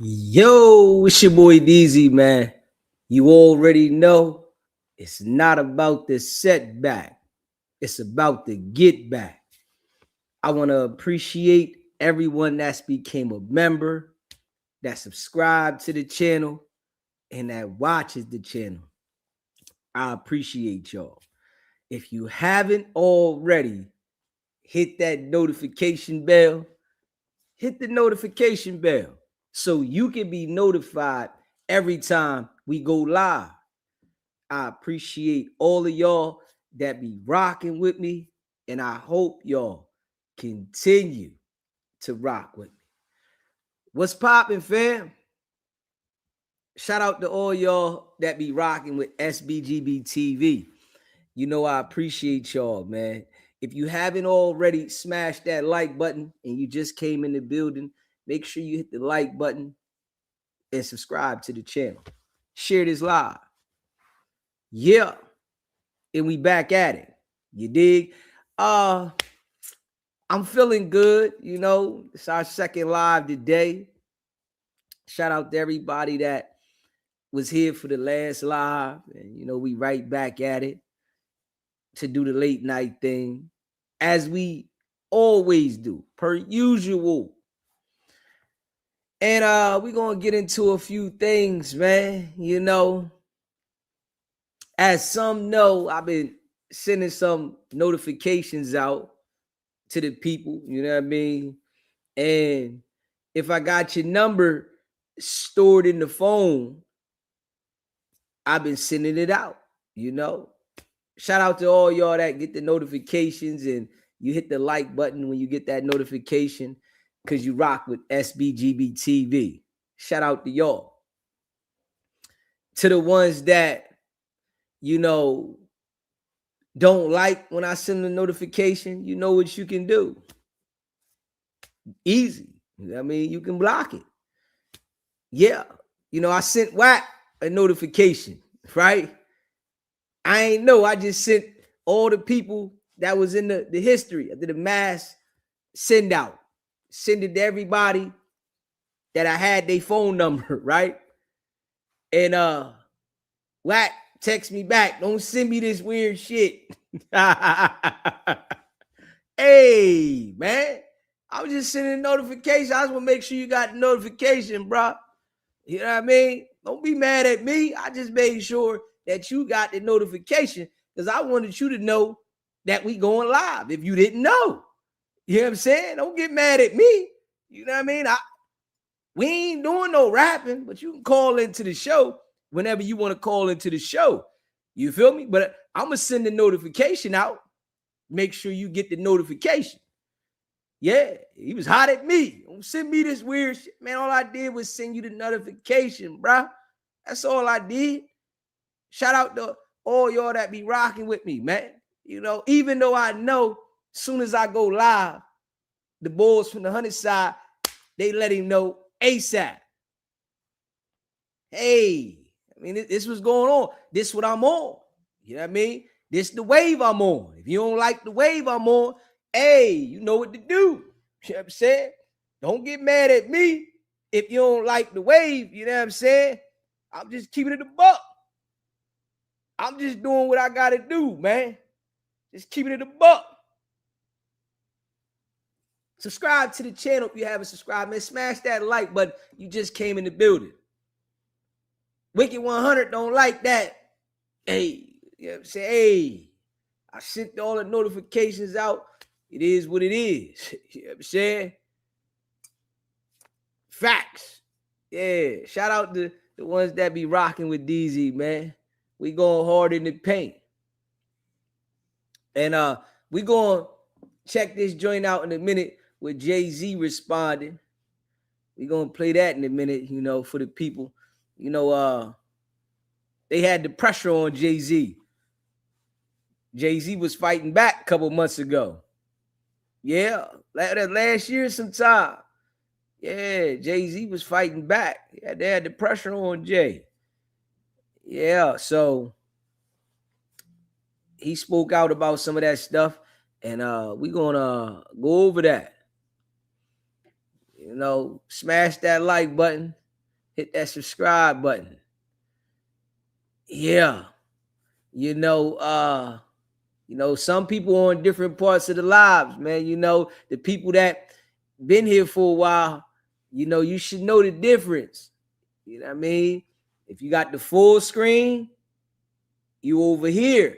Yo, it's your boy Deezy, man. You already know it's not about the setback, it's about the get back. I want to appreciate everyone that's became a member, that subscribed to the channel, and that watches the channel. I appreciate y'all. If you haven't already, hit that notification bell, hit the notification bell so you can be notified every time we go live. I appreciate all of y'all that be rocking with me, and I hope y'all continue to rock with me. What's poppin', fam? Shout out to all y'all that be rocking with SBGB TV. You know I appreciate y'all, man. If you haven't already smashed that like button and you just came in the building, make sure you hit the like button and subscribe to the channel. Share this live. Yeah. And we back at it. You dig? I'm feeling good. It's our second live today. Shout out to everybody that was here for the last live. And we right back at it to do the late night thing, as we always do, per usual. And we're gonna get into a few things, man. As some know, I've been sending some notifications out to the people, you know what I mean? And if I got your number stored in the phone, I've been sending it out. Shout out to all y'all that get the notifications and you hit the like button when you get that notification because you rock with SBGB TV. Shout out to y'all. To the ones that, don't like when I send a notification, you know what you can do. Easy. You can block it. Yeah. I sent WAC a notification, right? I ain't know. I just sent all the people that was in the history. I did a mass send out. Send it to everybody that I had their phone number, right? And WAC text me back. Don't send me this weird shit. Hey, man. I was just sending a notification. I just want to make sure you got the notification, bro. You know what I mean? Don't be mad at me. I just made sure that you got the notification because I wanted you to know that we going live if you didn't know. You know what I'm saying? Don't get mad at me. You know what I mean? We ain't doing no rapping, but you can call into the show whenever you want to call into the show. You feel me? But I'm going to send the notification out. Make sure you get the notification. Yeah, he was hot at me. Don't send me this weird shit. Man, all I did was send you the notification, bro. That's all I did. Shout out to all y'all that be rocking with me, man. Even though I know as soon as I go live, the boys from the 100 side, they let him know ASAP. Hey, this was going on. This what I'm on. You know what I mean? This the wave I'm on. If you don't like the wave I'm on, hey, you know what to do. You know what I'm saying? Don't get mad at me if you don't like the wave. You know what I'm saying? I'm just keeping it a buck. I'm just doing what I got to do, man. Just keeping it a buck. Subscribe to the channel if you haven't subscribed, man. Smash that like button. You just came in the building. WICKED100 don't like that. Hey, you know what I'm saying? Hey, I sent all the notifications out. It is what it is. You know what I'm saying? Facts. Yeah. Shout out to the ones that be rocking with Deezy, man. We going hard in the paint. And we going to check this joint out in a minute with Jay-Z responding. We going to play that in a minute, for the people. They had the pressure on Jay-Z. Jay-Z was fighting back a couple months ago. Yeah, last year sometime. Yeah, Jay-Z was fighting back. Yeah, they had the pressure on Jay. Yeah, so he spoke out about some of that stuff, and we're going to go over that. Smash that like button. hit that subscribe button. Yeah. Some people on different parts of the lives, man. The people that been here for a while, you should know the difference. You know what I mean? If you got the full screen, you over here.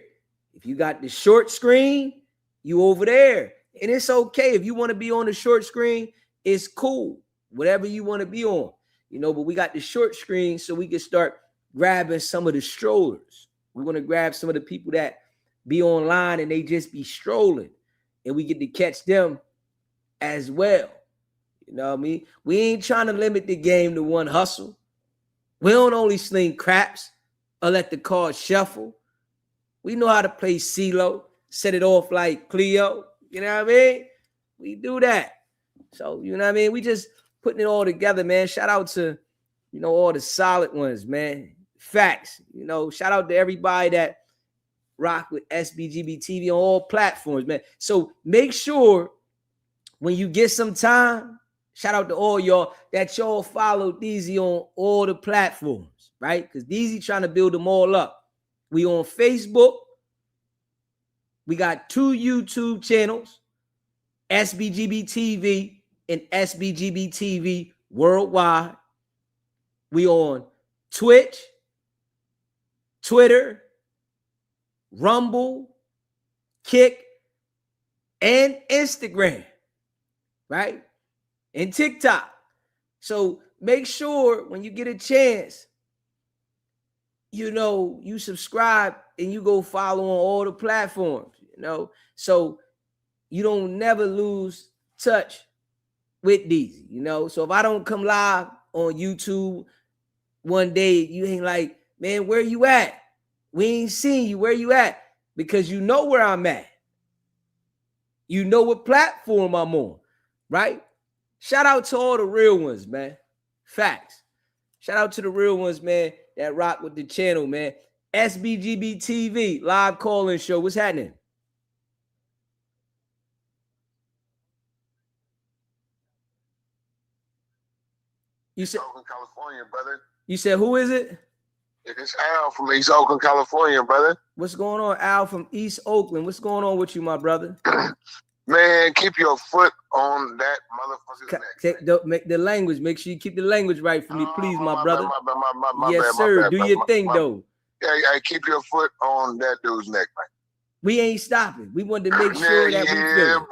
If you got the short screen, you over there. And it's okay. If you want to be on the short screen, it's cool. Whatever you want to be on. But we got the short screen so we can start grabbing some of the strollers. We want to grab some of the people that be online and they just be strolling. And we get to catch them as well. You know what I mean? We ain't trying to limit the game to one hustle. We don't only sling craps or let the cards shuffle. We know how to play CeeLo, set it off like Cleo. You know what I mean? We do that. So, you know what I mean? We just putting it all together, man. Shout out to, all the solid ones, man. Facts. Shout out to everybody that rock with SBGB TV on all platforms, man. So make sure when you get some time, shout out to all y'all that y'all follow Deezy on all the platforms, right? Because Deezy trying to build them all up. We on Facebook. We got 2 YouTube channels, SBGB TV and SBGB TV Worldwide. We on Twitch, Twitter, Rumble, Kick, and Instagram, right? And TikTok. So make sure when you get a chance, you subscribe and you go follow on all the platforms, so you don't never lose touch with Deezy, So if I don't come live on YouTube one day, you ain't like, man, where you at? We ain't seen you. Where you at? Because you know where I'm at. You know what platform I'm on, right? Shout out to all the real ones, man. Facts. Shout out to the real ones, man, that rock with the channel, man. SBGB TV, live call-in show. What's happening? You said Oakland, California, brother. You said who is it? It's Al from East Oakland, California, brother. What's going on, Al from East Oakland? What's going on with you, my brother? Man, keep your foot on that motherfucker's neck. Make the language. Make sure you keep the language right for me, please, my brother. My yes, bad, sir. Bad, do your thing, though. Yeah, keep your foot on that dude's neck, man. We ain't stopping. We wanted to make sure that we feel it.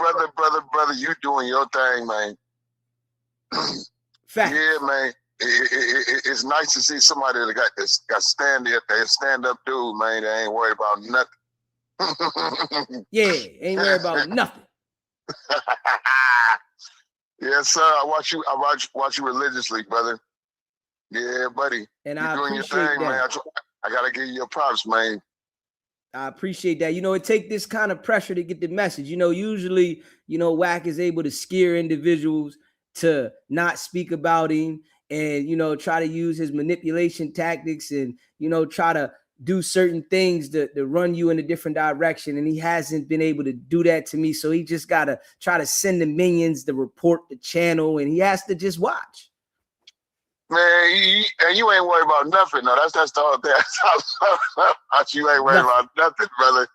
brother, you doing your thing, man. Fact. Yeah, man. It's nice to see somebody that got stand up dude, man. They ain't worried about nothing. Yeah, ain't worried about nothing. Yes, sir. I watch you religiously, brother. Yeah, buddy. And you're I doing your appreciate thing, that. man. I gotta give you your props, man. I appreciate that. It take this kind of pressure to get the message. Usually, WAC is able to scare individuals to not speak about him and, try to use his manipulation tactics and, try to do certain things to run you in a different direction. And he hasn't been able to do that to me. So he just got to try to send the minions to report the channel and he has to just watch. Man, you ain't worried about nothing. No, that's the whole thing. You ain't worried about nothing, brother.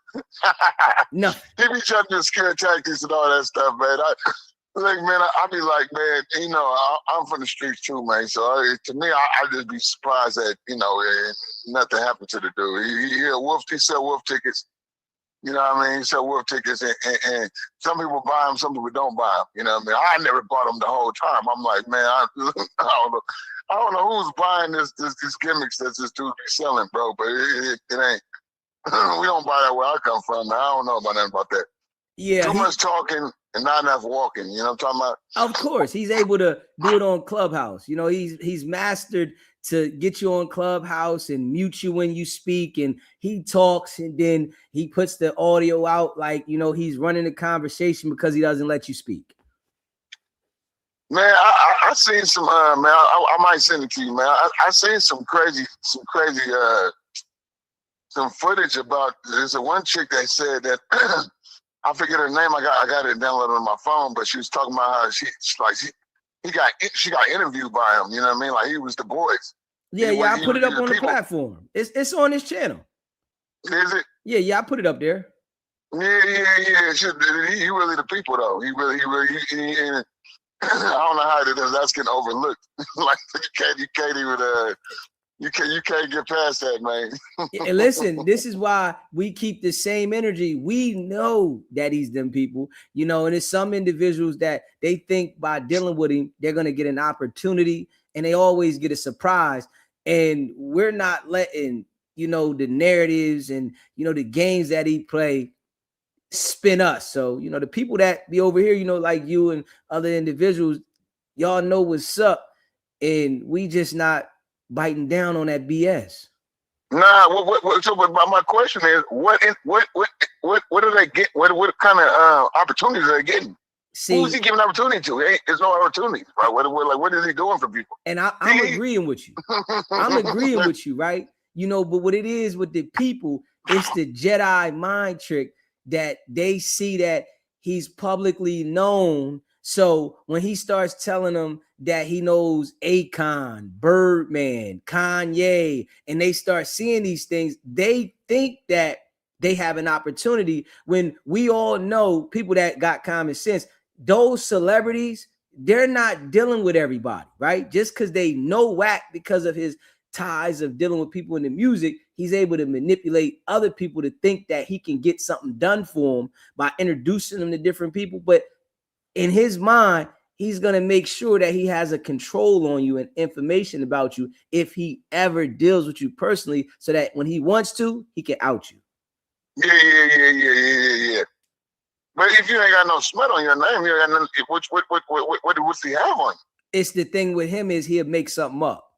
Nothing. He be trying to scare tactics and all that stuff, man. I be like, man, I'm from the streets too, man. So to me, I just be surprised that, nothing happened to the dude. He sell wolf tickets. You know what I mean? He sell wolf tickets and some people buy them, some people don't buy them. You know what I mean? I never bought them the whole time. I'm like, man, I don't know who's buying this gimmicks that this dude be selling, bro. But it ain't. We don't buy that where I come from. Man. I don't know about nothing about that. Yeah. Too much talking and not enough walking. You know what I'm talking about? Of course, he's able to do it on Clubhouse. He's mastered to get you on Clubhouse and mute you when you speak, and he talks and then he puts the audio out like he's running a conversation because he doesn't let you speak. Man, I seen some man. I might send it to you, man. I seen some crazy some footage about. There's one chick that said that I forget her name. I got it downloaded on my phone, but she was talking about how she she got interviewed by him. You know what I mean? Like he was the voice. Yeah, I put it up on the platform. It's on his channel. Is it? Yeah, I put it up there. Yeah. He really the people though. He really. I don't know how it is. That's getting overlooked. Like you can't even. You can't get past that, man. And listen, this is why we keep the same energy. We know that he's them people, you know, and it's some individuals that they think by dealing with him, they're going to get an opportunity, and they always get a surprise. And we're not letting, you know, the narratives and, you know, the games that he play spin us. So, you know, the people that be over here, you know, like you and other individuals, y'all know what's up. And we just not biting down on that BS. Nah, so my question is, what do they get? What kind of opportunities are they getting? See, who's he giving opportunity to? There's no opportunity, right? What is he doing for people? And I'm agreeing with you. I'm agreeing with you, right? You know, but what it is with the people, it's the Jedi mind trick that they see that he's publicly known. So when he starts telling them that he knows Akon, Birdman, Kanye, and they start seeing these things, they think that they have an opportunity, when we all know, people that got common sense, those celebrities, they're not dealing with everybody, right? Just because they know Wack because of his ties of dealing with people in the music, he's able to manipulate other people to think that he can get something done for them by introducing them to different people. But in his mind, he's going to make sure that he has a control on you and information about you if he ever deals with you personally, so that when he wants to, he can out you. Yeah. But if you ain't got no smut on your name, you ain't got no, what's he have on? It's the thing with him is he'll make something up.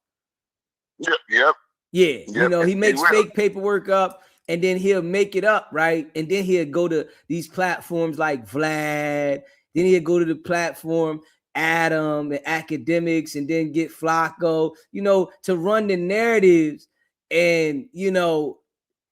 Yep. Yeah, you know, he makes fake paperwork up, and then he'll make it up, right? And then he'll go to these platforms like Vlad. Then he'll go to the platform Adam and Academics, and then get Flacco, you know, to run the narratives. And, you know,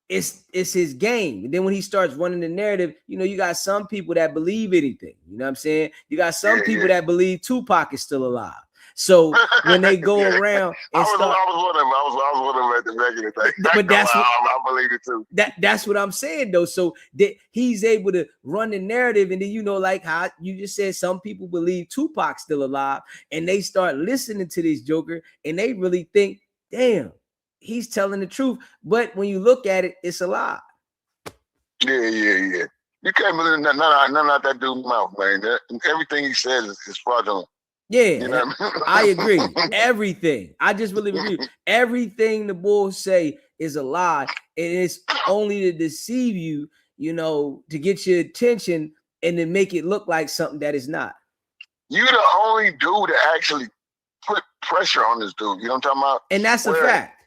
it's his game. And then when he starts running the narrative, you know, you got some people that believe anything. You know what I'm saying? You got some people that believe Tupac is still alive. So when they go around and I was wondering at the beginning thing. But that's what I believe it too. That's what I'm saying though. So that he's able to run the narrative, and then, you know, like how you just said, some people believe Tupac's still alive, and they start listening to this Joker, and they really think, damn, he's telling the truth. But when you look at it, it's a lie. Yeah. You can't believe none of that dude's mouth, man. Everything he says is fraudulent. Yeah, you know what I mean? I agree. Everything. I just really agree. Everything the bulls say is a lie, and it's only to deceive you, you know, to get your attention and to make it look like something that is not. You're the only dude that actually put pressure on this dude. You know what I'm talking about? And that's a fact.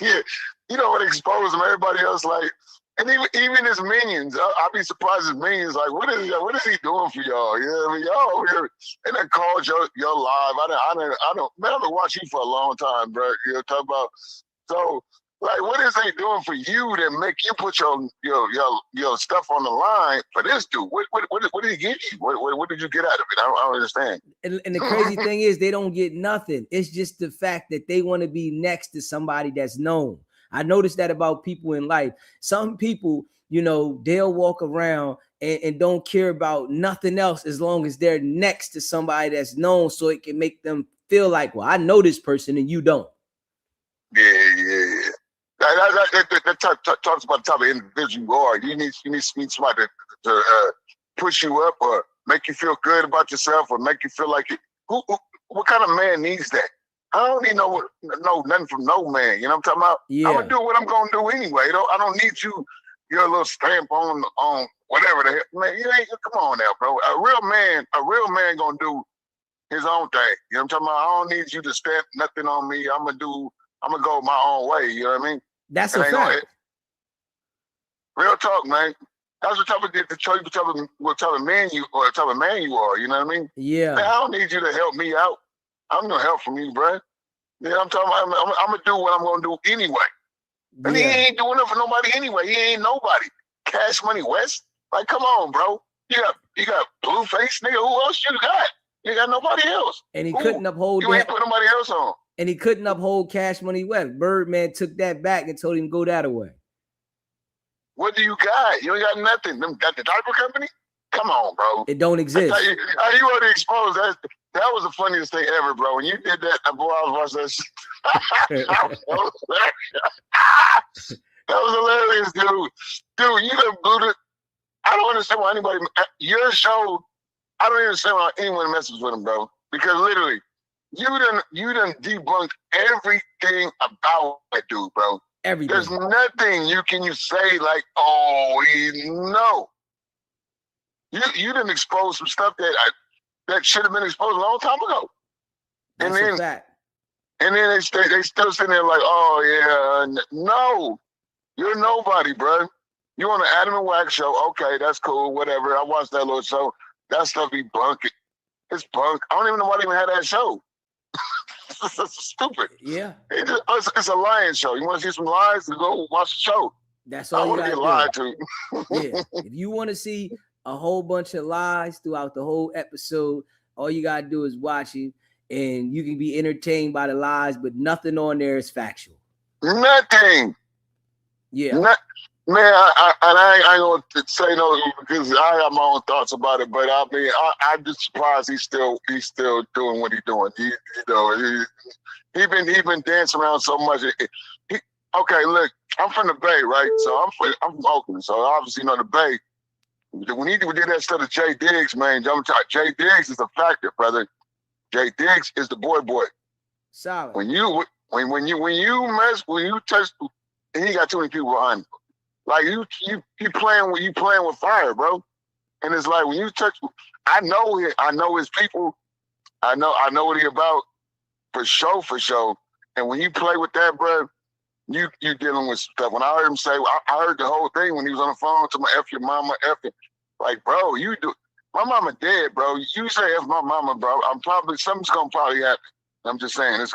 Yeah. You know what exposed him? Everybody else, like, and even his minions, I'd be surprised his minions, like, what is he doing for y'all? You know what I mean? Y'all over here, and they called your live. I don't, man, I've been watching you for a long time, bro. You know, talk about, so, like, what is they doing for you that make you put your stuff on the line for this dude? What did he give you? What did you get out of it? I don't understand. And the crazy thing is, they don't get nothing. It's just the fact that they want to be next to somebody that's known. I noticed that about people in life. Some people, you know, they'll walk around and don't care about nothing else as long as they're next to somebody that's known, so it can make them feel like, well, I know this person and you don't. Yeah. That talks about the type of individual you are. You need somebody to push you up or make you feel good about yourself or make you feel like it. What kind of man needs that? I don't need no nothing from no man. You know what I'm talking about? Yeah. I'm gonna do what I'm gonna do anyway. I don't need your little stamp on whatever the hell. Man, you ain't, come on now, bro. A real man gonna do his own thing. You know what I'm talking about? I don't need you to stamp nothing on me. I'm gonna go my own way. You know what I mean? That's a fact. Real talk, man. That's what type of man you are. You know what I mean? Yeah. Man, I don't need you to help me out. I'm no help from you, bro. You know what I'm talking about? I'm gonna do what I'm gonna do anyway. And he ain't doing it for nobody anyway. He ain't nobody. Cash Money West? Like, come on, bro. You got Blueface, nigga. Who else you got? You got nobody else. And he Ooh, couldn't uphold you ain't that. put nobody else on. And he couldn't uphold Cash Money West. Birdman took that back and told him to go that away. What do you got? You ain't got nothing. Them got the diaper company? Come on, bro. It don't exist. You already exposed that. That was the funniest thing ever, bro. When you did that, boy, I was watching that shit. That was hilarious, dude. Dude, you done blew it. I don't understand why anybody, your show, I don't understand why anyone messes with him, bro. Because literally, you done debunked everything about that dude, bro. Everything. There's nothing you say like, oh, no. You didn't expose some stuff that should have been exposed a long time ago. That's a fact. And then they still sitting there like, oh yeah, no, you're nobody, bro. You on the Adam and Wax show? Okay, that's cool, whatever. I watched that little show. That stuff be bunk. It's bunk. I don't even know why they even had that show. That's stupid. Yeah. It's a lion show. You want to see some lions? Go watch the show. That's all you got to do. Lied to. Yeah. If you want to see a whole bunch of lies throughout the whole episode, all you got to do is watch it, and you can be entertained by the lies, but nothing on there is factual. Nothing. Yeah. Man, I ain't gonna say no because I have my own thoughts about it. But I mean, I'm just surprised he's still doing what he's doing. He been dancing around so much. Okay, look, I'm from the Bay, right? So I'm from Oakland, so obviously the Bay. When he did that stuff to Jay Diggs, man, Jay Diggs is a factor, brother. Jay Diggs is the boy. Solid. When you touch, and he got too many people behind him. Like you playing with fire, bro. And it's like when you touch, I know his people. I know what he about for sure. And when you play with that, bro, you dealing with stuff. When I heard him say, I heard the whole thing when he was on the phone to my F your mama, F your, like, bro, you do. My mama dead, bro. You say F my mama, bro. Something's gonna probably happen. I'm just saying, it's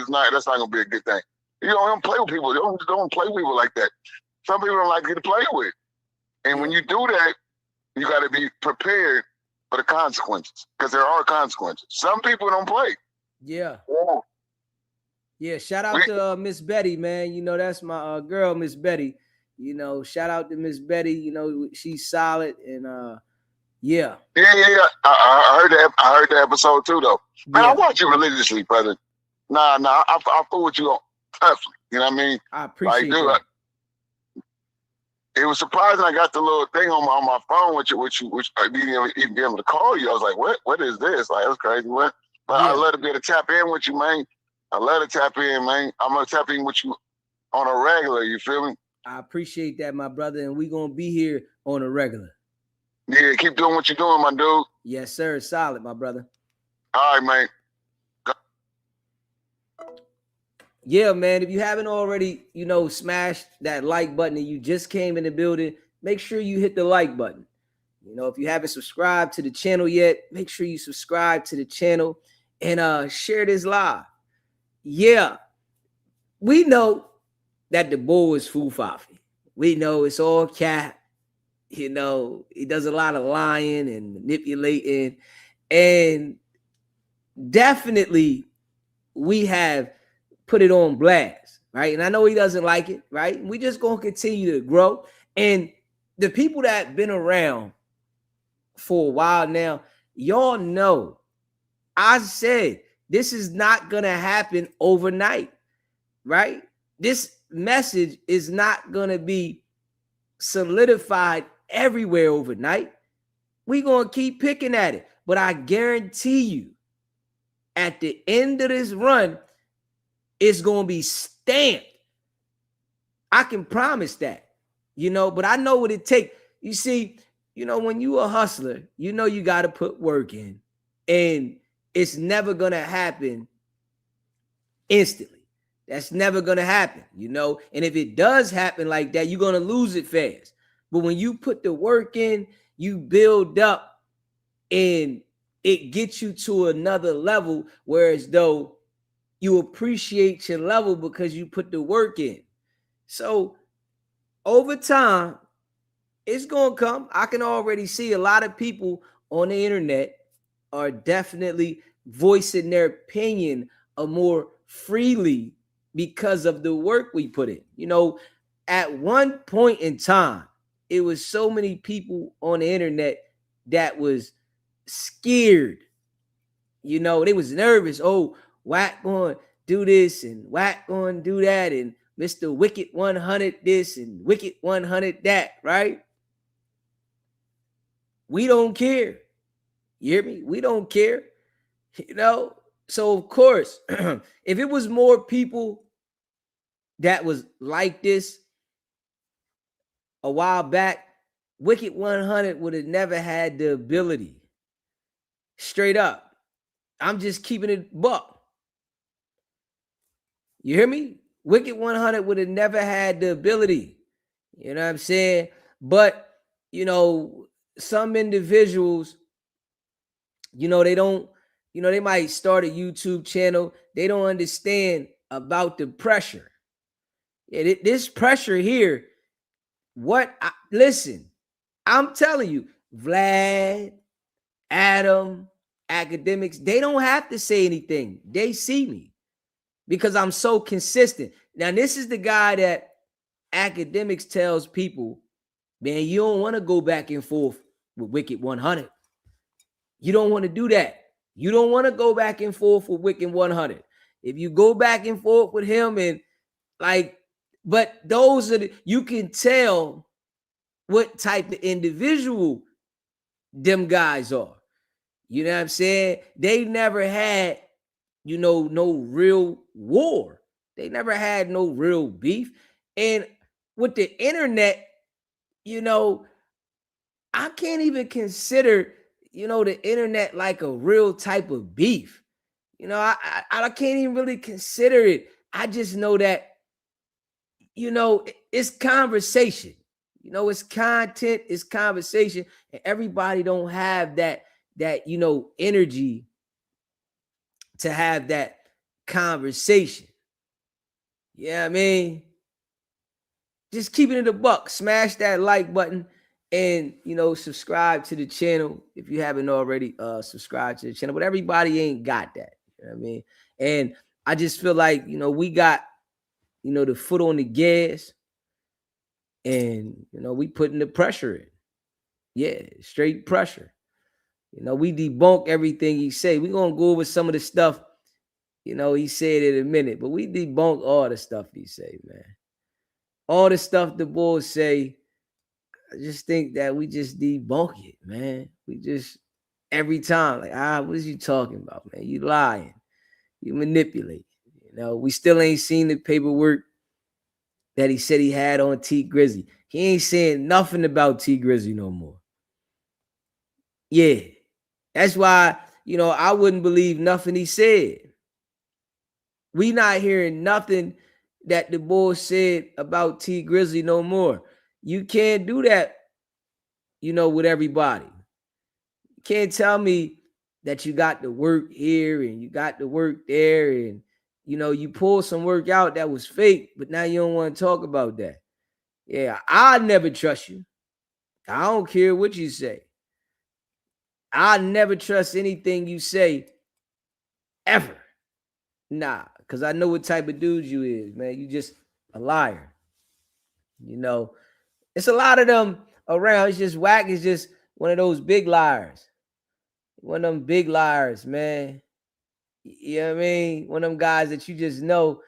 not. That's not gonna be a good thing. You don't play with people. Don't play with people like that. Some people don't like you to play with. And when you do that, you got to be prepared for the consequences because there are consequences. Some people don't play. Yeah. Yeah. Shout out to Miss Betty, man. That's my girl, Miss Betty. Shout out to Miss Betty. She's solid and yeah. Yeah. I heard that. I heard the episode too, though. Man, I watch you religiously, brother. Nah. I fool with you on. You know what I mean? I appreciate that. It was surprising. I got the little thing on my phone, which I didn't even be able to call you. I was like, what is this? Like, that's crazy. What? But I love to be able to tap in with you, man. I love to tap in, man. I'm gonna tap in with you on a regular. You feel me? I appreciate that, my brother, and we gonna be here on a regular. Yeah, keep doing what you're doing, my dude. Yes, sir. Solid, my brother. All right, man. Yeah, man, if you haven't already, smashed that like button and you just came in the building, make sure you hit the like button. If you haven't subscribed to the channel yet, make sure you subscribe to the channel and share this live. Yeah, we know that the bull is foo-faffy. We know it's all cap. He does a lot of lying and manipulating. And definitely we have put it on blast, right? And I know he doesn't like it, right? We just gonna continue to grow. And the people that been around for a while now, y'all know I said this is not gonna happen overnight, right? This message is not gonna be solidified everywhere overnight. We gonna keep picking at it, but I guarantee you, at the end of this run, it's going to be stamped. I can promise that, but I know what it takes. You see, when you a hustler, you got to put work in, and it's never going to happen instantly. That's never going to happen, and if it does happen like that, you're going to lose it fast. But when you put the work in, you build up and it gets you to another level, whereas though you appreciate your level because you put the work in. So over time, it's going to come. I can already see a lot of people on the internet are definitely voicing their opinion more freely because of the work we put in. At one point in time, it was so many people on the internet that was scared. They was nervous. Oh, Wack going do this and Wack going do that, and Mr. Wicked 100 this and Wicked 100 that, right? We don't care. You hear me? We don't care. So of course, if it was more people that was like this a while back, Wicked 100 would have never had the ability. Straight up. I'm just keeping it buck. You hear me? Wicked 100 would have never had the ability. You know what I'm saying? But, some individuals, they don't, they might start a YouTube channel. They don't understand about the pressure. Yeah, this pressure here, listen, I'm telling you, Vlad, Adam, academics, they don't have to say anything. They see me because I'm so consistent. Now, this is the guy that academics tells people, man, you don't want to go back and forth with Wicked 100. You don't want to do that. You don't want to go back and forth with Wicked 100. If you go back and forth with him and but those are you can tell what type of individual them guys are. You know what I'm saying? They never had, no real war. They never had no real beef. And with the internet, I can't even consider, the internet like a real type of beef. I can't even really consider it. I just know that, it's conversation. It's content, it's conversation, and everybody don't have that energy to have that conversation. Yeah, I mean, just keeping it a buck. Smash that like button and subscribe to the channel if you haven't already subscribed to the channel. But everybody ain't got that. You know what I mean? And I just feel like we got the foot on the gas, and we putting the pressure in. Yeah, straight pressure. We debunk everything he say. We're gonna go over some of the stuff, he said in a minute, but we debunk all the stuff he say, man. All the stuff the boys say, I just think that we just debunk it, man. We just every time, like, what is you talking about, man? You lying. You manipulate. We still ain't seen the paperwork that he said he had on T Grizzly. He ain't saying nothing about T Grizzly no more. Yeah. That's why, I wouldn't believe nothing he said. We not hearing nothing that the boy said about T Grizzly no more. You can't do that, with everybody. You can't tell me that you got to work here and you got to work there, and you pull some work out that was fake, but now you don't want to talk about that. Yeah, I never trust you. I don't care what you say. I never trust anything you say ever. Nah, because I know what type of dude you is, man. You just a liar. It's a lot of them around. It's just Wack is just one of those big liars. One of them big liars, man. You know what I mean? One of them guys that you just know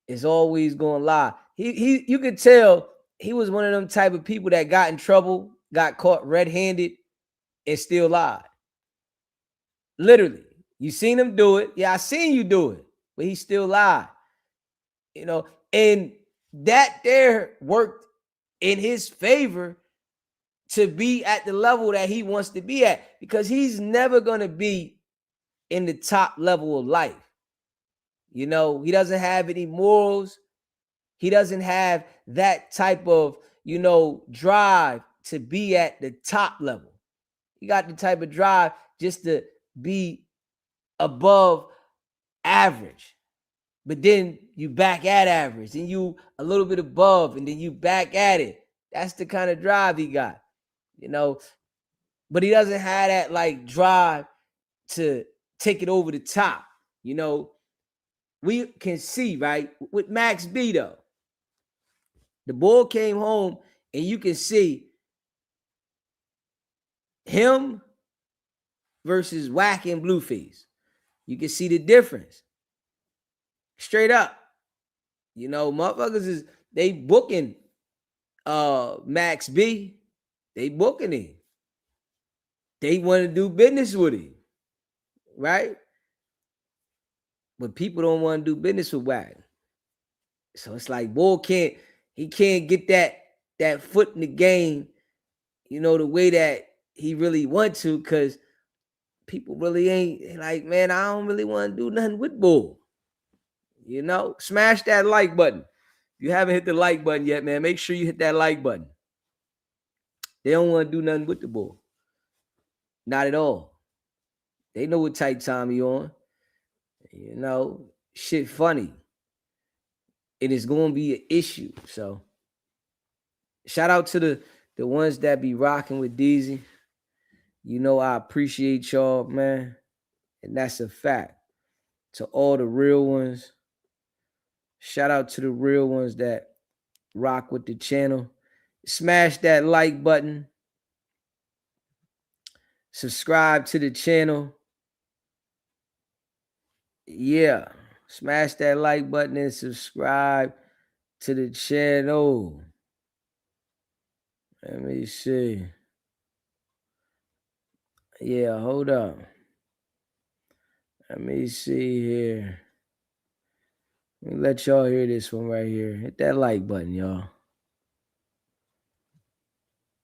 is always gonna lie. You could tell he was one of them type of people that got in trouble, got caught red-handed, and still lied. Literally. You seen him do it. Yeah, I seen you do it. But he still lied. And that there worked in his favor to be at the level that he wants to be at, because he's never going to be in the top level of life. He doesn't have any morals. He doesn't have that type of, drive to be at the top level. He got the type of drive just to be above average. But then you back at average, and you a little bit above, and then you back at it. That's the kind of drive he got, But he doesn't have that like drive to take it over the top. You know, we can see, right, with Max B though. The ball came home and you can see him versus Wack and Blueface. You can see the difference. Straight up. You know, motherfuckers is they booking Max B. They booking him. They want to do business with him. Right? But people don't want to do business with Wack. So it's like Bull can't get that foot in the game, you know, the way that he really want to, because people really ain't like, man, I don't really want to do nothing with Bull. You know, smash that like button. If you haven't hit the like button yet, man, make sure you hit that like button. They don't want to do nothing with the Bull. Not at all. They know what type time you on. You know, shit funny. It is going to be an issue. So shout out to the ones that be rocking with Deezy. You know, I appreciate y'all, man. And that's a fact. To all the real ones, shout out to the real ones that rock with the channel. Smash that like button. Subscribe to the channel. Yeah. Smash that like button and subscribe to the channel. Let me see. Yeah, hold up. Let me see here. Let me let y'all hear this one right here. Hit that like button, y'all.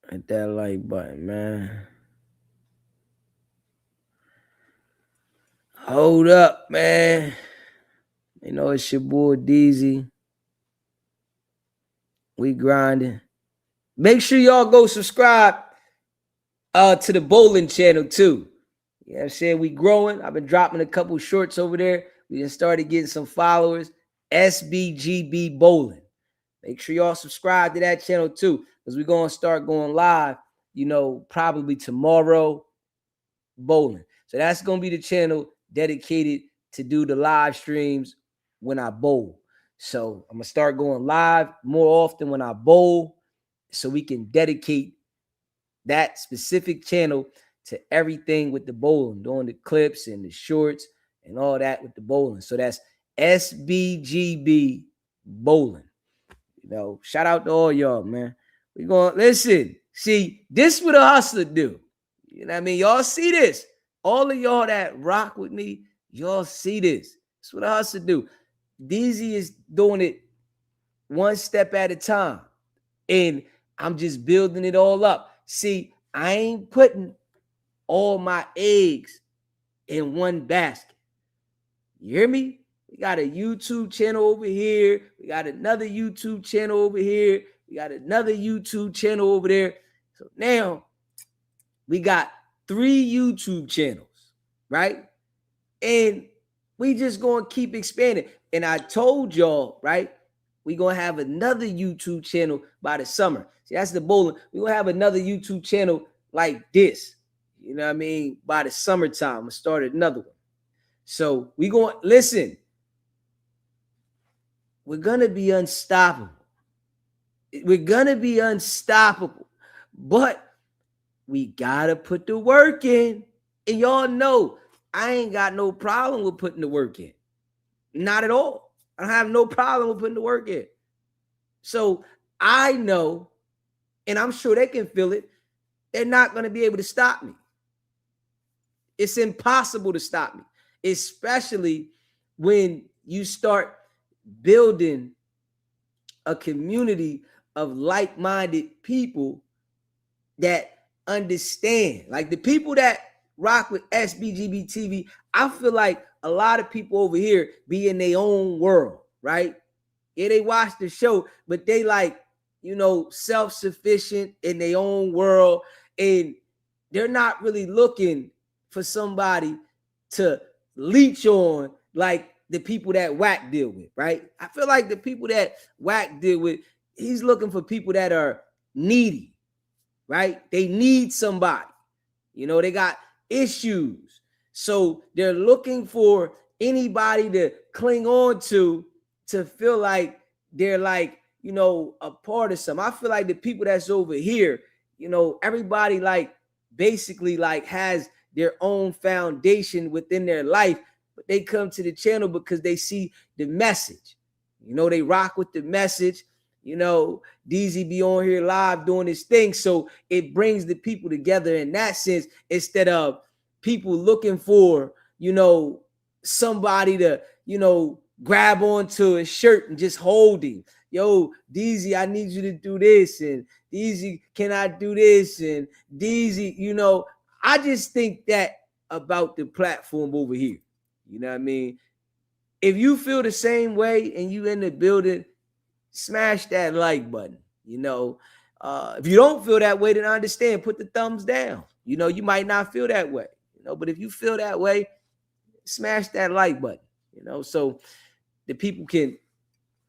Hit that like button, man. Hold up, man. You know, it's your boy Deezy. We grinding. Make sure y'all go subscribe to the bowling channel too. You know what I'm saying? We growing. I've been dropping a couple shorts over there. We just started getting some followers. SBGB Bowling. Make sure y'all subscribe to that channel too, because we're going to start going live, you know, probably tomorrow, bowling. So that's going to be the channel dedicated to do the live streams when I bowl. So I'm going to start going live more often when I bowl, so we can dedicate that specific channel to everything with the bowling, doing the clips and the shorts and all that with the bowling. So that's SBGB Bowling. You know, shout out to all y'all, man. We going listen. See, this what a hustler do. You know what I mean? Y'all see this. All of y'all that rock with me, y'all see this. That's what a hustler do. Deezy is doing it one step at a time. And I'm just building it all up. See, I ain't putting all my eggs in one basket. You hear me? We got a YouTube channel over here. We got another YouTube channel over here. We got another YouTube channel over there. So now we got 3 YouTube channels, right? And we just going to keep expanding. And I told y'all, right? We going to have another YouTube channel by the summer. See, that's the bowling. We going to have another YouTube channel like this. You know what I mean? By the summertime, I'm going to start another one. So we going to, listen, we're going to be unstoppable. We're going to be unstoppable. But we got to put the work in. And y'all know, I ain't got no problem with putting the work in. Not at all. I have no problem with putting the work in. So I know, and I'm sure they can feel it, they're not going to be able to stop me. It's impossible to stop me, especially when you start building a community of like-minded people that understand. Like the people that rock with SBGB TV, I feel like a lot of people over here be in their own world, right? Yeah, they watch the show, but they like, you know, self-sufficient in their own world, and they're not really looking for somebody to leech on like the people that Wack deal with, right? I feel like the people that Wack deal with, he's looking for people that are needy, right? They need somebody. You know, they got issues. So they're looking for anybody to cling on to feel like they're like, you know, a part of something. I feel like the people that's over here, you know, everybody like basically like has their own foundation within their life, but they come to the channel because they see the message. You know, they rock with the message. You know, Deezy be on here live doing his thing. So it brings the people together in that sense instead of people looking for, you know, somebody to, you know, grab onto his shirt and just hold him. Yo, Deezy, I need you to do this. And Deezy, can I do this? And Deezy, you know, I just think that about the platform over here. You know what I mean? If you feel the same way and you in the building, smash that like button. You know, if you don't feel that way, then I understand. Put the thumbs down. You know, you might not feel that way. You know, but if you feel that way, smash that like button. You know, so the people can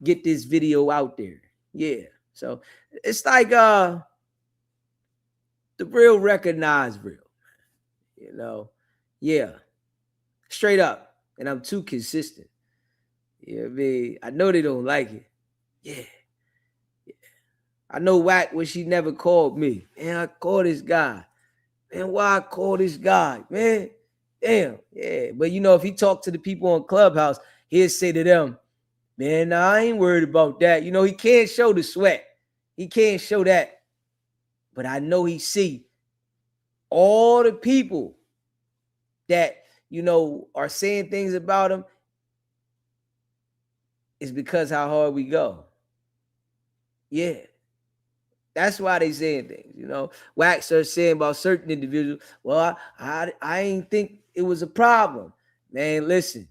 get this video out there. Yeah. So it's like the real recognize real. You know, yeah, straight up. And I'm too consistent. You know what I mean? I know they don't like it. Yeah. I know Wack when she never called me. Man, I call this guy. Man, why I call this guy? Man, damn. Yeah. But you know, if he talked to the people on Clubhouse, he'd say to them, man, nah, I ain't worried about that. You know, he can't show the sweat. He can't show that. But I know he see all the people that, you know, are saying things about him is because how hard we go. Yeah. That's why they saying things, you know. Wax are saying about certain individuals, well, I ain't think it was a problem. Man, listen.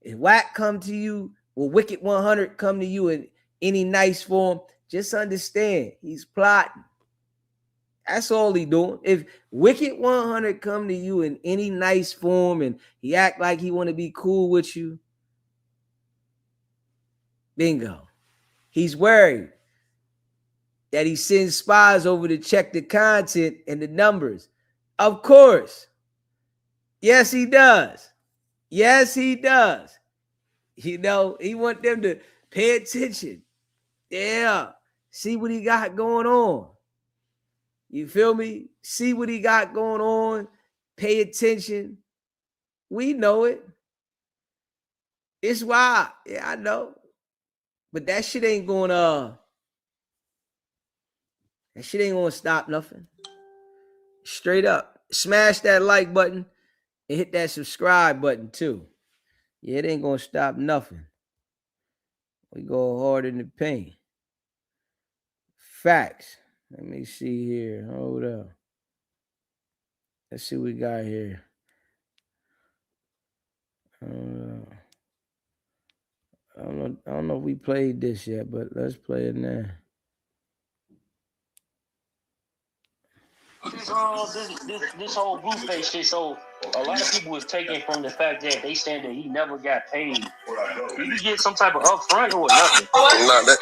If Wack come to you, or WICKED100 come to you in any nice form, just understand he's plotting. That's all he doing. If WICKED100 come to you in any nice form and he act like he want to be cool with you, bingo. He's worried that he sends spies over to check the content and the numbers. Of course. Yes, he does. Yes, he does. You know, he want them to pay attention. Yeah. See what he got going on. You feel me? See what he got going on. Pay attention. We know it. It's why. Yeah, I know. But that shit ain't gonna stop nothing. Straight up. Smash that like button and hit that subscribe button too. Yeah, it ain't gonna stop nothing. We go hard in the paint. Facts. Let me see here. Hold up. Let's see what we got here. I don't know if we played this yet, but let's play it now. This whole Blueface shit. So a lot of people was taken from the fact that they saying that he never got paid. Did he get some type of upfront or nothing? No,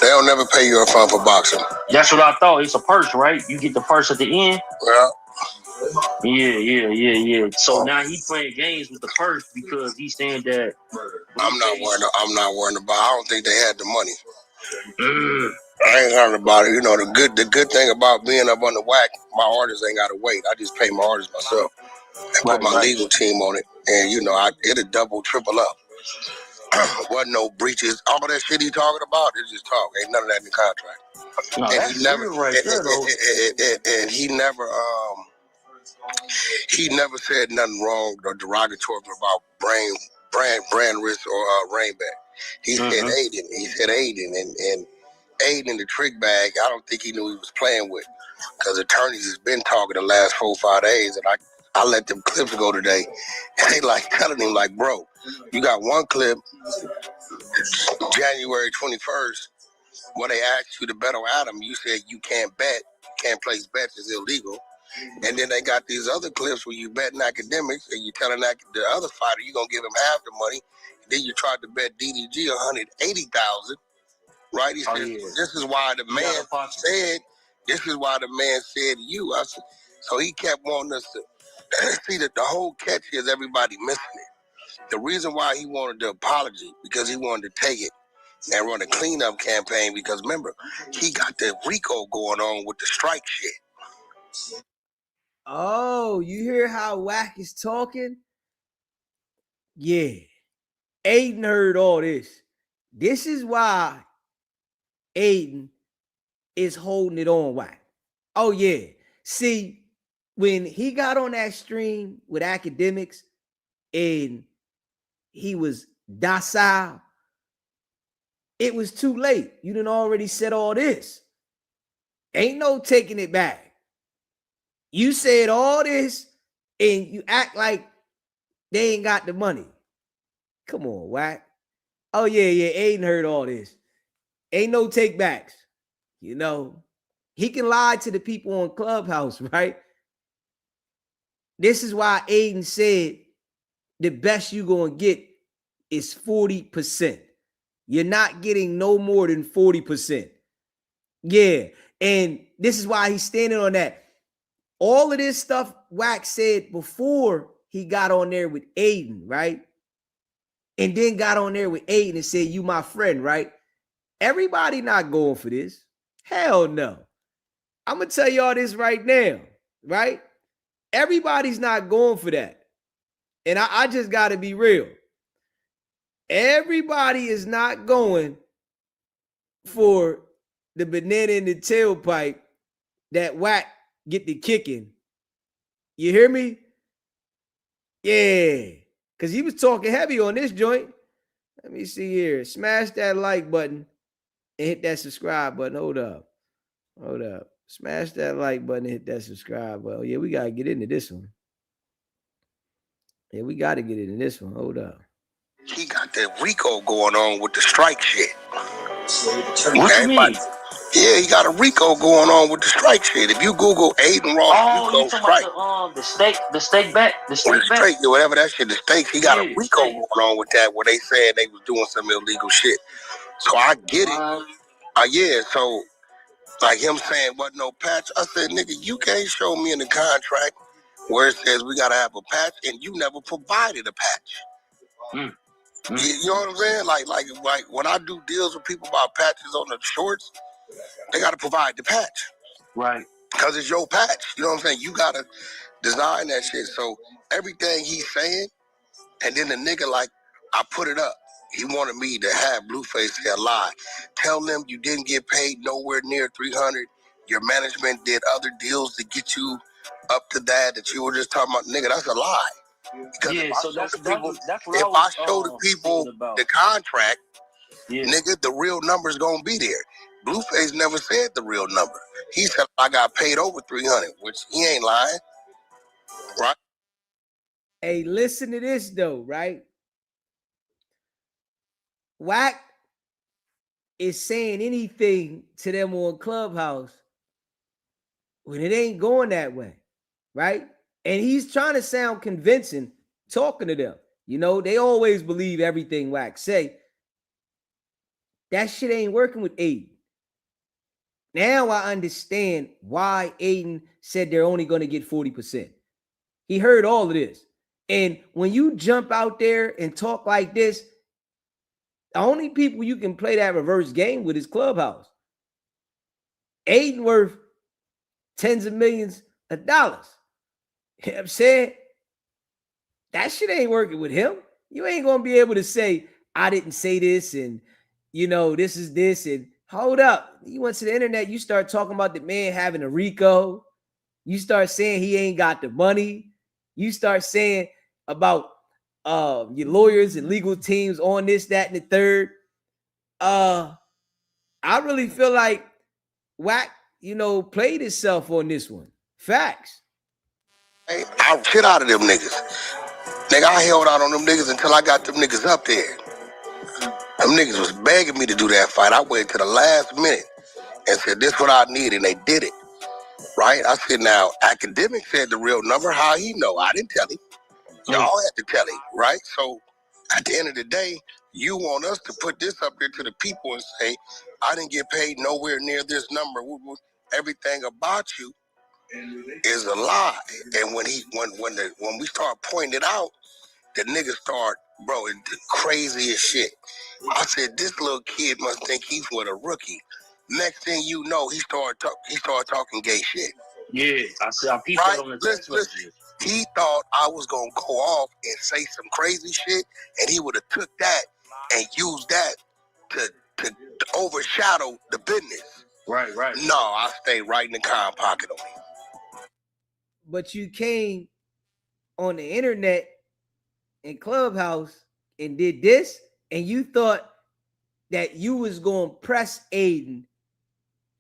they don't never pay you upfront for boxing. That's what I thought. It's a purse, right? You get the purse at the end. Well, Yeah. So now he playing games with the purse because he's saying that. I'm not worried about. I don't think they had the money. I ain't heard about it. You know, the good thing about being up on the whack, my artists ain't gotta wait. I just pay my artists myself and put my legal team on it, and you know, it'll double, triple up. Wasn't no breaches. All that shit he talking about is just talk. Ain't none of that in the contract. No, and he never, and he never said nothing wrong or derogatory about brand risk or Rainback. He said Aiden. He said Aiden, and Aiden in the trick bag. I don't think he knew he was playing with, because attorneys has been talking the last 4 or 5 days, and I let them clips go today, and they like telling him like, bro, you got one clip, January 21st, where they asked you to bet on Adam. You said you can't bet, can't place bets, is illegal. And then they got these other clips where you betting academics and you telling the other fighter you're gonna give him half the money. And then you tried to bet DDG $180,000, right? He said, this is why the man said, this is why the man said to you. I said, so he kept wanting us to, See, the whole catch is everybody missing it. The reason why he wanted the apology, because he wanted to take it and run a cleanup campaign, because remember, he got the RICO going on with the strike shit. Oh, you hear how Wack is talking? Yeah. Aiden heard all this. This is why Aiden is holding it on Wack. Oh, yeah. See, when he got on that stream with academics and he was docile, it was too late. You done already said all this. Ain't no taking it back. You said all this and you act like they ain't got the money. Come on, Wack. Oh, yeah, Aiden heard all this. Ain't no take backs. You know, he can lie to the people on Clubhouse, right? This is why Aiden said the best you gonna get is 40%. You're not getting no more than 40%. Yeah, and this is why he's standing on that. All of this stuff Wax said before he got on there with Aiden, right? And then got on there with Aiden and said, "You my friend," right? Everybody not going for this. Hell no. I'm gonna tell y'all this right now, right? Everybody's not going for that. And I just gotta be real. Everybody is not going for the banana in the tailpipe that Wack get the kicking. You hear me? Yeah. Because he was talking heavy on this joint. Let me see here. Smash that like button and hit that subscribe button. Hold up. Smash that like button and hit that subscribe button. Oh, yeah, we got to get into this one. Yeah, we got to get into this one. Hold up. He got the RICO going on with the strike shit. What you mean? Yeah, he got a RICO going on with the strike shit. If you Google Aiden Ross RICO you talking strike, about the steak back? whatever that shit, the stakes, he got a RICO going on with that, where they said they was doing some illegal shit. So I get it. Yeah, so like him saying wasn't no patch. I said, nigga, you can't show me in the contract where it says we gotta have a patch, and you never provided a patch. You know what I'm saying? Like when I do deals with people about patches on the shorts, they gotta provide the patch. Right. Because it's your patch. You know what I'm saying? You gotta design that shit. So everything he's saying, and then the nigga like, I put it up. He wanted me to have Blueface say a lie. Tell them you didn't get paid nowhere near 300. Your management did other deals to get you up to that you were just talking about. Nigga, that's a lie. Because if I show the people the contract, nigga, the real number's gonna be there. Blueface never said the real number. He said I got paid over 300, which he ain't lying, right? Hey, listen to this though, right? Wack is saying anything to them on Clubhouse when it ain't going that way, right? And he's trying to sound convincing talking to them. You know, they always believe everything Wack say. That shit ain't working with Aiden. Now I understand why Aiden said they're only going to get 40%. He heard all of this. And when you jump out there and talk like this, the only people you can play that reverse game with is Clubhouse. Aiden worth tens of millions of dollars. You know what I'm saying? That shit ain't working with him. You ain't going to be able to say, I didn't say this and, you know, this is this. And hold up. You went to the internet, you start talking about the man having a RICO. You start saying he ain't got the money. You start saying about your lawyers and legal teams on this, that, and the third. I really feel like Wack, you know, played himself on this one. Facts. Hey, I shit out of them niggas. Nigga, I held out on them niggas until I got them niggas up there. Them niggas was begging me to do that fight. I waited to the last minute and said, this what I need, and they did it. Right? I said, now, academic said the real number. How he know? I didn't tell him. Y'all had to tell him, right? So at the end of the day, you want us to put this up there to the people and say, I didn't get paid nowhere near this number. Everything about you is a lie. And when we start pointing it out, the niggas start, bro, it's the craziest shit. I said, this little kid must think he's with a rookie. Next thing you know, he started talking gay shit. Yeah, I peeped that on the text messages. He thought I was gonna go off and say some crazy shit, and he would have took that and used that to overshadow the business. Right. No, I stayed right in the con pocket on him. But you came on the internet and Clubhouse and did this, and you thought that you was gonna press Aiden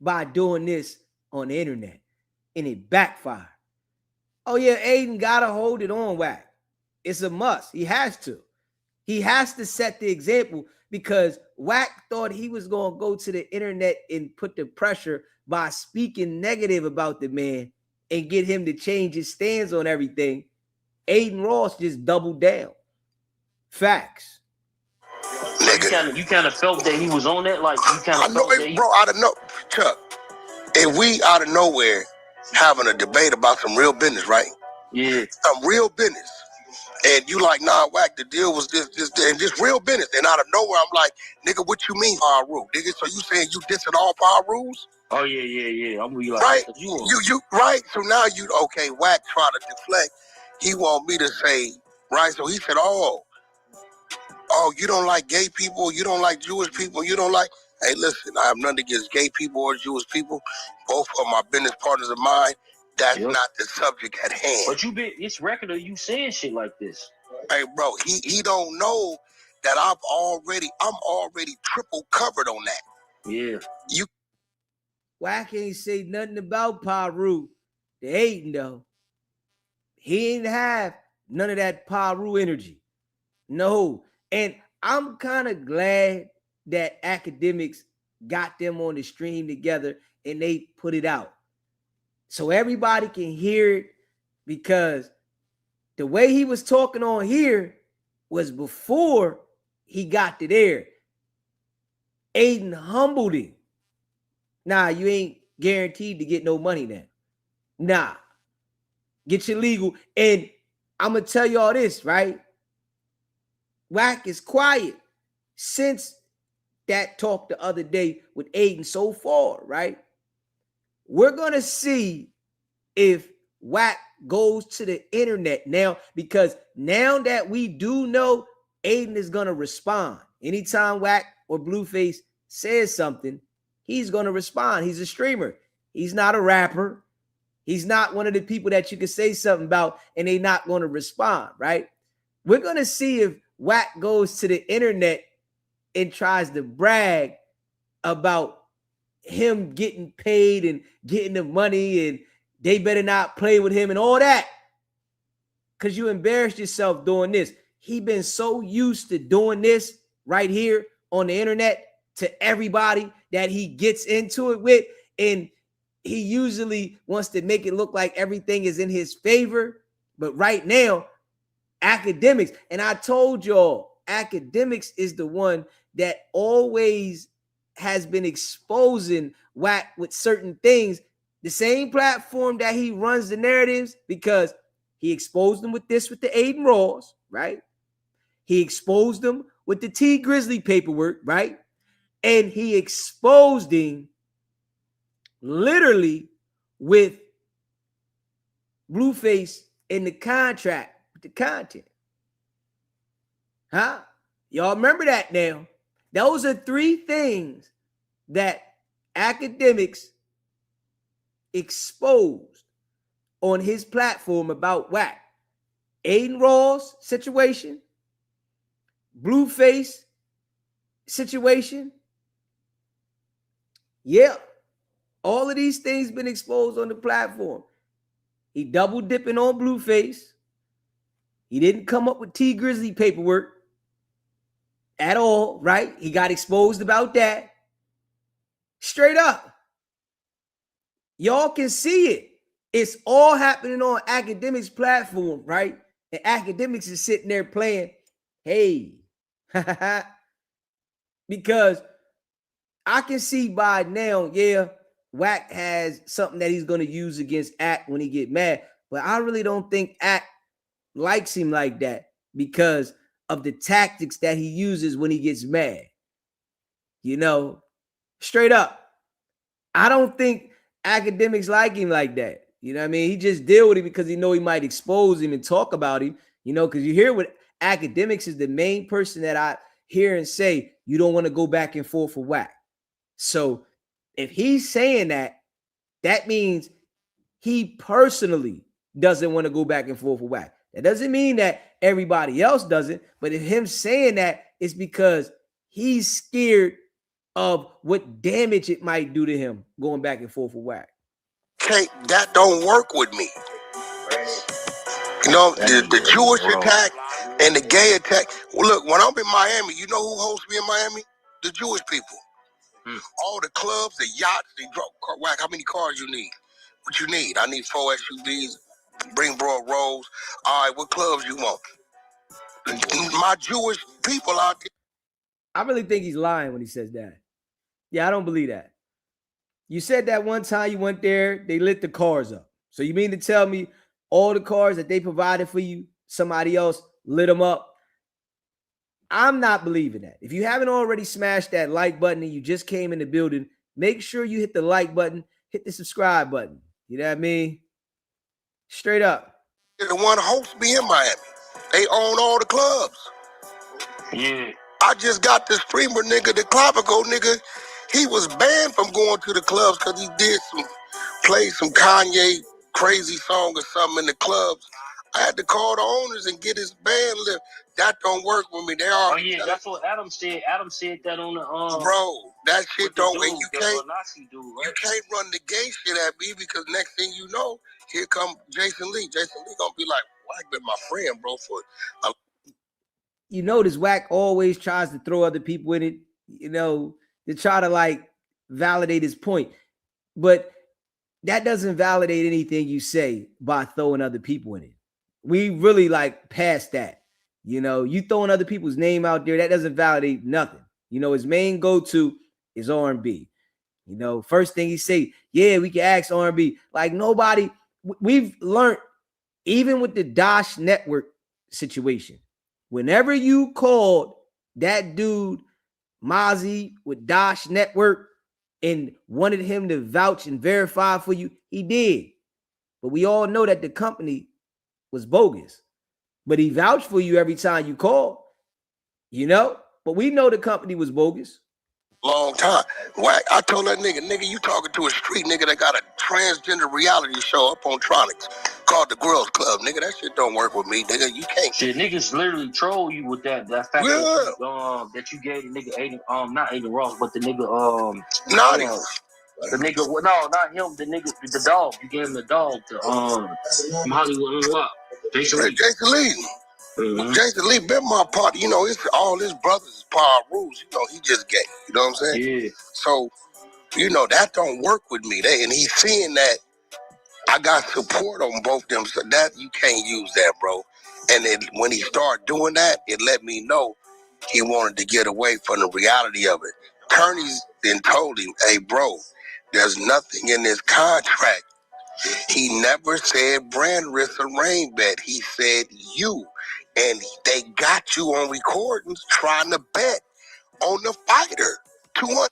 by doing this on the internet, and it backfired. Oh yeah, Aiden gotta hold it on Wack. It's a must. He has to. He has to set the example, because Wack thought he was gonna go to the internet and put the pressure by speaking negative about the man and get him to change his stance on everything. Aiden Ross just doubled down. Facts. You kind of felt that he was on that, like you kind of felt that. Bro, out of no, Chuck. If we out of nowhere having a debate about some real business, right? Yeah. Some real business. And you like, nah, Wack, the deal was this, and just real business. And out of nowhere, I'm like, nigga, what you mean power rule? Nigga, so you saying you dissing all power rules? Oh, yeah. I'm really like, right? You right? So now okay, Wack trying to deflect. He want me to say, right? So he said, oh, you don't like gay people, you don't like Jewish people, you don't like... Hey, listen, I have nothing against gay people or Jewish people. Both are my business partners of mine. That's not the subject at hand. But it's record of you saying shit like this. Hey, bro, he don't know that I'm already triple covered on that. Yeah. Wack ain't say nothing about Paru. The Aiden though. He ain't have none of that Paru energy. No. And I'm kind of glad that academics got them on the stream together and they put it out so everybody can hear it, because the way he was talking on here was before he got to there. Aiden humbled him. Nah, you ain't guaranteed to get no money then. Nah. Get your legal. And I'm going to tell you all this, right? Wack is quiet since that talk the other day with Aiden so far, right? We're going to see if Wack goes to the internet now, because now that we do know Aiden is going to respond. Anytime Wack or Blueface says something, he's going to respond. He's a streamer. He's not a rapper. He's not one of the people that you can say something about and they're not going to respond, right? We're going to see if Wack goes to the internet and tries to brag about him getting paid and getting the money and they better not play with him and all that, because you embarrassed yourself doing this. He been so used to doing this right here on the internet to everybody that he gets into it with, and he usually wants to make it look like everything is in his favor. But right now, academics, and I told y'all, academics is the one that always has been exposing Wack with certain things. The same platform that he runs the narratives, because he exposed them with this with the Aiden Ross, right? He exposed them with the T Grizzly paperwork, right? And he exposed him literally with Blueface in the contract with the content. Huh? Y'all remember that now? Those are three things that academics exposed on his platform about Wack. Aiden Ross situation, Blueface situation. Yeah. All of these things been exposed on the platform. He double dipping on Blueface. He didn't come up with T Grizzly paperwork at all, right? He got exposed about that. Straight up. Y'all can see it. It's all happening on academics' platform, right? And academics is sitting there playing, hey, because I can see by now, yeah, Wack has something that he's going to use against Act when he get mad. But I really don't think Act likes him like that because of the tactics that he uses when he gets mad. You know, straight up. I don't think academics like him like that. You know what I mean? He just deal with him because he know he might expose him and talk about him. You know, because you hear what academics is the main person that I hear and say, you don't want to go back and forth for Wack. So if he's saying that, that means he personally doesn't want to go back and forth with Wack. That doesn't mean that everybody else doesn't, but if him saying that, it's because he's scared of what damage it might do to him going back and forth with Wack. Okay, that don't work with me. You know, the Jewish attack and the gay attack. Well, look, when I'm in Miami, you know who hosts me in Miami? The Jewish people. All the clubs, the yachts, they drop. Wack, how many cars you need? What you need? I need 4 SUVs. Bring broad rolls. All right, what clubs you want? My Jewish people out there. I really think he's lying when he says that. Yeah, I don't believe that. You said that one time you went there, they lit the cars up. So you mean to tell me all the cars that they provided for you, somebody else lit them up? I'm not believing that. If you haven't already smashed that like button and you just came in the building, make sure you hit the like button, hit the subscribe button. You know what I mean? Straight up. They're the one hosts me in Miami. They own all the clubs. Yeah. I just got the streamer nigga, the Clavico nigga. He was banned from going to the clubs because he did play some Kanye crazy song or something in the clubs. I had to call the owners and get his band lift. That don't work with me. They are. Oh yeah, that's what Adam said. Adam said that on the bro, that shit don't. And you can't. Nazi dude, right? You can't run the gay shit at me because next thing you know, here come Jason Lee. Jason Lee gonna be like, Wack been my friend, bro, for. You notice Wack always tries to throw other people in it, you know, to try to like validate his point. But that doesn't validate anything you say by throwing other people in it. We really like past that. You know, you throwing other people's name out there, that doesn't validate nothing. You know, his main go-to is R&B. You know, first thing he say, yeah, we can ask R&B. Like nobody, we've learned, even with the Dosh Network situation, whenever you called that dude Mozzie with Dosh Network and wanted him to vouch and verify for you, he did. But we all know that the company was bogus. But he vouched for you every time you called, you know? But we know the company was bogus. Long time. Wack, I told that nigga, you talking to a street nigga that got a transgender reality show up on Tronics called The Girls Club. Nigga, that shit don't work with me, nigga. You can't. Shit, niggas literally troll you with that fact that you gave the nigga Aiden, not Aiden Ross, but the nigga Naughty. The nigga, well, no, not him. The nigga, the dog. You gave him the dog to from Hollywood Unlocked. Jason Lee. Jason Lee. Mm-hmm. Jason Lee been my partner. You know, it's all his brothers' power rules. You know, he just gay. You know what I'm saying? Yeah. So, you know, that don't work with me. And he's seeing that I got support on both them. So that you can't use that, bro. And then when he started doing that, it let me know he wanted to get away from the reality of it. Kearney's then told him, hey, bro, there's nothing in this contract. He never said brand risk or rain bet. He said you. And they got you on recordings trying to bet on the fighter. 200.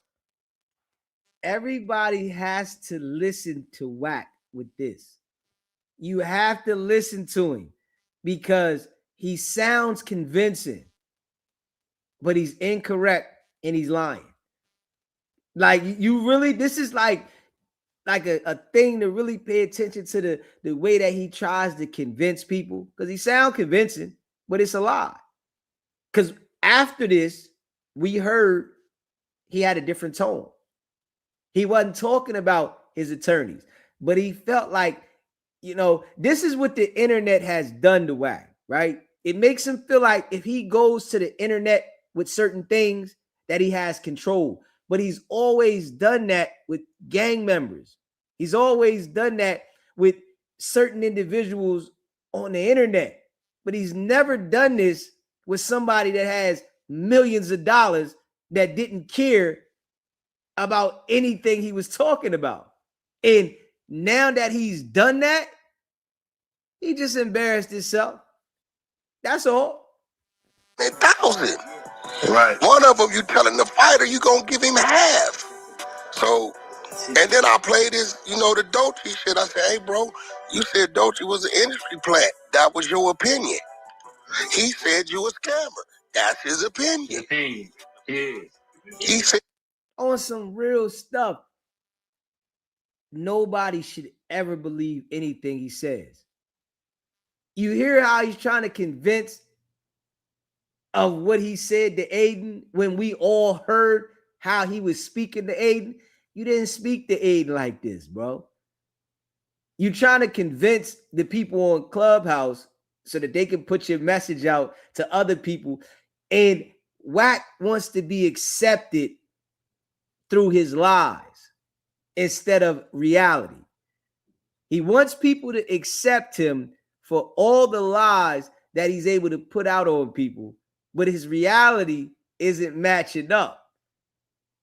Everybody has to listen to Wack with this. You have to listen to him because he sounds convincing, but he's incorrect and he's lying. Like you really, this is like a thing to really pay attention to the way that he tries to convince people, because he sounds convincing, but it's a lie. Because after this, we heard he had a different tone. He wasn't talking about his attorneys, but he felt like, you know, this is what the internet has done to Wack, right? It makes him feel like if he goes to the internet with certain things that he has control. But he's always done that with gang members. He's always done that with certain individuals on the internet. But he's never done this with somebody that has millions of dollars that didn't care about anything he was talking about. And now that he's done that, he just embarrassed himself. That's all. 1,000. Right. One of them, you telling the fighter you gonna give him half. So, and then I play this, the Dolce shit. I said, hey, bro, you said Dolce was an industry plant. That was your opinion. He said you a scammer. That's his opinion. Yeah. He said On some real stuff, nobody should ever believe anything he says. You hear how he's trying to convince of what he said to Aiden when we all heard how he was speaking to Aiden? You didn't speak to Aiden like this, bro. You trying to convince the people on Clubhouse so that they can put your message out to other people. And Wack wants to be accepted through his lies instead of reality. He wants people to accept him for all the lies that he's able to put out on people, but his reality isn't matching up.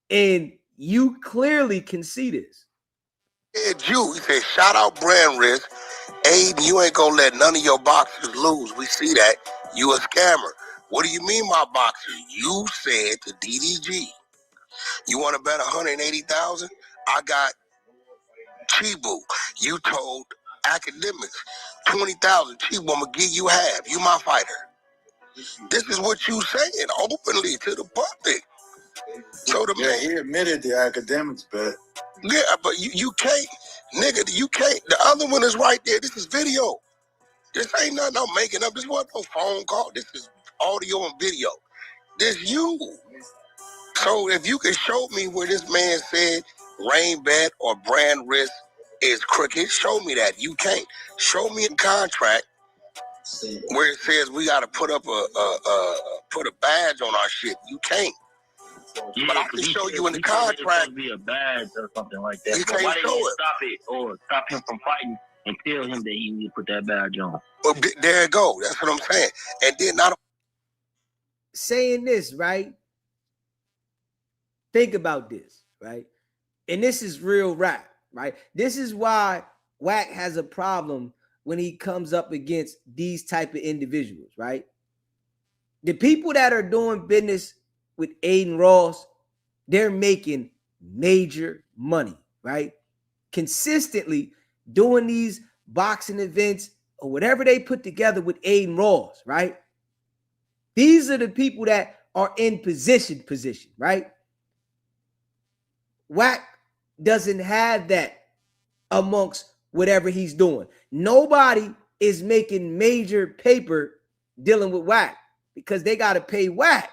And you clearly can see this. he said, shout out brand risk. Aiden, you ain't gonna let none of your boxers lose. We see that. You a scammer. What do you mean, my boxers? You said to DDG, you want to bet 180,000? I got Chibu. You told academics 20,000. Chibu, I'm gonna give you half. You my fighter. This is what you saying openly to the public. So he admitted the academics bet. Yeah, but you can't, nigga. You can't. The other one is right there. This is video. This ain't nothing I'm making up. This wasn't no phone call. This is audio and video. This you. So if you can show me where this man said rain bet or brand risk is crooked, show me that. You can't. Show me a contract where it says we got to put up put a badge on our shit. You can't. Yeah, but I can show you in the contract. Be a badge or something like that. You But can't why didn't show you it. stop it or stop him from fighting and tell him that he need to put that badge on? Well, there it go. That's what I'm saying. And then not saying this, right? Think about this, right? And this is real rap, right? This is why Wack has a problem when he comes up against these type of individuals, right? The people that are doing business with Aiden Ross, they're making major money, right? Consistently doing these boxing events or whatever they put together with Aiden Ross, right? These are the people that are in position, right? Wack doesn't have that amongst whatever he's doing. Nobody is making major paper dealing with Wack because they got to pay Wack.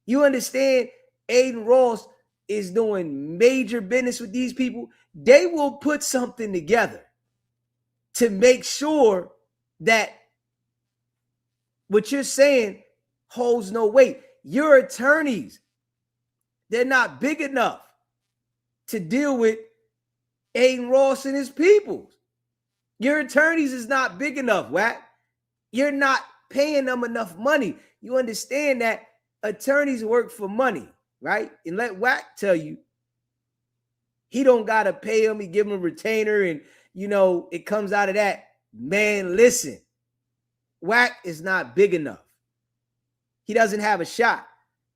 You understand? Aiden Ross is doing major business with these people. They will put something together to make sure that what you're saying holds no weight. Your attorneys, they're not big enough to deal with Aiden Ross and his people. Your attorneys is not big enough, Wack. You're not paying them enough money. You understand that attorneys work for money, right? And let Wack tell you, he don't got to pay him. He give him a retainer and, it comes out of that. Man, listen, Wack is not big enough. He doesn't have a shot.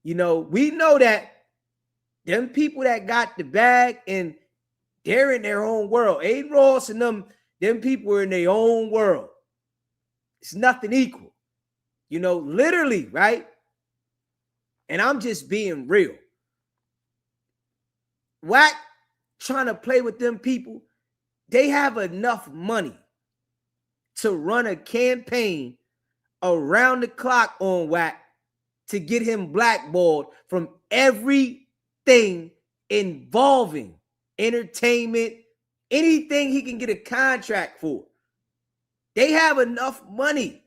We know that them people that got the bag and they're in their own world. Aiden Ross and them people are in their own world. It's nothing equal. Literally, right? And I'm just being real. Wack trying to play with them people, they have enough money to run a campaign around the clock on Wack to get him blackballed from everything involving entertainment, anything he can get a contract for. They have enough money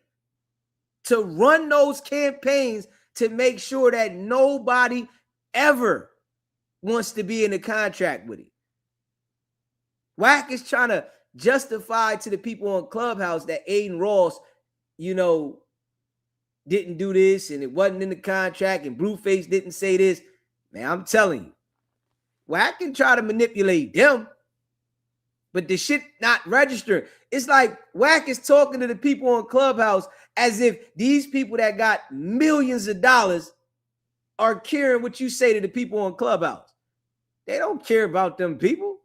to run those campaigns to make sure that nobody ever wants to be in a contract with him. Wack is trying to justify to the people on Clubhouse that Aiden Ross, didn't do this and it wasn't in the contract and Blueface didn't say this. Man, I'm telling you, Wack can try to manipulate them, but the shit not registering. It's like Wack is talking to the people on Clubhouse as if these people that got millions of dollars are caring what you say to the people on Clubhouse. They don't care about them people.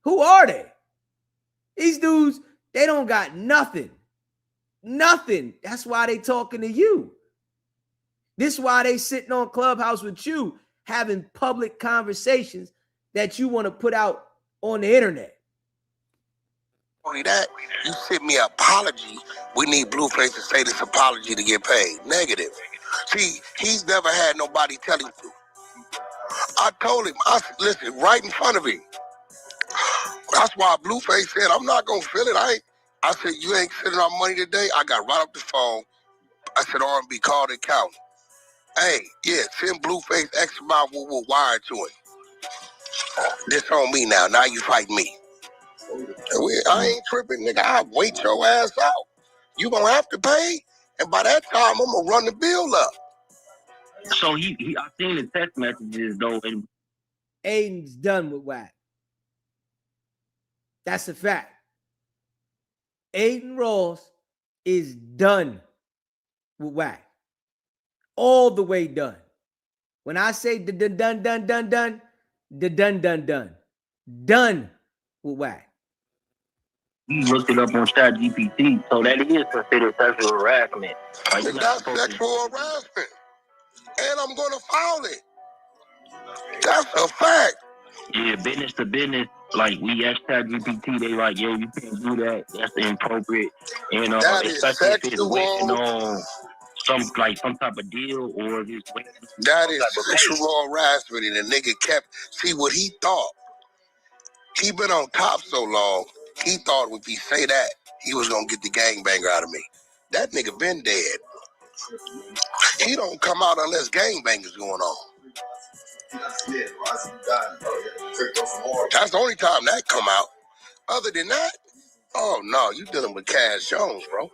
Who are they? These dudes, they don't got nothing. Nothing. That's why they talking to you. This is why they sitting on Clubhouse with you, having public conversations that you want to put out on the internet. Only that, you sent me an apology. We need Blueface to say this apology to get paid. Negative. See, he's never had nobody tell him to. I told him, listen, right in front of him. That's why Blueface said, I'm not going to feel it. I said, you ain't sending our money today? I got right up the phone. I said, R&B, call the accountant. Hey, yeah, send Blueface X amount, we'll wire to him. This on me now. Now you fight me. I ain't tripping, nigga. I'll wait your ass out. You gonna have to pay, and by that time, I'm gonna run the bill up. So I seen the text messages though, and Aiden's done with Wack. That's a fact. Aiden Ross is done with Wack. All the way done. When I say done. Done with Wack. he looked it up on ChatGPT, so that is considered sexual harassment. Like, that's sexual harassment, and I'm gonna file it. That's a fact. Yeah, business to business. Like, we asked ChatGPT, they like, yeah, you can't do that. That's inappropriate. And that is especially if it's sexual. waiting on some type of deal or just waiting. That is sexual harassment, and the nigga kept see what he thought. He been on top so long, he thought if he say that, he was gonna get the gangbanger out of me. That nigga been dead. He don't come out unless gangbangers going on. That's the only time that come out. Other than that, oh no, you dealing with Cash Jones, bro.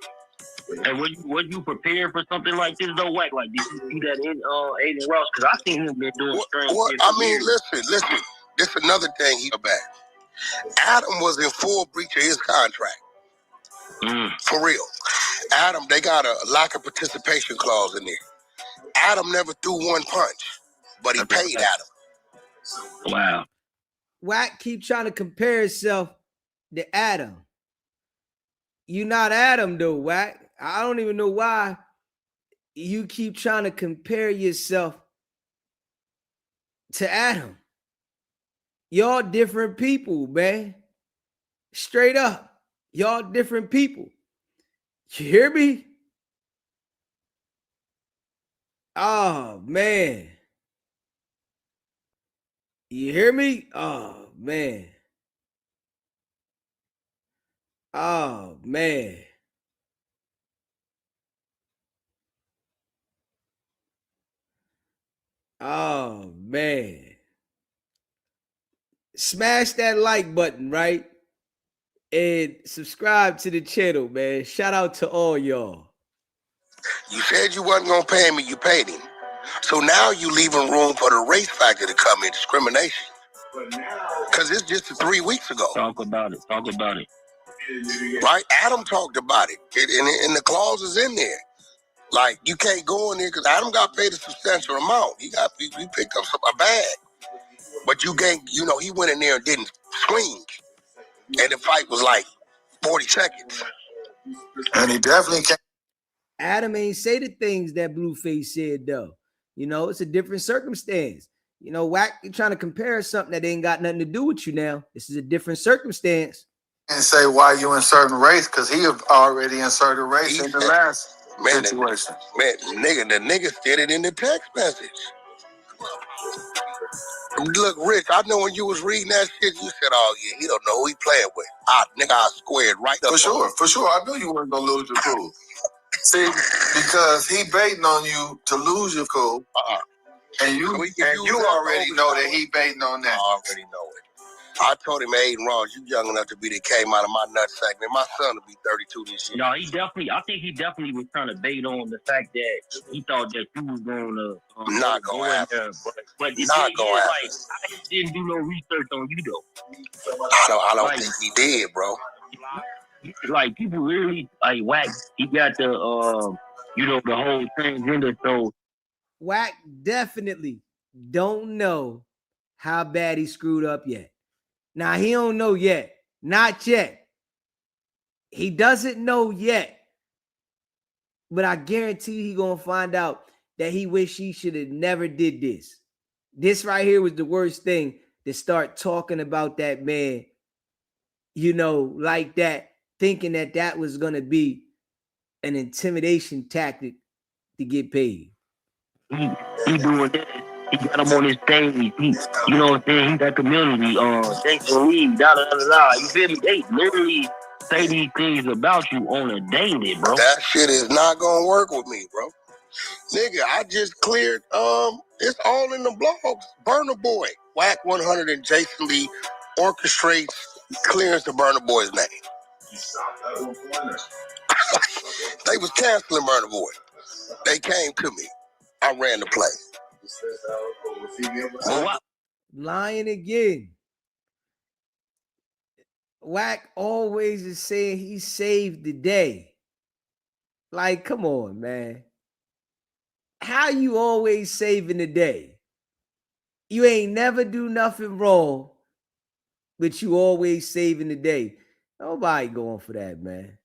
And was you prepared for something like this though? Like did you see that in Aiden Ross? Because I seen him been doing strange shit. I mean, listen. This another thing he back. Adam was in full breach of his contract. For real. Adam, they got a lack of participation clause in there. Adam never threw one punch, but he paid Adam. Wow. Wack keep trying to compare himself to Adam. You not Adam though, Wack. I don't even know why you keep trying to compare yourself to Adam. Y'all different people, man. Straight up. Y'all different people. You hear me? Oh, man. You hear me? Oh, man. Oh, man. Oh, man. Smash that like button, right? And subscribe to the channel, man. Shout out to all y'all. You said you wasn't going to pay me, you paid him. So now you leaving room for the race factor to come in, discrimination. Because it's just 3 weeks ago. Talk about it. Right? Adam talked about it. And the clause is in there. Like, you can't go in there because Adam got paid a substantial amount. He picked up a bag. But he went in there and didn't swing. And the fight was like 40 seconds. And he definitely can't. Adam ain't say the things that Blueface said, though. It's a different circumstance. Wack, you're trying to compare something that ain't got nothing to do with you now. This is a different circumstance. And say why you in certain race, because he already inserted race in the last situation. The nigga said it in the text message. Look, Rich, I know when you was reading that shit, you said, oh, yeah, he don't know who he playing with. I squared right up. For sure. I knew you weren't going to lose your cool. See, because he baiting on you to lose your cool. And you already know that he baiting on that. I already know it. I told him, Aiden Ross, you young enough to be that came out of my nutsack. Man, my son will be 32 this year. No, I think he definitely was trying to bait on the fact that he thought that you was going to not go gonna in happen. there. But the Not thing gonna is, happen. like, I didn't do no research on you, though. I don't like, think he did, bro. Like, people really, like, Wack, he got the, the whole transgender, so. Wack definitely don't know how bad he screwed up yet. Now, he don't know yet. Not yet. He doesn't know yet. But I guarantee he gonna find out that he wish he should have never did this. This right here was the worst thing, to start talking about that man, like that, thinking that that was gonna be an intimidation tactic to get paid. He doing that. He got him on his stage. You know what I'm saying? He got community. Thanks for leave. Da da da da. You feel me? They literally say these things about you on a daily, bro. That shit is not gonna work with me, bro. Nigga, I just cleared. It's all in the blogs. Burner Boy, WICKED100, and Jason Lee orchestrates clearance to Burner Boy's name. They was canceling Burner Boy. They came to me. I ran the play. Lying again. Wack always is saying he saved the day. Like, come on, man. How you always saving the day? You ain't never do nothing wrong, but you always saving the day. Nobody going for that, man.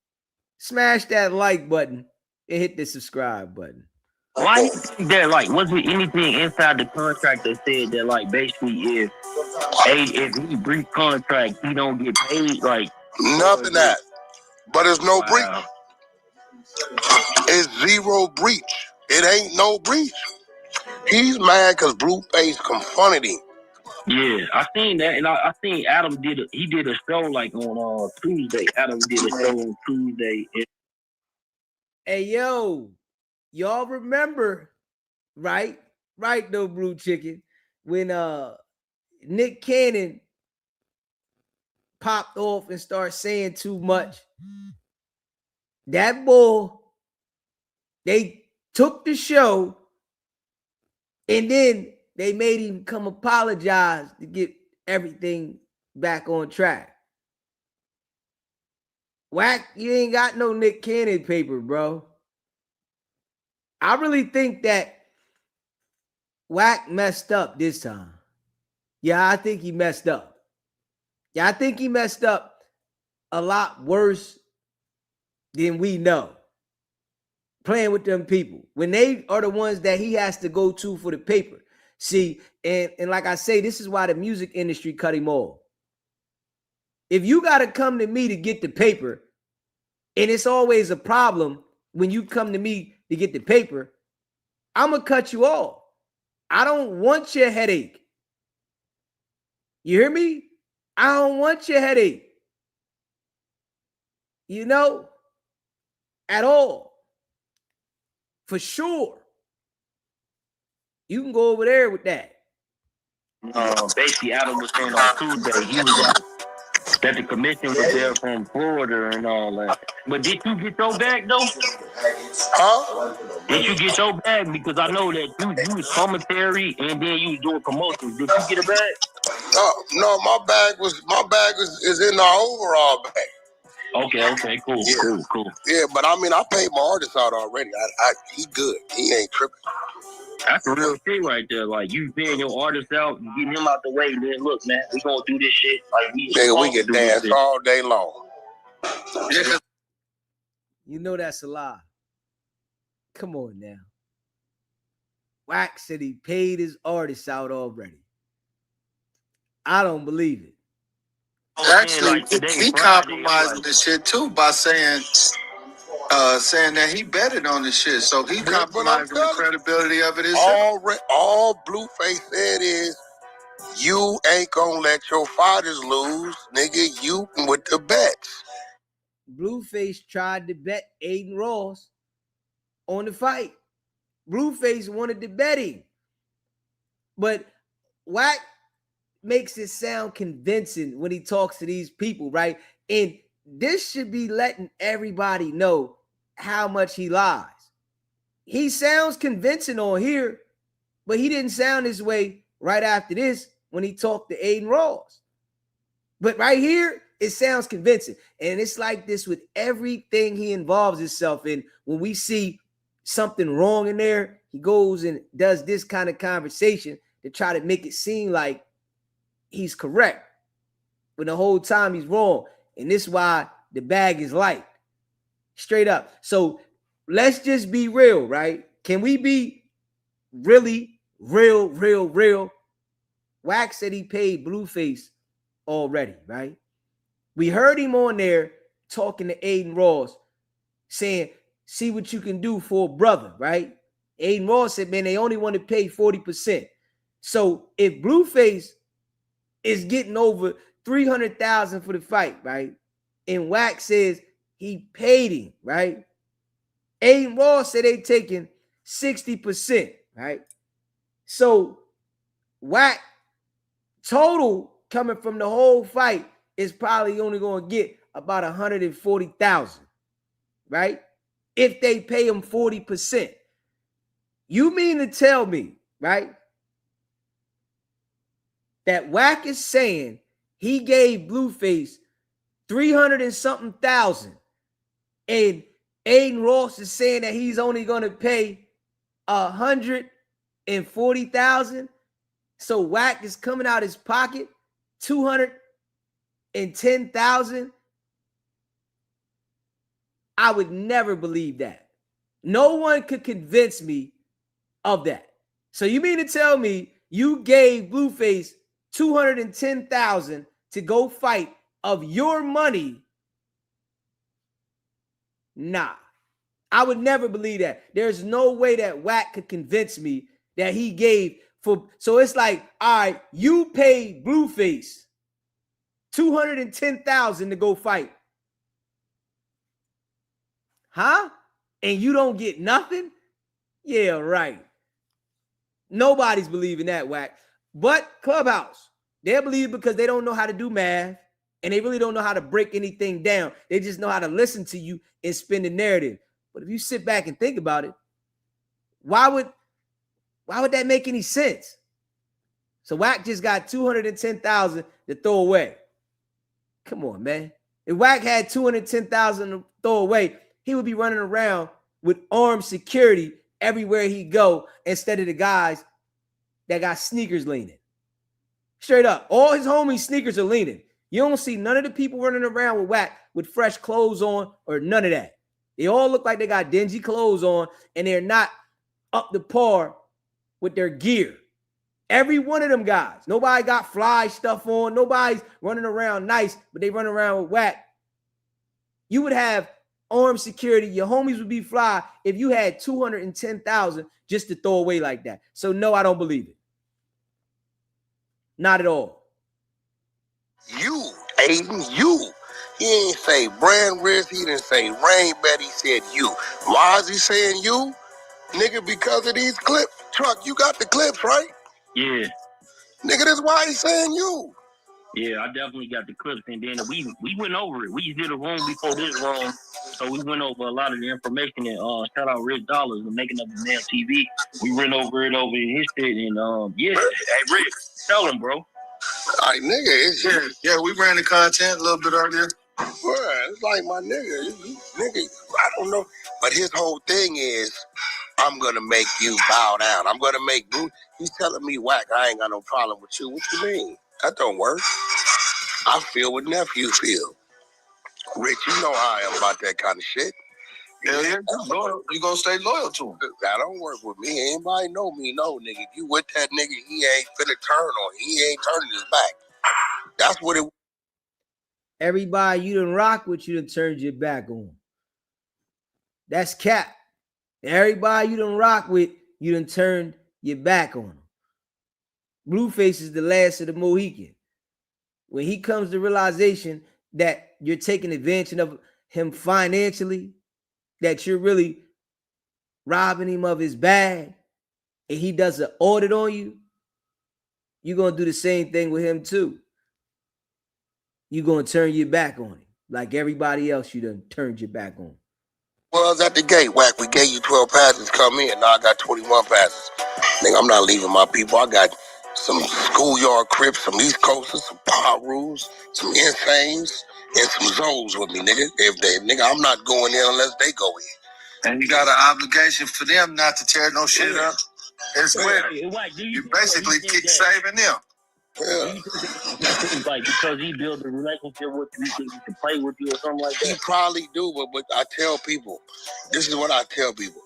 Smash that like button and hit the subscribe button. Why you think that, like, was there anything inside the contract that said that, like, basically if he breach contract, he don't get paid? Like, nothing that. But it's no breach. It's zero breach. It ain't no breach. He's mad because Blueface confronted him. Yeah, I seen that, and I seen Adam did a show like on Tuesday. Adam did a show on Tuesday. Hey yo, y'all remember, right? Right though, Blue Chicken, when Nick Cannon popped off and started saying too much. That bull, they took the show and then they made him come apologize to get everything back on track. Wack, you ain't got no Nick Cannon paper, bro. I really think that Wack messed up this time. Yeah, I think he messed up. Yeah, I think he messed up a lot worse than we know. Playing with them people when they are the ones that he has to go to for the paper. See, and like I say, this is why the music industry cut him off. If you got to come to me to get the paper, and it's always a problem when you come to me to get the paper, I'm going to cut you off. I don't want your headache. You hear me? I don't want your headache. At all. For sure. You can go over there with that. Basically, Adam was saying on Tuesday, he was that the commission was there from Florida and all that. But did you get your bag, though? Huh? Did you get your bag? Because I know that you was commentary and then you was doing promotions. Did you get a bag? No, my bag is in the overall bag. Okay, cool. Yeah, but I mean, I paid my artist out already. He good. He ain't tripping. That's a real thing right there. Like, you paying your artist out, you getting him out the way, and then look, man, we gonna do this shit. Like, we can dance all day long. You know that's a lie. Come on now. Wack said he paid his artists out already. I don't believe it. Actually, he compromising the shit too by saying that he betted on the shit. So he compromising the credibility of it himself. All Blueface said is, you ain't gonna let your fighters lose, nigga. You with the bets. Blueface tried to bet Aiden Ross on the fight. Blueface wanted to bet him. But Wack makes it sound convincing when he talks to these people, right? And this should be letting everybody know how much he lies. He sounds convincing on here, but he didn't sound this way right after this when he talked to Aiden Ross. But right here, it sounds convincing. And it's like this with everything he involves himself in. When we see something wrong in there, he goes and does this kind of conversation to try to make it seem like he's correct, but the whole time he's wrong. And this is why the bag is light. Straight up. So let's just be real, right? Can we be really real? Wax said he paid Blueface already, right? We heard him on there talking to Aiden Ross, saying, see what you can do for a brother, right? Aiden Ross said, man, they only want to pay 40%. So if Blueface is getting over $300,000 for the fight, right? And Wax says he paid him, right? Aiden Ross said they taking 60%, right? So Wax total coming from the whole fight is probably only going to get about 140,000, right? If they pay him 40%. You mean to tell me, right, that Wack is saying he gave Blueface 300 and something thousand, and Aiden Ross is saying that he's only going to pay 140,000? So Wack is coming out his pocket 210,000. I would never believe that. No one could convince me of that. So you mean to tell me you gave Blueface 210,000 to go fight of your money? Nah, I would never believe that. There's no way that Wack could convince me that he gave for. So it's like, all right, you paid Blueface 210,000 to go fight, huh? And you don't get nothing? Yeah, right. Nobody's believing that, Wack. But Clubhouse, they believe because they don't know how to do math, and they really don't know how to break anything down. They just know how to listen to you and spin the narrative. But if you sit back and think about it, why would that make any sense? So Wack just got 210,000 to throw away. Come on, man. If Wack had 210,000 to throw away, he would be running around with armed security everywhere he go instead of the guys that got sneakers leaning. Straight up. All his homies' sneakers are leaning. You don't see none of the people running around with Wack with fresh clothes on or none of that. They all look like they got dingy clothes on and they're not up to par with their gear. Every one of them guys. Nobody got fly stuff on. Nobody's running around nice, but they run around with Wack. You would have armed security. Your homies would be fly if you had 210,000 just to throw away like that. So no, I don't believe it. Not at all. You, Aiden, you. He ain't say Brand Risk. He didn't say Rain Bet. He said you. Why is he saying you? Nigga, because of these clips. Truck, you got the clips, right? Yeah. Nigga, that's why he's saying you. Yeah, I definitely got the clips, and then we went over it. We did a room before this room, so we went over a lot of the information. And shout out Rick Dollars and Making Up the Damn TV. We went over it over his shit, and yeah. Hey Rick, tell him, bro. All right, nigga, it's Yeah, we ran the content a little bit earlier. Well, it's like my nigga, nigga, I don't know. But his whole thing is, I'm gonna make you bow down. I'm gonna make Blue. He's telling me, Wack, I ain't got no problem with you. What you mean? That don't work. I feel what nephew feel. Rich, you know how I am about that kind of shit. Hell yeah, you gonna stay loyal to him. That don't work with me. Anybody know me, no, nigga. If you with that nigga, he ain't finna turn on. He ain't turning his back. That's what it. Everybody you done rock with, you done turned your back on. That's cap. Everybody you done rock with, you done turned your back on them. Blueface is the last of the Mohican. When he comes to realization that you're taking advantage of him financially, that you're really robbing him of his bag, and he does an audit on you, you're gonna do the same thing with him too. You're gonna turn your back on him. Like everybody else you done turned your back on. Well, I was at the gate, Wack. We gave you 12 passes, come in. Now I got 21 passes. Nigga, I'm not leaving my people. I got some schoolyard crips, some East Coasters, some Parus, some Insanes, and some Zoes with me, nigga. Nigga, I'm not going in unless they go in. And you got an obligation for them not to tear no shit up. It's where you basically keep saving them. Yeah. Like because he built a relationship with you, he can play with you or something like that. He probably do, but I tell people, this is what I tell people,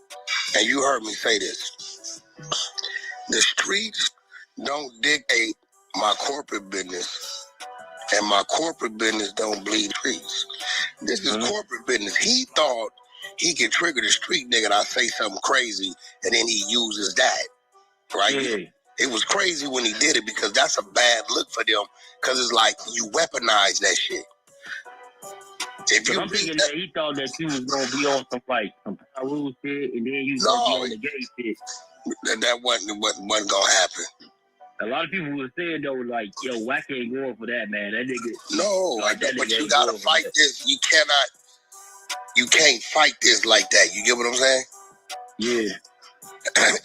and you heard me say this. The streets don't dictate my corporate business, and my corporate business don't bleed streets. This is corporate business. He thought he could trigger the street nigga and I say something crazy, and then he uses that, right? Yeah. It was crazy when he did it because that's a bad look for them because it's like you weaponize that shit. If you I'm thinking that he thought that you was gonna be on some power rule shit, and then you was gonna be on the gay shit. That wasn't gonna happen. A lot of people were saying though, like, yo, Wack ain't going for that, man. That nigga. No, like that but you gotta fight this. You can't fight this like that. You get what I'm saying? Yeah.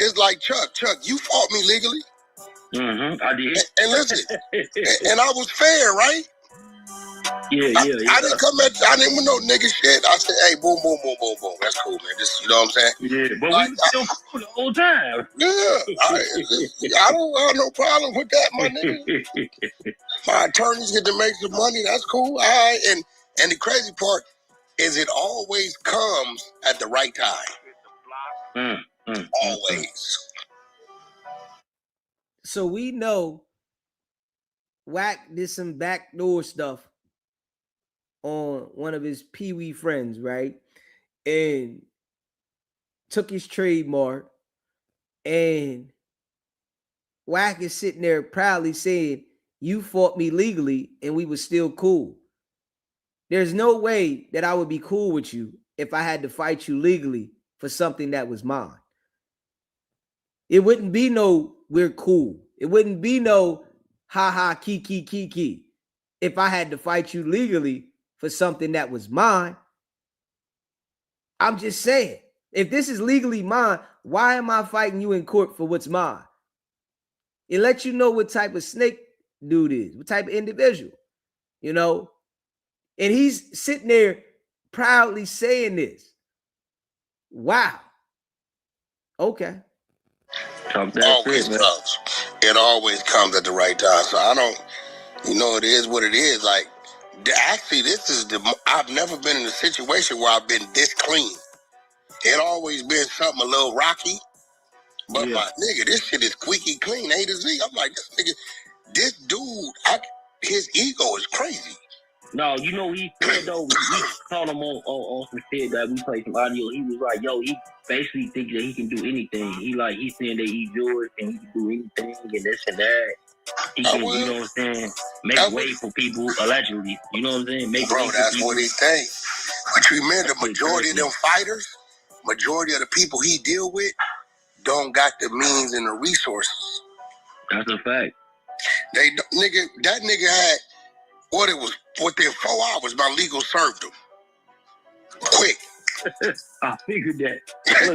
It's like Chuck, you fought me legally. I did. And listen, and I was fair, right? Yeah. I didn't come at, I didn't with no nigga shit. I said, hey, boom, boom, boom, boom, boom. That's cool, man. This, you know what I'm saying? Yeah, but like, we still cool the whole time. Yeah, I don't have no problem with that, my nigga. My attorneys get to make some money. That's cool. All right. And the crazy part is it always comes at the right time. Always. So we know Wack did some backdoor stuff on one of his Pee-wee friends, right? And took his trademark. And Wack is sitting there proudly saying, you fought me legally and we were still cool. There's no way that I would be cool with you if I had to fight you legally for something that was mine. It wouldn't be no we're cool. It wouldn't be no ha ha kiki if I had to fight you legally for something that was mine. I'm just saying, if this is legally mine, why am I fighting you in court for what's mine? It lets you know what type of snake dude is, what type of individual, you know? And he's sitting there proudly saying this. Wow. Okay. It always comes at the right time. So I don't, it is what it is. Like, actually, I've never been in a situation where I've been this clean. It always been something a little rocky. But my nigga, this shit is squeaky clean, A to Z. I'm like, this dude, his ego is crazy. No, he said though, we called him on some shit that we played some audio. He was like, yo, he basically thinks that he can do anything. He's saying that he's yours and he can do anything and this and that. He can, you know what I'm saying, make way for people, allegedly. You know what I'm saying? Make way for that's people. What he thinks. But you remember, the majority of them fighters, majority of the people he deal with, don't got the means and the resources. That's a fact. That nigga had within 4 hours, my legal served him. Quick. I figured that.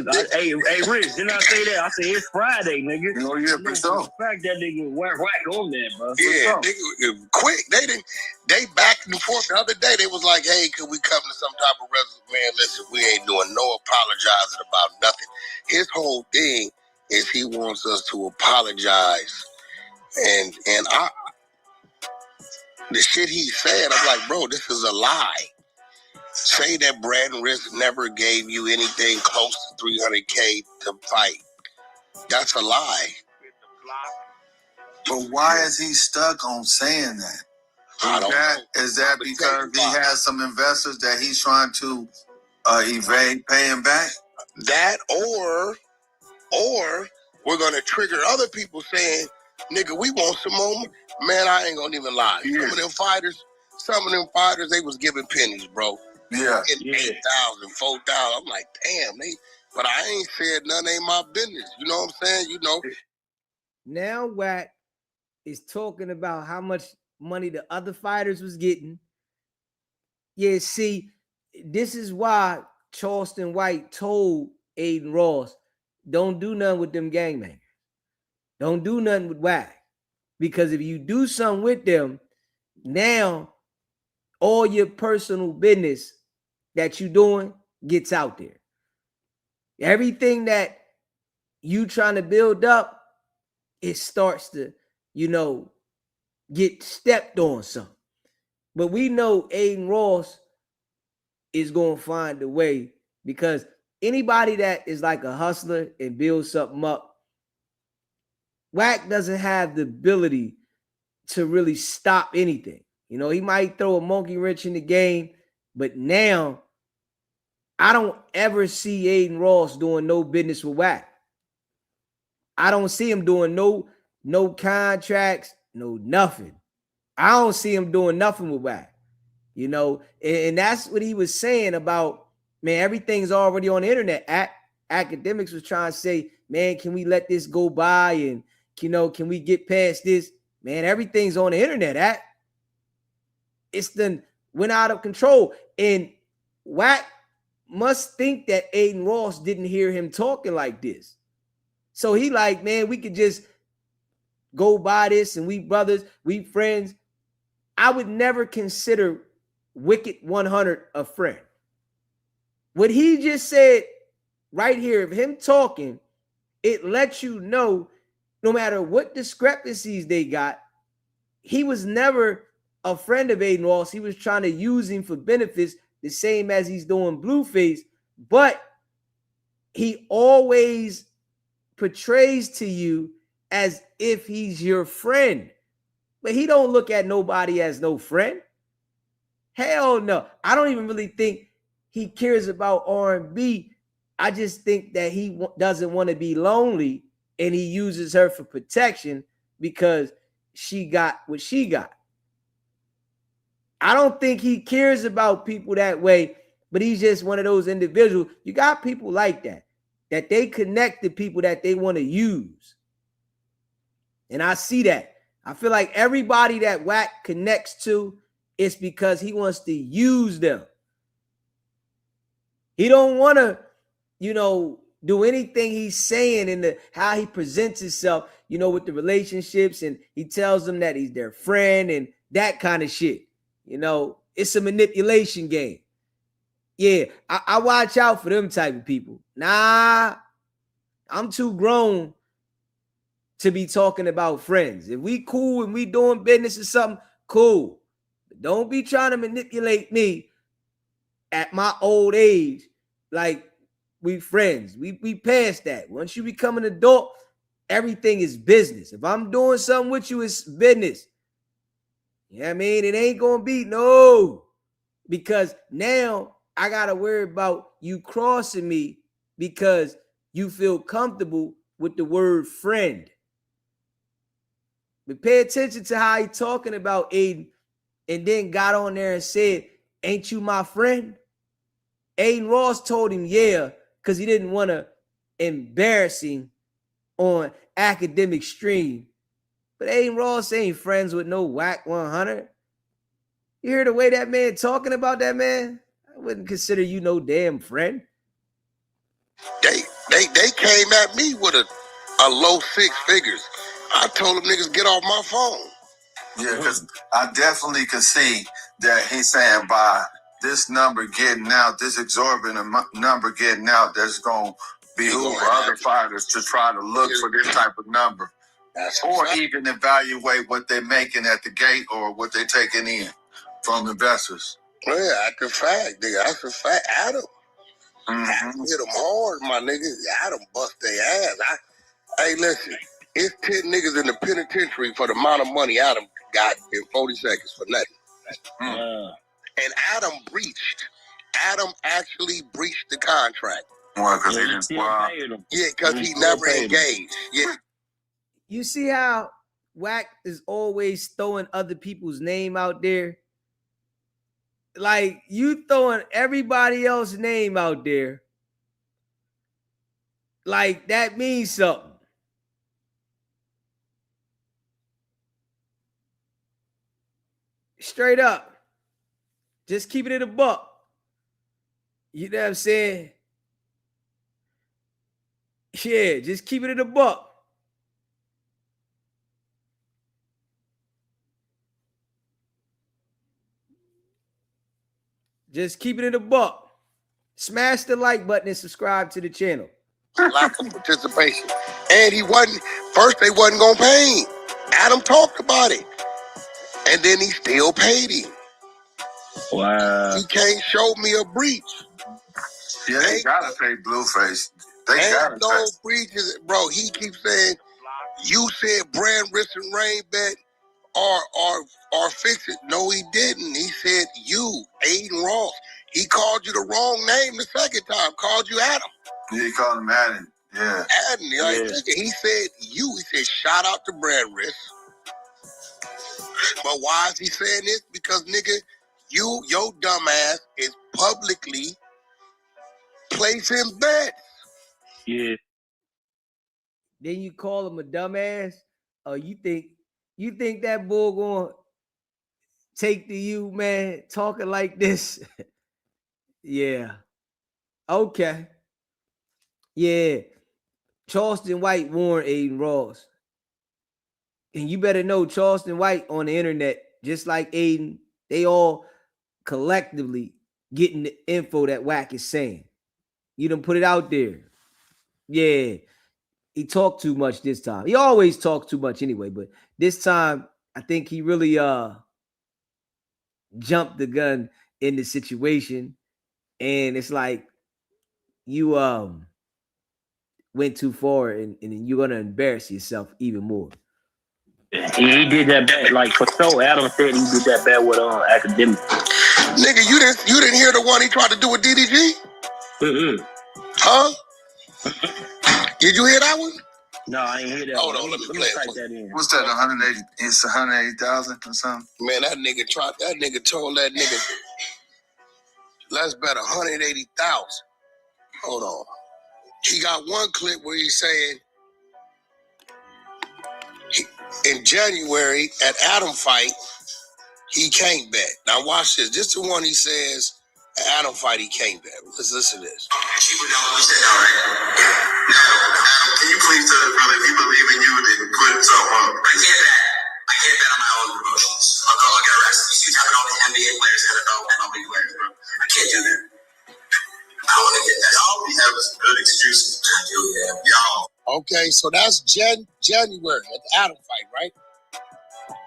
Look, hey, Rich, didn't I say that? I said it's Friday, nigga. For sure. The fact that nigga whack on that, bro. Yeah, nigga, quick. They back and forth. The other day, they was like, hey, could we come to some type of resolution? Man, listen, we ain't doing no apologizing about nothing. His whole thing is he wants us to apologize. And the shit he said, I'm like, bro, this is a lie. Say that Brandon Risk never gave you anything close to $300K to fight. That's a lie. But why is he stuck on saying that? I don't know. Is that because he has some investors that he's trying to evade paying back? That or we're going to trigger other people saying, nigga, we want some more. Man, I ain't going to even lie. Yeah. Some of them fighters, they was giving pennies, bro. Yeah. $8,000, $4,000. I'm like, damn, but I ain't said none ain't my business. You know what I'm saying? Now Wack is talking about how much money the other fighters was getting. Yeah, see, this is why Charleston White told Aiden Ross, don't do nothing with them gangbangers. Don't do nothing with WAC. Because if you do something with them, now all your personal business that you doing gets out there. Everything that you trying to build up, it starts to, get stepped on something. But we know Aiden Ross is going to find a way, because anybody that is like a hustler and builds something up, WAC doesn't have the ability to really stop anything. He might throw a monkey wrench in the game, but now I don't ever see Aiden Ross doing no business with WAC. I don't see him doing no contracts, no nothing. I don't see him doing nothing with WAC. And that's what he was saying about, man, everything's already on the internet. Academics was trying to say, man, can we let this go by, and can we get past this? Man, everything's on the internet. It's then went out of control. And WAC must think that Aiden Ross didn't hear him talking like this. So he like, man, we could just go by this, and we brothers, we friends. I would never consider WICKED100 a friend. What he just said right here, of him talking, it lets you know, no matter what discrepancies they got, he was never a friend of Aiden Ross. He was trying to use him for benefits, the same as he's doing Blueface. But he always portrays to you as if he's your friend. But he don't look at nobody as no friend. Hell no. I don't even really think he cares about R&B. I just think that he doesn't want to be lonely, and he uses her for protection because she got what she got. I don't think he cares about people that way, but he's just one of those individuals. You got people like that they connect to people that they want to use. And I see that. I feel like everybody that WAC connects to, it's because he wants to use them. He don't want to, do anything he's saying in how he presents himself, with the relationships, and he tells them that he's their friend and that kind of shit. It's a manipulation game. Yeah, I watch out for them type of people. Nah, I'm too grown to be talking about friends. If we cool and we doing business or something, cool. But don't be trying to manipulate me at my old age like we friends. We past that. Once you become an adult, everything is business. If I'm doing something with you, it's business. You know what I mean? It ain't gonna be no. Because now I gotta worry about you crossing me because you feel comfortable with the word friend. But pay attention to how he talking about Aiden, and then got on there and said, ain't you my friend? Aiden Ross told him, yeah, because he didn't want to embarrass him on academic stream. But Aiden Ross ain't friends with no WICKED100. You hear the way that man talking about that man? I wouldn't consider you no damn friend. They came at me with a low six figures. I told them niggas get off my phone. Yeah, because I definitely can see that he's saying by this number getting out, this exorbitant number getting out, there's going to be other fighters to try to look for this type of number. Or even evaluate what they're making at the gate or what they're taking in from investors. Yeah, that's a fact, nigga. That's a fact. Adam. Mm-hmm. Hit them hard, my nigga. Adam bust their ass. Hey, listen. It's 10 niggas in the penitentiary for the amount of money Adam got in 40 seconds for nothing. And Adam actually breached the contract. Well, because he didn't pay them. Yeah, because he never engaged. Yeah. You see how WAC is always throwing other people's name out there? Like, you throwing everybody else's name out there. Like, that means something. Straight up. Just keep it in a buck. You know what I'm saying? Yeah, just keep it in a buck. Just keep it in a buck. Smash the like button and subscribe to the channel. Lack of participation. And he wasn't, first they wasn't gonna pay him. Adam talked about it. And then he still paid him. Wow. He can't show me a breach. Yeah, they gotta pay Blueface. They gotta no breaches, bro. He keeps saying, you said brand risk and rain bet or fix it. No, he didn't. He said you, Aiden Ross. He called you the wrong name the second time. Called you Adam. Yeah, he called him Adam. Yeah. Adam. He said you. He said shout out to brand risk. But why is he saying this? Because nigga, your dumb ass is publicly placing bets. Yeah. Then you call him a dumbass? Or you think that bull gonna take to you, man, talking like this? Yeah. Okay. Yeah. Charleston White warned Aiden Ross. And you better know Charleston White on the internet, just like Aiden, they all collectively getting the info that Wack is saying. You done put it out there. Yeah. He talked too much this time. He always talks too much anyway, but this time I think he really jumped the gun in the situation. And it's like you went too far and you're gonna embarrass yourself even more. He did that bad, like for sure. Adam said he did that bad with academic. Nigga, you didn't hear the one he tried to do with DDG? Huh? Did you hear that one? No, I ain't hear that. Hold on, let me play it. That in. What's that? 180? It's 180,000 or something. Man, that nigga told that nigga, let's bet 180,000. Hold on. He got one clip where he's saying in January at Adam fight, he can't bet. Now watch this. This is the one he says at Adam fight he can't bet. Let's listen to this. Cheaper down, we said all right. Adam, can you please tell the brother if you believe in you then put something up? I can't bet. I can't bet on my own promotions. I'll get arrested. You see, having all these NBA players, NFL, MLB players, bro. I can't do that. I want to get that. Y'all be having some good excuses. I do, yeah. Y'all. Okay, so that's January at the Adam fight, right?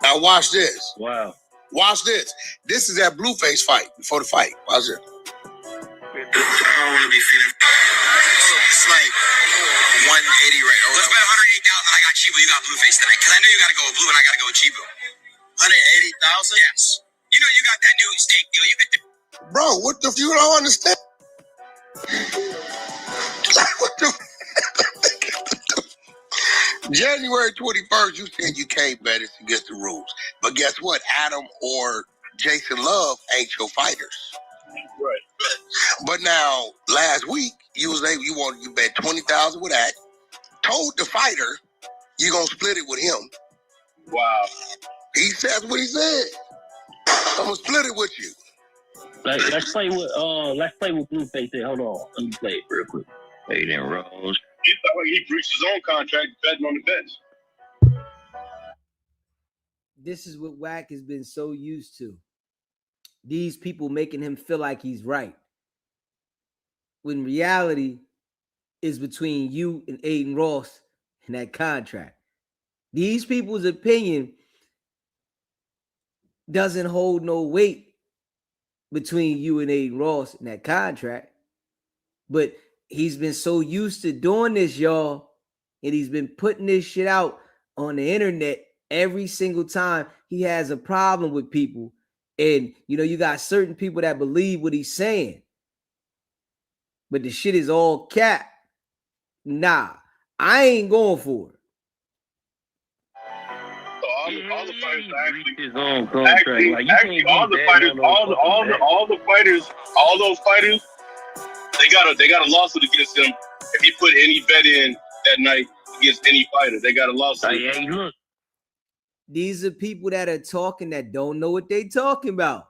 Now watch this. Wow. Watch this. This is that Blueface fight before the fight. Watch it. I don't want to be feeling. It's like 180 right now. Let's bet 180,000. I got Chibo. You got Blueface tonight. Because I know you got to go with Blue and I got to go with Chibo. 180,000? Yes. You know you got that new steak deal. You get Bro, what the you don't understand? What the January 21st, you said you can't bet it's against the rules. But guess what? Adam or Jason Love ain't your fighters. right. But now, last week, you bet 20,000 with that. Told the fighter you're gonna split it with him. Wow. He says what he said. I'm gonna split it with you. Let's play with Blueface here. Hold on. Let me play it real quick. Aiden Rose. He felt like he breached his own contract betting on the bets. This is what Wack has been so used to. These people making him feel like he's right. When reality is between you and Aiden Ross and that contract. These people's opinion doesn't hold no weight between you and Aiden Ross and that contract. But he's been so used to doing this, y'all, and he's been putting this shit out on the internet every single time he has a problem with people. And, you know, you got certain people that believe what he's saying. But the shit is all cap. Nah, I ain't going for it. So all the fighters actually, His own contract. actually all the fighters, all those fighters, they got a lawsuit against him. If he put any bet in that night against any fighter, they got a lawsuit. Hey, look. These are people that are talking that don't know what they talking about.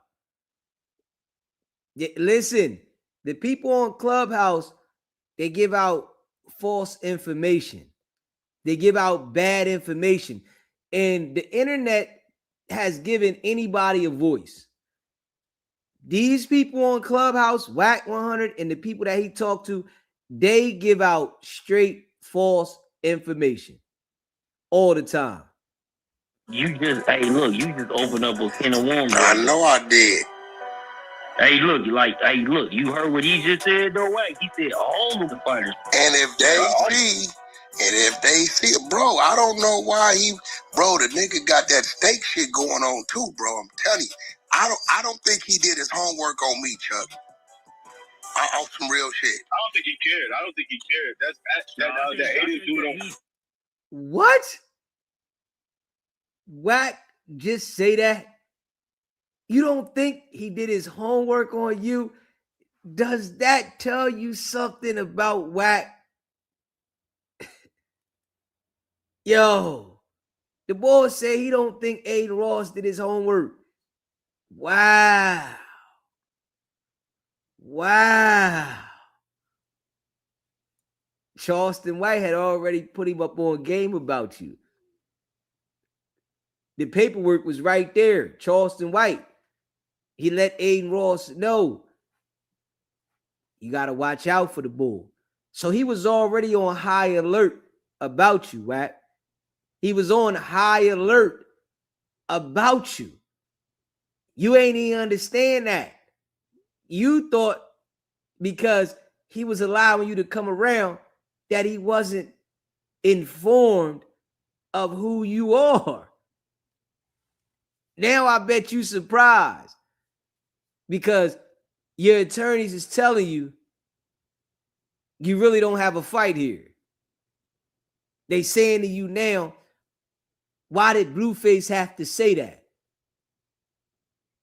Listen, the people on Clubhouse, they give out false information. They give out bad information. And the internet has given anybody a voice. These people on Clubhouse, WICKED100, and the people that he talked to, they give out straight false information all the time. You just opened up a can of worms. I know I did. You heard what he just said, though, right? He said all of the fighters. And if they see, bro, I don't know why the nigga got that steak shit going on too, bro. I'm telling you, I don't think he did his homework on me, Chuck. On some real shit. I don't think he cared. That he didn't do it on. What? Wack just say that? You don't think he did his homework on you? Does that tell you something about Wack? Yo, the boy say he don't think Aiden Ross did his homework. Wow. Charleston White had already put him up on game about you. The paperwork was right there. Charleston White. He let Aiden Ross know. You got to watch out for the bull. So he was already on high alert about you, Wack. He was on high alert about you. You ain't even understand that. You thought because he was allowing you to come around that he wasn't informed of who you are. Now I bet you surprised because your attorneys is telling you you really don't have a fight here. They saying to you now, why did Blueface have to say that?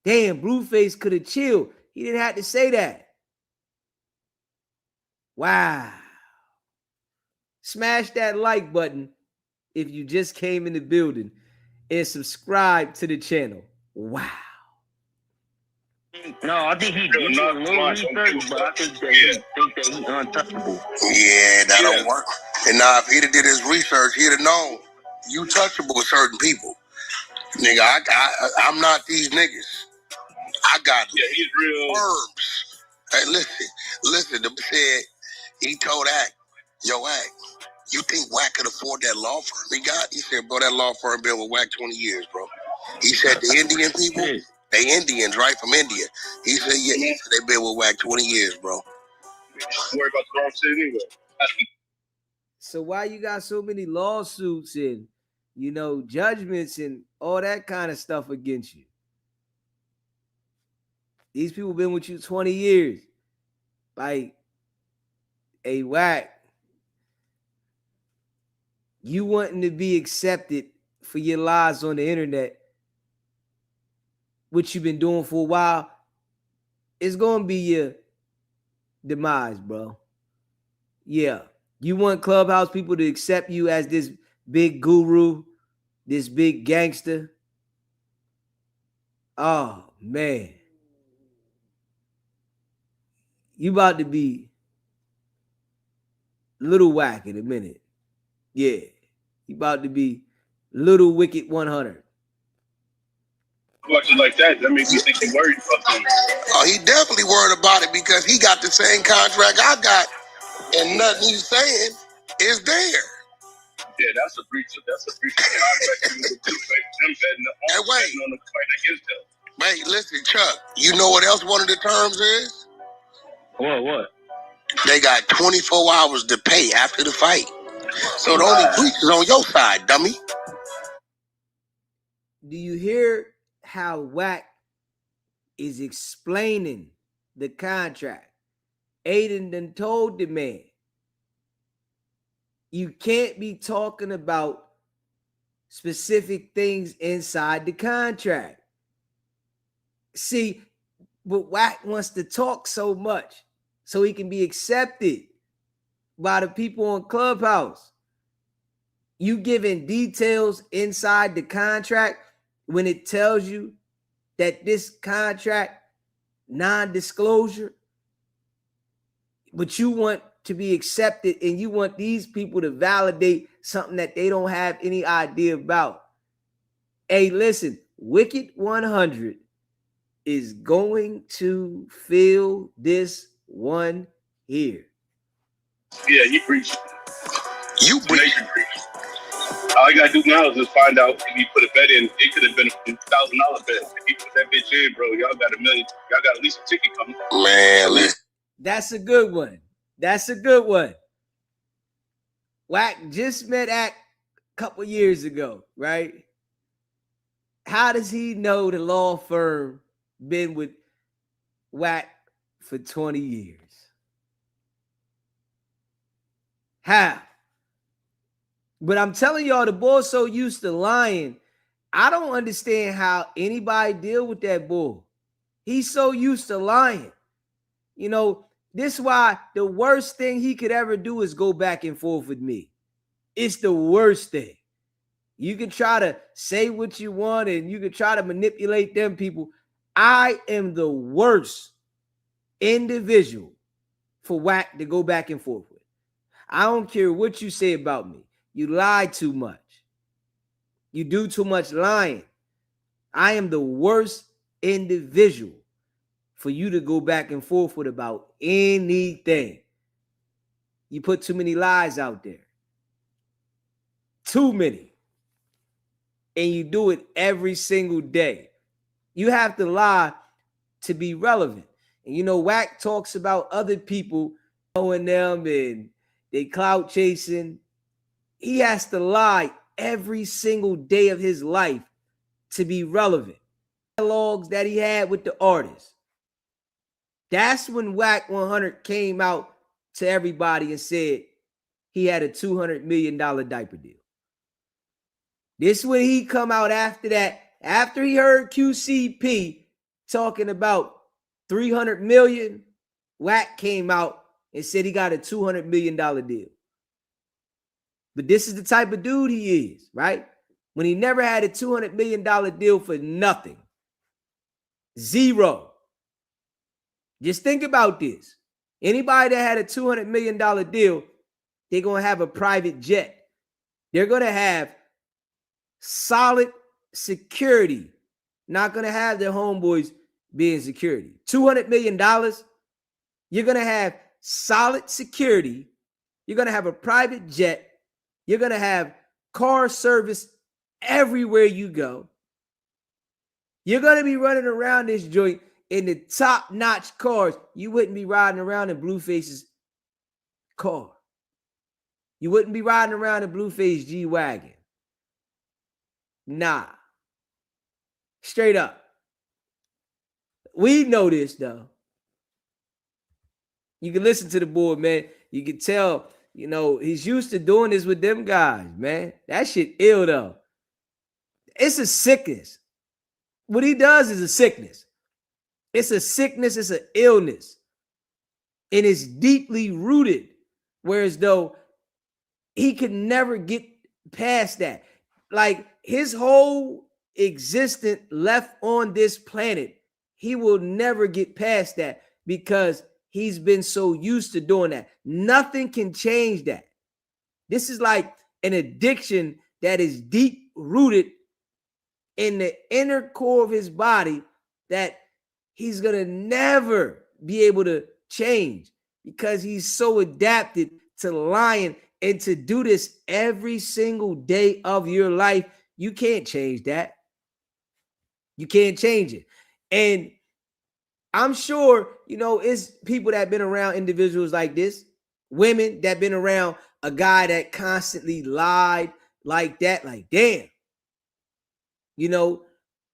Damn, Blueface could have chilled. He didn't have to say that. Wow. Smash that like button if you just came in the building and subscribe to the channel. Wow. No, I think he did a little research, but I think that he untouchable. Yeah, that don't work. And now if he'd have did his research, he'd have known you touchable with certain people. Nigga, I'm not these niggas. I got he's real verbs. Hey, listen, the said he told Ack, yo, Ack, you think Wack could afford that law firm he got? He said, bro, that law firm been with Wack 20 years, bro. He said the Indian people, they Indians, right, from India. He said, yeah, they been with Wack 20 years, bro. Don't worry about the wrong shit anyway. So why you got so many lawsuits and, judgments and all that kind of stuff against you? These people been with you 20 years. Like, hey, Wack, you wanting to be accepted for your lies on the internet, which you've been doing for a while, it's going to be your demise, bro. Yeah. You want Clubhouse people to accept you as this big guru, this big gangster. Oh, man. You about to be Little Wack in a minute. Yeah. You about to be Little WICKED100. Watching like that makes you think he's worried about something. Oh, he definitely worried about it because he got the same contract I got, and nothing he's saying is there. Yeah, that's a breach of contract. And wait. On the fight against them. Wait, listen, Chuck, you know what else one of the terms is? What? They got 24 hours to pay after the fight. So the only breach is on your side, dummy. Do you hear how Wack is explaining the contract? Aiden done told the man, you can't be talking about specific things inside the contract. See, but Wack wants to talk so much so he can be accepted by the people on Clubhouse. You giving details inside the contract when it tells you that this contract non-disclosure, but you want to be accepted and you want these people to validate something that they don't have any idea about. Hey, listen, WICKED100 is going to feel this one here. Yeah, you preach. You preach. All you gotta do now is just find out if you put a bet in. It could have been a $1,000 bet. If you put that bitch in, bro, y'all got $1 million. Y'all got at least a ticket coming. Man, listen. That's a good one. That's a good one. Wack just met Act a couple years ago, right? How does he know the law firm been with Wack for 20 years? How? But I'm telling y'all, the boy's so used to lying. I don't understand how anybody deal with that bull. He's so used to lying. You know, this is why the worst thing he could ever do is go back and forth with me. It's the worst thing. You can try to say what you want and you can try to manipulate them people. I am the worst individual for Wack to go back and forth with. I don't care what you say about me. You lie too much. You do too much lying. I am the worst individual for you to go back and forth with about anything. You put too many lies out there. Too many. And you do it every single day. You have to lie to be relevant. And you know, Wack talks about other people knowing them and they clout chasing. He has to lie every single day of his life to be relevant. Dialogues that he had with the artists. That's when WICKED100 came out to everybody and said he had a $200 million diaper deal. This when he come out after that, after he heard QCP talking about 300 million, Wack came out and said he got a $200 million deal. But this is the type of dude he is, right? When he never had a $200 million deal for nothing. Zero. Just think about this. Anybody that had a $200 million deal, they're going to have a private jet. They're going to have solid security. Not going to have their homeboys being security. $200 million, you're going to have solid security. You're going to have a private jet. You're going to have car service everywhere you go. You're going to be running around this joint in the top-notch cars. You wouldn't be riding around in Blueface's car. You wouldn't be riding around in Blueface G-Wagon. Nah. Straight up. We know this, though. You can listen to the boy, man. You can tell, you know, he's used to doing this with them guys, man. That shit ill, though. It's a sickness. What he does is a sickness. It's a sickness. It's an illness. And it's deeply rooted. Whereas though he could never get past that. Like his whole existence left on this planet, he will never get past that because he's been so used to doing that. Nothing can change that. This is like an addiction that is deep rooted in the inner core of his body that he's going to never be able to change because he's so adapted to lying and to do this every single day of your life. You can't change that. You can't change it. And I'm sure, you know, it's people that have been around individuals like this, women that been around a guy that constantly lied like that, like, damn. You know,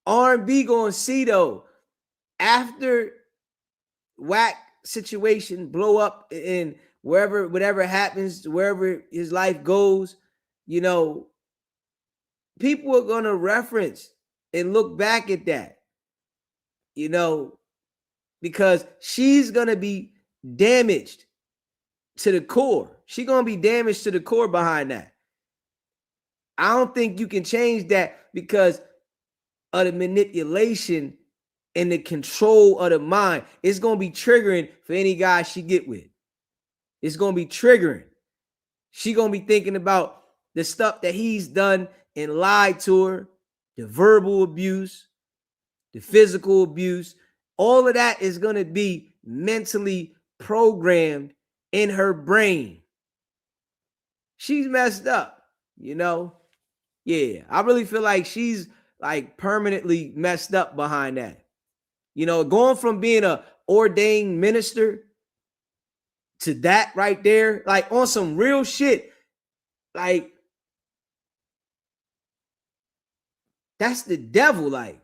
R&B going to see, though, after Wack situation blow up and wherever, whatever happens, wherever his life goes, you know, people are going to reference and look back at that, you know, because she's going to be damaged to the core. She's going to be damaged to the core behind that. I don't think you can change that because of the manipulation and the control of the mind. It's going to be triggering for any guy she get with. It's going to be triggering. She going to be thinking about the stuff that he's done and lied to her, the verbal abuse, the physical abuse. All of that is going to be mentally programmed in her brain. She's messed up, you know? Yeah, I really feel like she's like permanently messed up behind that. You know, going from being a ordained minister to that right there, like on some real shit, like that's the devil. Like,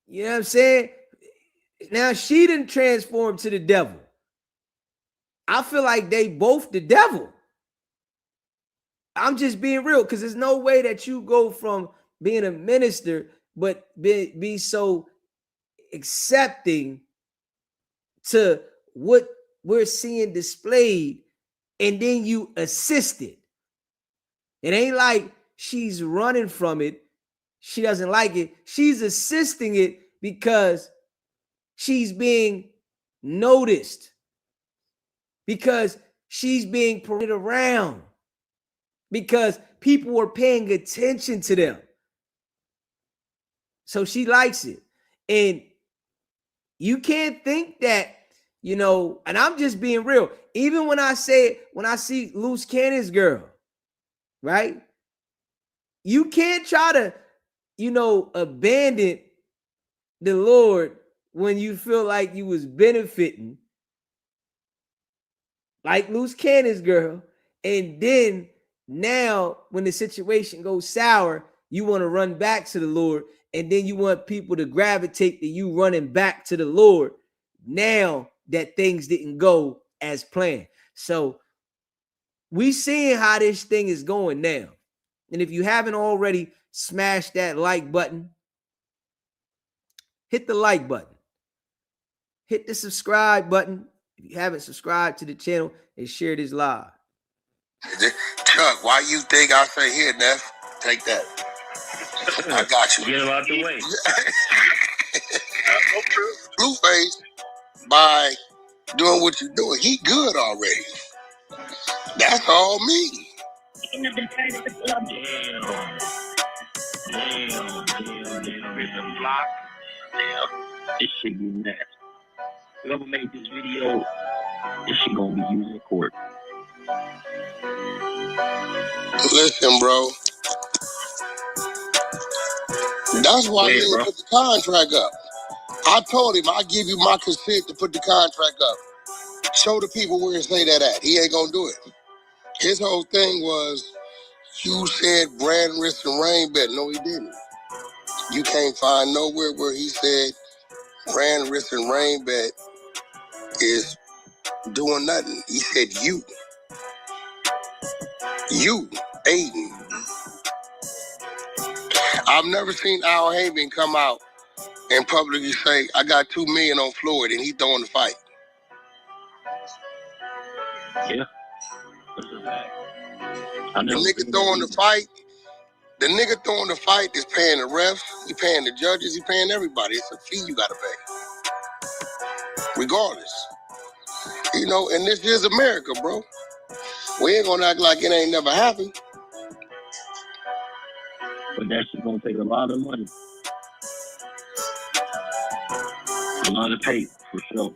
you know what I'm saying? Now she didn't transform to the devil. I feel like they both the devil. I'm just being real because there's no way that you go from being a minister but be so accepting to what we're seeing displayed, and then you assist it. It ain't like she's running from it. She doesn't like it. She's assisting it because she's being noticed, because she's being paraded around, because people are paying attention to them. So she likes it. And you can't think that, you know, and I'm just being real. Even when I say, when I see Loose Cannon's girl, right? You can't try to, you know, abandon the Lord when you feel like you was benefiting, like Loose Cannon's girl, and then now when the situation goes sour, you want to run back to the Lord, and then you want people to gravitate to you running back to the Lord now that things didn't go as planned. So we seeing how this thing is going now. And if you haven't already smashed that like button, hit the like button. Hit the subscribe button if you haven't subscribed to the channel, and share this live. Chuck, why you think I say here, Neff? Take that. I got you. Get him out the way. Blueface, by doing what you're doing, he good already. That's all me. Damn. It's a block. Damn. This shit be nasty. Whoever made this video, this shit gonna be used in court. Listen, bro. That's why he didn't put the contract up. I told him I give you my consent to put the contract up. Show the people where it say that at. He ain't gonna do it. His whole thing was, you said brand risk and rain bet. No, he didn't. You can't find nowhere where he said brand risk and rain bet is doing nothing. He said you, Aiden. I've never seen Al Haven come out and publicly say, I got $2 million on Floyd and he throwing the fight. Yeah. The nigga throwing the fight, is paying the refs, he paying the judges, he paying everybody. It's a fee you gotta pay. Regardless. You know, and this is America, bro. We ain't gonna act like it ain't never happened. But that shit gonna take a lot of money. A lot of tape, for sure.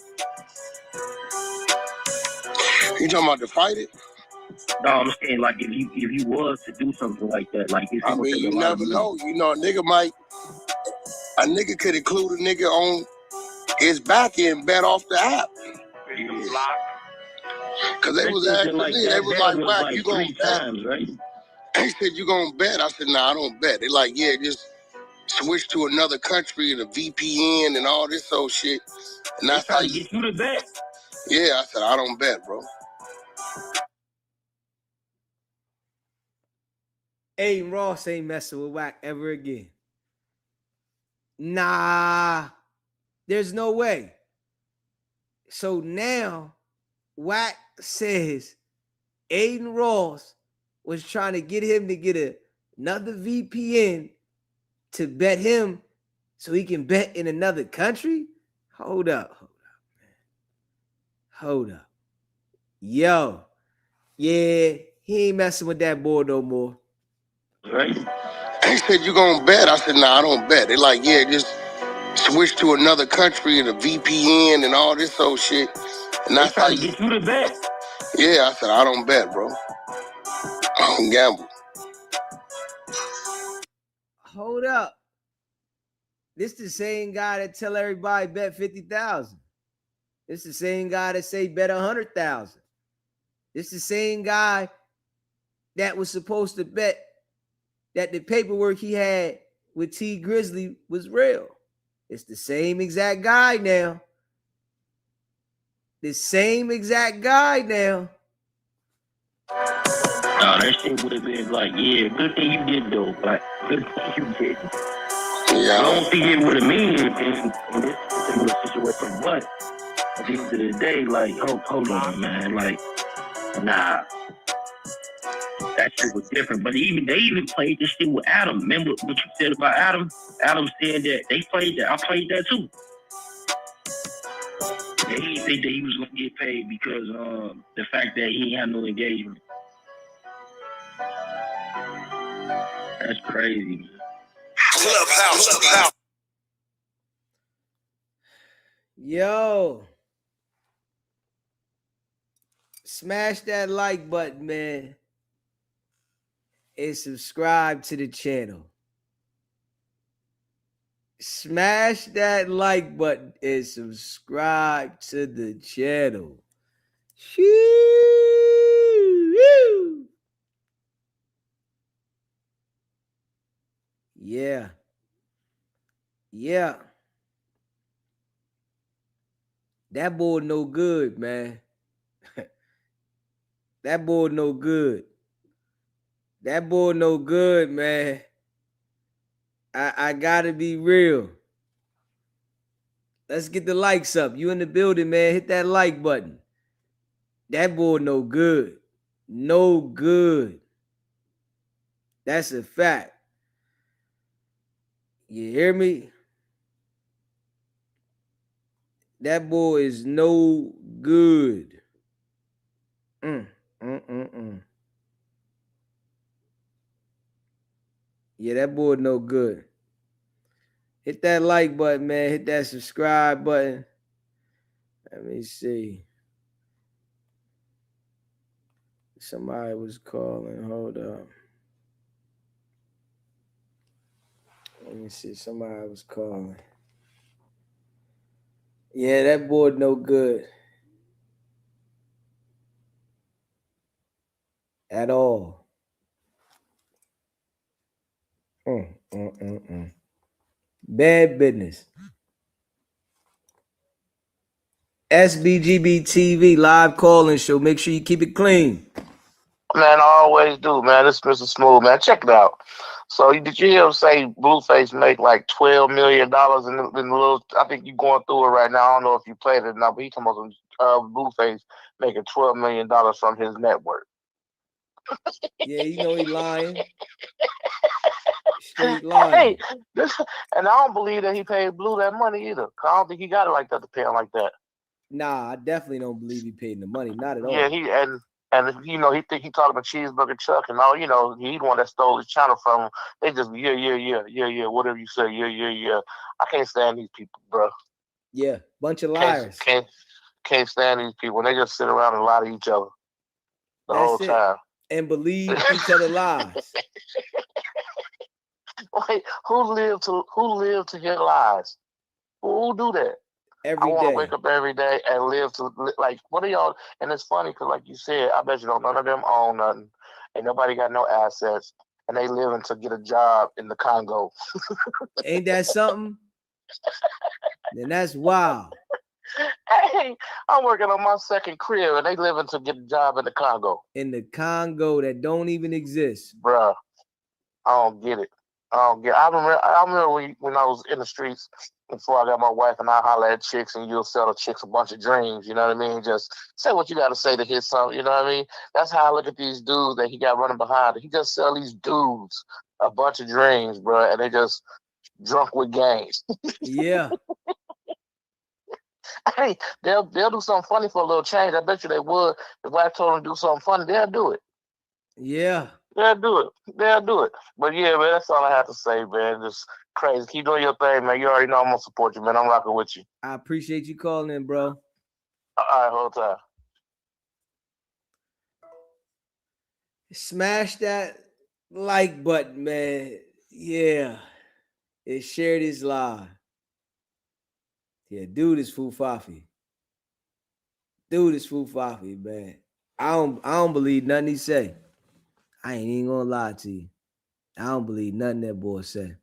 You talking about to fight it? No, I'm saying, like, if you was to do something like that, like, it's gonna take you a lot of never money. know. You know, a nigga could include a nigga on his back end bet off the app. Cause they was asking me, they was like, "Whack, you gonna bet?" Times, right? They said, "You gonna bet?" I said, "Nah, I don't bet." They like, "Yeah, just switch to another country and a VPN and all this old shit." And that's how you get you to bet. Yeah, I said, "I don't bet, bro." Aiden Ross ain't messing with WAC ever again. Nah, there's no way. So now WAC says Aiden Ross was trying to get him to get a another VPN to bet him so he can bet in another country? Hold up, man. Hold up. Yo, yeah, he ain't messing with that boy no more. Right? They said, you gonna bet? I said, nah, I don't bet. They're like, yeah, just switch to another country and a VPN and all this old shit. And They that's how try to you... get you to bet. Yeah, I said, I don't bet, bro. I don't gamble. Hold up. This the same guy that tell everybody bet 50,000. This the same guy that say bet 100,000. This the same guy that was supposed to bet that the paperwork he had with T Grizzly was real. It's the same exact guy now. The same exact guy now. Nah, that shit would have been like, yeah, good thing you did though. Like, good thing you did. Yeah. I don't think it would have mean in this particular situation, but at the end of the day, like, hold on, man. Like, nah. That shit was different. But they even played this shit with Adam. Remember what you said about Adam? Adam said that they played that. I played that too. And he didn't think that he was gonna get paid because the fact that he had no engagement. That's crazy, man. Clubhouse. Yo. Smash that like button, man. And subscribe to the channel. Smash that like button and subscribe to the channel. Shoo! Yeah. Yeah. That boy no good, man. That boy no good. That boy no good, man. I gotta be real. Let's get the likes up. You in the building, man. Hit that like button. That boy no good. No good. That's a fact. You hear me? That boy is no good. Yeah, that boy no good. Hit that like button, man. Hit that subscribe button. Let me see. Somebody was calling. Hold up. Let me see. Somebody was calling. Yeah, that boy no good. At all. Bad business. SBGB TV live calling show. Make sure you keep it clean. Man, I always do, man. This is Mr. Smooth, man. Check it out. So, did you hear him say Blueface make like $12 million in the little? I think you're going through it right now. I don't know if you played it or not, but he talking about Blueface making $12 million from his network. Yeah, you know he lying. Straight lying. Hey, and I don't believe that he paid Blue that money either. I don't think he got it like that to pay him like that. Nah, I definitely don't believe he paid the money. Not at all. Yeah, and you know, he think he talking about Cheeseburger Chuck and all, you know, he the one that stole his channel from him. They just, yeah, whatever you say, yeah. I can't stand these people, bro. Yeah, bunch of liars. Can't stand these people. They just sit around and lie to each other the whole time. And believe each other lies. Wait, who lived to hear lies? Who do that? I want to wake up every day and live to, like, what are y'all? And it's funny because, like you said, I bet you don't, none of them own nothing. Ain't nobody got no assets. And they living to get a job in the Congo. Ain't that something? Then that's wild. Hey, I'm working on my second crib and they living to get a job in the Congo. In the Congo that don't even exist. Bruh, I don't get it. I remember when I was in the streets before I got my wife, and I holler at chicks, and you'll sell the chicks a bunch of dreams. You know what I mean? Just say what you got to say to hit something. You know what I mean? That's how I look at these dudes that he got running behind. He just sell these dudes. a bunch of dreams, bro, and they just drunk with games. Yeah. Hey, they'll do something funny for a little change. I bet you they would. If I told them to do something funny, they'll do it. Yeah. They'll do it. They'll do it. But yeah, man, that's all I have to say, man. Just crazy. Keep doing your thing, man. You already know I'm gonna support you, man. I'm rocking with you. I appreciate you calling in, bro. All right, whole time. Smash that like button, man. Yeah. It shared his live. Yeah, dude is Fufafi. Dude is Fufafi, man. I don't believe nothing he say. I ain't even gonna lie to you. I don't believe nothing that boy say.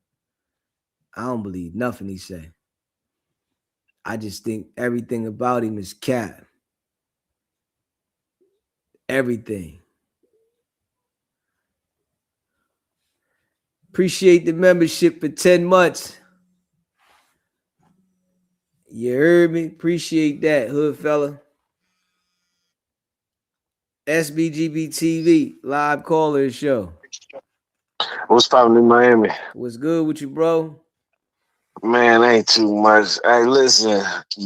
I don't believe nothing he say. I just think everything about him is cap. Everything. Appreciate the membership for 10 months. You heard me? Appreciate that, hood fella. SBGB TV, live caller show. What's poppin' in Miami? What's good with you, bro? Man, ain't too much. Hey, listen,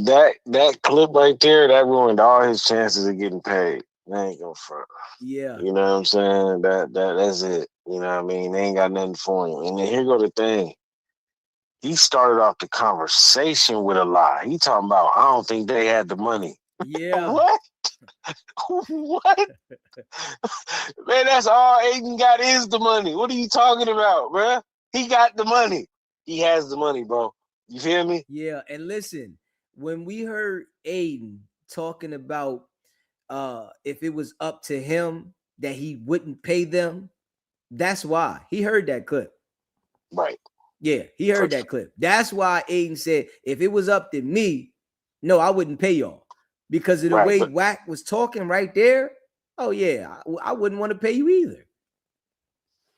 that clip right there, that ruined all his chances of getting paid. They ain't gonna front. Yeah. You know what I'm saying? That's it. You know what I mean? They ain't got nothing for him. And then here go the thing. He started off the conversation with a lie. He talking about, I don't think they had the money. Yeah. What? What? Man, that's all Aiden got is the money. What are you talking about, bro? He got the money. He has the money, bro. You feel me? Yeah. And listen, when we heard Aiden talking about if it was up to him that he wouldn't pay them, that's why. He heard that clip. Right. Yeah, he heard that clip. That's why Aiden said, if it was up to me, no, I wouldn't pay y'all. Because of the way Wack was talking right there, oh yeah, I wouldn't want to pay you either.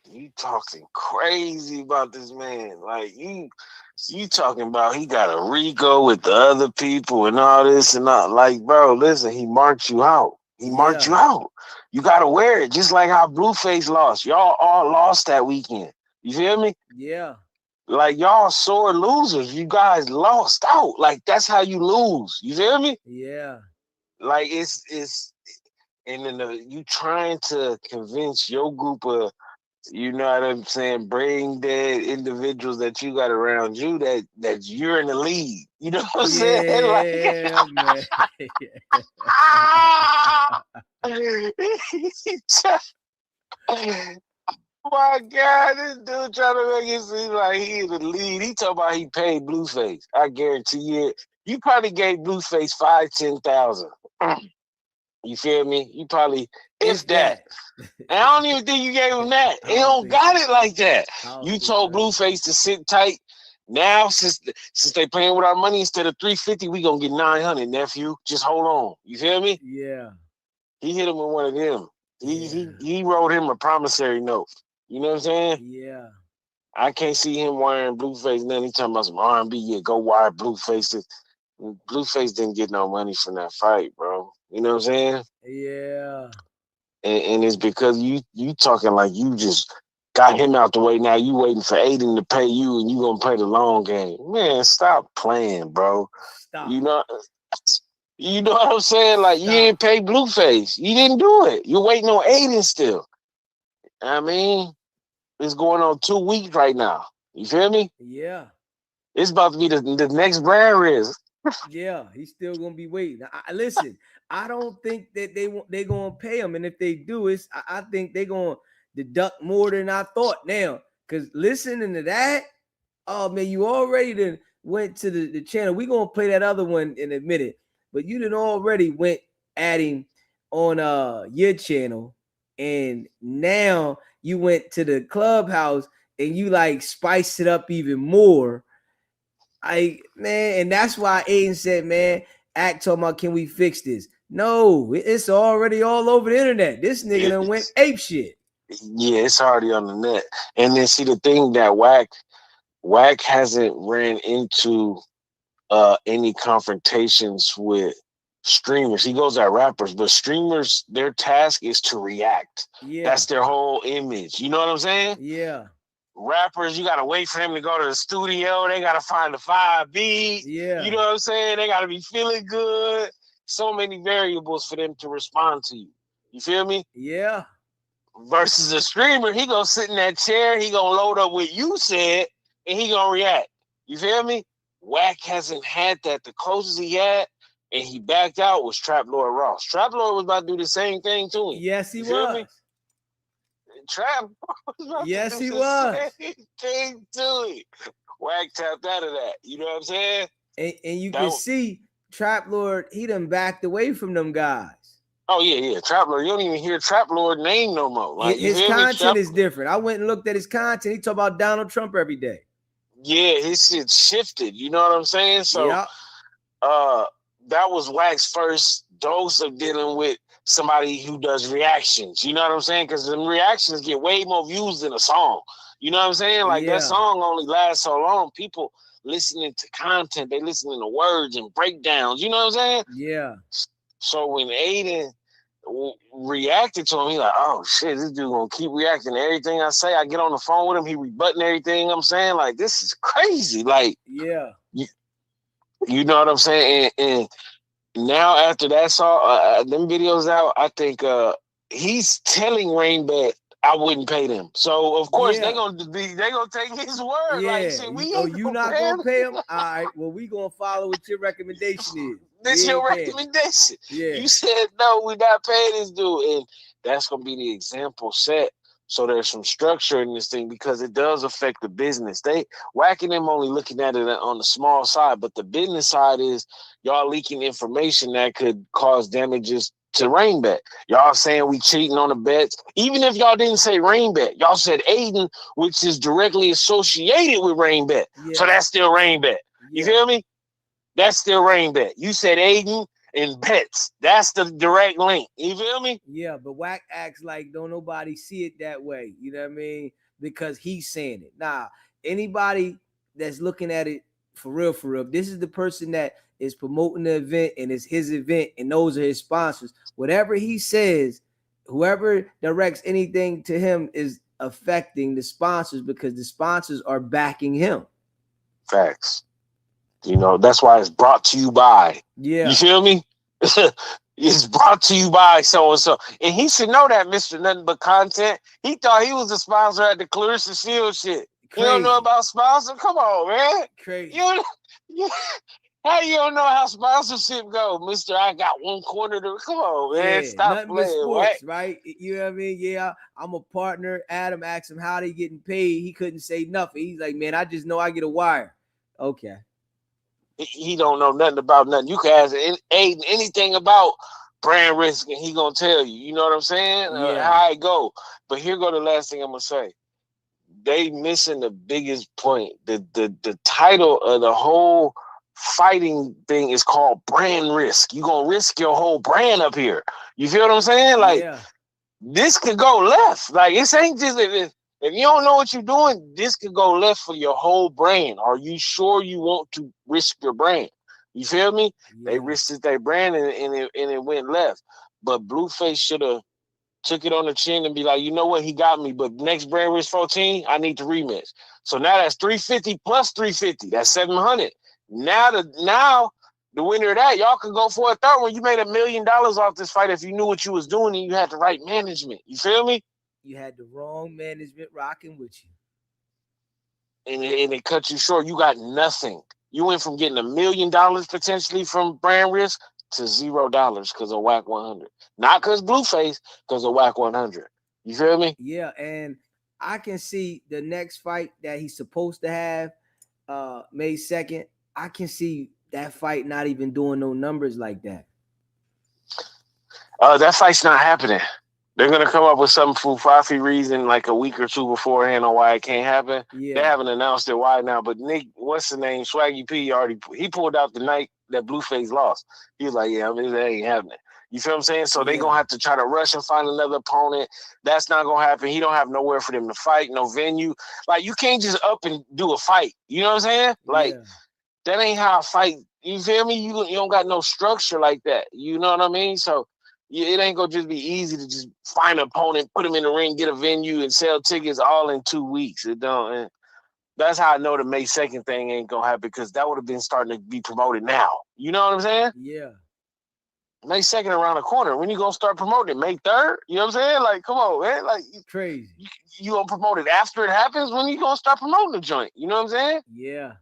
You talking crazy about this man. Like, you talking about he got a Rico with the other people and all this and all. Like, bro, listen, he marked you out. He marked you out. You got to wear it, just like how Blueface lost. Y'all all lost that weekend. You feel me? Yeah. Like, y'all sore losers. You guys lost out. Like, that's how you lose. You feel me? Yeah. Like, it's and then you trying to convince your group of, you know what I'm saying, brain dead individuals that you got around you that you're in the lead. You know what I'm saying? Like, man. My God, this dude trying to make it seem like he in the lead. He talking about he paid Blueface. I guarantee you, you probably gave Blueface 5,000-10,000. You feel me? You probably, if that. And I don't even think you gave him that. He don't got it like that. You told Blueface to sit tight. Now, since they playing with our money, instead of 350, we gonna get 900, nephew. Just hold on. You feel me? Yeah. He hit him with one of them. He wrote him a promissory note. You know what I'm saying? Yeah. I can't see him wiring Blueface. Then he talking about some R&B. Yeah, go wire Blueface. Blueface didn't get no money from that fight, bro. You know what I'm saying? Yeah. And it's because you talking like you just got him out the way. Now you waiting for Aiden to pay you, and you gonna play the long game. Man, stop playing, bro. Stop. You know what I'm saying? Like, you didn't pay Blueface. You didn't do it. You're waiting on Aiden still. I mean, it's going on 2 weeks right now. You feel me? Yeah. It's about to be the next Brad Riz. Yeah, he's still gonna be waiting. Listen, I don't think that they gonna pay him, and if they do, I think they gonna deduct more than I thought. Now, because listening to that, oh man, you already done went to the channel. We gonna play that other one in a minute, but you done already went at him on your channel, and now you went to the clubhouse and you like spiced it up even more. And that's why Aiden said, man, Act talking about, can we fix this? No, it's already all over the internet. This nigga done went ape shit. Yeah, it's already on the net. And then see the thing that Wack hasn't ran into any confrontations with streamers. He goes at rappers, but streamers, their task is to react. Yeah. That's their whole image. You know what I'm saying? Yeah. rappers, you gotta wait for them to go to the studio. They gotta find the 5 beats. Yeah. You know what I'm saying? They gotta be feeling good. So many variables for them to respond to you. You feel me? Yeah. Versus a streamer, he gonna sit in that chair, he gonna load up what you said, and he gonna react. You feel me? Wack hasn't had that. The closest he had, and he backed out, was Trap Lord Ross. Trap Lord was about to do the same thing to him. Yes, he You feel was. me? Trap was about Yes, to do he the was. same thing to him. Wack tapped out of that. You know what I'm saying? And you can see Trap Lord, he done backed away from them guys. Oh, yeah. Trap Lord. You don't even hear Trap Lord name no more. Like, his content is different. I went and looked at his content. He talk about Donald Trump every day. Yeah, his shit shifted. You know what I'm saying? So, that was Wack's first dose of dealing with somebody who does reactions. You know what I'm saying? Because the reactions get way more views than a song. You know what I'm saying? Like, that song only lasts so long. People listening to content, they listening to words and breakdowns. You know what I'm saying? Yeah. So when Aiden reacted to him, he like, oh shit, this dude gonna keep reacting to everything I say. I get on the phone with him, he rebutting everything I'm saying. Like, this is crazy. Like, yeah, you know what I'm saying? And now after that saw them videos out, I think he's telling Rainbet I wouldn't pay them. So of course they gonna take his word. Yeah. Like, shit, we ain't you not gonna pay him? All right. Well, we gonna follow what your recommendation is. This your recommendation. Yeah. You said no, we not paying this dude, and that's gonna be the example set. So there's some structure in this thing because it does affect the business. They whacking them only looking at it on the small side, but the business side is y'all leaking information that could cause damages to Rainbet. Y'all saying we cheating on the bets. Even if y'all didn't say Rainbet, y'all said Aiden, which is directly associated with Rainbet. Yeah. So that's still Rainbet. You feel me? That's still Rainbet. You said Aiden and bets. That's the direct link. You feel me? Yeah, but Wack acts like don't nobody see it that way. You know what I mean? Because he's saying it. Nah, anybody that's looking at it for real, this is the person that is promoting the event and it's his event and those are his sponsors. Whatever he says, whoever directs anything to him is affecting the sponsors because the sponsors are backing him. Facts. You know, that's why it's brought to you by. Yeah. You feel me? It's brought to you by so-and-so. And he should know that, Mr. Nothing But Content. He thought he was a sponsor at the Clarissa Shield shit. Crazy. You don't know about sponsor? Come on, man. Crazy. How you don't know how sponsorship go, Mr. I got one corner to come on, man. Stop nothing playing, but sports, right? You know what I mean? Yeah, I'm a partner. Adam asked him how they getting paid. He couldn't say nothing. He's like, man, I just know I get a wire. Okay. He don't know nothing about nothing. You can ask Aiden anything about brand risk and he gonna tell you. You know what I'm saying? How it go. But here go the last thing I'm gonna say. They missing the biggest point. The title of the whole fighting thing is called brand risk. You gonna risk your whole brand up here. You feel what I'm saying? Like this could go left. Like it ain't just if you don't know what you're doing, this could go left for your whole brand. Are you sure you want to risk your brand? You feel me? They risked their brand and it went left. But Blueface should have took it on the chin and be like, you know what, he got me. But next brand risk 14, I need the rematch. So now that's 350 plus 350. That's 700. Now the winner of that, y'all can go for a third one. You made $1 million off this fight if you knew what you was doing and you had the right management. You feel me? You had the wrong management rocking with you. And it cut you short. You got nothing. You went from getting $1 million potentially from brand risk to $0 because of WICKED100. Not because Blueface, because of WICKED100. You feel me? Yeah, and I can see the next fight that he's supposed to have May 2nd. I can see that fight not even doing no numbers like that. That fight's not happening. They're going to come up with some fufafi reason like a week or two beforehand on why it can't happen. Yeah. They haven't announced it why now, but Nick, what's the name? Swaggy P he pulled out the night that Blueface lost. He was like, yeah, I mean, that ain't happening. You feel what I'm saying? So they're going to have to try to rush and find another opponent. That's not going to happen. He don't have nowhere for them to fight, no venue. Like, you can't just up and do a fight. You know what I'm saying? Like, that ain't how a fight, you feel me? You don't got no structure like that. You know what I mean? So it ain't gonna just be easy to just find an opponent, put him in the ring, get a venue, and sell tickets all in 2 weeks. It don't. And that's how I know the May 2nd thing ain't gonna happen, because that would have been starting to be promoted now. You know what I'm saying? Yeah. May 2nd around the corner. When you gonna start promoting it? May 3rd? You know what I'm saying? Like, come on, man. Like, crazy. You gonna promote it after it happens? When you gonna start promoting the joint? You know what I'm saying? Yeah.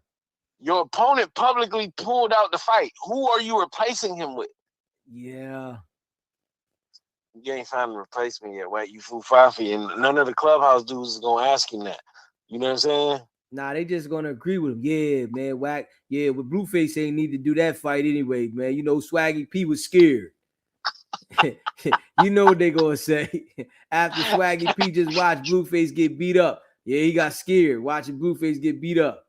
Your opponent publicly pulled out the fight. Who are you replacing him with? Yeah. You ain't found a replacement yet, right? You fool Fafi, and none of the clubhouse dudes is gonna ask him that. You know what I'm saying? Nah, they just gonna agree with him. Yeah, man, Wack. Yeah, with Blueface ain't need to do that fight anyway, man. You know, Swaggy P was scared. You know what they gonna say after Swaggy P just watched Blueface get beat up. Yeah, he got scared watching Blueface get beat up.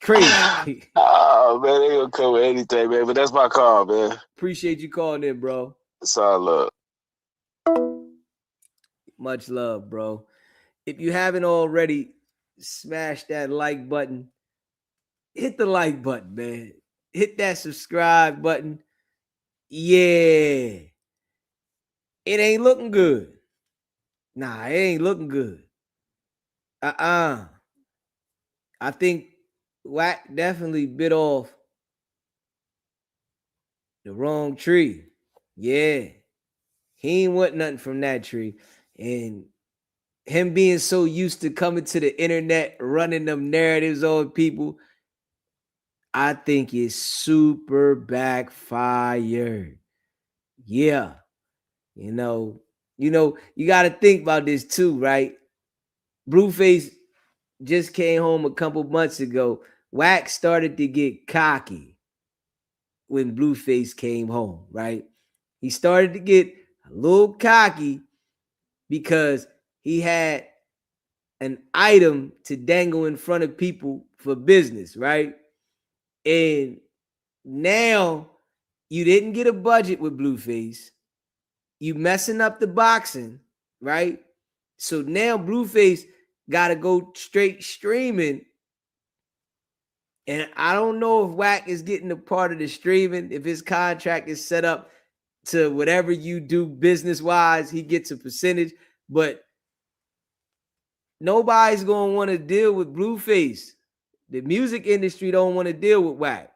Crazy. Oh man, they gonna cover anything, man. But that's my call, man. Appreciate you calling in, bro. It's all love. Much love, bro. If you haven't already, smash that like button. Hit the like button, man. Hit that subscribe button. Yeah. It ain't looking good. Nah, it ain't looking good. I think Wack definitely bit off the wrong tree. Yeah. He ain't want nothing from that tree. And him being so used to coming to the internet, running them narratives on people, I think it's super backfired. Yeah. You know, you got to think about this too, right? Blueface just came home a couple months ago. Wax started to get cocky when Blueface came home, right? He started to get a little cocky because he had an item to dangle in front of people for business, right? And now you didn't get a budget with Blueface. You messing up the boxing, right? So now Blueface got to go straight streaming. And I don't know if Wack is getting a part of the streaming. If his contract is set up to whatever you do business-wise, he gets a percentage. But nobody's going to want to deal with Blueface. The music industry don't want to deal with Wack.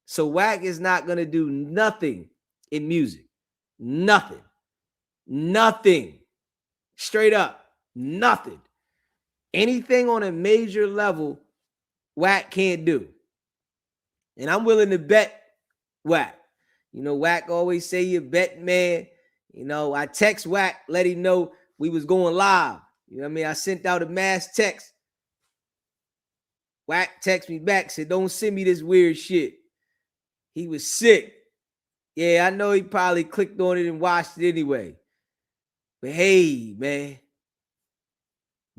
So Wack is not going to do nothing in music. Nothing. Nothing. Straight up. Nothing. Anything on a major level, Wack can't do. And I'm willing to bet Wack. You know, Wack always say you bet man. You know, I text Wack, let him know we was going live. You know what I mean? I sent out a mass text. Wack text me back, said, don't send me this weird shit. He was sick. Yeah, I know he probably clicked on it and watched it anyway. But hey, man,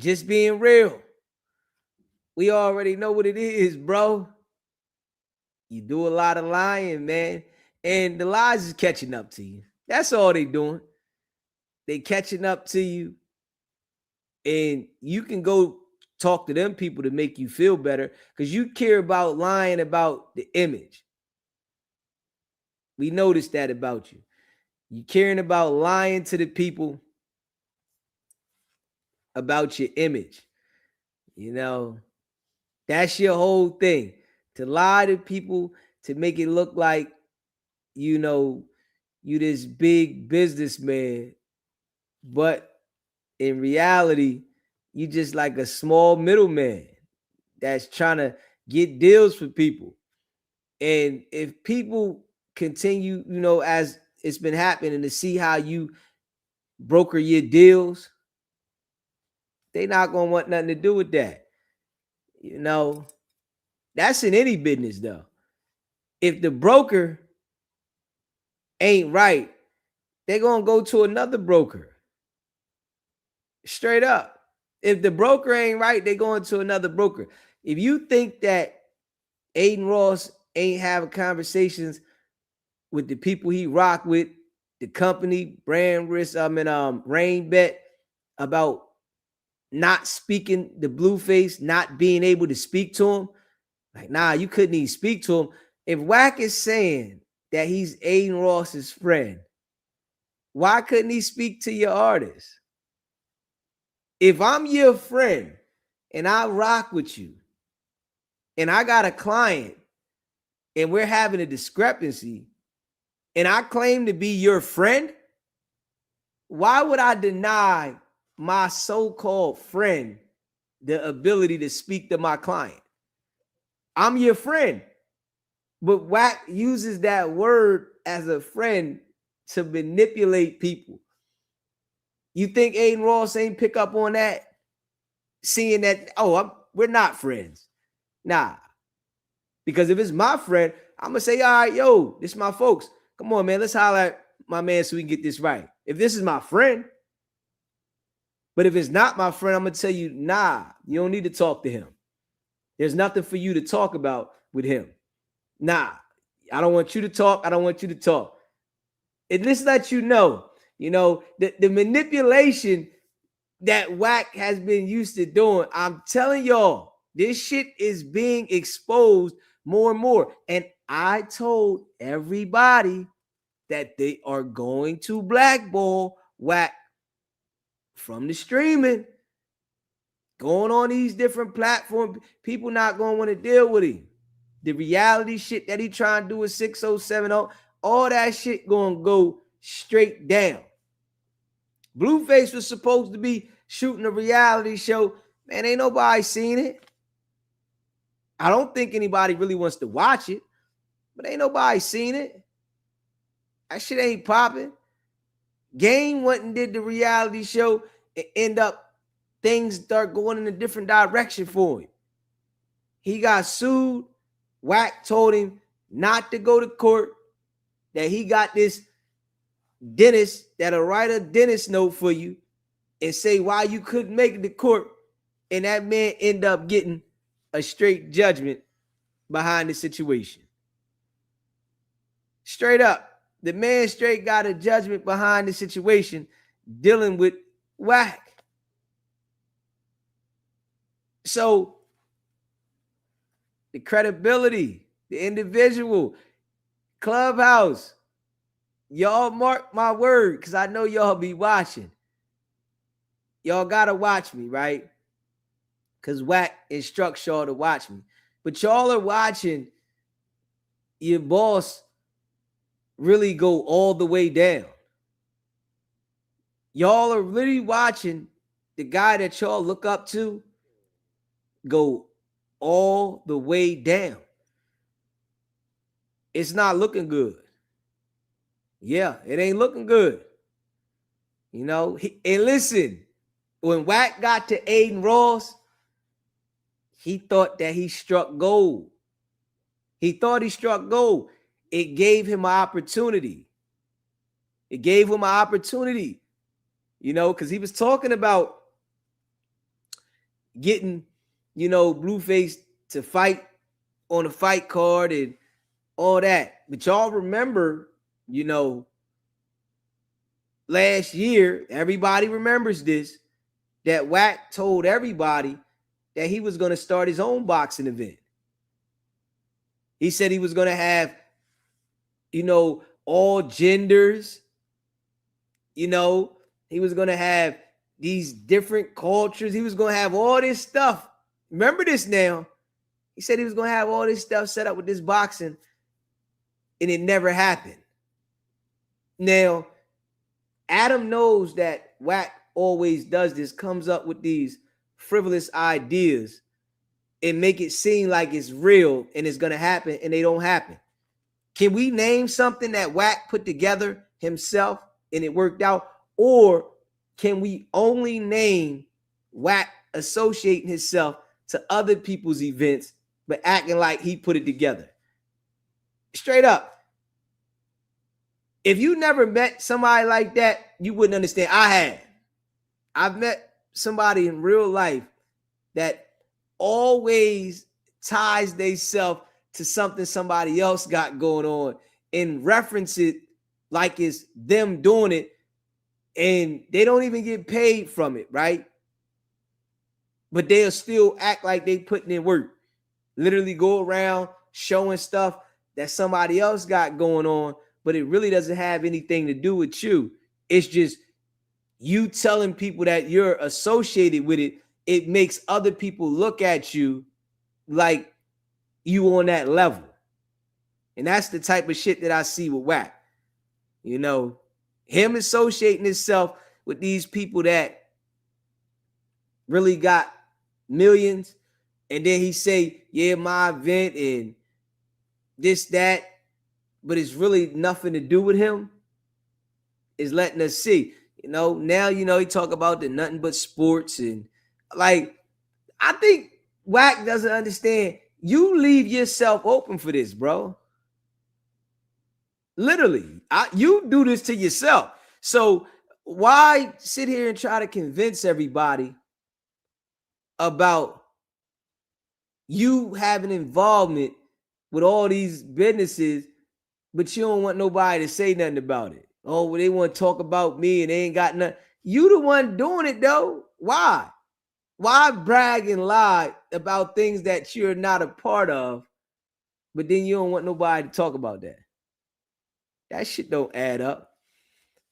just being real. We already know what it is, bro. You do a lot of lying, man. And the lies is catching up to you. That's all they doing. They catching up to you. And you can go talk to them people to make you feel better because you care about lying about the image. We noticed that about you. You caring about lying to the people about your image. You know, that's your whole thing. To lie to people to make it look like, you know, you this big businessman, but in reality, you just like a small middleman that's trying to get deals for people. And if people continue, you know, as it's been happening, to see how you broker your deals, they not gonna want nothing to do with that. You know, that's in any business though. If the broker ain't right, they're gonna go to another broker. Straight up. If the broker ain't right, they going to another broker. If you think that Aiden Ross ain't having conversations with the people he rock with, the company, brand risk, Rain Bet, about not speaking the Blueface, not being able to speak to him, like, nah, you couldn't even speak to him. If Wack is saying that he's Aiden Ross's friend, why couldn't he speak to your artist? If I'm your friend and I rock with you and I got a client and we're having a discrepancy and I claim to be your friend, why would I deny my so-called friend the ability to speak to my client? I'm your friend. But Wack uses that word as a friend to manipulate people. You think Aiden Ross ain't pick up on that? Seeing that, we're not friends. Nah. Because if it's my friend, I'm going to say, all right, yo, this is my folks. Come on, man, let's holler at my man so we can get this right. If this is my friend, but if it's not my friend, I'm going to tell you, nah, you don't need to talk to him. There's nothing for you to talk about with him. Nah, I don't want you to talk. I don't want you to talk. It just lets you know, the manipulation that Wack has been used to doing. I'm telling y'all, this shit is being exposed more and more. And I told everybody that they are going to blackball Wack from the streaming. Going on these different platforms, people not going to want to deal with him. The reality shit that he trying to do with 6070, all that shit going to go straight down. Blueface was supposed to be shooting a reality show. Man, ain't nobody seen it. I don't think anybody really wants to watch it, but ain't nobody seen it. That shit ain't popping. Game went and did the reality show and end up things start going in a different direction for him. He got sued. Wack told him not to go to court, that he got this dentist that'll write a dentist note for you and say why you couldn't make it to court, and that man end up getting a straight judgment behind the situation. Straight up, the man straight got a judgment behind the situation dealing with Wack. So the credibility, the individual, Clubhouse, y'all mark my word, because I know y'all be watching. Y'all gotta watch me, right? Because Wack instructs y'all to watch me. But y'all are watching your boss really go all the way down. Y'all are really watching the guy that y'all look up to go all the way down. It's not looking good. Yeah, it ain't looking good. And listen, when Wack got to Aiden Ross, he thought that he struck gold. He thought he struck gold. It gave him an opportunity. Because he was talking about getting, Blueface to fight on a fight card and all that. But y'all remember, last year, everybody remembers this, that Wack told everybody that he was going to start his own boxing event. He said he was going to have, all genders. He was going to have these different cultures. He was going to have all this stuff. Remember this now. He said he was going to have all this stuff set up with this boxing, and it never happened. Now, Adam knows that Wack always does this, comes up with these frivolous ideas and make it seem like it's real and it's going to happen, and they don't happen. Can we name something that Wack put together himself and it worked out? Or can we only name Wack associating himself to other people's events but acting like he put it together? Straight up. If you never met somebody like that, you wouldn't understand. I've met somebody in real life that always ties themselves to something somebody else got going on and reference it like it's them doing it, and they don't even get paid from it, right? But they'll still act like they putting in work. Literally go around showing stuff that somebody else got going on, but it really doesn't have anything to do with you. It's just you telling people that you're associated with it. It makes other people look at you like you on that level. And that's the type of shit that I see with Wack. You know, him associating himself with these people that really got millions, and then he say, yeah, my event and this, that, but it's really nothing to do with him, is letting us see. Now, he talk about the nothing but sports, and like, I think Wack doesn't understand. You leave yourself open for this, bro. Literally, you do this to yourself. So why sit here and try to convince everybody about you having involvement with all these businesses, but you don't want nobody to say nothing about it? Oh, well, they want to talk about me and they ain't got nothing. You the one doing it though. Why? Why brag and lie about things that you're not a part of, but then you don't want nobody to talk about that? That shit don't add up.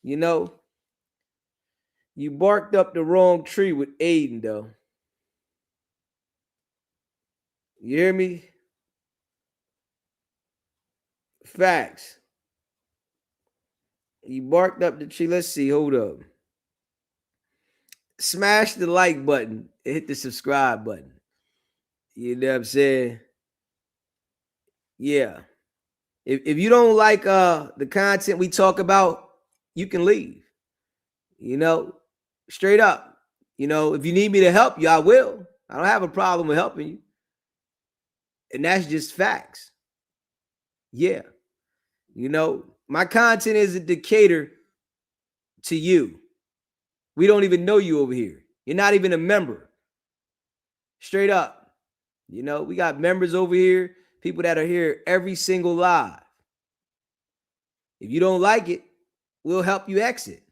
You barked up the wrong tree with Aiden, though. You hear me? Facts. You barked up the tree. Let's see. Hold up. Smash the like button and hit the subscribe button. You know what I'm saying? Yeah. If you don't like the content we talk about, you can leave. Straight up. If you need me to help you, I will. I don't have a problem with helping you. And that's just facts. Yeah. My content isn't to cater to you. We don't even know you over here. You're not even a member. Straight up. We got members over here, people that are here every single live. If you don't like it, we'll help you exit.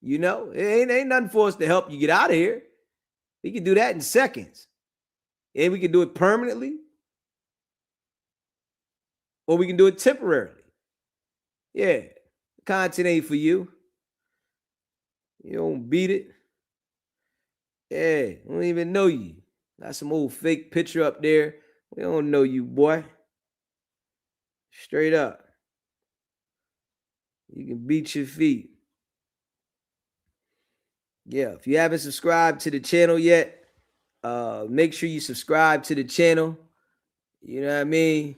It ain't nothing for us to help you get out of here. We can do that in seconds. And we can do it permanently, or we can do it temporarily. Yeah. Content ain't for you. You don't beat it. Yeah, we don't even know you. Got some old fake picture up there. We don't know you, boy. Straight up. You can beat your feet. Yeah, if you haven't subscribed to the channel yet, make sure you subscribe to the channel. You know what I mean?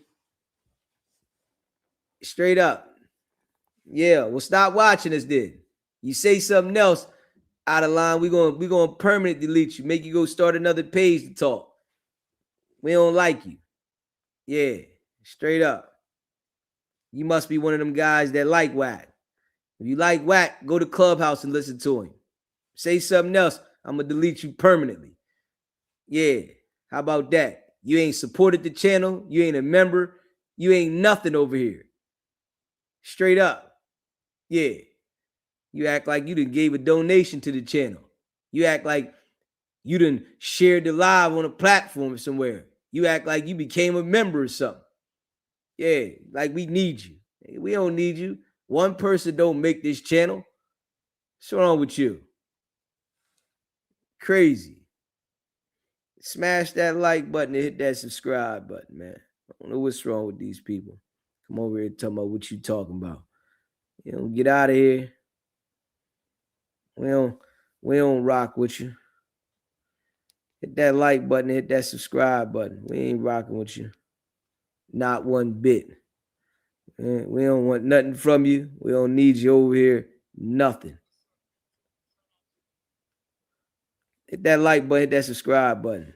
Straight up. Yeah, well, stop watching us then. You say something else out of line, we gonna permanently delete you. Make you go start another page to talk. We don't like you. Yeah, straight up. You must be one of them guys that like Wack. If you like Wack, go to Clubhouse and listen to him. Say something else, I'm gonna delete you permanently. Yeah, how about that? You ain't supported the channel. You ain't a member. You ain't nothing over here. Straight up. Yeah. You act like you done gave a donation to the channel. You act like you done shared the live on a platform somewhere. You act like you became a member or something. Yeah, like we need you. We don't need you. One person don't make this channel. What's wrong with you? Crazy. Smash that like button and hit that subscribe button, man. I don't know what's wrong with these people. Come over here and talk about what you talking about. Get out of here. We don't rock with you. Hit that like button, hit that subscribe button. We ain't rocking with you. Not one bit. We don't want nothing from you. We don't need you over here. Nothing. Hit that like button, hit that subscribe button.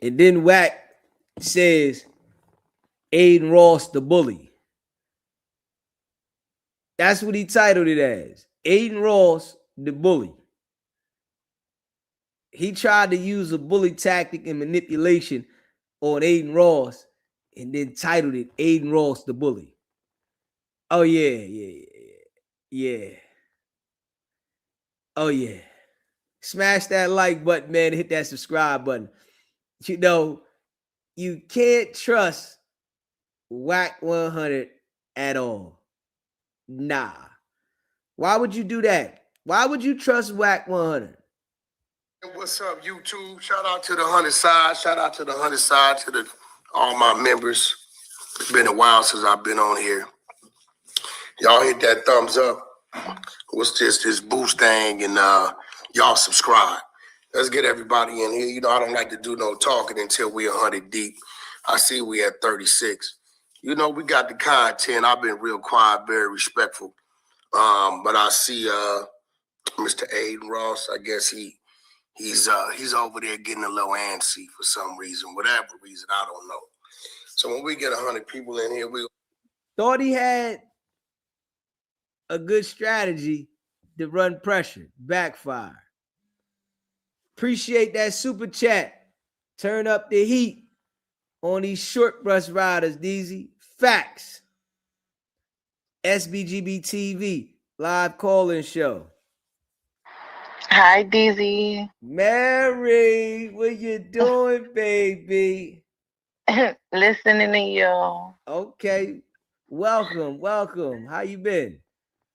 And then Wack says, Aiden Ross the bully. That's what he titled it as. Aiden Ross the bully. He tried to use a bully tactic and manipulation on Aiden Ross and then titled it Aiden Ross the bully. Oh, yeah. Oh, yeah. Smash that like button, man. Hit that subscribe button. you can't trust WACK 100 at all. Nah. Why would you do that? Why would you trust WACK 100? What's up, YouTube? Shout out to the 100 side. Shout out to the 100 side, to all my members. It's been a while since I've been on here. Y'all hit that thumbs up. What's this boost thing, and y'all subscribe. Let's get everybody in here. You know, I don't like to do no talking until we 100 deep. I see we at 36. You know, we got the content. I've been real quiet, very respectful. But I see Mr. Aiden Ross. I guess he's over there getting a little antsy for some reason, whatever reason, I don't know. So when we get 100 people in here, we thought he had a good strategy to run pressure, backfire. Appreciate that super chat. Turn up the heat on these short bus riders, Deezy. Facts. SBGB TV, live call-in show. Hi, Deezy. Mary, what you doing, baby? Listening to you. Okay. Welcome. How you been?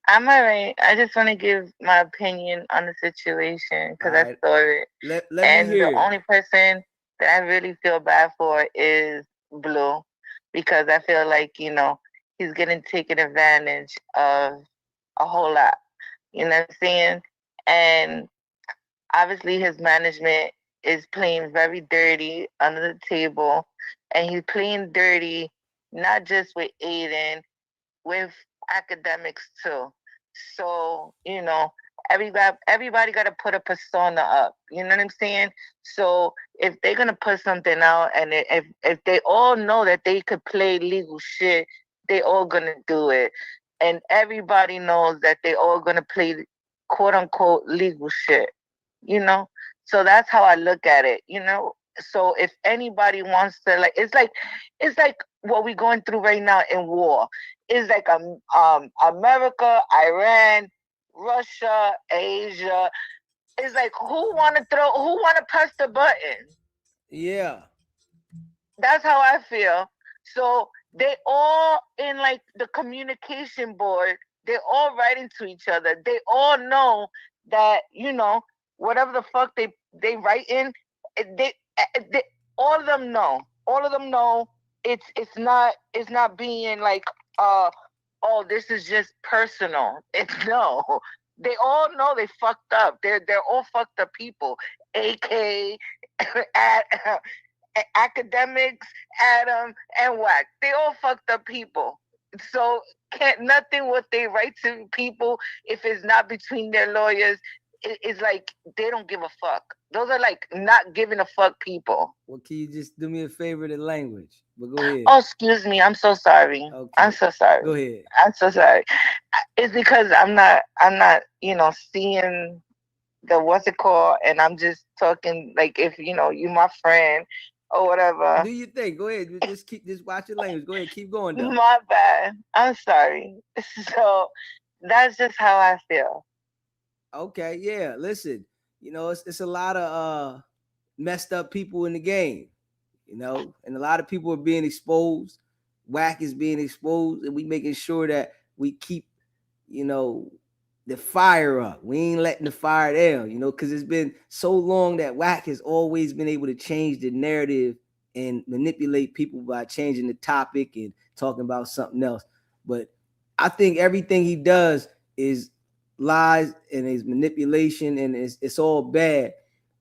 I'm all right. I just want to give my opinion on the situation because I saw it. Let and me hear. The only person that I really feel bad for is Blue, because I feel like, you know, he's getting taken advantage of a whole lot. You know what I'm saying? And obviously his management is playing very dirty under the table, and he's playing dirty not just with Aiden, with academics too. So, you know, everybody got to put a persona up. You know what I'm saying? So if they're gonna put something out, and if they all know that they could play legal shit, they all gonna do it, and everybody knows that they all gonna play quote unquote legal shit. You know, so that's how I look at it. You know, so if anybody wants to, like, it's like what we're going through right now in war. It's like America, Iran, Russia, Asia. It's like who want to press the button? Yeah. That's how I feel. So they all in like the communication board, they all writing to each other. They all know that, you know, whatever the fuck they write in, they all of them know. All of them know it's not being like oh, this is just personal. It's no. They all know they fucked up. They're all fucked up people. AK academics, Adam, and Wack. They all fucked up people. So can't nothing what they write to people, if it's not between their lawyers, it's like they don't give a fuck. Those are like not giving a fuck people. Well, can you just do me a favor in language? But go ahead. Oh, excuse me. I'm so sorry. Okay. I'm so sorry. Go ahead. I'm so sorry. It's because I'm not, you know, seeing the what's it called, and I'm just talking like if, you know, you my friend or whatever. Do you think? Go ahead. Just watch your language. Go ahead. Keep going though. My bad. I'm sorry. So that's just how I feel. Okay, yeah. Listen, you know, it's a lot of messed up people in the game, you know, and a lot of people are being exposed. WACK is being exposed, and we making sure that we keep, you know, the fire up. We ain't letting the fire down, you know, because it's been so long that WACK has always been able to change the narrative and manipulate people by changing the topic and talking about something else. But I think everything he does is lies and his manipulation, and it's all bad.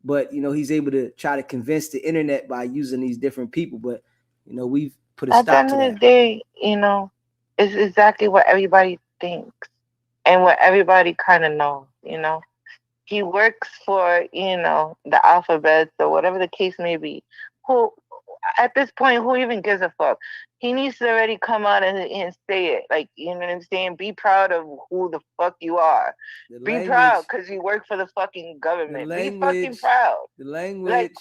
But you know, he's able to try to convince the internet by using these different people. But you know, we've put a stop to that. At the end of the day, you know, it's exactly what everybody thinks and what everybody kind of knows. You know, he works for, you know, the alphabets or whatever the case may be. Who at this point, who even gives a fuck? He needs to already come out and say it. Like, you know what I'm saying? Be proud of who the fuck you are. Be proud because you work for the fucking government. Be fucking proud. The language.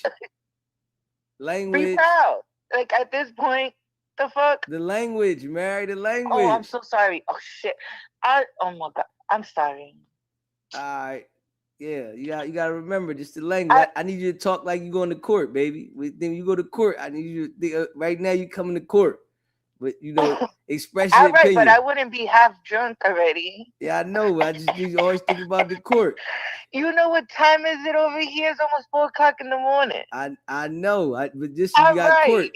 Be proud. Like, at this point, the fuck? The language, Mary, the language. Oh, I'm so sorry. Oh, shit. Oh, my God. I'm sorry. All right. Yeah, you gotta remember just the language. I need you to talk like you going to court, baby. Then you go to court. I need you to right now. You coming to court, but express your opinion. But I wouldn't be half drunk already. Yeah, I know. I just need you always think about the court. You know what time is it over here? It's almost 4:00 in the morning. I know. But just you got court.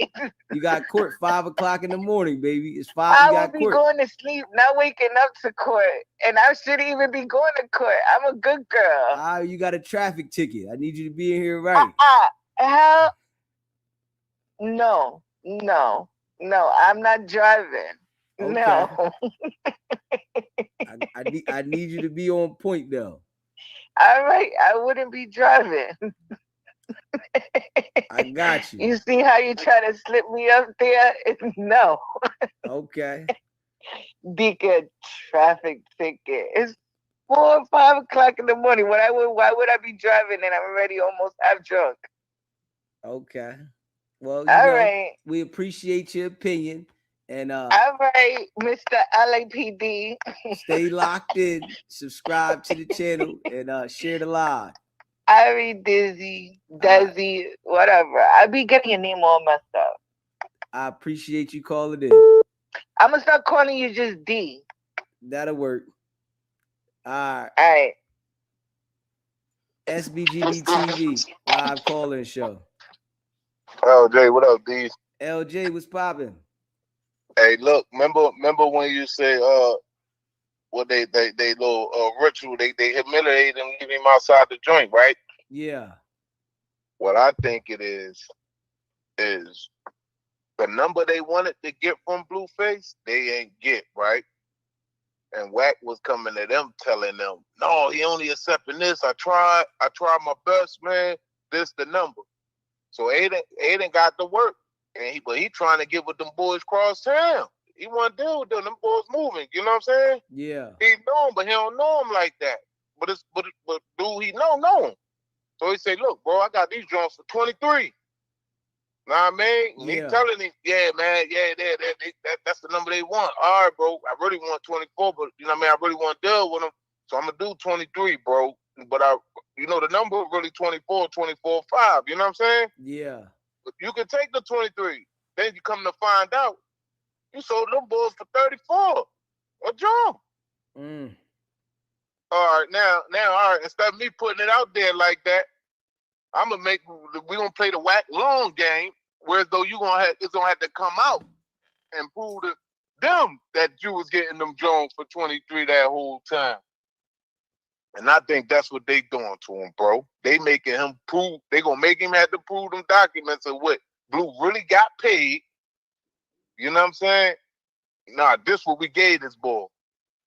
You got court 5:00 in the morning, baby. It's 5. I will be going to sleep, not waking up to court, and I shouldn't even be going to court. I'm a good girl. You got a traffic ticket. I need you to be in here right. Hell, no. I'm not driving. Okay. No. I need you to be on point though. All right, I wouldn't be driving. I got you. You see how you try to slip me up there? No. Okay. Big traffic ticket. It's 4 or 5 o'clock in the morning. Why would I be driving and I'm already almost half drunk? Okay. Well, all right. We appreciate your opinion. And all right, Mr. LAPD. Stay locked in, subscribe to the channel, and share the live. Ari, Deezy, whatever. I be getting your name all messed up. I appreciate you calling in. I'm gonna start calling you just D. That'll work. All right. SBGB TV live call-in show. LJ, what up, D? LJ, what's popping? Hey, look, remember when you say what they little ritual, they humiliate and leave him outside the joint, right? Yeah. What I think it is the number they wanted to get from Blueface, they ain't get, right? And Wack was coming to them telling them, no, he only accepting this. I tried my best, man. This the number. So Aiden got to work. But he trying to get with them boys cross town. He want to deal with them. Them boys moving. You know what I'm saying? Yeah. He know him, but he don't know him like that. But dude, he know him. So he say, look, bro, I got these joints for 23. Know what I mean? And he telling him, yeah, man, that's the number they want. All right, bro, I really want 24, but you know what I mean? I really want to deal with them. So I'm going to do 23, bro. But the number really 24, 24, 5. You know what I'm saying? Yeah. You can take the 23. Then you come to find out, you sold them boys for 34. A jump. All right, now, all right. Instead of me putting it out there like that, we're gonna play the Wack long game, whereas though it's gonna have to come out and prove to them that you was getting them Jones for 23 that whole time. And I think that's what they doing to him, bro. They making him prove. They gonna make him have to prove them documents of what Blue really got paid. You know what I'm saying? Nah, this what we gave this boy,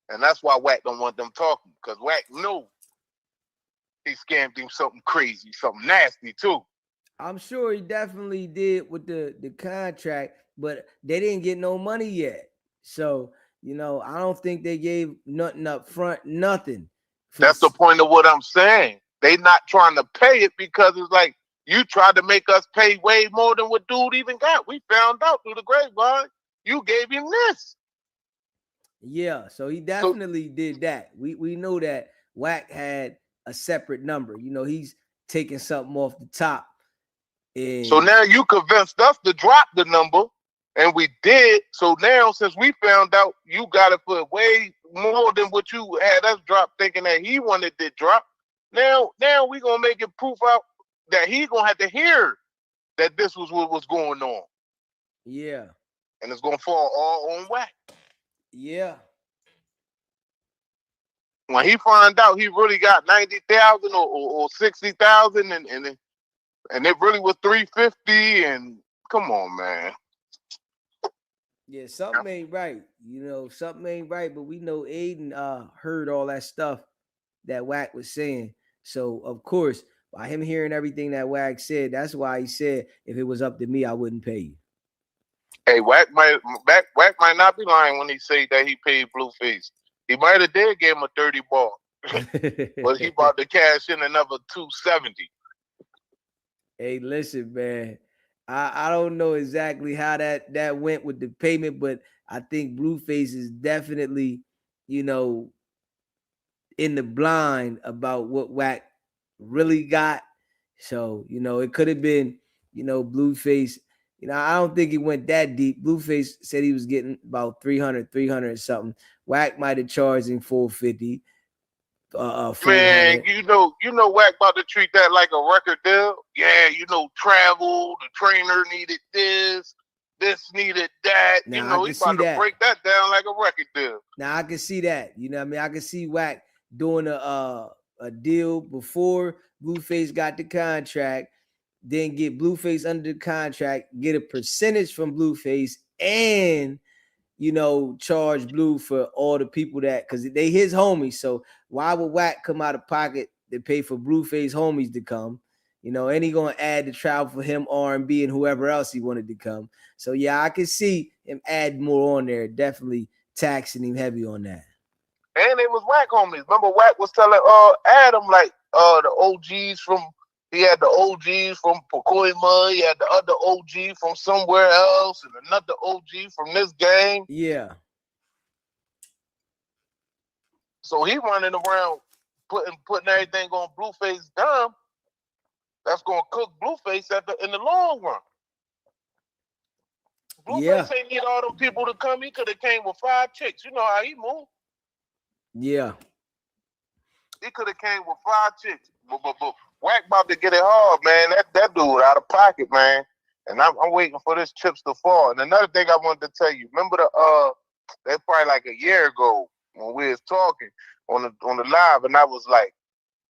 and that's why Wack don't want them talking, because Wack knew he scammed him something crazy, something nasty too. I'm sure he definitely did with the contract, but they didn't get no money yet. So I don't think they gave nothing up front, nothing. That's the point of what I'm saying. They not trying to pay it because it's like you tried to make us pay way more than what dude even got. We found out through the grapevine. You gave him this. Yeah, so he definitely did that. We know that Wack had a separate number. He's taking something off the top. So now you convinced us to drop the number, and we did. So now, since we found out you got it for way more than what you had us drop, thinking that he wanted to drop, now we gonna make it proof out that he gonna have to hear that this was what was going on. Yeah. And it's gonna fall all on Wack. Yeah. When he find out he really got 90,000 or 60,000 and it really was 350, and come on, man. Yeah, something ain't right. Something ain't right, but we know Aiden heard all that stuff that Wack was saying. So of course, by him hearing everything that Wack said, that's why he said, if it was up to me, I wouldn't pay you. Hey, Wack might not be lying when he say that he paid Blueface. He might have did give him a 30 ball. But he about to cash in another 270. Hey, listen, man. I don't know exactly how that went with the payment, but I think Blueface is definitely, in the blind about what Wack really got. So, it could have been, Blueface. I don't think it went that deep. Blueface said he was getting about 300 something. Wack might have charged him 450, Man, 400. you know, Wack about to treat that like a record deal. Yeah, travel. The trainer needed this needed that. Now I He can see about to that. break that down like a record deal. Now I can see that. You know what I mean? I can see Wack doing a deal before Blueface got the contract, then get Blueface under the contract, get a percentage from Blueface, and charge Blue for all the people that, because they his homies. So why would Wack come out of pocket to pay for Blueface homies to come? And he gonna add the travel for him, R&B, and whoever else he wanted to come. So yeah, I can see him add more on there. Definitely taxing him heavy on that. And it was Wack homies. Remember, Wack was telling Adam like the OGs from. He had the OGs from Pacoima. He had the other OG from somewhere else, and another OG from this gang. Yeah. So he running around putting everything on Blueface dime. That's gonna cook Blueface in the long run. Blueface ain't need all them people to come. He could have came with 5 chicks. You know how he moved. Yeah. He could have came with 5 chicks. But Wack about to get it hard, man. That dude out of pocket, man. And I'm waiting for this chips to fall. And another thing I wanted to tell you, remember that's probably like a year ago when we was talking on the live, and I was like,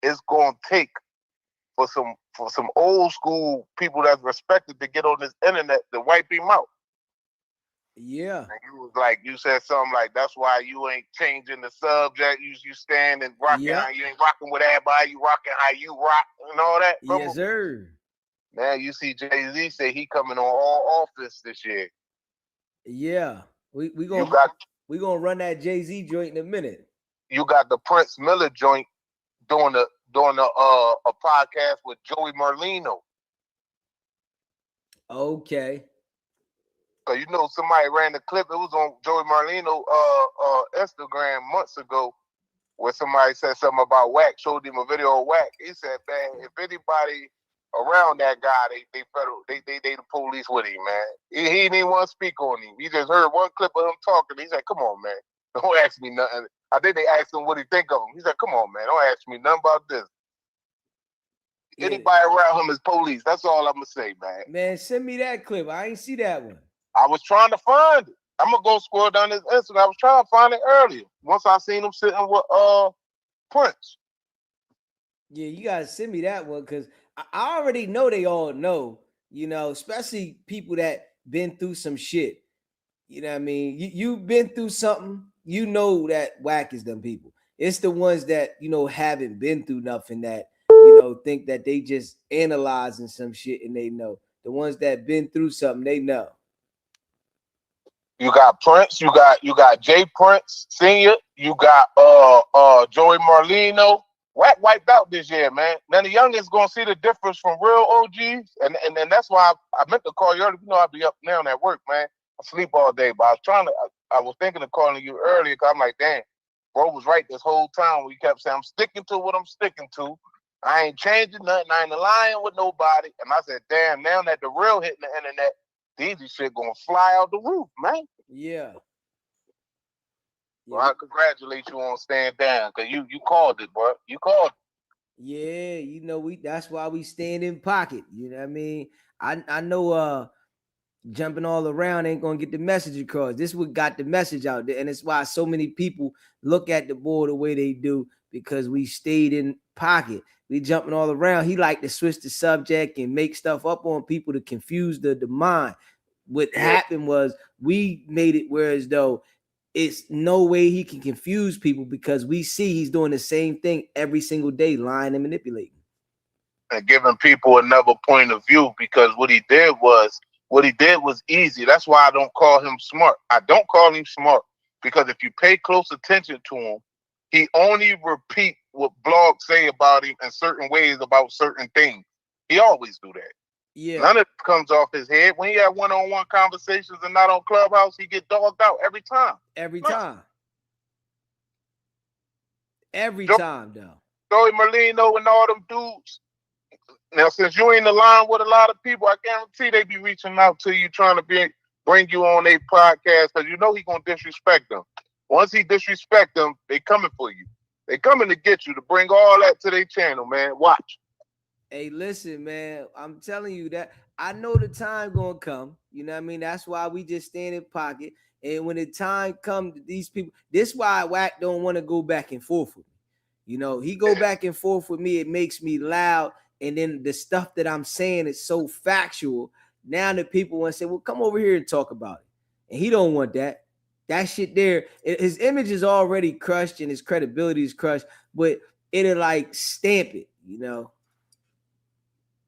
it's gonna take for some old school people that's respected to get on this internet to wipe him out. Yeah. And you said something like, that's why you ain't changing the subject. You stand and rocking how you ain't rocking with everybody. You rocking how you rock and all that. Remember? Yes, sir. Now you see Jay-Z say he coming on all Office this year. Yeah. We gonna run that Jay-Z joint in a minute. You got the Prince Miller joint doing a podcast with Joey Merlino. Okay. Cause somebody ran the clip. It was on Joey Merlino Instagram months ago, where somebody said something about Wack. Showed him a video of Wack. He said, "Man, if anybody around that guy, they the police with him, man. He didn't even want to speak on him. He just heard one clip of him talking. He said, "Come on, man, don't ask me nothing." I think they asked him what he think of him. He said, "Come on, man, don't ask me nothing about this." Yeah. Anybody around him is police. That's all I'm gonna say, man. Man, send me that clip. I ain't see that one. I was trying to find it. I'm gonna go scroll down his Instagram. I was trying to find it earlier. Once I seen him sitting with Prince. Yeah, you gotta send me that one, because I already know they all know, especially people that been through some shit. You know what I mean? You've been through something, that Wack is them people. It's the ones that, haven't been through nothing that, think that they just analyzing some shit and they know. The ones that been through something, they know. You got Prince, you got Jay Prince Sr., you got Joey Merlino. Wack wiped out this year, man. Now the youngest gonna see the difference from real OGs, and that's why I meant to call you earlier. I'll be up now at work, man. I sleep all day, but I was thinking of calling you earlier because I'm like, damn, bro was right this whole time. We kept saying I'm sticking to what I'm sticking to. I ain't changing nothing. I ain't lying with nobody. And I said, damn, now that the real hitting the internet, Deezy shit gonna fly out the roof, man. Yeah. Well, I congratulate you on staying down, because you called it, bro. You called it. Yeah, that's why we stand in pocket. You know what I mean? I know jumping all around ain't gonna get the message across. This what got the message out there, and it's why so many people look at the board the way they do, because we stayed in pocket. We jumping all around. He like to switch the subject and make stuff up on people to confuse the mind. What happened was we made it where as though it's no way he can confuse people, because we see he's doing the same thing every single day, lying and manipulating. And giving people another point of view, because what he did was easy. That's why I don't call him smart. I don't call him smart, because if you pay close attention to him, he only repeat what blogs say about him in certain ways about certain things. He always do that. Yeah. None of it comes off his head. When he had one-on-one conversations and not on Clubhouse, he get dogged out every time. Every time, though. Joey Merlino and all them dudes. Now, since you ain't aligned with a lot of people, I guarantee they be reaching out to you, trying to bring you on their podcast, because you know he gonna disrespect them. Once he disrespect them, they coming for you. They coming to get you to bring all that to their channel, man. Watch. Hey, listen, man. I'm telling you that I know the time gonna come. You know what I mean? That's why we just stand in pocket. And when the time comes, these people. This why Wack don't want to go back and forth with me. You know, he go back and forth with me. It makes me loud. And then the stuff that I'm saying is so factual. Now that people want to say, "Well, come over here and talk about it," and he don't want that. That shit there. His image is already crushed and his credibility is crushed. But it'll like stamp it. You know.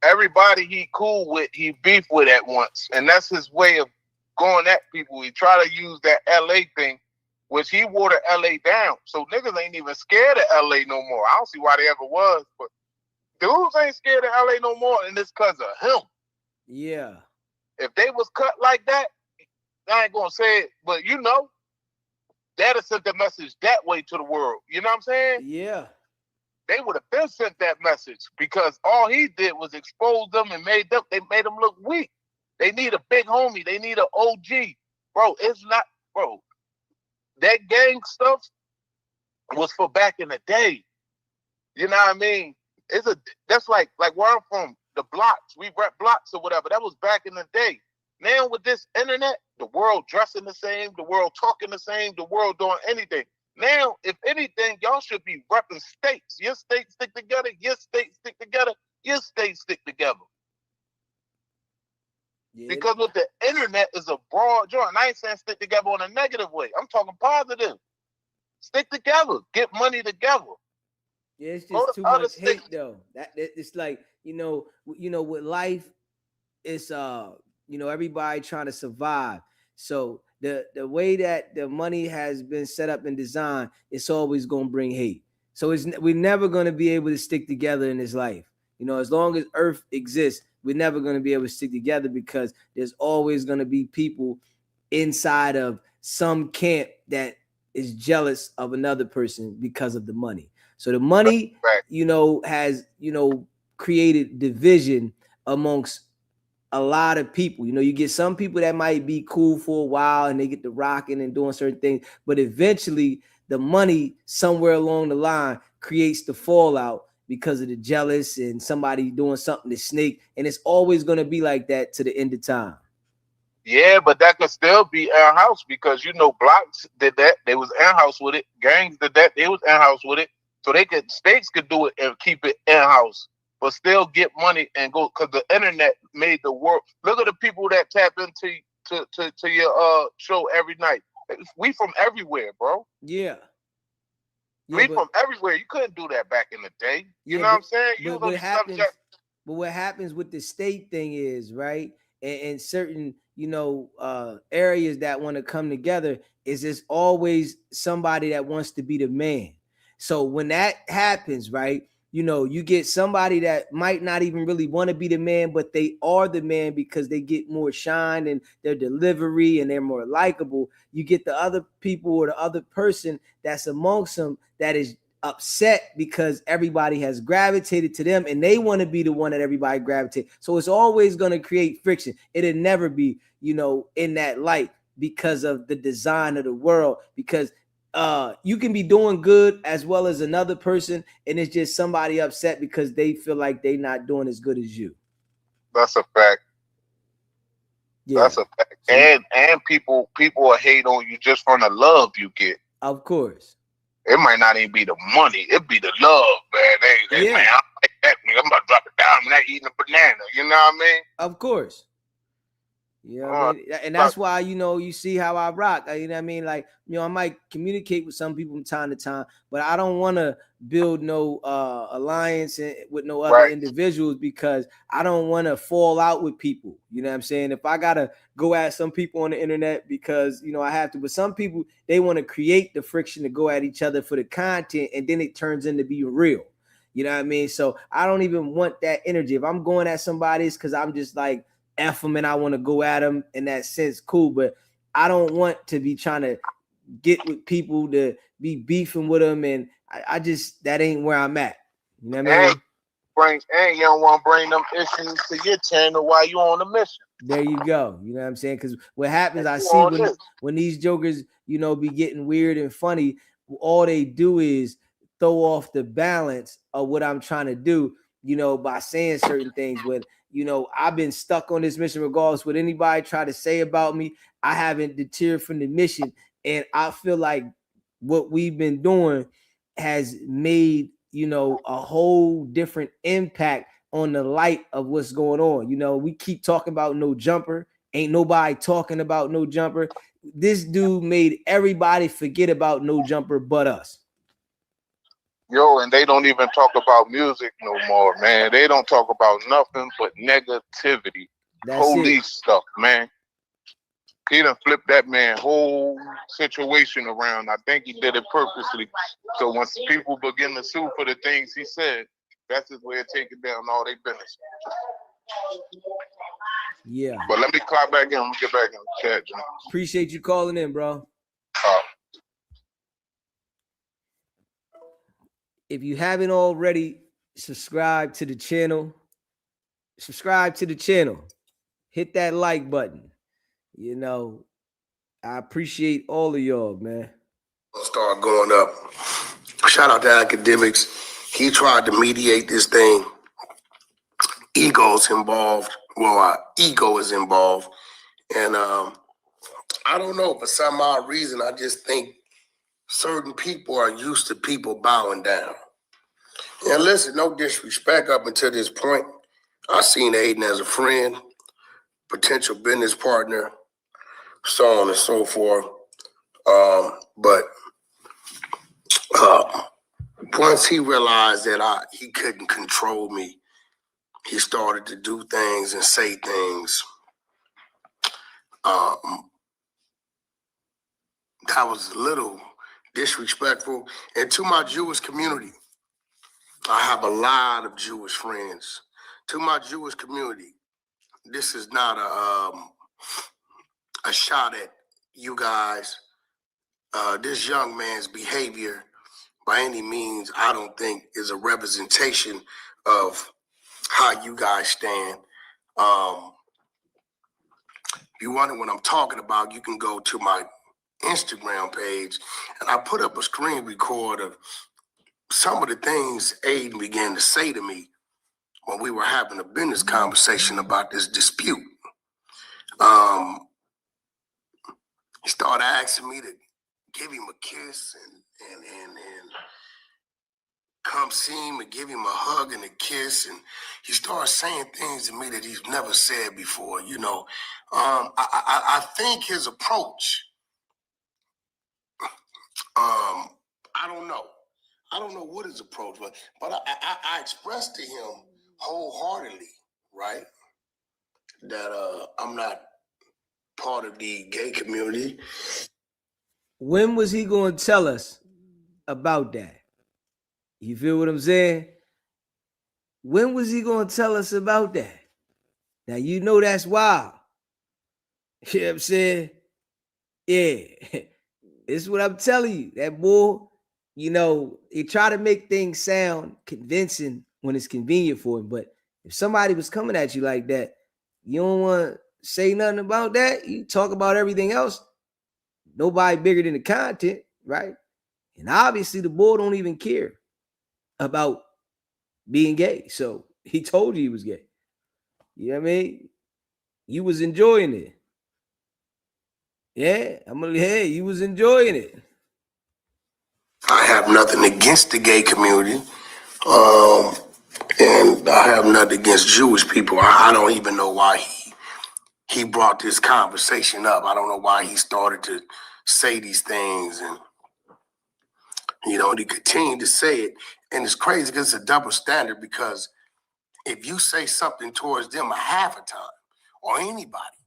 Everybody he cool with, he beef with at once. And that's his way of going at people. He try to use that LA thing, which he wore the LA down. So niggas ain't even scared of LA no more. I don't see why they ever was, but dudes ain't scared of LA no more, and it's because of him. Yeah. If they was cut like that, I ain't gonna say it, but you know, that'd sent the message that way to the world. You know what I'm saying? Yeah. They would have been sent that message, because all he did was expose them and made them look weak. They need a big homie. They need an OG. Bro, it's not, bro. That gang stuff was for back in the day. You know what I mean? That's like where I'm from, the blocks. We rep blocks or whatever. That was back in the day. Now with this internet, the world dressing the same, the world talking the same, the world doing anything. Now, if anything, y'all should be repping states. Your states stick together. Your states stick together. Your states stick together. Yeah. Because with the internet is a broad joint. I ain't saying stick together in a negative way. I'm talking positive. Stick together. Get money together. Yeah, it's just too much hate though. That it's like, you know, with life, it's everybody trying to survive. So the way that the money has been set up and designed, it's always gonna bring hate. So we're never gonna be able to stick together in this life. You know, as long as Earth exists, we're never gonna be able to stick together, because there's always gonna be people inside of some camp that is jealous of another person because of the money. So the money, has, created division amongst a lot of people. You know, you get some people that might be cool for a while and they get to rocking and doing certain things, but eventually the money somewhere along the line creates the fallout because of the jealous and somebody doing something to snake. And it's always going to be like that to the end of time. Yeah, but that could still be in-house, because blocks did that. They was in-house with it. Gangs did that. They was in-house with it. So states could do it and keep it in-house, but still get money and go, because the internet made the world. Look at the people that tap into to your show every night. We from everywhere, bro. Yeah. We from everywhere. You couldn't do that back in the day. You know what I'm saying? But what happens with the state thing is, right? And certain, areas that want to come together, is there's always somebody that wants to be the man. So when that happens, right, you get somebody that might not even really want to be the man, but they are the man because they get more shine and their delivery and they're more likable. You get the other people or the other person that's amongst them that is upset because everybody has gravitated to them and they want to be the one that everybody gravitates. So it's always going to create friction. It'll never be, in that light, because of the design of the world, because you can be doing good as well as another person, and it's just somebody upset because they feel like they're not doing as good as you. That's a fact. Yeah. That's a fact. So, and people will hate on you just from the love you get. Of course. It might not even be the money. It be the love, man. They man, I like that. I'm about to drop it down. I'm not eating a banana. You know what I mean? Of course. Yeah, I mean, and that's why, you see how I rock. You know what I mean? Like, I might communicate with some people from time to time, but I don't want to build no alliance with no other individuals, because I don't want to fall out with people. You know what I'm saying? If I got to go at some people on the internet because, I have to, but some people, they want to create the friction to go at each other for the content, and then it turns into being real. You know what I mean? So I don't even want that energy. If I'm going at somebody, it's because I'm just like, F them and I want to go at them in that sense, cool. But I don't want to be trying to get with people to be beefing with them, and I just, that ain't where I'm at. You know what I mean? And you don't want to bring them issues to your channel while you on the mission. There you go. You know what I'm saying? Because what happens, I see when these jokers, be getting weird and funny, all they do is throw off the balance of what I'm trying to do, by saying certain things. But I've been stuck on this mission regardless what anybody try to say about me. I haven't deterred from the mission. And I feel like what we've been doing has made, a whole different impact on the light of what's going on. We keep talking about no jumper. Ain't nobody talking about no jumper. This dude made everybody forget about no jumper but us. Yo, and they don't even talk about music no more, man. They don't talk about nothing but negativity. Police stuff, man. He done flipped that man whole situation around. I think he did it purposely. So once people begin to sue for the things he said, that's his way of taking down all their business. Yeah. But let me clock back in. Let me get back in the chat, John. Appreciate you calling in, bro. If you haven't already, subscribe to the channel. Hit that like button. I appreciate all of y'all, man. Start going up. Shout out to Academics. He tried to mediate this thing. Ego's involved. Well, ego is involved. And I don't know, for some odd reason, I just think certain people are used to people bowing down. And listen, no disrespect up until this point. I seen Aiden as a friend, potential business partner, so on and so forth. But once he realized that he couldn't control me, he started to do things and say things. That was a little disrespectful. And to my Jewish community, I have a lot of Jewish friends. To my Jewish community, this is not a shot at you guys. This young man's behavior, by any means, I don't think is a representation of how you guys stand. If you wonder what I'm talking about, you can go to my Instagram page, and I put up a screen record of some of the things Aiden began to say to me when we were having a business conversation about this dispute. He started asking me to give him a kiss and come see him and give him a hug and a kiss, and he started saying things to me that he's never said before. I think his approach, I don't know. I don't know what his approach was, but I expressed to him wholeheartedly, right, that I'm not part of the gay community. When was he going to tell us about that? You feel what I'm saying? When was he going to tell us about that? Now, that's wild. You know what I'm saying? Yeah. This is what I'm telling you. That boy, he try to make things sound convincing when it's convenient for him. But if somebody was coming at you like that, you don't want to say nothing about that. You talk about everything else. Nobody bigger than the content, right? And obviously the boy don't even care about being gay. So he told you he was gay. You know what I mean? You was enjoying it. Yeah, you was enjoying it. I have nothing against the gay community. And I have nothing against Jewish people. I don't even know why he brought this conversation up. I don't know why he started to say these things, and he continued to say it. And it's crazy because it's a double standard, because if you say something towards them a half a time, or anybody,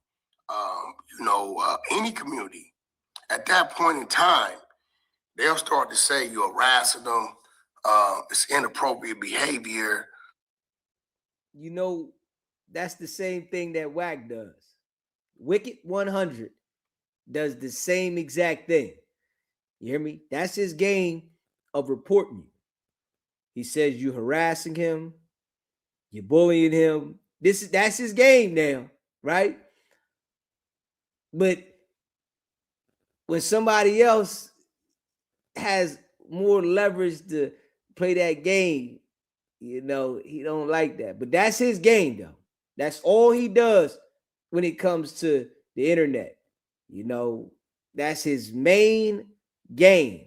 any community, at that point in time, they'll start to say you're harassing them, it's inappropriate behavior. That's the same thing that WAC does. WICKED100 does the same exact thing. You hear me? That's his game of reporting you. He says you harassing him, you bullying him. That's his game now, right? But when somebody else has more leverage to play that game, he don't like that. But that's his game, though. That's all he does when it comes to the internet. That's his main game,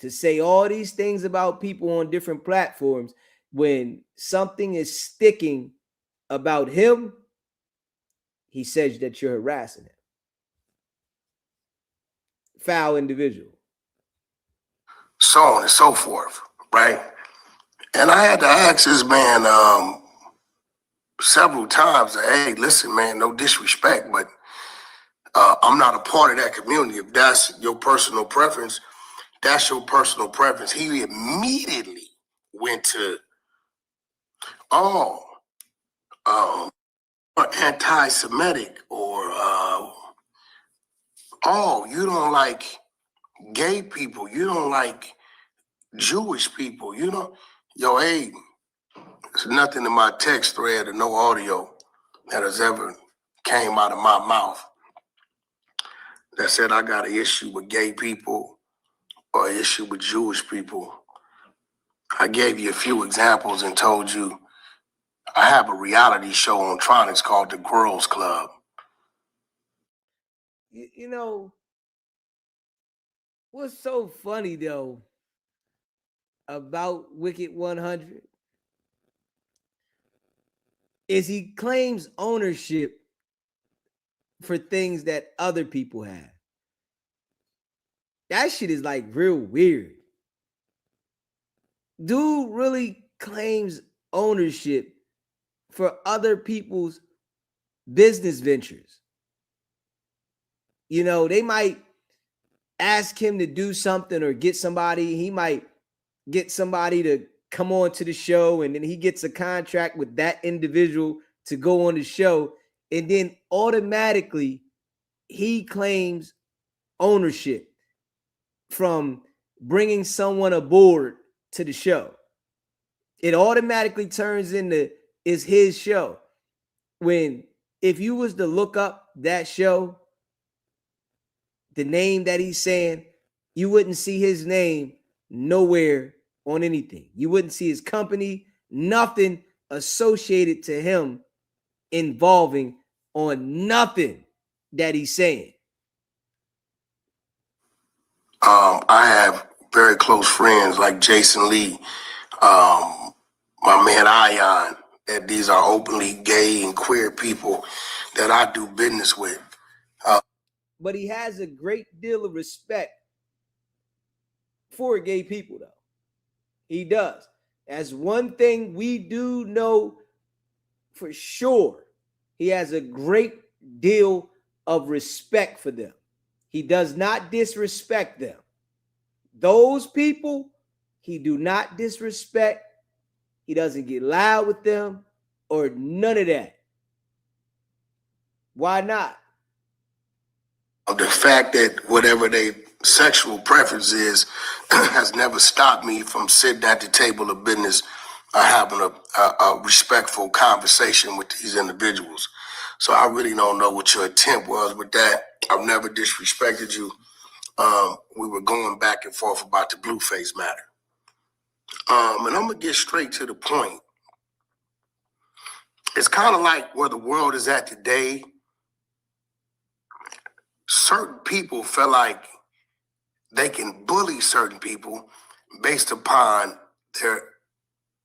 to say all these things about people on different platforms. When something is sticking about him, he says that you're harassing him. Foul individual. So on and so forth, right? And I had to ask this man several times, hey, listen, man, no disrespect, but I'm not a part of that community. If that's your personal preference, that's your personal preference. He immediately went to, anti-Semitic, or you don't like gay people, you don't like Jewish people, yo, hey, there's nothing in my text thread or no audio that has ever came out of my mouth that said I got an issue with gay people or an issue with Jewish people. I gave you a few examples and told you I have a reality show on Tronics called The Girls Club. What's so funny, though, about Wicked 100 is he claims ownership for things that other people have. That shit is like real weird. Dude really claims ownership for other people's business ventures. They might ask him to do something or get somebody. He might get somebody to come on to the show, and then he gets a contract with that individual to go on the show, and then automatically he claims ownership from bringing someone aboard to the show. It automatically turns into is his show. When if you was to look up that show, the name that he's saying, you wouldn't see his name nowhere on anything. You wouldn't see his company, nothing associated to him involving on nothing that he's saying. I have very close friends like Jason Lee, my man Ion, that these are openly gay and queer people that I do business with. But he has a great deal of respect for gay people, though. He does. That's one thing we do know for sure. He has a great deal of respect for them. He does not disrespect them. Those people, he do not disrespect. He doesn't get loud with them or none of that. Why not? The fact that whatever their sexual preference is has never stopped me from sitting at the table of business having a respectful conversation with these individuals. So I really don't know what your intent was with that. I've never disrespected you. We were going back and forth about the Blueface matter. And I'm going to get straight to the point. It's kind of like where the world is at today. Certain people feel like they can bully certain people based upon their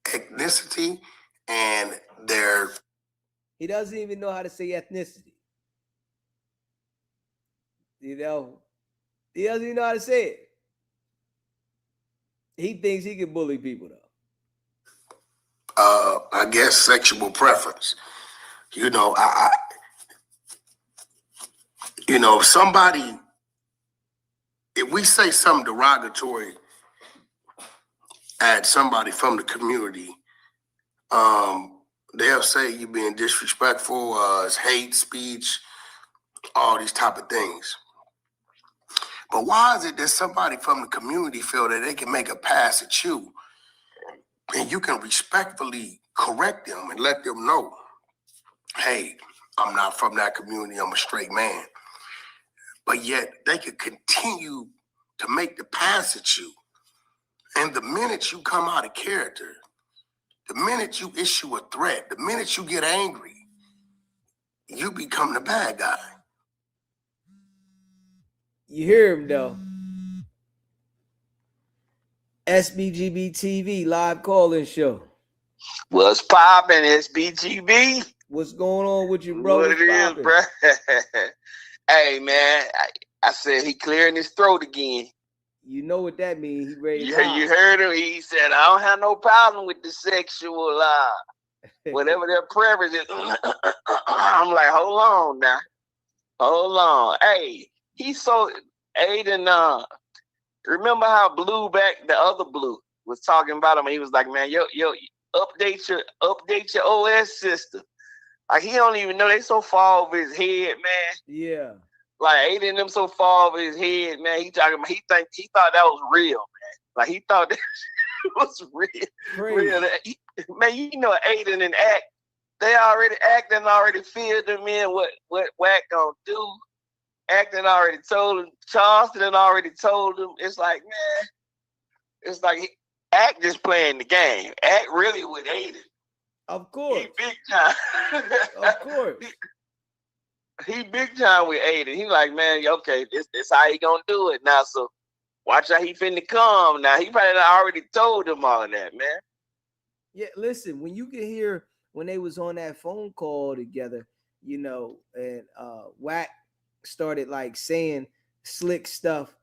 ethnicity and their... He doesn't even know how to say ethnicity. He doesn't even know how to say it. He thinks he can bully people, though. I guess sexual preference. If we say something derogatory at somebody from the community, they'll say you're being disrespectful, it's hate speech, all these type of things. But why is it that somebody from the community feel that they can make a pass at you and you can respectfully correct them and let them know, hey, I'm not from that community, I'm a straight man. But yet they could continue to make the pass at you. And the minute you come out of character, the minute you issue a threat, the minute you get angry, you become the bad guy. You hear him though. SBGB TV live call-in show. What's poppin', SBGB? What's going on with you, bro? What What's it is, poppin'? bro? Hey, man, I said he clearing his throat again. You know what that means. He ready to Yeah, you heard him. He said, I don't have no problem with the sexual, whatever their preference is. I'm like, hold on now. Hold on. Hey, he's so, Aiden, remember how Blue back, the other Blue, was talking about him, and he was like, man, yo, update your OS system. Like, he don't even know, they so far over his head, man. Yeah. Like, Aiden them so far over his head, man. He talking about, he thought that was real, man. Like, he thought that was real. Real. Man, you know Aiden and Act, they already acting, already filled them in what Wack gonna do. Acting already told him, Charleston already told him. It's like, man, it's like Act just playing the game. Act really with Aiden. Of course. He big time. Of course. He big time with Aiden. He like, man, okay, this how he gonna do it now. So watch how he finna come. Now he probably already told him all of that, man. Yeah, listen, when you can hear when they was on that phone call together, you know, and Wack started like saying slick stuff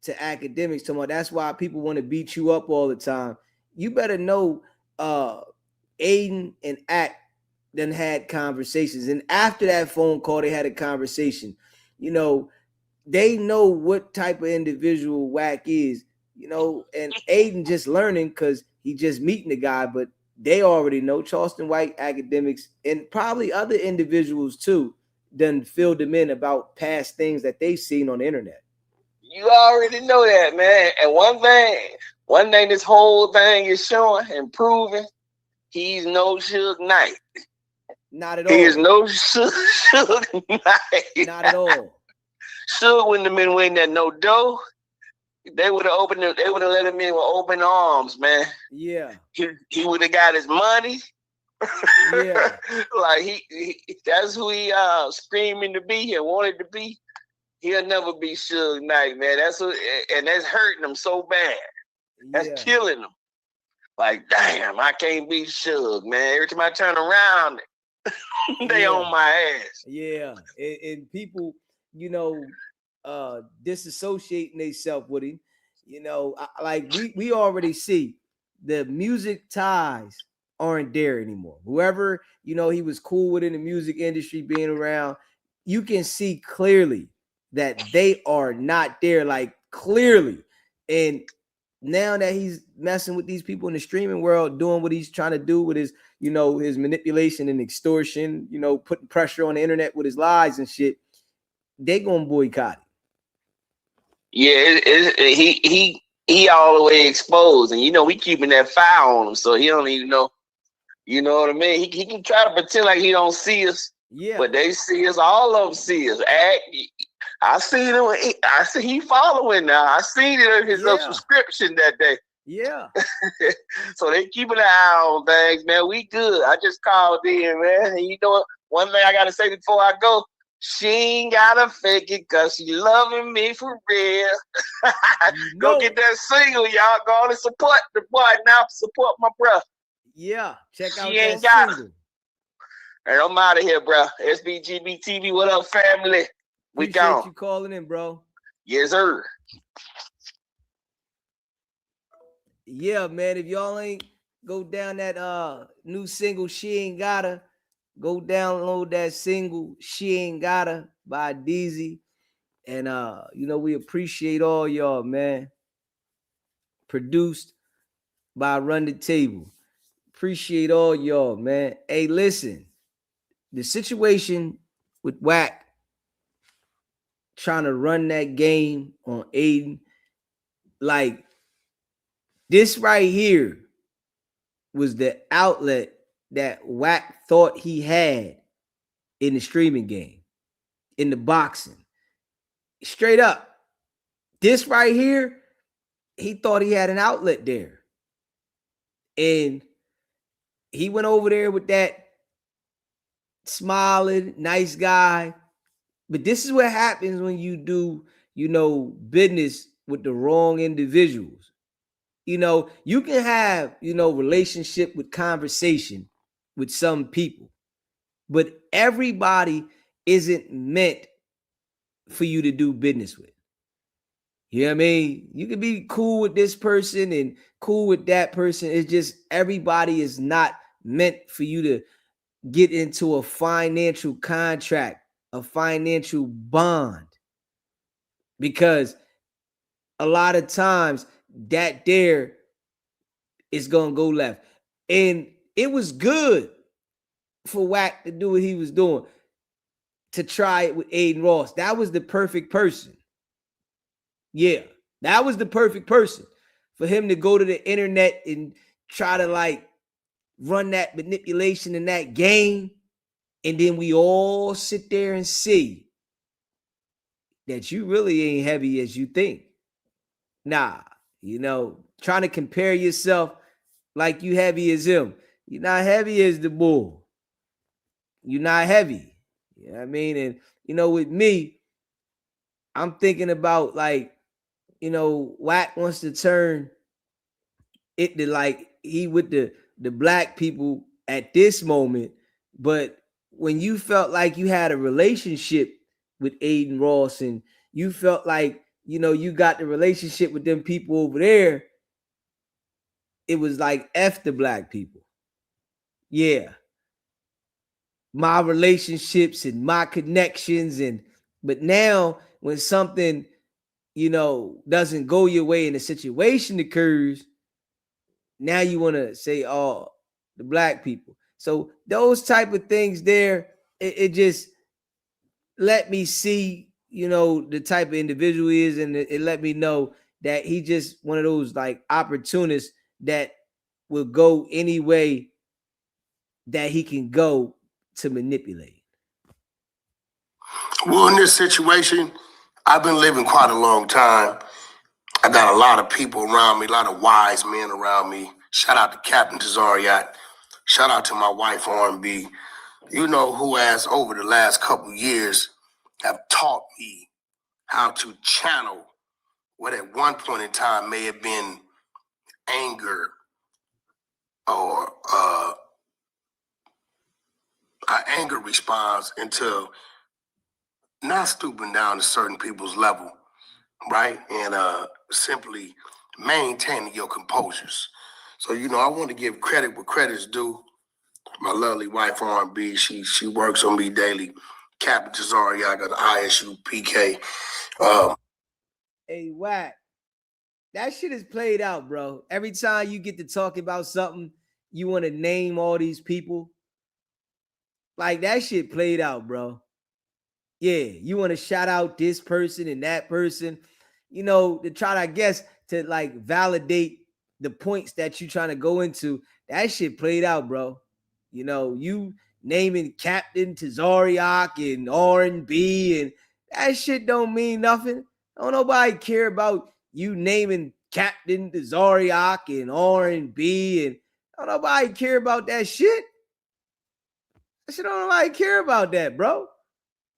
to academics. That's why people want to beat you up all the time. You better know Aiden and Act then had conversations. And after that phone call, they had a conversation. You know, they know what type of individual Wack is, you know, and Aiden just learning because he just meeting the guy, but they already know. Charleston White academics and probably other individuals too done filled them in about past things that they've seen on the internet. You already know that, man. And one thing this whole thing is showing and proving, he's no Suge Knight. Not at all. He is no Suge Knight. Not at all. Suge wouldn't have been waiting at no door. They would have opened it, they would have let him in with open arms, man. Yeah. He would have got his money. Yeah. Like he that's who he screaming to be and wanted to be. He'll never be Suge Knight, man. That's what, and that's hurting him so bad. That's killing him. Like, damn, I can't be Suge, man. Every time I turn around, they on my ass. Yeah. And people, you know, disassociating themselves with him. You know, like we already see the music ties aren't there anymore. Whoever, you know, he was cool with in the music industry being around, you can see clearly that they are not there, like clearly. And now that he's messing with these people in the streaming world, doing what he's trying to do with his, you know, his manipulation and extortion, you know, putting pressure on the internet with his lies and shit, they gonna boycott it. Yeah, he all the way exposed, and you know we keeping that fire on him, so he don't even know. You know what I mean? He can try to pretend like he don't see us, but they see us. All of them see us. I seen him. I see he following now. I seen it in his subscription that day. Yeah. So they keeping an eye on things, man. We good. I just called in, man. And you know what? One thing I gotta say before I go. She ain't gotta fake it cause she loving me for real. Go get that single, y'all. Go on and support the boy now. Support my brother. Yeah, check out she ain't that got single. All right, I'm out of here, bro. SBGB TV, what up, family? We Appreciate you calling in, bro. Yes, sir. Yeah, man. If y'all ain't go down that new single, She Ain't Gotta. Go download that single, She Ain't Gotta by Deezy. And you know, we appreciate all y'all, man. Produced by Run the Table. Appreciate all y'all, man. Hey, listen. The situation with Wack trying to run that game on Aiden, like this right here was the outlet that Wack thought he had in the streaming game, in the boxing. Straight up. This right here, he thought he had an outlet there. And he went over there with that smiling, nice guy. But this is what happens when you do, business with the wrong individuals. You can have, relationship with conversation with some people, but everybody isn't meant for you to do business with. You know what I mean? You can be cool with this person and cool with that person. It's just everybody is not meant for you to get into a financial contract, a financial bond. Because a lot of times that there is going to go left. And it was good for Wack to do what he was doing, to try it with Aiden Ross. That was the perfect person. Yeah, that was the perfect person for him to go to the internet and try to run that manipulation in that game. And then we all sit there and see that you really ain't heavy as you think. Nah, trying to compare yourself like you heavy as him. You're not heavy as the bull. You're not heavy. You know what I mean? And, with me, I'm thinking about Wack wants to turn it to he with the black people at this moment. But when you felt like you had a relationship with Aiden Ross and you felt like, you got the relationship with them people over there, it was like F the black people. Yeah. My relationships and my connections. But now when something, doesn't go your way and a situation occurs, now you want to say, oh, the black people. So those type of things there, it just let me see, the type of individual he is, and it let me know that he just one of those opportunists that will go any way that he can go to manipulate. Well, in this situation, I've been living quite a long time. I got a lot of people around me, a lot of wise men around me. Shout out to Captain Tazariak. Shout out to my wife, R&B. Who has, over the last couple years, have taught me how to channel what at one point in time may have been anger or an anger response into not stooping down to certain people's level, right? And simply maintaining your composures. So, I want to give credit where credit's due. My lovely wife, R&B, she works on me daily. Captain Tazari, I got the ISU PK. Hey, Wack, that shit is played out, bro. Every time you get to talk about something, you want to name all these people. That shit played out, bro. Yeah, you want to shout out this person and that person, to try to, I guess, to validate the points that you trying to go into. That shit played out, bro. You naming Captain Tazariak and R&B, and that shit don't mean nothing. Don't nobody care about you naming Captain Tazariak and R&B, and don't nobody care about that shit. That shit don't nobody care about that, bro.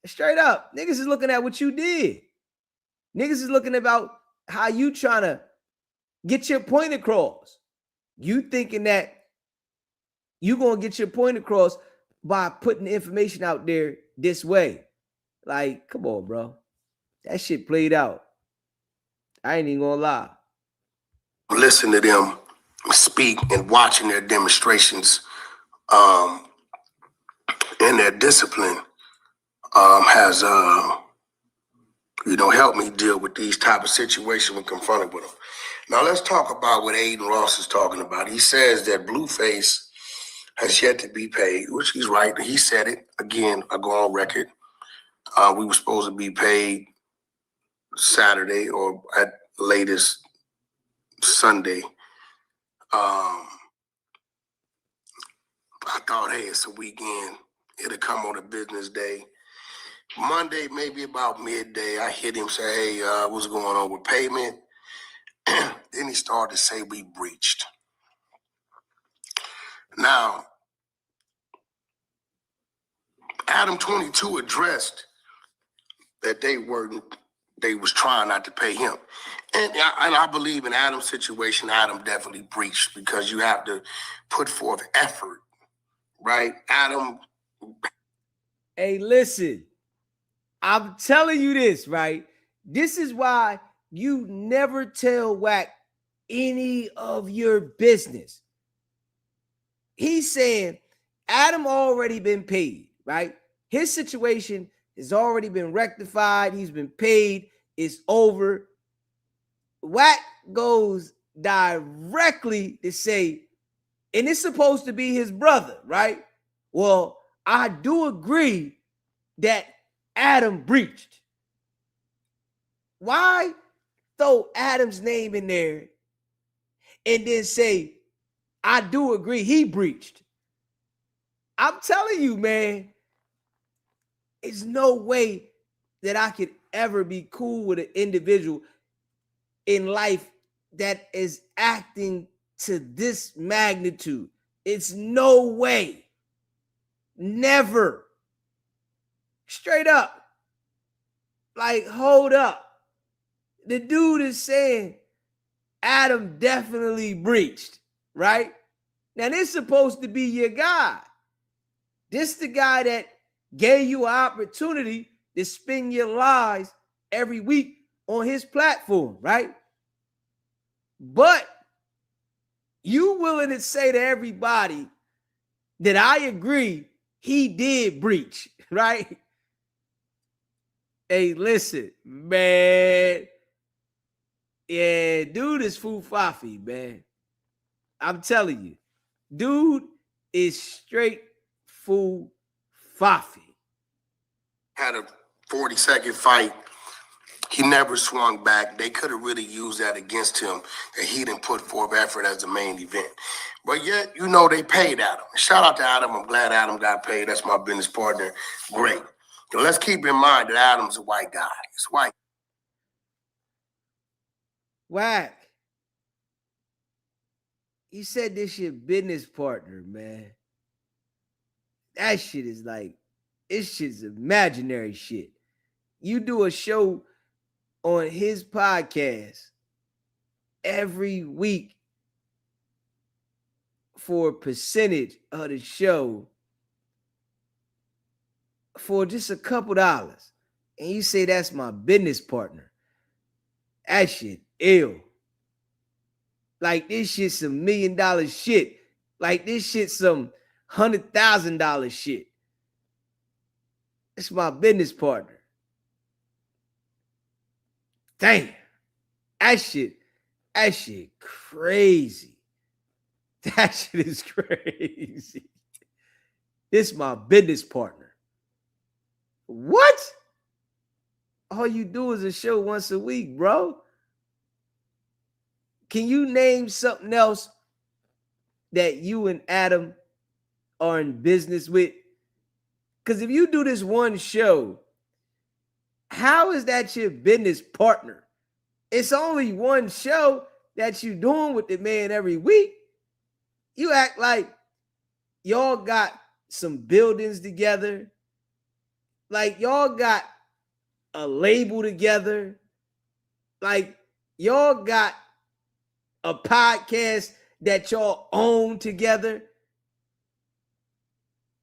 Straight up, niggas is looking at what you did. Niggas is looking about how you trying to get your point across. You thinking that you gonna get your point across by putting the information out there this way. Come on, bro. That shit played out. I ain't even gonna lie. Listen to them speak and watching their demonstrations and their discipline has helped me deal with these type of situations when confronted with them. Now let's talk about what Aiden Ross is talking about. He says that Blueface has yet to be paid, which he's right. He said it. Again, I go on record. We were supposed to be paid Saturday or at latest Sunday. I thought, hey, it's a weekend. It'll come on a business day. Monday, maybe about midday, I hit him, say, hey, what's going on with payment? Then he started to say we breached. Now, Adam 22 addressed that they was trying not to pay him. And I believe in Adam's situation, Adam definitely breached because you have to put forth effort, right? Adam. Hey, listen, I'm telling you this, right? This is why you never tell WAC any of your business. He's saying Adam already been paid, right? His situation has already been rectified. He's been paid. It's over. WAC goes directly to say, and it's supposed to be his brother, right? Well, I do agree that Adam breached. Why throw Adam's name in there and then say, I do agree he breached? I'm telling you, man, there's no way that I could ever be cool with an individual in life that is acting to this magnitude. It's no way. Never. Straight up. Like, hold up. The dude is saying Adam definitely breached, right? Now, this is supposed to be your guy. This the guy that gave you an opportunity to spin your lies every week on his platform, right? But you willing to say to everybody that I agree he did breach, right? Hey, listen, man. Yeah, dude is foo-fafi, man. I'm telling you. Dude is straight foo-fafi. Had a 40-second fight. He never swung back. They could have really used that against him, that he didn't put forth effort as the main event. But yet, you know, they paid Adam. Shout out to Adam. I'm glad Adam got paid. That's my business partner. Great. So let's keep in mind that Adam's a white guy. He's white. Whack. You said this your business partner, man. That shit is like, this shit's imaginary shit. You do a show on his podcast every week for a percentage of the show for just a couple dollars. And you say that's my business partner. That shit ill. Like this shit some $1 million shit. Like this shit some $100,000 shit. It's my business partner. Damn. That shit crazy. That shit is crazy. This my business partner. What? All you do is a show once a week, bro. Can you name something else that you and Adam are in business with? Because if you do this one show, how is that your business partner? It's only one show that you doing with the man every week. You act like y'all got some buildings together. Like y'all got a label together. Like y'all got a podcast that y'all own together.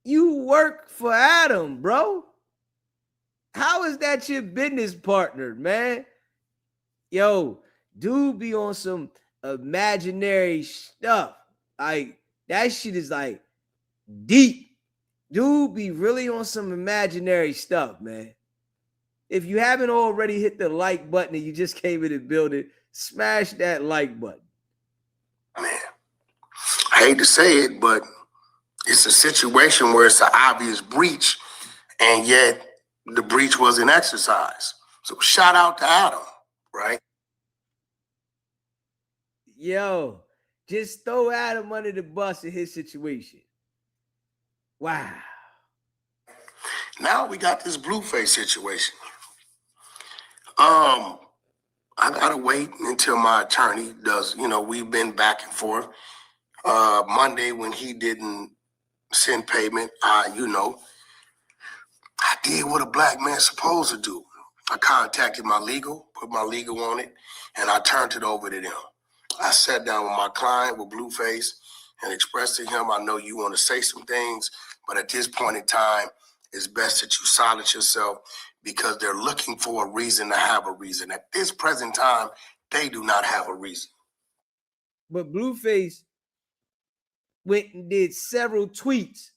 You work for Adam, bro. How is that your business partner, man? Yo, dude be on some imaginary stuff. Like, that shit is like deep. Dude be really on some imaginary stuff, man. If you haven't already hit the like button and you just came in the building, smash that like button. Man, I hate to say it, but it's a situation where it's an obvious breach, and yet the breach was an exercise. So shout out to Adam, right? Yo, just throw Adam under the bus in his situation. Wow. Now we got this Blueface situation. I gotta wait until my attorney does, we've been back and forth. Monday when he didn't send payment, I did what a black man's supposed to do. I contacted my legal, put my legal on it, and I turned it over to them. I sat down with my client, with Blueface, and expressed to him, I know you want to say some things, but at this point in time, it's best that you silence yourself because they're looking for a reason to have a reason. At this present time, they do not have a reason. But Blueface went and did several tweets,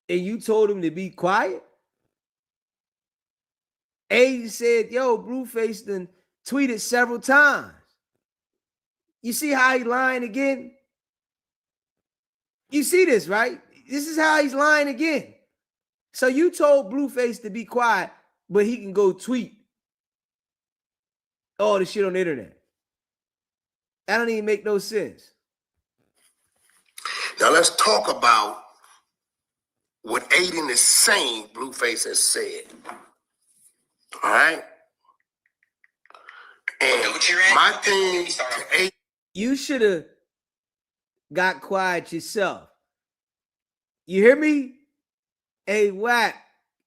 and you told him to be quiet? A said, yo, Blueface done tweeted several times. You see how he lying again? You see this, right? This is how he's lying again. So you told Blueface to be quiet, but he can go tweet all the shit on the internet. That don't even make no sense. Now let's talk about what Aiden is saying Blueface has said. All right? And my thing to Aiden, you should have got quiet yourself. You hear me? Hey, Wack,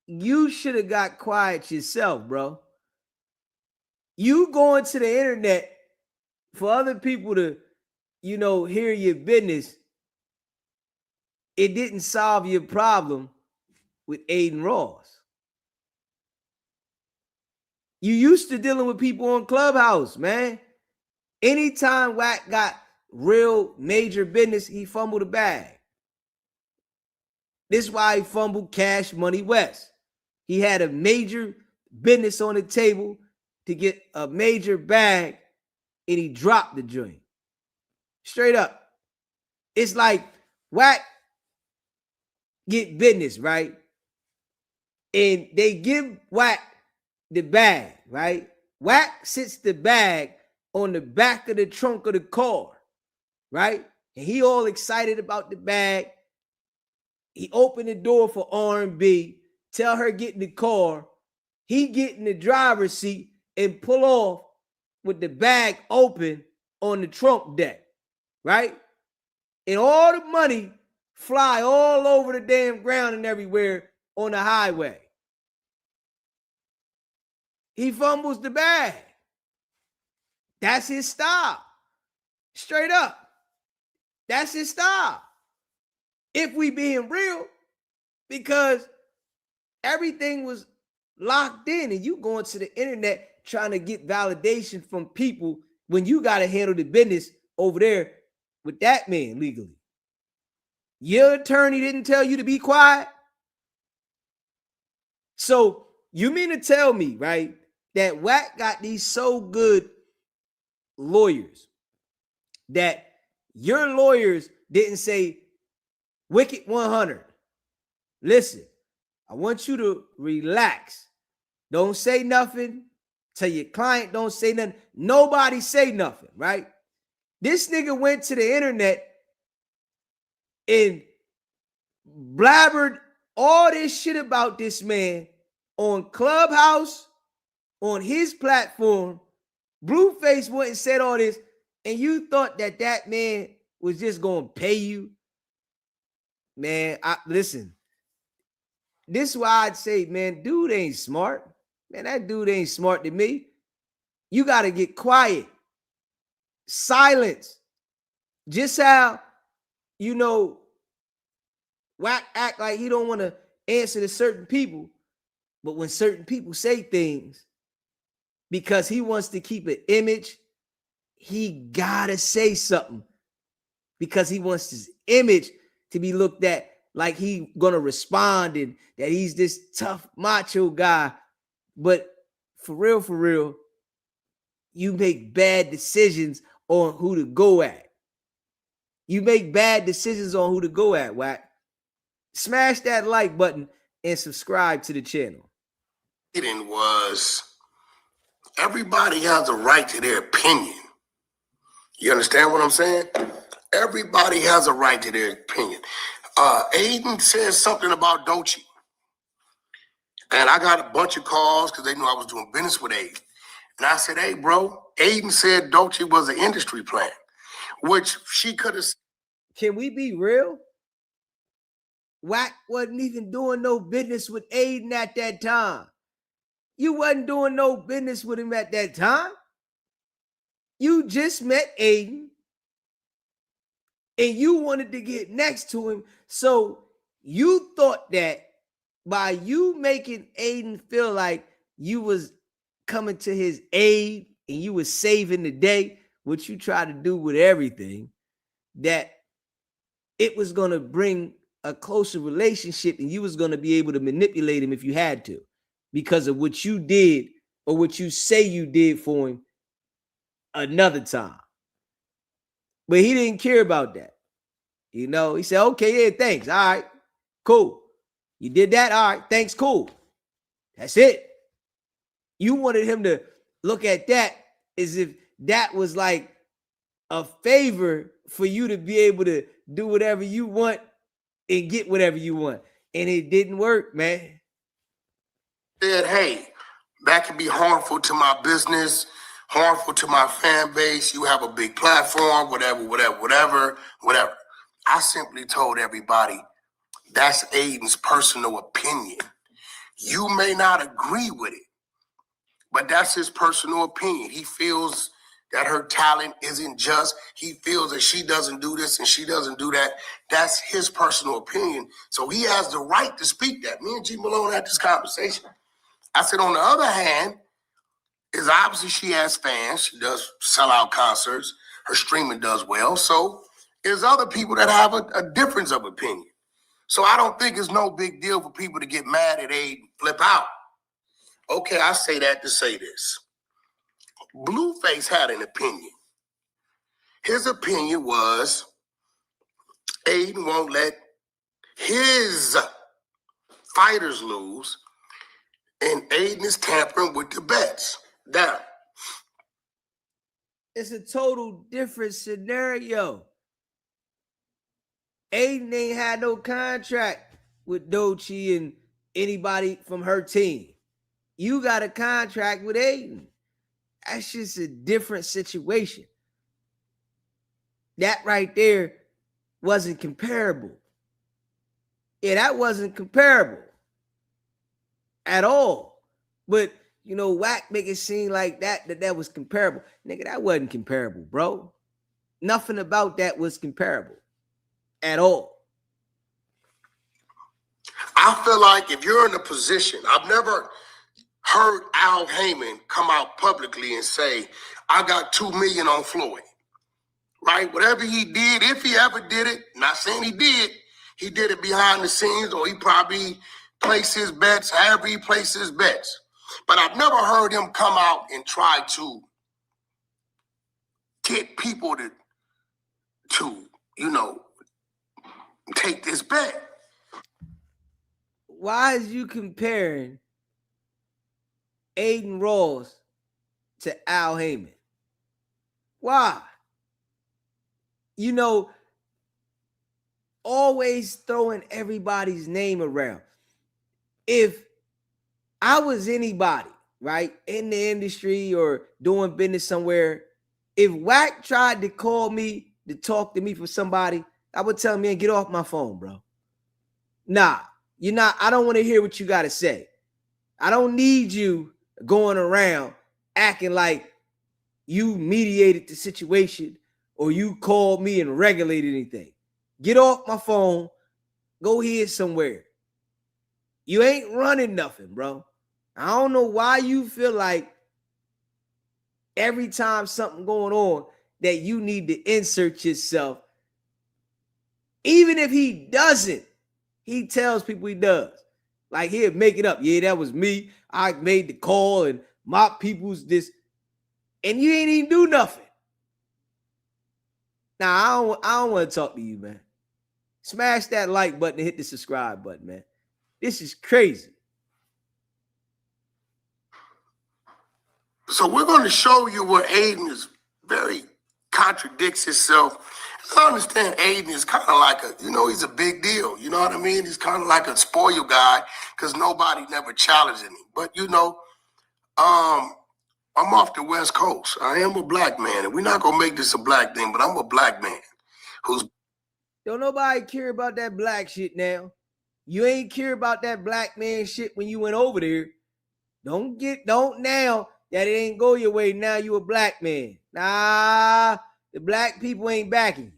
you should have got quiet yourself, bro. You going to the internet for other people to, hear your business. It didn't solve your problem with Aiden Ross. You used to dealing with people on Clubhouse, man. Anytime Wack got real major business, he fumbled the bag. This is why he fumbled Cash Money West. He had a major business on the table to get a major bag, and he dropped the joint. Straight up. It's like Wack get business, right? And they give Wack the bag, right? Wack sits the bag on the back of the trunk of the car, right? And he all excited about the bag. He opened the door for R&B, tell her get in the car. He get in the driver's seat and pull off with the bag open on the trunk deck, right? And all the money fly all over the damn ground and everywhere on the highway. He fumbles the bag. That's his style. Straight up. That's his style. If we being real, because everything was locked in and you going to the internet trying to get validation from people when you got to handle the business over there with that man legally. Your attorney didn't tell you to be quiet. So you mean to tell me, right, that Wack got these so good lawyers that your lawyers didn't say, WICKED100, listen, I want you to relax. Don't say nothing. Tell your client don't say nothing. Nobody say nothing, right? This nigga went to the internet and blabbered all this shit about this man on Clubhouse, on his platform. Blueface went and said all this, and you thought that that man was just going to pay you? Man, listen. This is why I'd say, man, dude ain't smart. Man, that dude ain't smart to me. You got to get quiet. Silence. Just how, Wack act like he don't want to answer to certain people. But when certain people say things, because he wants to keep an image, he got to say something. Because he wants his image to be looked at like he gonna respond and that he's this tough macho guy. But for real, you make bad decisions on who to go at. You make bad decisions on who to go at, Wack. Smash that like button and subscribe to the channel. it was everybody has a right to their opinion. You understand what I'm saying? Everybody has a right to their opinion. Aiden says something about Doechii. And I got a bunch of calls because they knew I was doing business with Aiden. And I said, hey, bro, Aiden said Doechii was an industry plan, which she could have. Can we be real? Wack wasn't even doing no business with Aiden at that time. You wasn't doing no business with him at that time. You just met Aiden and you wanted to get next to him. So you thought that by you making Aiden feel like you was coming to his aid and you was saving the day, which you try to do with everything, that it was going to bring a closer relationship and you was going to be able to manipulate him if you had to because of what you did or what you say you did for him another time. But he didn't care about that. You know, he said, okay, yeah, thanks. All right, cool. You did that? All right, thanks, cool. That's it. You wanted him to look at that as if that was like a favor for you to be able to do whatever you want and get whatever you want. And it didn't work, man. Said, hey, that could be harmful to my business, harmful to my fan base. You have a big platform, whatever. I simply told everybody that's Aiden's personal opinion. You may not agree with it, but that's his personal opinion. He feels that her talent isn't just. He feels that she doesn't do this and she doesn't do that. That's his personal opinion. So he has the right to speak that. Me and G Malone had this conversation. I said, on the other hand, is obviously she has fans. She does sell out concerts. Her streaming does well. So there's other people that have a difference of opinion. So I don't think it's no big deal for people to get mad at Aiden, flip out. Okay, I say that to say this. Blueface had an opinion. His opinion was Aiden won't let his fighters lose, and Aiden is tampering with the bets. Down. It's a total different scenario. Aiden ain't had no contract with Doechii and anybody from her team. You got a contract with Aiden. That's just a different situation. That right there wasn't comparable. Yeah, that wasn't comparable at all. But, you know, Wack make it seem like that was comparable. Nigga, that wasn't comparable, bro. Nothing about that was comparable at all. I feel like if you're in a position, I've never heard Al Heyman come out publicly and say, I got $2 million on Floyd. Right? Whatever he did, if he ever did it, not saying he did it behind the scenes, or he probably placed his bets, however he placed his bets. But I've never heard him come out and try to get people to take this bet. Why is you comparing Aiden Ross to Al Heyman? Why? You know, always throwing everybody's name around. If I was anybody, right, in the industry or doing business somewhere, if Wack tried to call me to talk to me for somebody, I would tell him, man, get off my phone, bro. Nah, you're not. I don't want to hear what you got to say. I don't need you going around acting like you mediated the situation or you called me and regulated anything. Get off my phone. Go here somewhere. You ain't running nothing, bro. I don't know why you feel like every time something going on that you need to insert yourself. Even if he doesn't, he tells people he does. Like he'll make it up. Yeah, that was me. I made the call and my people's this. And you ain't even do nothing. Now, I don't want to talk to you, man. Smash that like button and hit the subscribe button, man. This is crazy. So we're going to show you where Aiden is very contradicts himself. I understand Aiden is kind of like he's a big deal. You know what I mean? He's kind of like a spoiled guy because nobody never challenged him. But, I'm off the West Coast. I am a black man, and we're not going to make this a black thing, but I'm a black man who's... Don't nobody care about that black shit now. You ain't care about that black man shit when you went over there. Don't now that it ain't go your way. Now you a black man. Nah, the black people ain't backing you.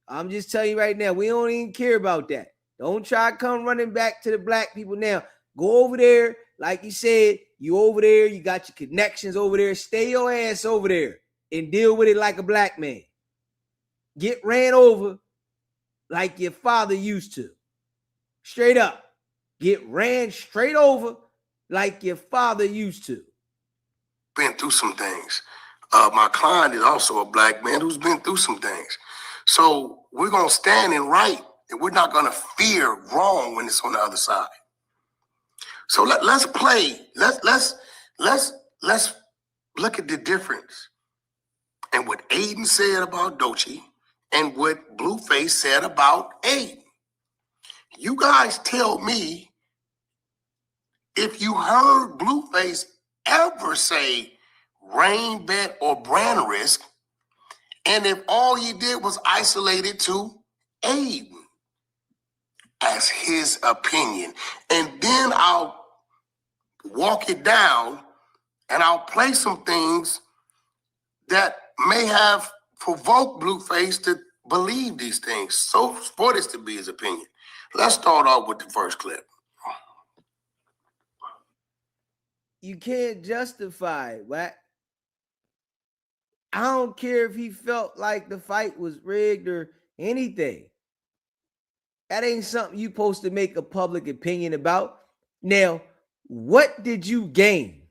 I'm just telling you right now, we don't even care about that. Don't try to come running back to the black people now. Go over there, like you said, you over there, you got your connections over there. Stay your ass over there and deal with it like a black man. Get ran over like your father used to. Straight up. Get ran straight over like your father used to. Been through some things. My client is also a black man who's been through some things. So we're going to stand in right, and we're not going to fear wrong when it's on the other side. So let's play. Let's look at the difference and what Aiden said about Doechii and what Blueface said about Aiden. You guys tell me if you heard Blueface ever say rain bet or brand risk, and if all you did was isolate it to Aiden as his opinion. And then I'll walk it down and I'll play some things that may have provoked Blueface to believe these things. So for this to be his opinion. Let's start off with the first clip. You can't justify it, Wack. I don't care if he felt like the fight was rigged or anything. That ain't something you supposed to make a public opinion about. Now, what did you gain?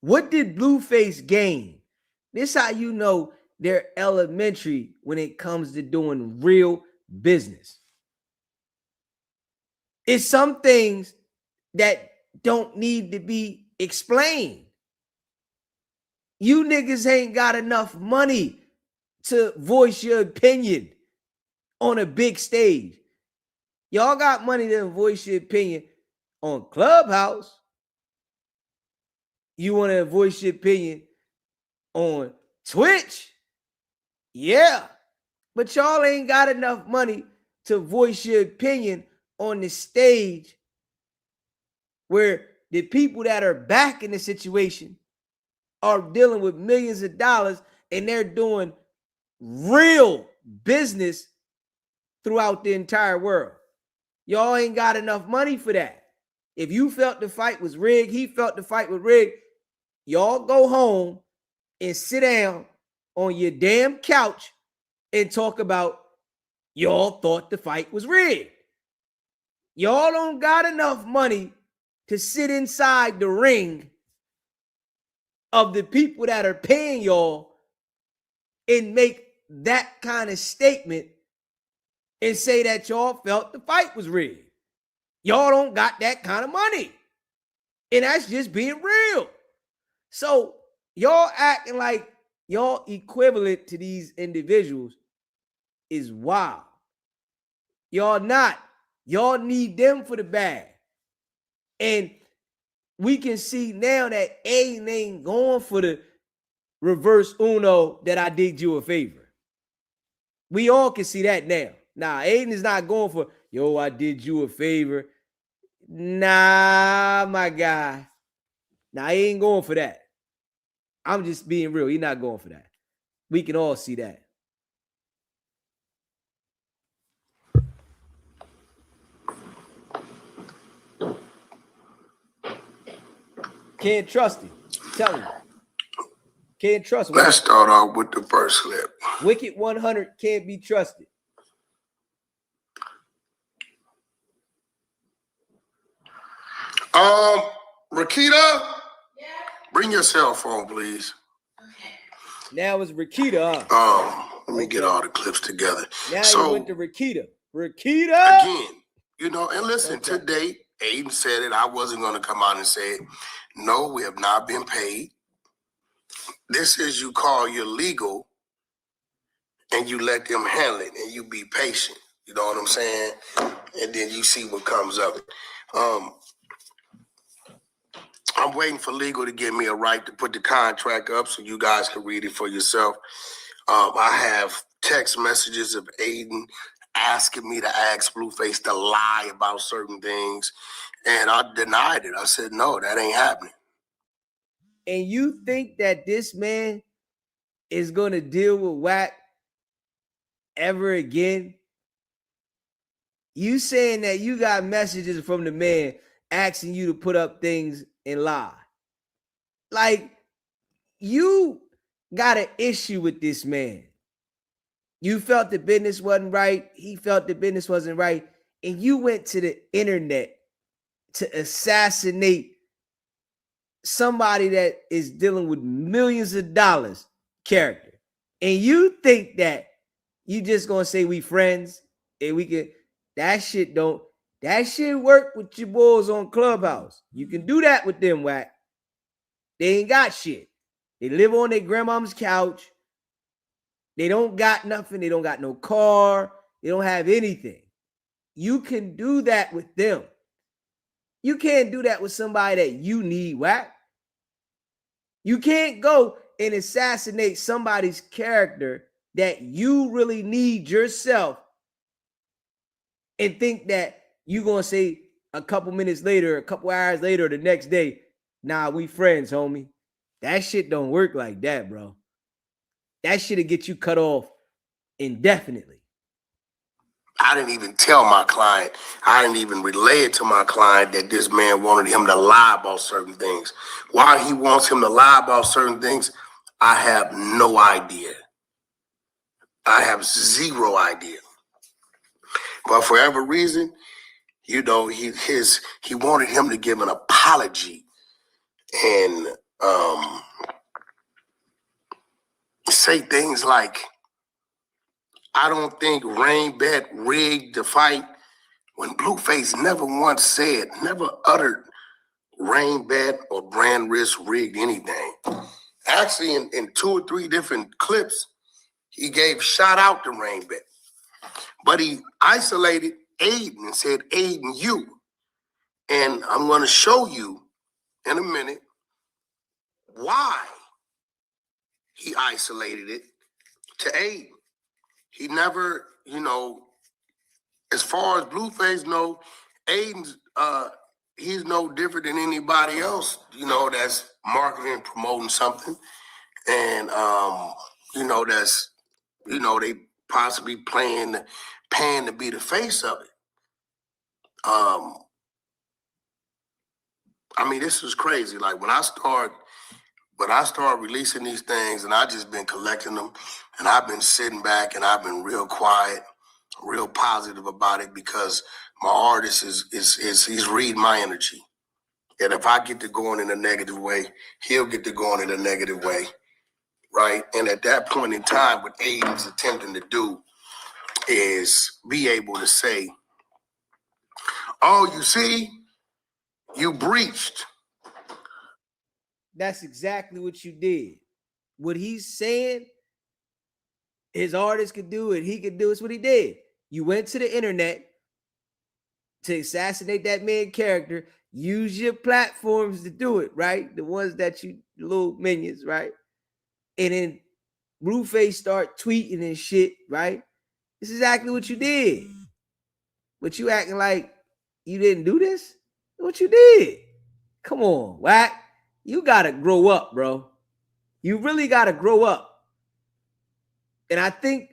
What did Blueface gain? This how you know they're elementary when it comes to doing real business. It's some things that don't need to be explained. You niggas ain't got enough money to voice your opinion on a big stage. Y'all got money to voice your opinion on Clubhouse. You want to voice your opinion on Twitch? Yeah. But y'all ain't got enough money to voice your opinion on the stage where the people that are back in the situation are dealing with millions of dollars and they're doing real business throughout the entire world. Y'all ain't got enough money for that. If you felt the fight was rigged, he felt the fight was rigged, y'all go home and sit down on your damn couch and talk about y'all thought the fight was rigged. Y'all don't got enough money to sit inside the ring of the people that are paying y'all and make that kind of statement and say that y'all felt the fight was rigged. Y'all don't got that kind of money. And that's just being real. So y'all acting like y'all equivalent to these individuals is wild. Y'all not. Y'all need them for the bag. And we can see now that Aiden ain't going for the reverse Uno that I did you a favor. We all can see that now. Nah, Aiden is not going for, yo, I did you a favor. Nah, my guy. Nah, he ain't going for that. I'm just being real. He's not going for that. We can all see that. Can't trust him. I'm telling you. Can't trust him. Let's start off with the first clip. WICKED100 can't be trusted. Rakita, bring your cell phone, please. Okay. Now it's Rakita, huh? Let me get all the clips together. Now you went to Rakita. Rakita! Again, and listen, to date, Aiden said it. I wasn't going to come out and say it. No, we have not been paid. This is you call your legal and you let them handle it and you be patient. You know what I'm saying? And then you see what comes of it. I'm waiting for legal to give me a right to put the contract up so you guys can read it for yourself. I have text messages of Aiden asking me to ask Blueface to lie about certain things. And I denied it. I said, no, that ain't happening. And you think that this man is going to deal with WAC ever again? You saying that you got messages from the man asking you to put up things and lie. Like, you got an issue with this man. You felt the business wasn't right. He felt the business wasn't right. And you went to the internet to assassinate somebody that is dealing with millions of dollars character. And you think that you just gonna say we friends and we can, that shit work with your boys on Clubhouse. You can do that with them, WAC. They ain't got shit. They live on their grandmom's couch. They don't got nothing. They don't got no car. They don't have anything. You can do that with them. You can't do that with somebody that you need, WAC. You can't go and assassinate somebody's character that you really need yourself and think that you're going to say a couple minutes later, a couple hours later, the next day, nah, we friends, homie. That shit don't work like that, bro. That shit'll get you cut off indefinitely. I didn't even tell my client. I didn't even relay it to my client that this man wanted him to lie about certain things. Why he wants him to lie about certain things, I have no idea. I have zero idea. But for whatever reason, you know, he wanted him to give an apology and say things like, I don't think Rainbet rigged the fight, when Blueface never once said, never uttered Rainbet or Brand Risk rigged anything. Actually, in 2 or 3 different clips, he gave shout out to Rainbet. But he isolated Aiden and said, Aiden, you. And I'm going to show you in a minute why he isolated it to Aiden. He never, you know, as far as Blueface know, Aiden's he's no different than anybody else, you know, that's marketing and promoting something. And you know, that's, you know, they possibly paying to be the face of it. I mean, this is crazy. Like when I start releasing these things, and I just been collecting them, and I've been sitting back and I've been real quiet, real positive about it, because my artist he's reading my energy. And if I get to going in a negative way, he'll get to going in a negative way, right? And at that point in time, what Aiden's attempting to do is be able to say, oh, you see, you breached. That's exactly what you did. What he's saying his artist could do and he could do is what he did. You went to the internet to assassinate that man character. Use your platforms to do it, right? The ones that you little minions, right? And then Blueface start tweeting and shit, right? This is exactly what you did. But you acting like you didn't do this? What you did? Come on, WAC. You gotta grow up, bro. You really gotta grow up. And I think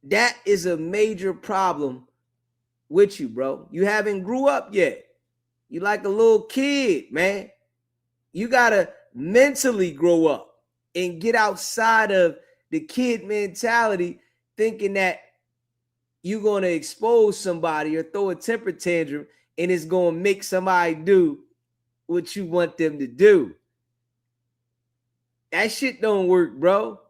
that is a major problem with you, bro. You haven't grew up yet. You like a little kid, man. You gotta mentally grow up and get outside of the kid mentality, thinking that you're gonna expose somebody or throw a temper tantrum and it's gonna make somebody do what you want them to do. That shit don't work, bro.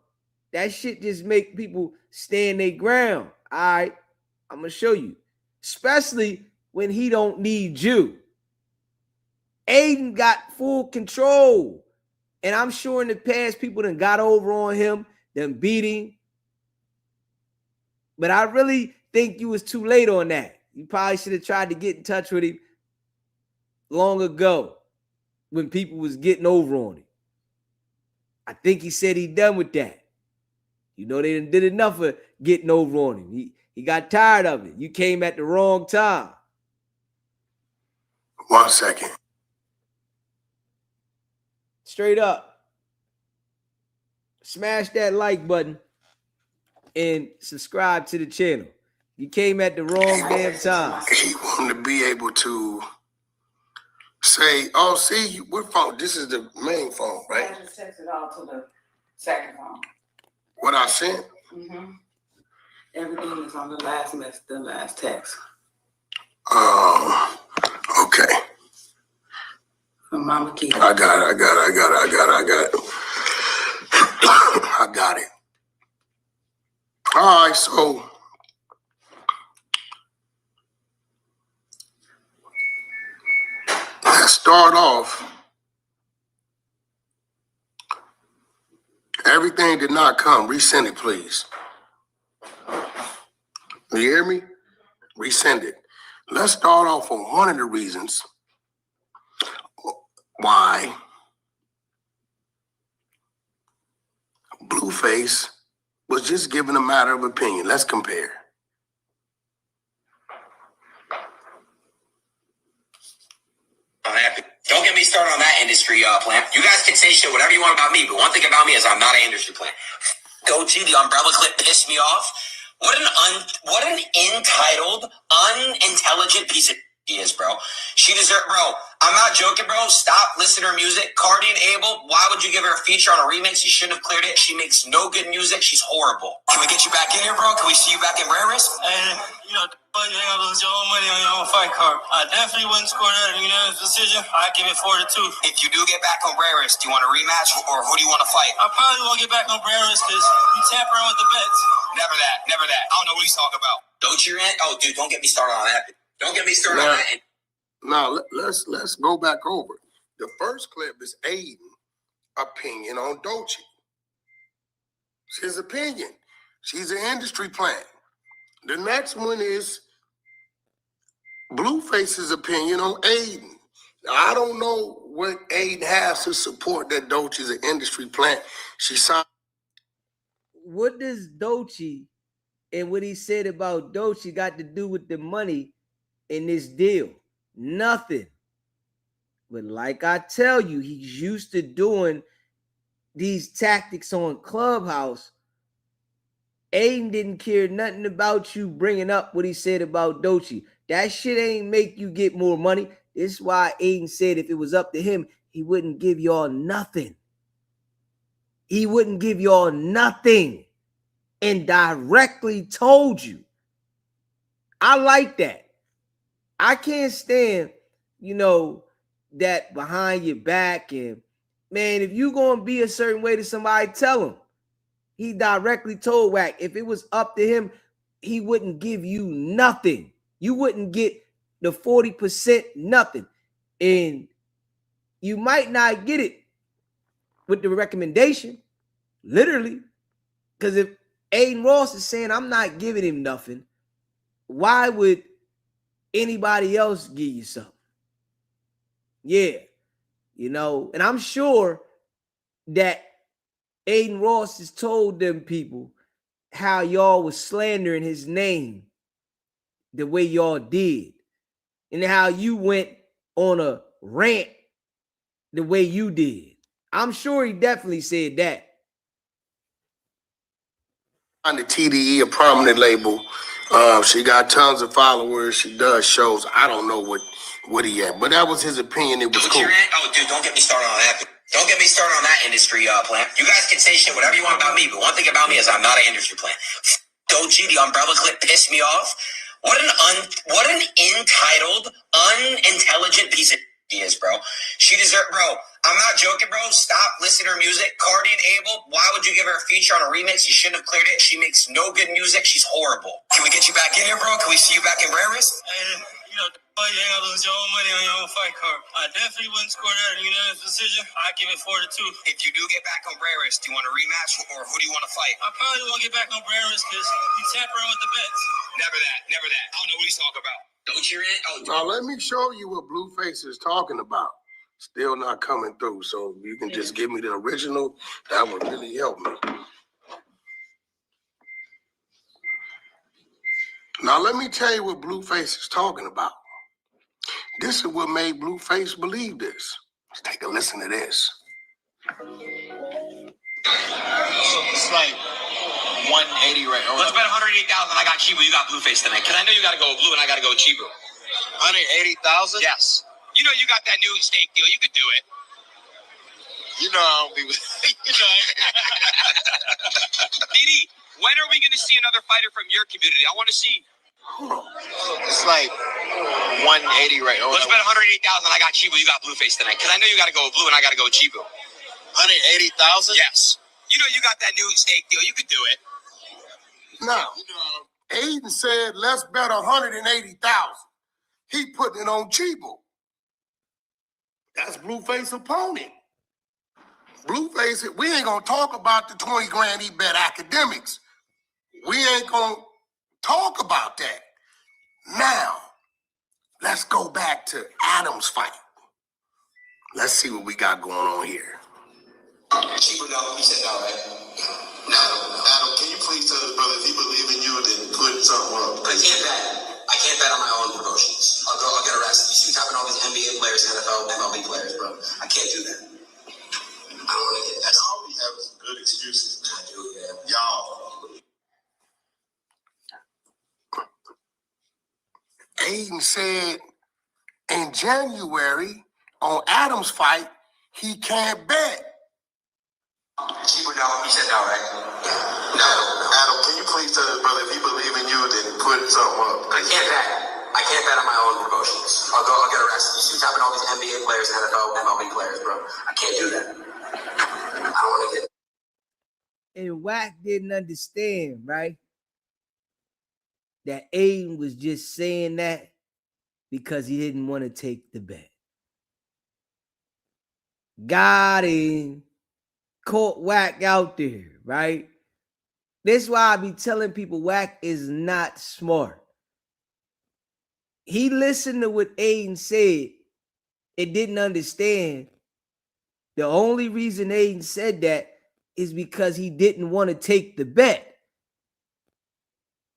That shit just make people stand their ground. All right, I'm gonna show you. Especially when he don't need you. Aiden got full control. And I'm sure in the past, people done got over on him, done beat him. But I really think you was too late on that. You probably should have tried to get in touch with him long ago when people was getting over on him. I think he said he done with that. You know, they did enough of getting over on him. He got tired of it. You came at the wrong time. 1 second. Straight up. Smash that like button and subscribe to the channel. You came at the wrong damn time. He wanted to be able to say, oh, see, what phone? This is the main phone, right? I just texted all to the second phone. What I sent? Mm-hmm. Everything is on the last message, the last text. Okay. From Mama Key. I got it. I got it. All right, so let's start off. Everything did not come. Resend it, please. You hear me? Resend it. Let's start off on one of the reasons why Blueface was just given a matter of opinion. Let's compare. Don't get me started on that industry plant. You guys can say shit, whatever you want about me, but one thing about me is I'm not an industry plant. Dochi, the umbrella clip pissed me off. What an entitled, unintelligent piece of he is, bro. She deserves, bro. I'm not joking, bro. Stop listening to her music. Cardi and Abel, why would you give her a feature on a remix? You shouldn't have cleared it. She makes no good music. She's horrible. Can we get you back in here, bro? Can we see you back in Rarest? And, you know, you ain't gonna lose your own money on your own fight card. I definitely wouldn't score that in a unanimous decision. I'd give it 4-2. If you do get back on Rarest, do you want a rematch or who do you want to fight? I probably won't get back on Rarest because you tampering with the bets. Never that. I don't know what he's talking about. Don't you rant? Oh, dude, don't get me started on that. Don't get me started on that. Now, let's go back over. The first clip is Aiden's opinion on Doechii. It's his opinion. She's an industry plant. The next one is Blueface's opinion on Aiden. Now, I don't know what Aiden has to support that Doechii's an industry plant. She signed. What does Doechii and what he said about Doechii got to do with the money in this deal? Nothing. But like I tell you, he's used to doing these tactics on Clubhouse. Aiden didn't care nothing about you bringing up what he said about Doechii. That shit ain't make you get more money. This is why Aiden said if it was up to him, he wouldn't give y'all nothing. He wouldn't give y'all nothing. And directly told you. I like that. I can't stand, that behind your back. And, man, if you going to be a certain way to somebody, tell him. He directly told Wack, if it was up to him, he wouldn't give you nothing. You wouldn't get the 40%, nothing. And you might not get it with the recommendation, literally. Because if Aiden Ross is saying, I'm not giving him nothing, why would anybody else give you something? Yeah. And I'm sure that Aiden Ross has told them people how y'all was slandering his name the way y'all did. And how you went on a rant the way you did. I'm sure he definitely said that. On the TDE, a prominent label. She got tons of followers. She does shows. I don't know what he had, but that was his opinion. It was cool. Oh, dude, don't get me started on that. Don't get me started on that industry plant. You guys can say shit, whatever you want about me, but one thing about me is I'm not an industry plant. Doechii, the umbrella clip pissed me off. What an entitled, unintelligent piece of he is, bro. She deserves, bro. I'm not joking, bro. Stop listening to her music. Cardi and Abel, why would you give her a feature on a remix? You shouldn't have cleared it. She makes no good music. She's horrible. Can we get you back in here, bro? Can we see you back in Rarest? You know, you ain't gonna lose your own money on your own fight card. I definitely wouldn't score that in a unanimous decision. I'd give it 4-2. If you do get back on Rarest, do you want a rematch or who do you want to fight? I probably won't get back on Brandis because he's tampering with the bets. Never that. Never that. I don't know what he's talking about. Don't you in? Oh, Now let me show you what Blueface is talking about. Still not coming through, so you can just give me the original. That would really help me. Now let me tell you what Blueface is talking about. This is what made Blueface believe this. Let's take a listen to this. It's like 180 right now. Let's bet 180,000. I got Chibu. You got Blueface tonight. Because I know you got to go with Blue and I got to go with Chibu. 180,000? Yes. You know you got that new steak deal. You could do it. You know I don't be with you know. DD, when are we going to see another fighter from your community? I want to see. It's like 180 right now. Let's bet 180,000. I got Chibu. You got Blueface tonight. Because I know you got to go with Blue and I got to go with Chibu. 180,000? Yes. You know you got that new steak deal. You could do it. Now, Aiden said, let's bet 180,000. He putting it on Chibu. That's Blueface's opponent. Blueface, we ain't gonna talk about the 20 grand he bet academics. We ain't gonna talk about that. Now, let's go back to Adam's fight. Let's see what we got going on here. Chibu, no, he said no, right? No. Adam, can you please tell his brother if he believe in you, then put something up? I can't bet on my own promotions. I'll get arrested. You see what's happening to all these NBA players, NFL, MLB players, bro. I can't do that. I don't want to get that. Y'all be having some good excuses. I do, yeah. Y'all. Aiden said in January on Adam's fight, he can't bet. Chibu, no, he said no, right? No. Adam, can you please tell his brother if he believe in you, then put something up? I can't bet. I can't bet on my own promotions. I'll get arrested. You see what's happening to all these NBA players, NFL, MLB players, bro. I can't do that. I don't want to get. And Wack didn't understand, right? That Aiden was just saying that because he didn't want to take the bet. Got him. Caught Wack out there, right? That's why I be telling people Wack is not smart. He listened to what Aiden said and didn't understand. The only reason Aiden said that is because he didn't want to take the bet.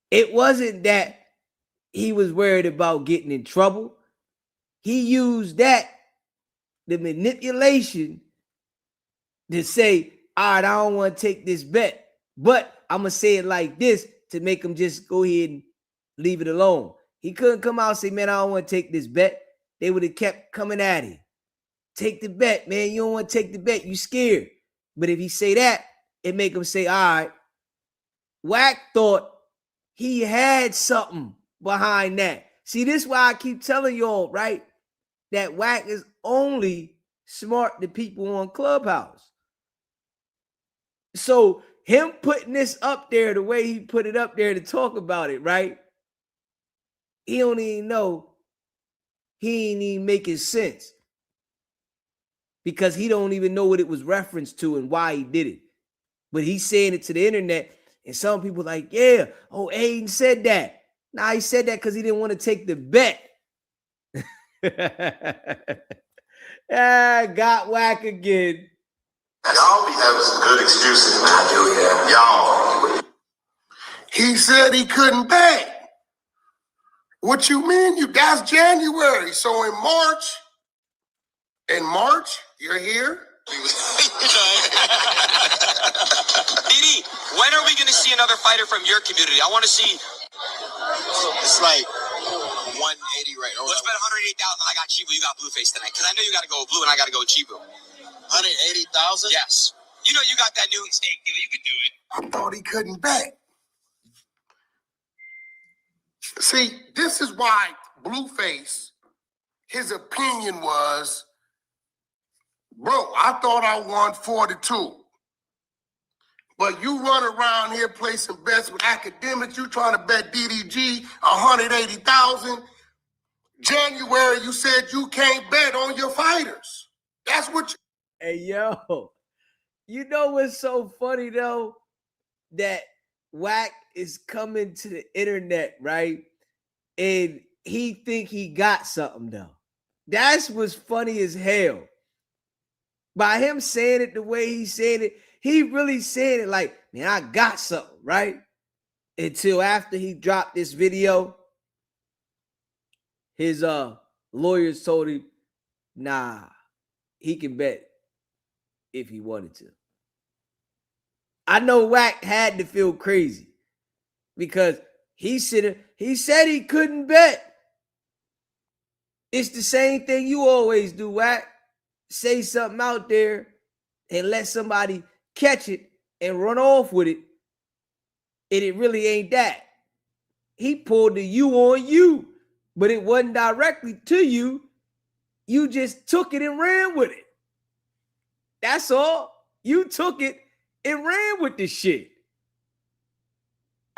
It wasn't that he was worried about getting in trouble. He used that, the manipulation, to say, all right, I don't want to take this bet, but I'm going to say it like this to make him just go ahead and leave it alone. He couldn't come out and say, man, I don't want to take this bet. They would have kept coming at him. Take the bet, man. You don't want to take the bet. You scared. But if he say that, it make him say, all right. Wack thought he had something behind that. See, this is why I keep telling y'all, right, that Wack is only smart to people on Clubhouse. So him putting this up there the way he put it up there to talk about it, right? He don't even know. He ain't even making sense. Because he don't even know what it was referenced to and why he did it. But he's saying it to the internet. And some people like, yeah, oh, Aiden said that. Nah, he said that because he didn't want to take the bet. Got Wack again. Y'all be having some good excuses, man. I do, yeah. Y'all. He said he couldn't pay. What you mean? That's January. So in March, you're here? DD, when are we going to see another fighter from your community? I want to see. It's like 180 right now. Let's bet 180,000. I got Chibu. You got Blueface tonight. Because I know you got to go with Blue and I got to go with Chibu. 180,000? Yes. You know you got that new steak deal. You could do it. I thought he couldn't bet. See, this is why Blueface, his opinion was Bro, I thought I won 42. But you run around here placing bets with academics. You trying to bet DDG 180,000. January, you said you can't bet on your fighters. That's what you... Hey, yo, you know what's so funny, though? That Wack is coming to the internet, right? And he think he got something, though. That's what's funny as hell. By him saying it the way he said it, he really said it like, man, I got something, right? Until after he dropped this video, his lawyers told him, nah, he can bet if he wanted to. I know Wack had to feel crazy because he said he couldn't bet. It's the same thing you always do, Wack. Say something out there and let somebody catch it and run off with it, and it really ain't that. He pulled the you on you, but it wasn't directly to you. You just took it and ran with it. That's all. You took it and ran with the shit.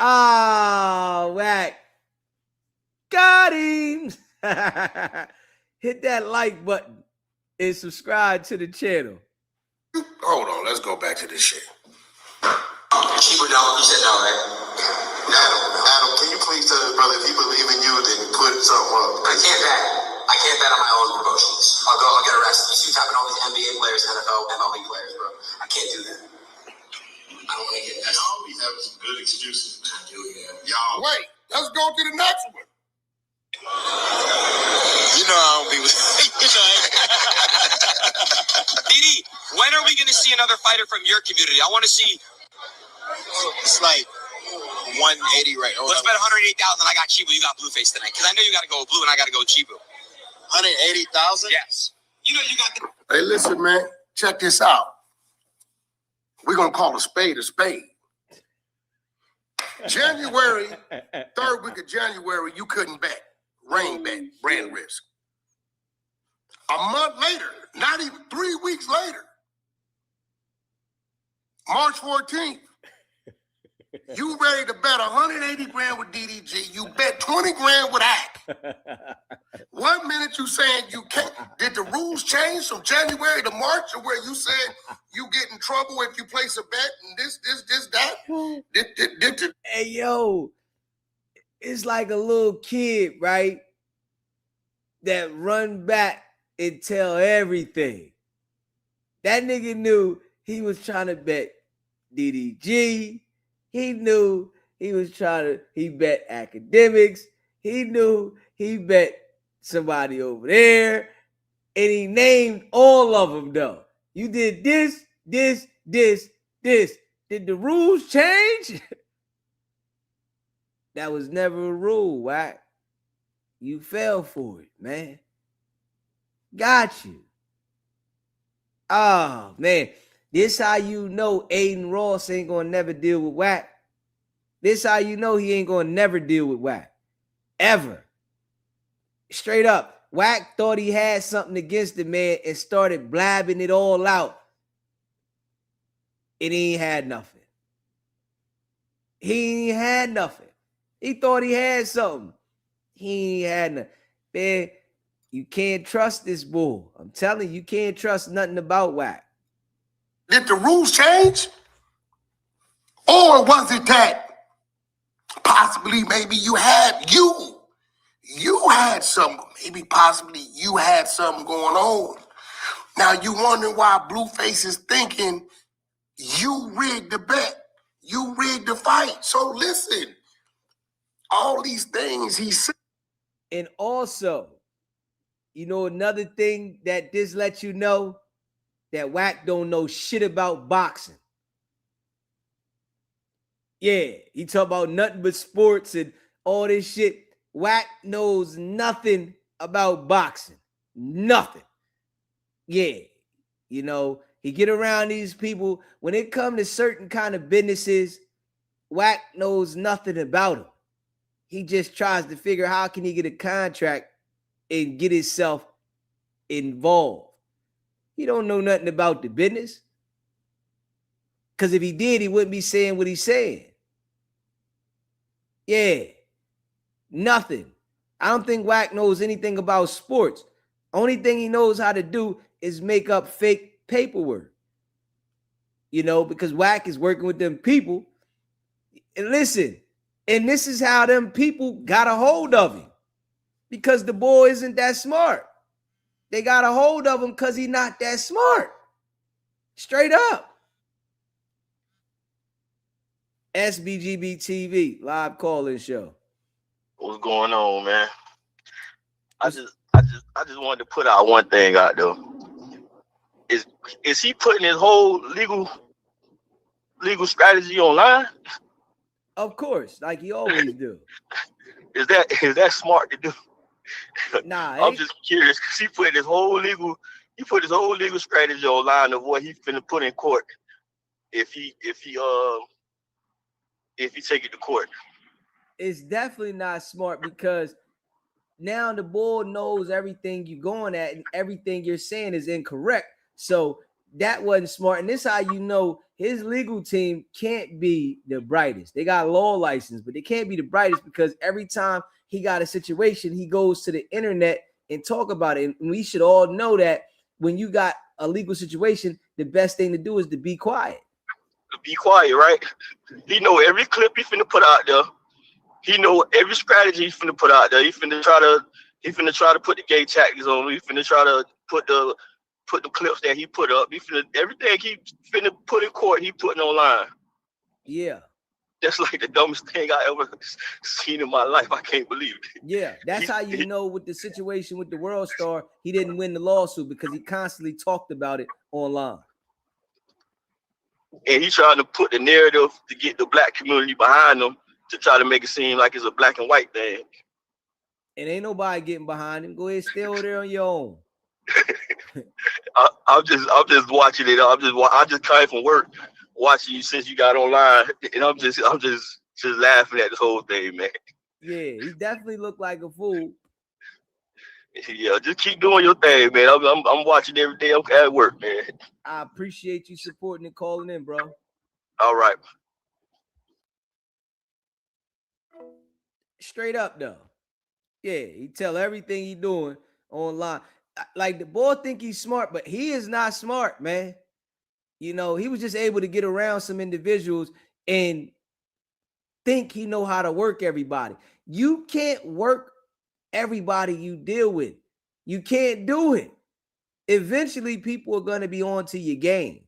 Oh, Wack. Got him. Hit that like button and subscribe to the channel. Hold on, let's go back to this shit. Cheaper dog, you said no, right? Adam, can you please tell us, brother, if you believe in you, then put something up. I can't bet on my own promotions. I'll get arrested. You see what's happening to all these NBA players, NFL, MLB players, bro. I can't do that. I don't want to get that. Y'all be having some good excuses. I do, yeah. Y'all. Wait, let's go to the next one. You know I don't be with DD, when are we going to see another fighter from your community? I want to see. It's like 180 right now. Let's bet 180,000. I got Chibu. You got Blueface tonight. Because I know you got to go with Blue and I got to go with Chibu. 180,000? Yes. You know you got the... Hey, listen, man. Check this out. We're going to call a spade a spade. January, third week of January, you couldn't bet. Rain bet, ran risk. A month later, not even 3 weeks later, March 14th, you ready to bet 180 grand with DDG. You bet 20 grand with AK. 1 minute you saying you can't. Did the rules change from January to March, or where you said you get in trouble if you place a bet and this, that? Hey, yo, it's like a little kid, right? That run back and tell everything. That nigga knew he was trying to bet DDG. He knew he bet academics. He knew he bet somebody over there. And he named all of them, though. You did this. Did the rules change? That was never a rule, right? You fell for it, man. Got you. Oh, man. This how you know Aiden Ross ain't gonna never deal with Wack. This how you know he ain't gonna never deal with Wack. Ever. Straight up. Wack thought he had something against the man and started blabbing it all out. And he ain't had nothing. He ain't had nothing. He thought he had something. He ain't had nothing. Man, you can't trust this bull. I'm telling you, you can't trust nothing about Wack. Did the rules change? Or was it that possibly maybe you had something, maybe possibly you had something going on. Now you wondering why Blueface is thinking you rigged the bet, you rigged the fight. So listen, all these things he said. And also, you know, another thing that this lets you know, that Wack don't know shit about boxing. Yeah, he talk about nothing but sports and all this shit. Wack knows nothing about boxing. Nothing. Yeah, you know, he get around these people. When it comes to certain kind of businesses, Wack knows nothing about them. He just tries to figure out how can he get a contract and get himself involved. He don't know nothing about the business. Because if he did, he wouldn't be saying what he's saying. Yeah, nothing. I don't think Wack knows anything about sports. Only thing he knows how to do is make up fake paperwork. You know, because Wack is working with them people. And listen, and this is how them people got a hold of him. Because the boy isn't that smart. They got a hold of him because he's not that smart. Straight up. SBGB TV live call-in show. What's going on, man? I just wanted to put out one thing out there. Is he putting his whole legal strategy online? Of course, like he always do. Is that smart to do? Nah, I'm just curious because he put his whole legal strategy online of what he finna put in court if he take it to court. It's definitely not smart because now the board knows everything you're going at and everything you're saying is incorrect. So that wasn't smart. And this is how you know his legal team can't be the brightest. They got a law license, but they can't be the brightest because every time he got a situation, he goes to the internet and talk about it. And we should all know that when you got a legal situation, the best thing to do is to be quiet. Be quiet, right? He know every clip he finna put out there. He know every strategy he finna put out there. He finna try to put the gay tactics on. He finna try to put the clips that he put up. Everything he finna put in court, he putting online. Yeah. That's like the dumbest thing I ever seen in my life. I can't believe it. Yeah, that's how you know with the situation with the World Star, he didn't win the lawsuit because he constantly talked about it online. And he's trying to put the narrative to get the black community behind him to try to make it seem like it's a black and white thing. And ain't nobody getting behind him. Go ahead, stay over there on your own. I'm just watching it. I just came from work watching you since you got online, and I'm just laughing at this whole thing, man. Yeah, he definitely looked like a fool. Yeah, just keep doing your thing, man. I'm watching every day. I'm at work, man. I appreciate you supporting and calling in, bro. All right. Straight up though. Yeah, he tell everything he doing online. Like the boy think he's smart, but he is not smart, man. You know, he was just able to get around some individuals and think he know how to work everybody. You can't work everybody you deal with. You can't do it. Eventually, people are going to be on to your game.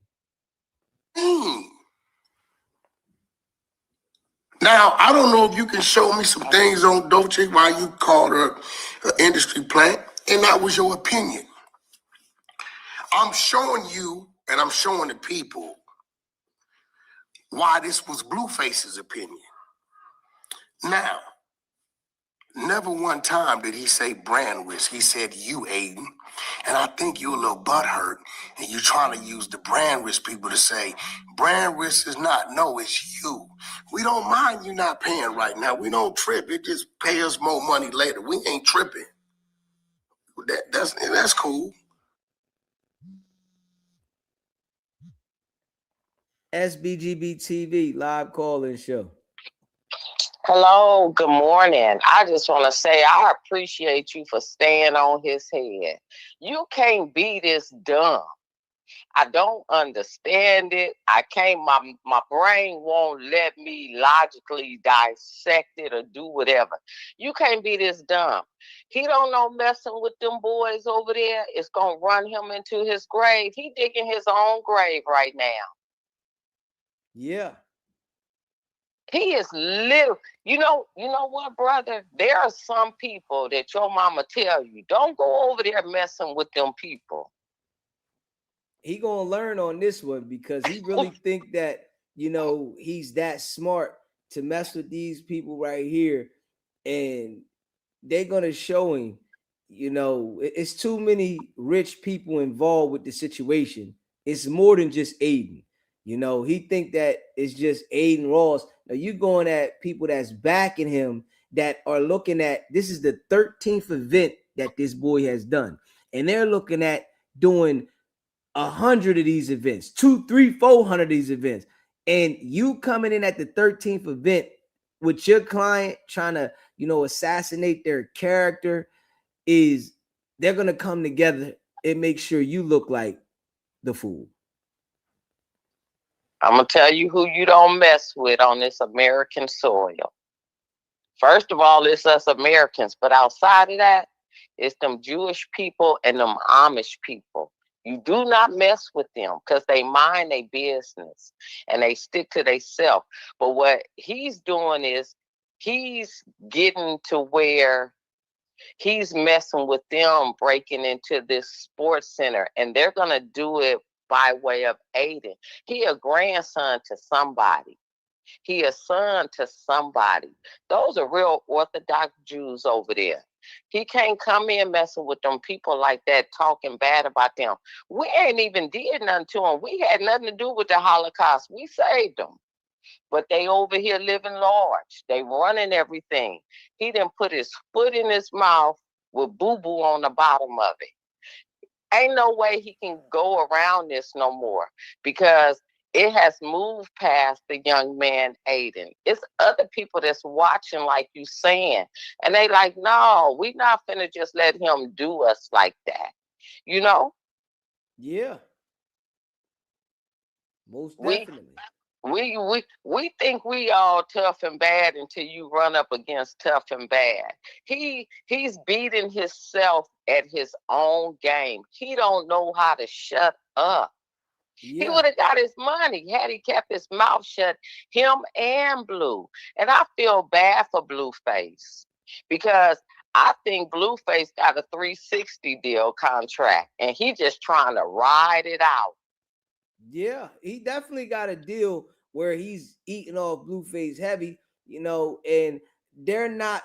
Now, I don't know if you can show me some things on Dolce why you called her an industry plant, and that was your opinion. I'm showing you, and I'm showing the people why this was Blueface's opinion. Now, never one time did he say brand risk. He said you, Aiden. And I think you're a little butthurt, and you're trying to use the brand risk people to say, brand risk is not. No, it's you. We don't mind you not paying right now. We don't trip. It just pay us more money later. We ain't tripping. That's cool. SBGB TV live call-in show. Hello, good morning. I just want to say I appreciate you for staying on his head. You can't be this dumb. I don't understand it. My brain won't let me logically dissect it or do whatever. You can't be this dumb. He don't know messing with them boys over there is going to run him into his grave. He digging his own grave right now. Yeah. He is little. You know what, brother? There are some people that your mama tell you, don't go over there messing with them people. He gonna learn on this one because he really think that, you know, he's that smart to mess with these people right here. And they're gonna show him, you know, it's too many rich people involved with the situation. It's more than just Aiden. You know, he think that it's just Aiden Ross. Now you going at people that's backing him that are looking at, this is the 13th event that this boy has done. And they're looking at doing 100 of these events, 200, 300, 400 of these events, and you coming in at the 13th event with your client trying to, assassinate their character, is they're gonna come together and make sure you look like the fool. I'm gonna tell you who you don't mess with on this American soil. First of all, it's us Americans, but outside of that, it's them Jewish people and them Amish people. You do not mess with them because they mind their business and they stick to themselves. But what he's doing is he's getting to where he's messing with them, breaking into this sports center, and they're gonna do it by way of Aiden. He a grandson to somebody. He a son to somebody. Those are real Orthodox Jews over there. He can't come in messing with them people like that, talking bad about them. We ain't even did nothing to them. We had nothing to do with the Holocaust. We saved them. But they over here living large. They running everything. He done put his foot in his mouth with boo-boo on the bottom of it. Ain't no way he can go around this no more because it has moved past the young man Aiden. It's other people that's watching, like you saying, and they like, no, we not finna just let him do us like that. Yeah. Most definitely. We think we all tough and bad until you run up against tough and bad. He's beating himself at his own game. He don't know how to shut up. Yeah. He would have got his money had he kept his mouth shut, him and Blue. And I feel bad for Blueface because I think Blueface got a 360 deal contract and he just trying to ride it out. Yeah, he definitely got a deal where he's eating off Blueface heavy, and they're not,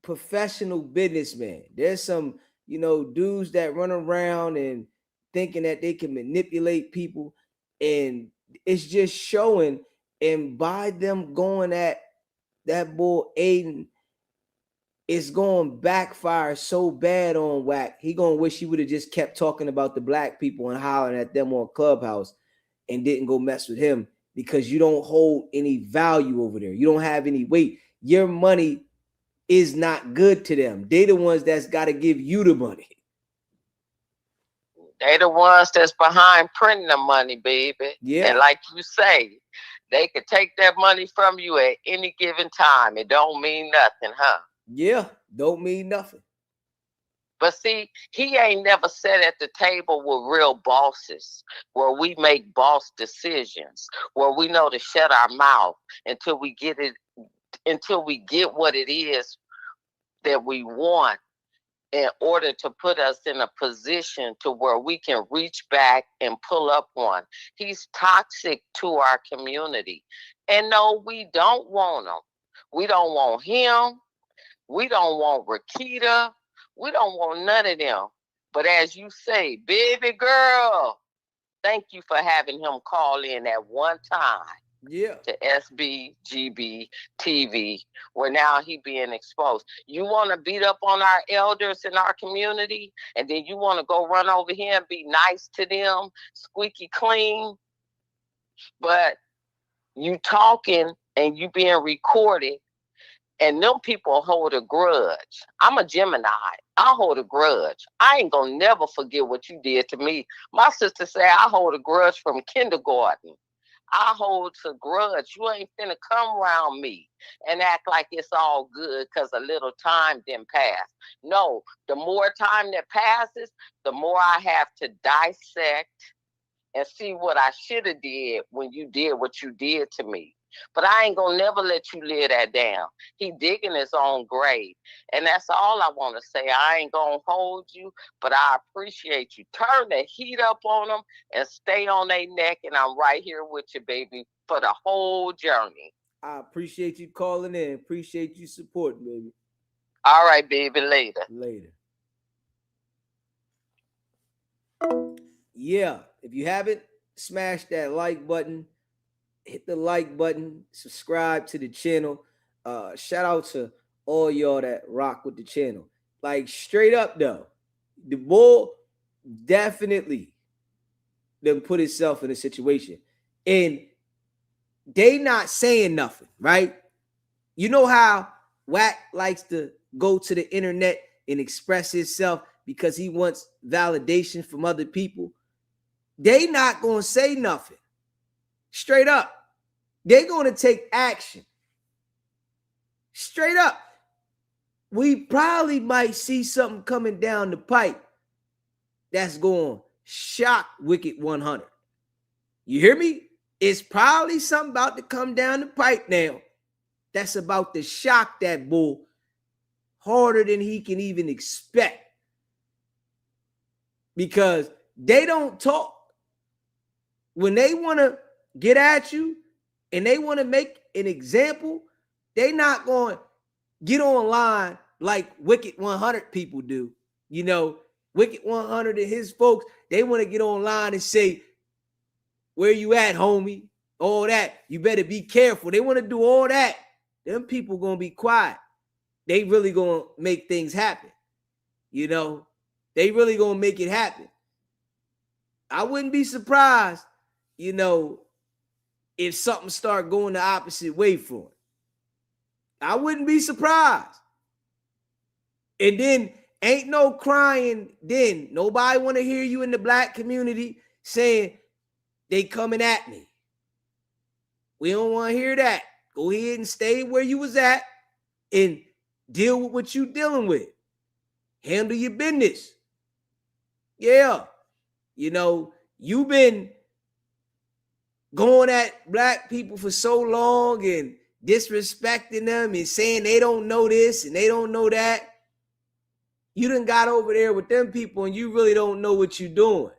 professional businessmen. There's some, dudes that run around and thinking that they can manipulate people, and it's just showing. And by them going at that boy Aiden, it's going to backfire so bad on Wack. He going to wish he would have just kept talking about the black people and hollering at them on Clubhouse and didn't go mess with him, because you don't hold any value over there. You don't have any weight. Your money is not good to them. They the ones that's got to give you the money. They the ones that's behind printing the money, baby. Yeah. And like you say, they could take that money from you at any given time. It don't mean nothing, huh? Yeah, don't mean nothing. But see, he ain't never sat at the table with real bosses where we make boss decisions, where we know to shut our mouth until we get what it is that we want, in order to put us in a position to where we can reach back and pull up one. He's toxic to our community. And no, we don't want him. We don't want him. We don't want Rakita. We don't want none of them. But as you say, baby girl, thank you for having him call in at one time. Yeah. To SBGB TV, where now he being exposed. You want to beat up on our elders in our community, and then you want to go run over here and be nice to them, squeaky clean, but you talking and you being recorded, and them people hold a grudge. I'm a Gemini. I hold a grudge. I ain't gonna never forget what you did to me. My sister said I hold a grudge from kindergarten. I hold a grudge. You ain't finna come around me and act like it's all good because a little time didn't pass. No, the more time that passes, the more I have to dissect and see what I should have did when you did what you did to me. But I ain't gonna never let you live that down. He digging his own grave. And that's all I want to say. I ain't gonna hold you, but I appreciate you. Turn the heat up on them and stay on their neck. And I'm right here with you, baby, for the whole journey. I appreciate you calling in. Appreciate you supporting, baby. All right, baby. Later. Yeah. If you haven't, smash that like button. Hit the like button, subscribe to the channel. Shout out to all y'all that rock with the channel. Like, straight up though, the bull, definitely done put itself in a situation. And they not saying nothing, right? You know how Wack likes to go to the internet and express himself because he wants validation from other people. They not going to say nothing. Straight up. They're going to take action. Straight up. We probably might see something coming down the pipe that's going to shock Wicked 100. You hear me? It's probably something about to come down the pipe now that's about to shock that bull harder than he can even expect. Because they don't talk. When they want to get at you and they want to make an example, they not going to get online like Wicked 100 people do. You know, Wicked 100 and his folks, they want to get online and say, where you at, homie? All that. You better be careful. They want to do all that. Them people going to be quiet. They really going to make things happen. You know, they really going to make it happen. I wouldn't be surprised, you know, if something start going the opposite way for it. I wouldn't be surprised. And then ain't no crying then. Nobody want to hear you in the black community saying they coming at me. We don't want to hear that. Go ahead and stay where you was at and deal with what you dealing with. Handle your business. Yeah. You know, you've been going at black people for so long and disrespecting them and saying they don't know this and they don't know that. You done got over there with them people and you really don't know what you're doing.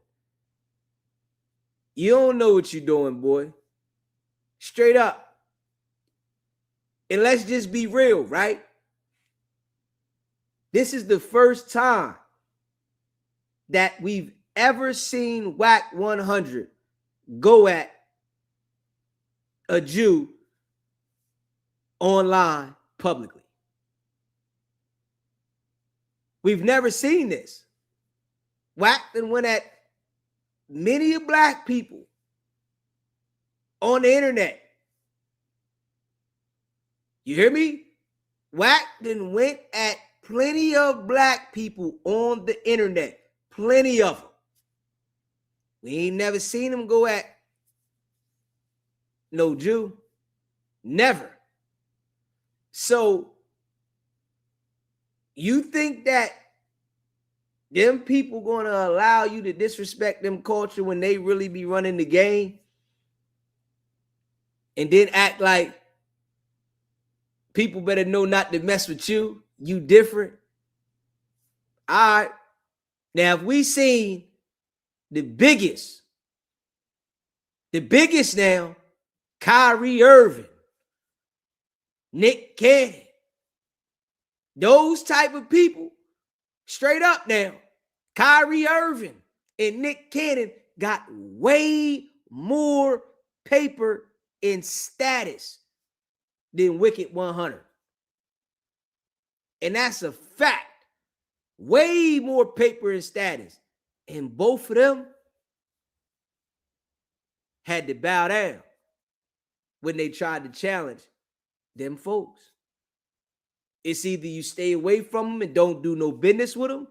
You don't know what you're doing, boy. Straight up. And let's just be real, right? This is the first time that we've ever seen WAC 100 go at a Jew online publicly. We've never seen this. WAC then went at many black people on the internet. You hear me? WAC then went at plenty of black people on the internet. Plenty of them. We ain't never seen him go at no Jew. Never. So you think that them people gonna allow you to disrespect them culture when they really be running the game and then act like people better know not to mess with you? You different. All right. Now, if we seen the biggest now, Kyrie Irving, Nick Cannon, those type of people, straight up now, Kyrie Irving and Nick Cannon got way more paper and status than Wicked 100. And that's a fact. Way more paper and status. And both of them had to bow down when they tried to challenge them folks. It's either you stay away from them and don't do no business with them,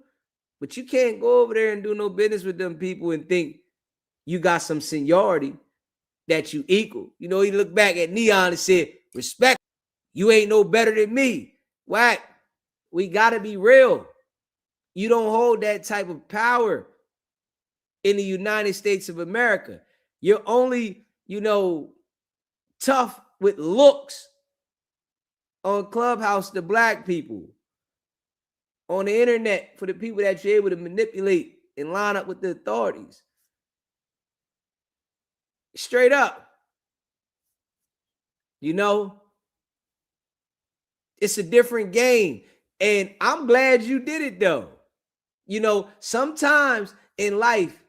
but you can't go over there and do no business with them people and think you got some seniority that you equal. You know, he looked back at Neon and said, respect, you ain't no better than me. Whack, we got to be real. You don't hold that type of power in the United States of America. You're only, you know, tough with looks on Clubhouse to black people. On the internet for the people that you're able to manipulate and line up with the authorities. Straight up. You know, it's a different game. And I'm glad you did it though. You know, sometimes in life,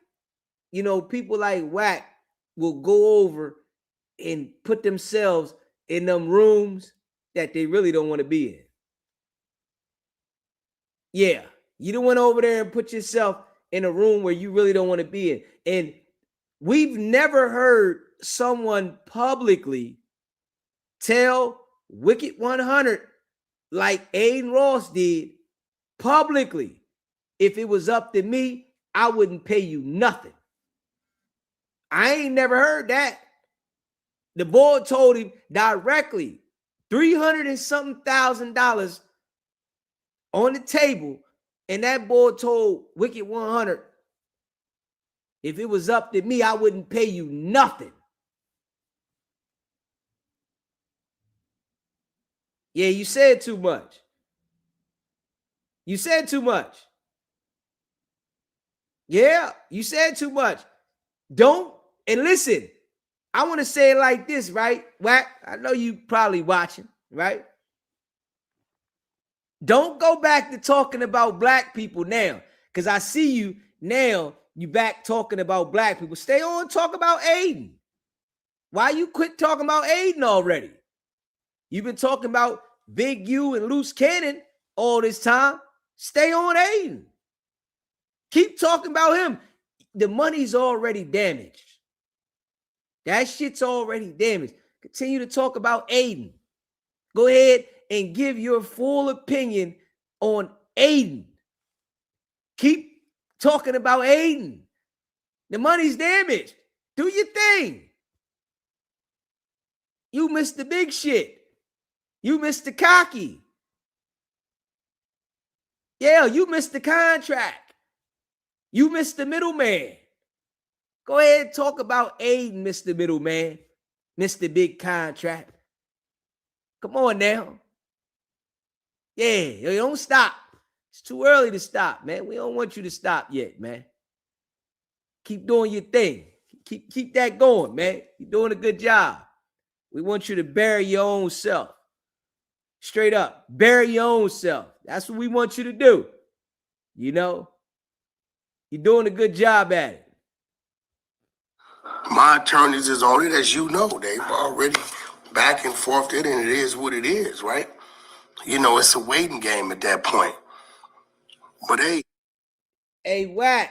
you know, people like Wack will go over and put themselves in them rooms that they really don't want to be in. Yeah, you done went over there and put yourself in a room where you really don't want to be in. And we've never heard someone publicly tell Wicked 100 like Aiden Ross did publicly. If it was up to me, I wouldn't pay you nothing. I ain't never heard that. The board told him directly, $300 and something thousand on the table, and that board told Wicked 100, if it was up to me, I wouldn't pay you nothing. Yeah, you said too much. You said too much. Yeah, you said too much. Don't, and listen, I want to say it like this, right? Wack, I know you probably watching, right? Don't go back to talking about black people now, because I see you now, you back talking about black people. Stay on, talk about Aiden. Why you quit talking about Aiden already? You've been talking about Big U and Loose Cannon all this time. Stay on Aiden. Keep talking about him. The money's already damaged. That shit's already damaged. Continue to talk about Aiden. Go ahead and give your full opinion on Aiden. Keep talking about Aiden. The money's damaged. Do your thing. You missed the big shit. You missed the cocky. Yeah, you missed the contract. You missed the middleman. Go ahead and talk about Aiden, Mr. Middleman, Mr. Big Contract. Come on now. Yeah, don't stop. It's too early to stop, man. We don't want you to stop yet, man. Keep doing your thing. Keep that going, man. You're doing a good job. We want you to bury your own self. Straight up, bury your own self. That's what we want you to do. You know, you're doing a good job at it. My attorneys is on it, as you know. They've already back and forth it, and it is what it is, right? You know, it's a waiting game at that point. But hey, Wack,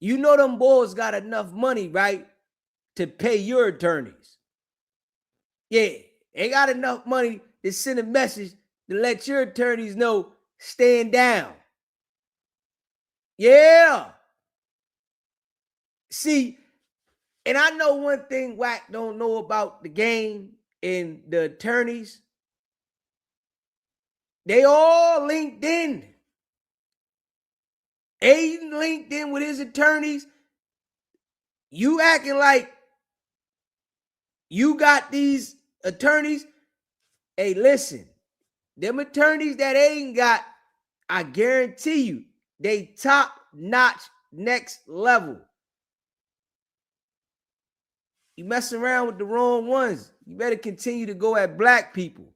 you know them boys got enough money, right, to pay your attorneys. Yeah, they got enough money to send a message to let your attorneys know, stand down. Yeah. See, and I know one thing Wack don't know about the game and the attorneys. They all linked in. Aiden linked in with his attorneys. You acting like you got these attorneys. Hey, listen, them attorneys that Aiden got, I guarantee you, they top notch, next level. You messing around with the wrong ones. You better continue to go at black people.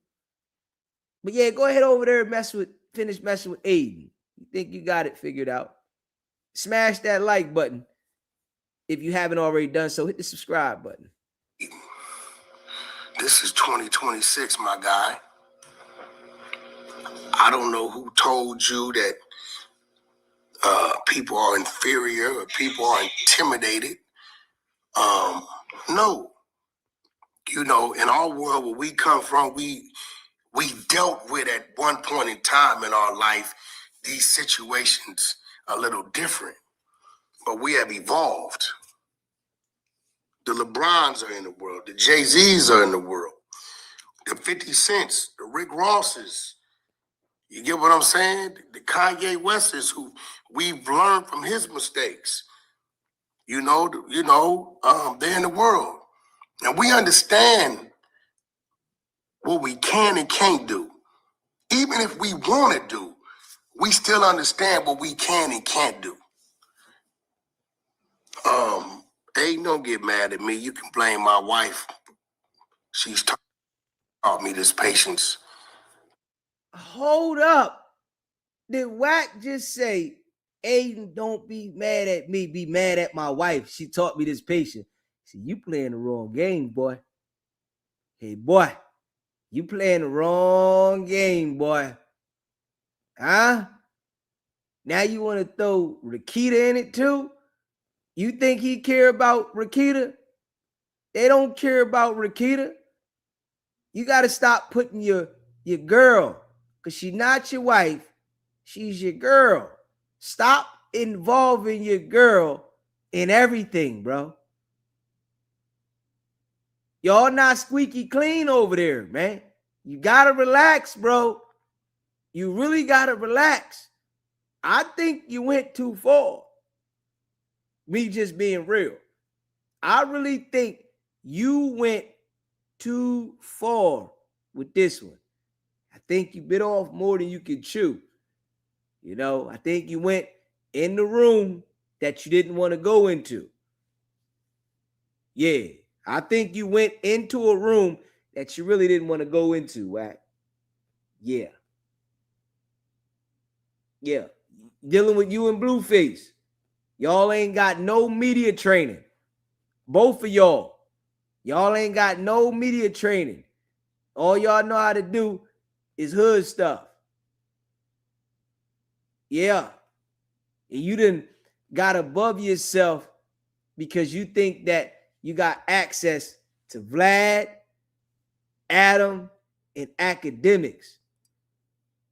But yeah, go ahead over there and finish messing with Aiden. You think you got it figured out. Smash that like button. If you haven't already done so, hit the subscribe button. This is 2026, my guy. I don't know who told you that people are inferior or people are intimidated. No. You know, in our world where we come from, we dealt with at one point in time in our life these situations a little different. But we have evolved. The LeBrons are in the world. The Jay-Z's are in the world. The 50 Cents, the Rick Rosses. You get what I'm saying? The Kanye Wests, who we've learned from his mistakes. They're in the world. And we understand what we can and can't do. Even if we want to do, we still understand what we can and can't do. Hey, don't get mad at me. You can blame my wife. She's taught me this patience. Hold up. Did Wack just say, Aiden, don't be mad at me, be mad at my wife? She taught me this patience. See, you playing the wrong game, boy. Hey, boy, you playing the wrong game, boy. Huh? Now you want to throw Rakita in it too? You think he care about Rakita? They don't care about Rakita. You got to stop putting your girl, because she's not your wife. She's your girl. Stop involving your girl in everything, bro. Y'all not squeaky clean over there, man. You got to relax, bro. You really got to relax. I think you went too far. Me just being real. I really think you went too far with this one. I think you bit off more than you could chew. You know, I think you went in the room that you didn't want to go into. Yeah, I think you went into a room that you really didn't want to go into, Wack. Yeah. Yeah. Dealing with you and Blueface. Y'all ain't got no media training. Both of y'all. Y'all ain't got no media training. All y'all know how to do is hood stuff. Yeah. And you done got above yourself because you think that you got access to Vlad, Adam, and academics.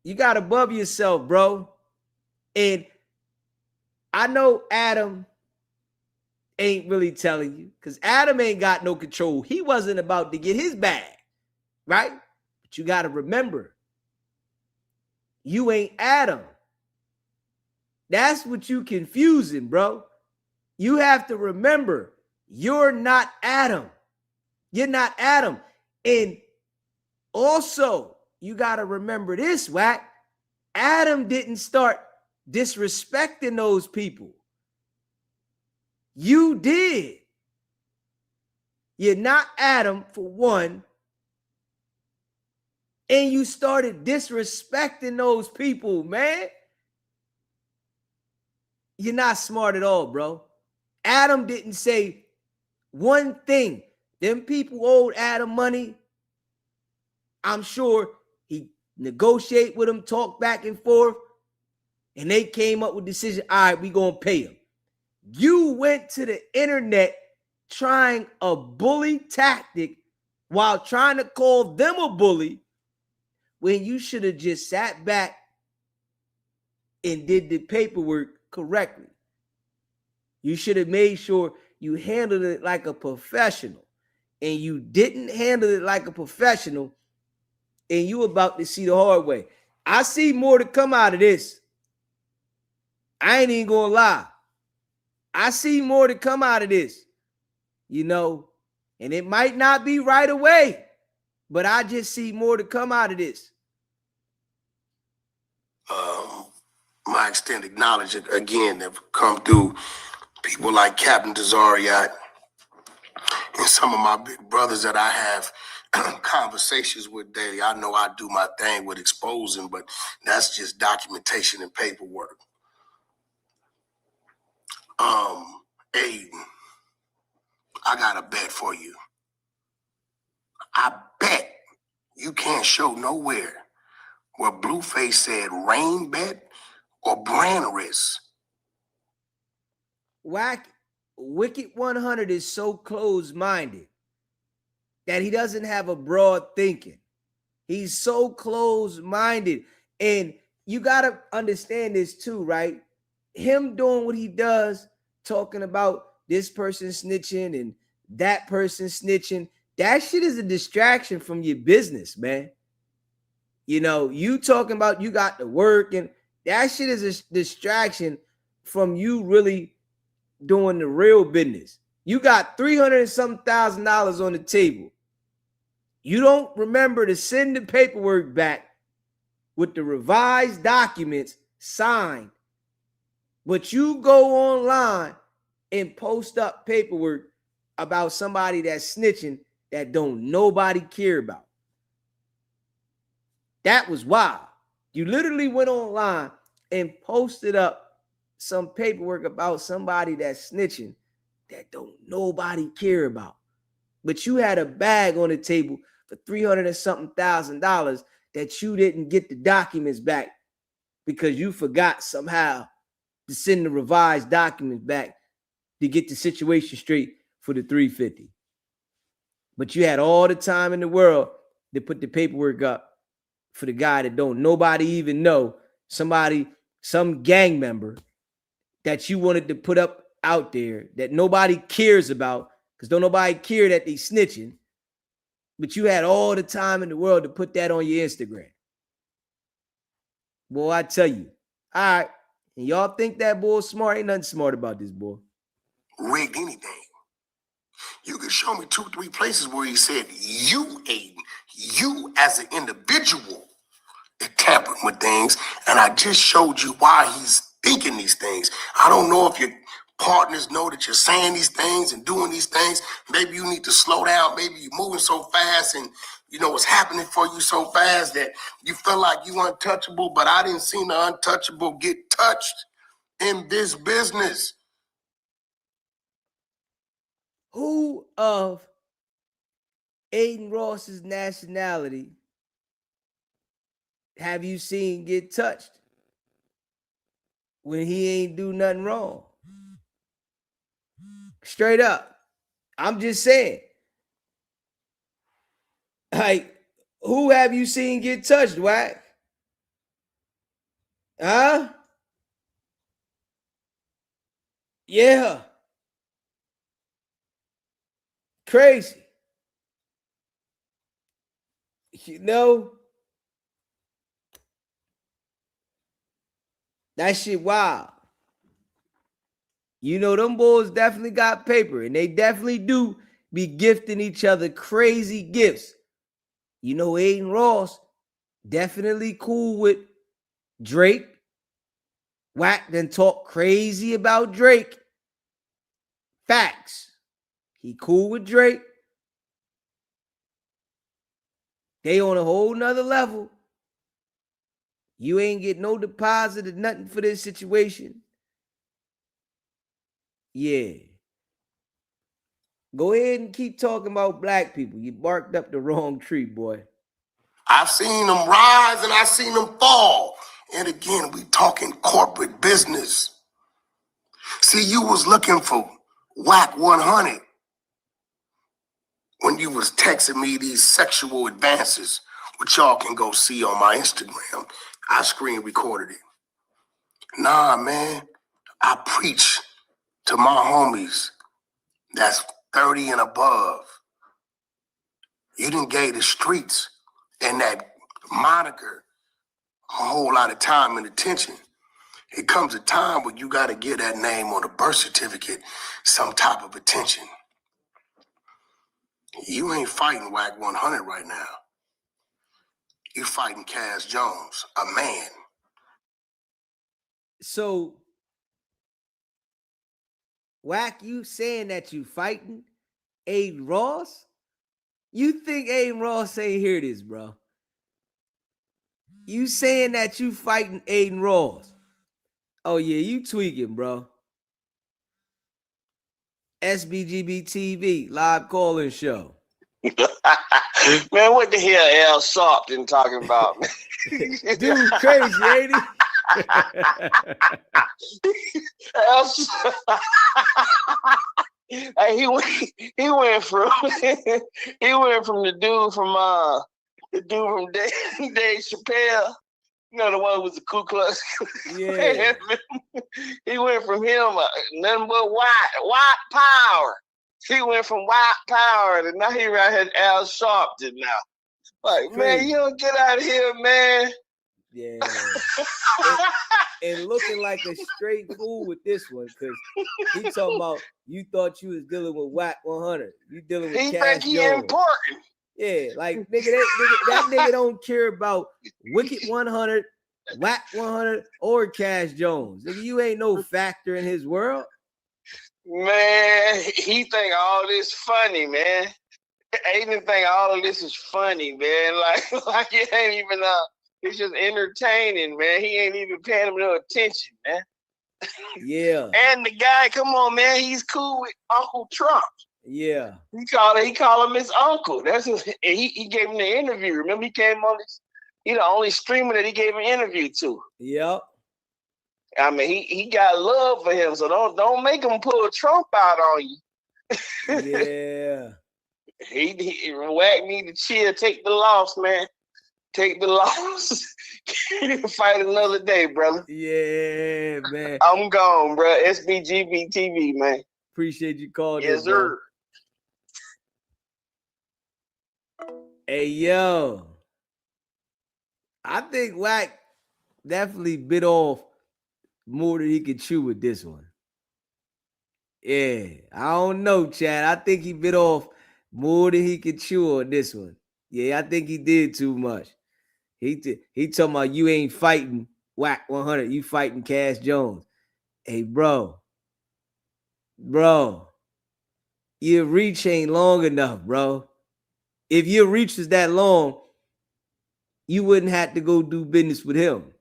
You got above yourself, bro. And I know Adam ain't really telling you, because Adam ain't got no control. He wasn't about to get his bag, right? But you got to remember, you ain't Adam. That's what you confusing, bro. You have to remember, you're not Adam. You're not Adam. And also, you got to remember this, Wack. Adam didn't start disrespecting those people. You did. You're not Adam, for one. And you started disrespecting those people, man. You're not smart at all, bro. Adam didn't say one thing. Them people owed Adam money. I'm sure he negotiated with them, talked back and forth, and they came up with the decision, all right, we gonna pay him. You went to the internet trying a bully tactic while trying to call them a bully, when you should have just sat back and did the paperwork correctly. You should have made sure you handled it like a professional. And you didn't handle it like a professional, and you about to see the hard way. I see more to come out of this. I ain't even gonna lie. I see more to come out of this, you know, and it might not be right away, but I just see more to come out of this. My extended knowledge, again, have come through people like Captain Desariat and some of my big brothers that I have conversations with daily. I know I do my thing with exposing, but that's just documentation and paperwork. Aiden, I got a bet for you. I bet you can't show nowhere where Blueface said rain bet or brand risk. WICKED100 is so closed-minded that he doesn't have a broad thinking. He's so closed-minded. And you got to understand this too, right? Him doing what he does, talking about this person snitching and that person snitching, that shit is a distraction from your business, man. You know, you talking about you got to work, and that shit is a distraction from you really doing the real business. You got $300 and some thousand on the table. You don't remember to send the paperwork back with the revised documents signed, but you go online and post up paperwork about somebody that's snitching that don't nobody care about. That was wild. You literally went online and posted up some paperwork about somebody that's snitching that don't nobody care about. But you had a bag on the table for $300 and something thousand that you didn't get the documents back because you forgot somehow to send the revised documents back to get the situation straight for the 350. But you had all the time in the world to put the paperwork up for the guy that don't nobody even know, some gang member that you wanted to put up out there that nobody cares about because don't nobody care that they snitching. But you had all the time in the world to put that on your Instagram. Boy, I tell you. All right. And y'all think that boy smart? Ain't nothing smart about this boy. Rigged anything. You can show me 2-3 places where he said you, Aiden, you as an individual tampered with things, and I just showed you why he's thinking these things. I don't know if your partners know that you're saying these things and doing these things. Maybe you need to slow down. Maybe you're moving so fast and you know what's happening for you so fast that you feel like you untouchable, but I didn't see the untouchable get touched in this business. Who of Aiden Ross's nationality have you seen get touched when he ain't do nothing wrong? Straight up. I'm just saying. Like, who have you seen get touched, Wack? Huh? Yeah. Crazy. You know? That shit wild. You know, them boys definitely got paper, and they definitely do be gifting each other crazy gifts. You know, Aiden Ross definitely cool with Drake. Wack then talk crazy about Drake. Facts. He cool with Drake. They on a whole nother level. You ain't get no deposit or nothing for this situation. Yeah. Go ahead and keep talking about black people. You barked up the wrong tree, boy. I've seen them rise and I've seen them fall. And again, we talking corporate business. See, you was looking for WICKED100 when you was texting me these sexual advances, which y'all can go see on my Instagram. I screen recorded it. Nah, man, I preach to my homies that's 30 and above. You done gave the streets and that moniker a whole lot of time and attention. It comes a time when you got to give that name on a birth certificate some type of attention. You ain't fighting WICKED100 right now. You fighting Cass Jones, a man. So, Wack, you saying that you fighting Aiden Ross? You think Aiden Ross ain't hear this, bro? You saying that you fighting Aiden Ross? Oh yeah, you tweaking, bro. SBGB TV live calling show. Man, what the hell Al Sharpton talking about? Dude, crazy, ain't he? Hey, he went from the dude from Dave Chappelle, you know, the one who was the Ku Klux. Yeah. He went from him nothing but white power. He went from white power to now he right here Al Sharpton now. Like, crazy. Man, you don't get out of here, man. Yeah. and looking like a straight fool with this one, because he talking about you thought you was dealing with WICKED100. You dealing with he Cass think he Jones. important. Yeah, like that nigga don't care about WICKED100, WICKED100, or Cass Jones. Nigga, you ain't no factor in his world. Man, he think all this funny, man. Aiden think all of this is funny, man. Like it ain't even it's just entertaining, man. He ain't even paying him no attention, man. Yeah. And the guy, come on, man, he's cool with Uncle Trump. Yeah. He call him his uncle. That's he gave him the interview. Remember he came on He the only streamer that he gave an interview to. Yep. I mean, he got love for him, so don't make him pull Trump out on you. Yeah. he Wack need to chill, take the loss, man. Take the loss. Fight another day, brother. Yeah, man. I'm gone, bro. SBGB TV, man. Appreciate you calling yes, in, bro. Hey, yo. I think Wack definitely bit off more than he could chew with this one. Yeah, I don't know, Chad. I think he bit off more than he could chew on this one. Yeah, I think he did too much. He talking about you ain't fighting Wack 100. You fighting Cash Jones. Hey, bro, your reach ain't long enough, bro. If your reach was that long, you wouldn't have to go do business with him.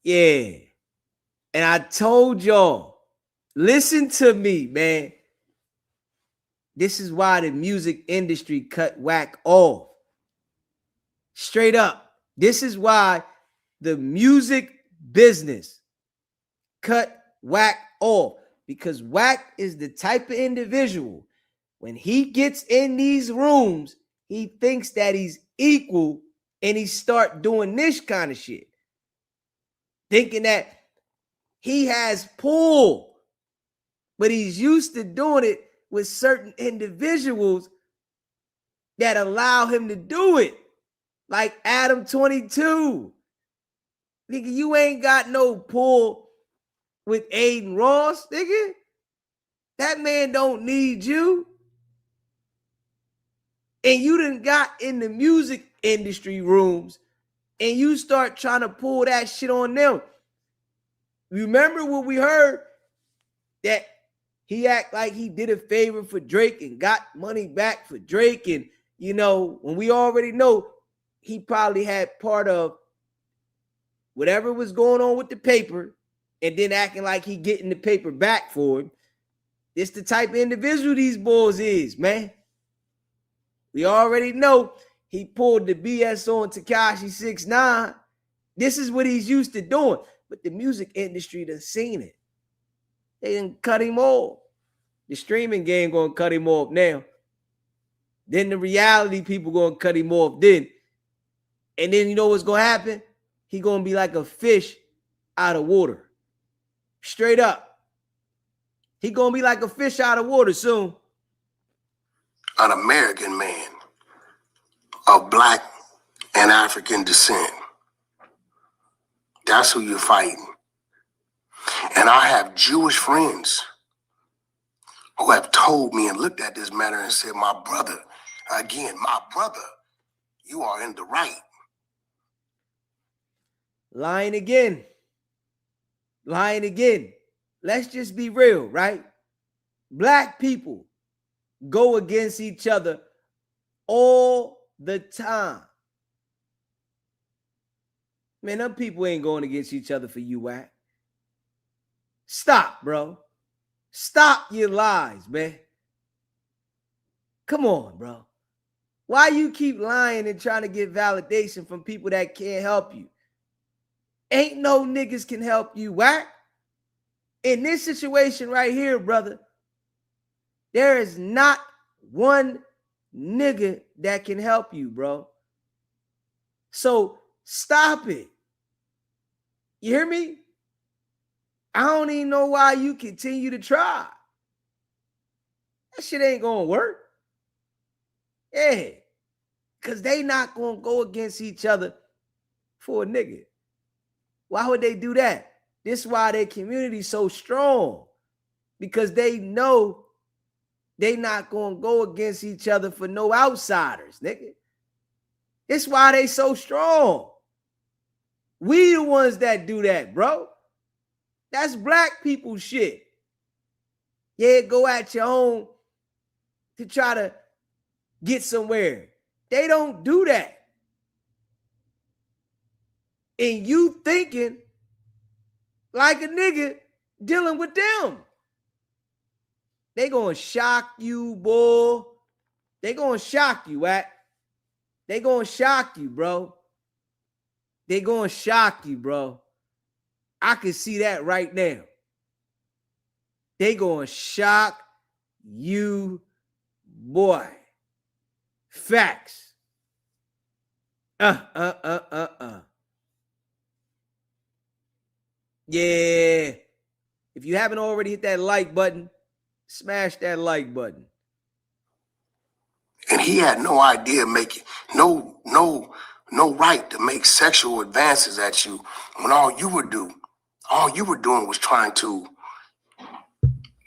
Yeah. And I told y'all, listen to me, man. This is why the music industry cut Wack off. Straight up. This is why the music business cut Wack off. Because Wack is the type of individual, when he gets in these rooms, he thinks that he's equal and he start doing this kind of shit. Thinking that he has pull, but he's used to doing it with certain individuals that allow him to do it. Like Adam 22. Nigga, you ain't got no pull with Aiden Ross, nigga. That man don't need you. And you done got in the music industry rooms and you start trying to pull that shit on them. Remember what we heard? That he act like he did a favor for Drake and got money back for Drake. And, you know, when we already know he probably had part of whatever was going on with the paper and then acting like he getting the paper back for him. It's the type of individual these boys is, man. We already know he pulled the BS on Tekashi 6ix9ine. This is what he's used to doing. But the music industry done seen it. They done cut him off. The streaming game gonna cut him off now. Then the reality people gonna cut him off then. And then you know what's gonna happen? He gonna be like a fish out of water. Straight up. He gonna be like a fish out of water soon. An American man of black and African descent. That's who you're fighting. And I have Jewish friends who have told me and looked at this matter and said, my brother, you are in the right. Lying again. Let's just be real, right? Black people go against each other all the time. Man, them people ain't going against each other for you, Wack. Stop, bro. Stop your lies, man. Come on, bro. Why you keep lying and trying to get validation from people that can't help you? Ain't no niggas can help you, Wack. In this situation right here, brother, there is not one nigga that can help you, bro. So stop it. You hear me? I don't even know why you continue to try. That shit ain't gonna work. Yeah. Because they not gonna go against each other for a nigga. Why would they do that? This is why their community so strong. Because they know they not gonna go against each other for no outsiders, nigga. This is why they so strong. We the ones that do that, bro. That's black people shit. Yeah, go at your own to try to get somewhere. They don't do that. And you thinking like a nigga dealing with them. They gonna shock you, boy. They gonna shock you, Wack. They gonna shock you, bro. They gonna shock you, bro. I can see that right now. They gonna shock you, boy. Facts. Yeah. If you haven't already hit that like button, smash that like button. And he had no idea making no right to make sexual advances at you when all you were doing was trying to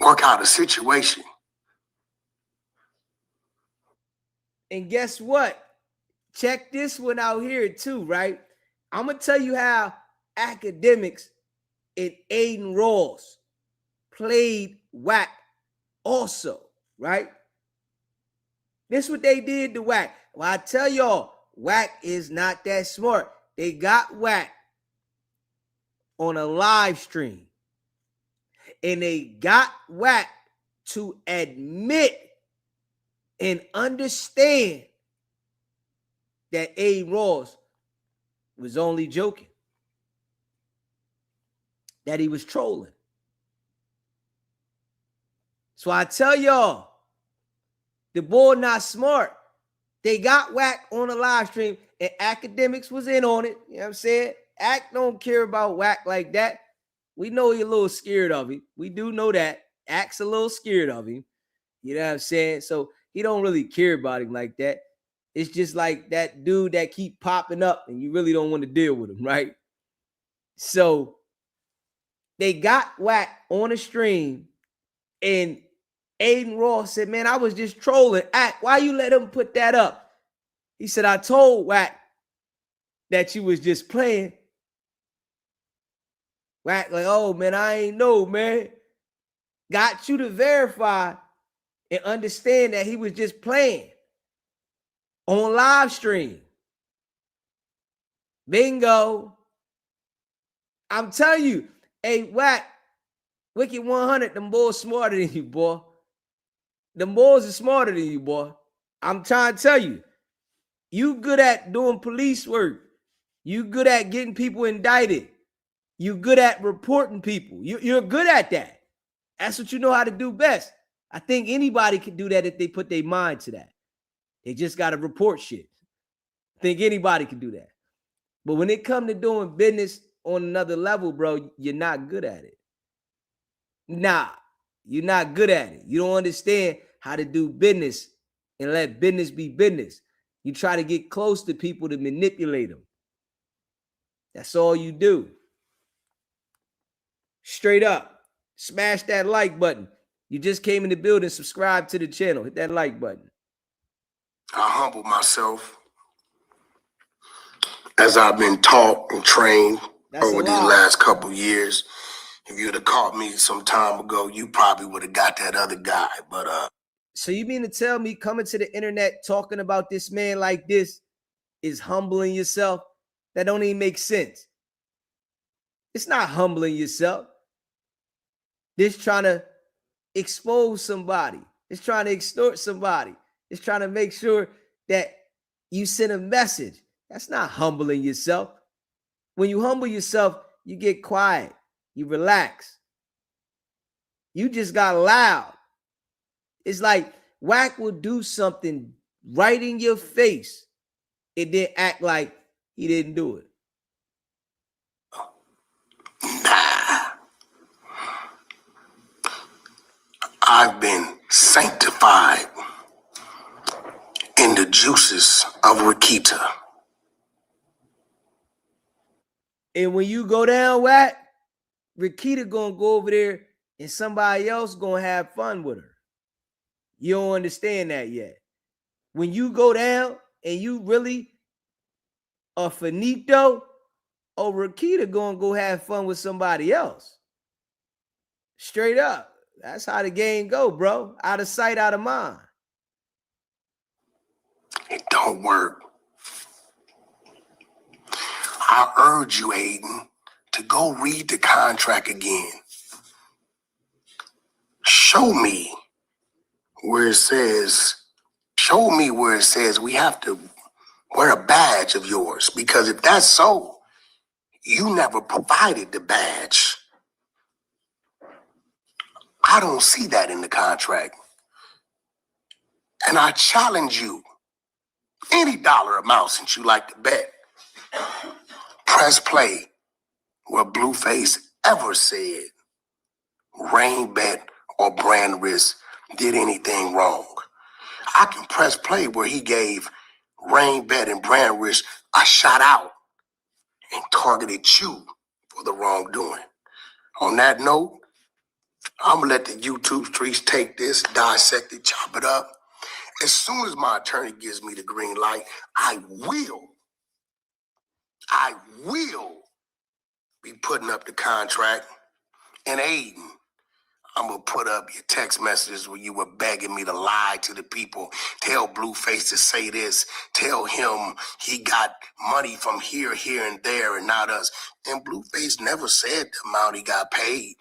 work out a situation. And guess what? Check this one out here too, right? I'm gonna tell you how Academics and Aiden Ross played WAC also, right? This what they did to WAC. Well, I tell y'all, WAC is not that smart. They got WAC on a live stream. And they got WAC to admit and understand that Aiden Ross was only joking, that he was trolling. So I tell y'all, the boy not smart. They got WAC on a live stream, and Academics was in on it. You know what I'm saying? Act don't care about WAC like that. We know you're a little scared of him. We do know that. Act's a little scared of him. You know what I'm saying? So he don't really care about him like that. It's just like that dude that keep popping up and you really don't want to deal with him, right? So they got WAC on a stream, and Aiden Ross said, man, I was just trolling. Act, why you let him put that up? He said, I told WAC that you was just playing. WAC like, oh, man, I ain't know, man. Got you to verify and understand that he was just playing on live stream. Bingo. I'm telling you, hey, WAC, WICKED100, them boys smarter than you, boy. Them boys are smarter than you, boy. I'm trying to tell you. You good at doing police work. You good at getting people indicted. You good at reporting people. You're good at that. That's what you know how to do best. I think anybody can do that if they put their mind to that. They just got to report shit. I think anybody can do that. But when it comes to doing business on another level, bro, you're not good at it. Nah, you're not good at it. You don't understand how to do business and let business be business. You try to get close to people to manipulate them. That's all you do. Straight up. Smash that like button. You just came in the building, subscribe to the channel. Hit that like button. I humble myself as I've been taught and trained over these last couple years. If you'd have caught me some time ago, you probably would have got that other guy. But so you mean to tell me coming to the internet talking about this man like this is humbling yourself? That don't even make sense. It's not humbling yourself. This trying to expose somebody. It's trying to extort somebody. It's trying to make sure that you send a message. That's not humbling yourself. When you humble yourself, you get quiet. You relax. You just got loud. It's like WAC will do something right in your face and then act like he didn't do it. nah. I've been sanctified in the juices of Rikita. And when you go down, WAC, Rikita gonna go over there and somebody else gonna have fun with her. You don't understand that yet. When you go down and you really are finito, Rikita gonna go have fun with somebody else. Straight up. That's how the game go, bro. Out of sight, out of mind. It don't work. I urge you, Aiden, to go read the contract again. Show me where it says we have to wear a badge of yours. Because if that's so, You never provided the badge. I don't see that in the contract. And I challenge you, any dollar amount since you like to bet, press play where Blueface ever said Rain Bet or Brand Risk did anything wrong. I can press play where he gave Rain Bet and Brand Risk a shout out and targeted you for the wrongdoing. On that note, I'm gonna let the YouTube streets take this, dissect it, chop it up. As soon as my attorney gives me the green light, I will be putting up the contract. And Aiden, I'm gonna put up your text messages where you were begging me to lie to the people. Tell Blueface to say this. Tell him he got money from here, and there, and not us. And Blueface never said the amount he got paid.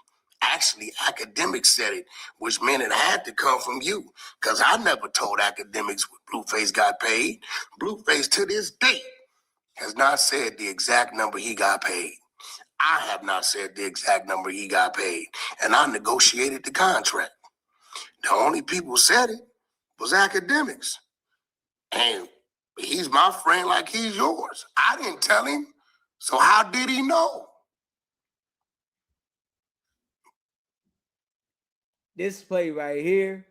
Actually, Academics said it, which meant it had to come from you. Because I never told Academics what Blueface got paid. Blueface, to this date, has not said the exact number he got paid. I have not said the exact number he got paid, and I negotiated the contract. The only people who said it was Academics. And he's my friend like he's yours. I didn't tell him, so how did he know? This play right here,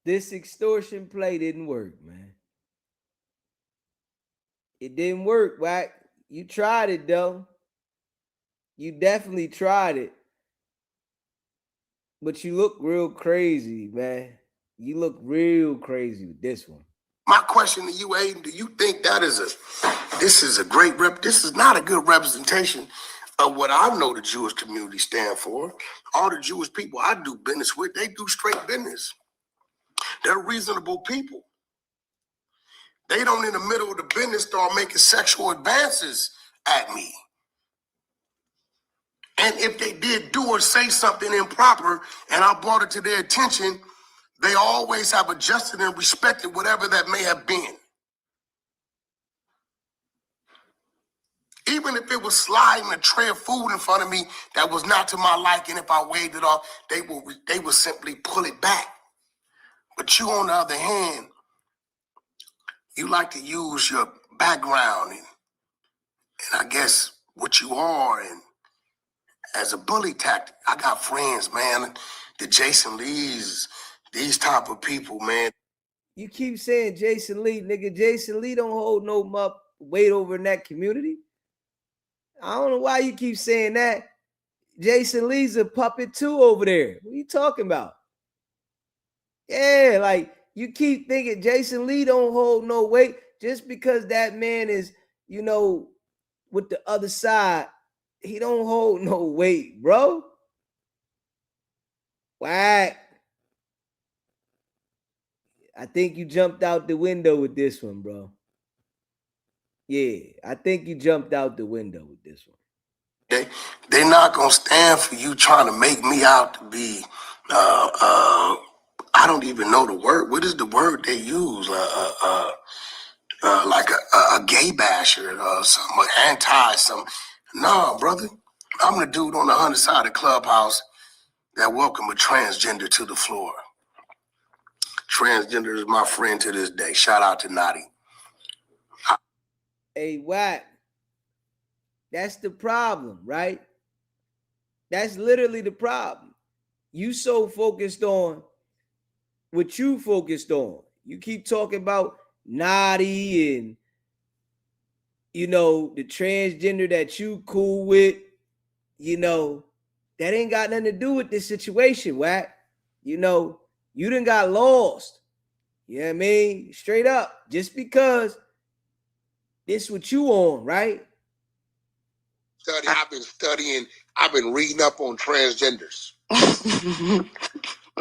this extortion play didn't work, man. It didn't work, Wack. You tried it, though. You definitely tried it. But you look real crazy, man. You look real crazy with this one. My question to you, Aiden, do you think this is a great this is not a good representation of what I know the Jewish community stand for? All the Jewish people I do business with, they do straight business. They're reasonable people. They don't, in the middle of the business, start making sexual advances at me. And if they did do or say something improper and I brought it to their attention, they always have adjusted and respected whatever that may have been. Even if it was sliding a tray of food in front of me that was not to my liking, if I waved it off, they would simply pull it back. But you, on the other hand, you like to use your background and I guess what you are and as a bully tactic. I got friends, man, the Jason Lees, these type of people, man. You keep saying Jason Lee, nigga. Jason Lee don't hold no weight over in that community. I don't know why you keep saying that. Jason Lee's a puppet too over there. What are you talking about? Yeah, like you keep thinking Jason Lee don't hold no weight just because that man is, with the other side. He don't hold no weight, bro. Whack. I think you jumped out the window with this one, bro. Yeah, I think you jumped out the window with this one. They're not gonna stand for you trying to make me out to be I don't even know the word. What is the word they use? Like a gay basher or something, something. No, brother. I'm the dude on the 100 side of Clubhouse that welcome a transgender to the floor. Transgender is my friend to this day. Shout out to Nadi. Hey, Wack. That's the problem, right? That's literally the problem. You so focused on what you focused on. You keep talking about Nadi and, the transgender that you cool with, that ain't got nothing to do with this situation, Wack. You done got lost. You know what I mean? Straight up. Just because this what you on, right? I've been reading up on transgenders.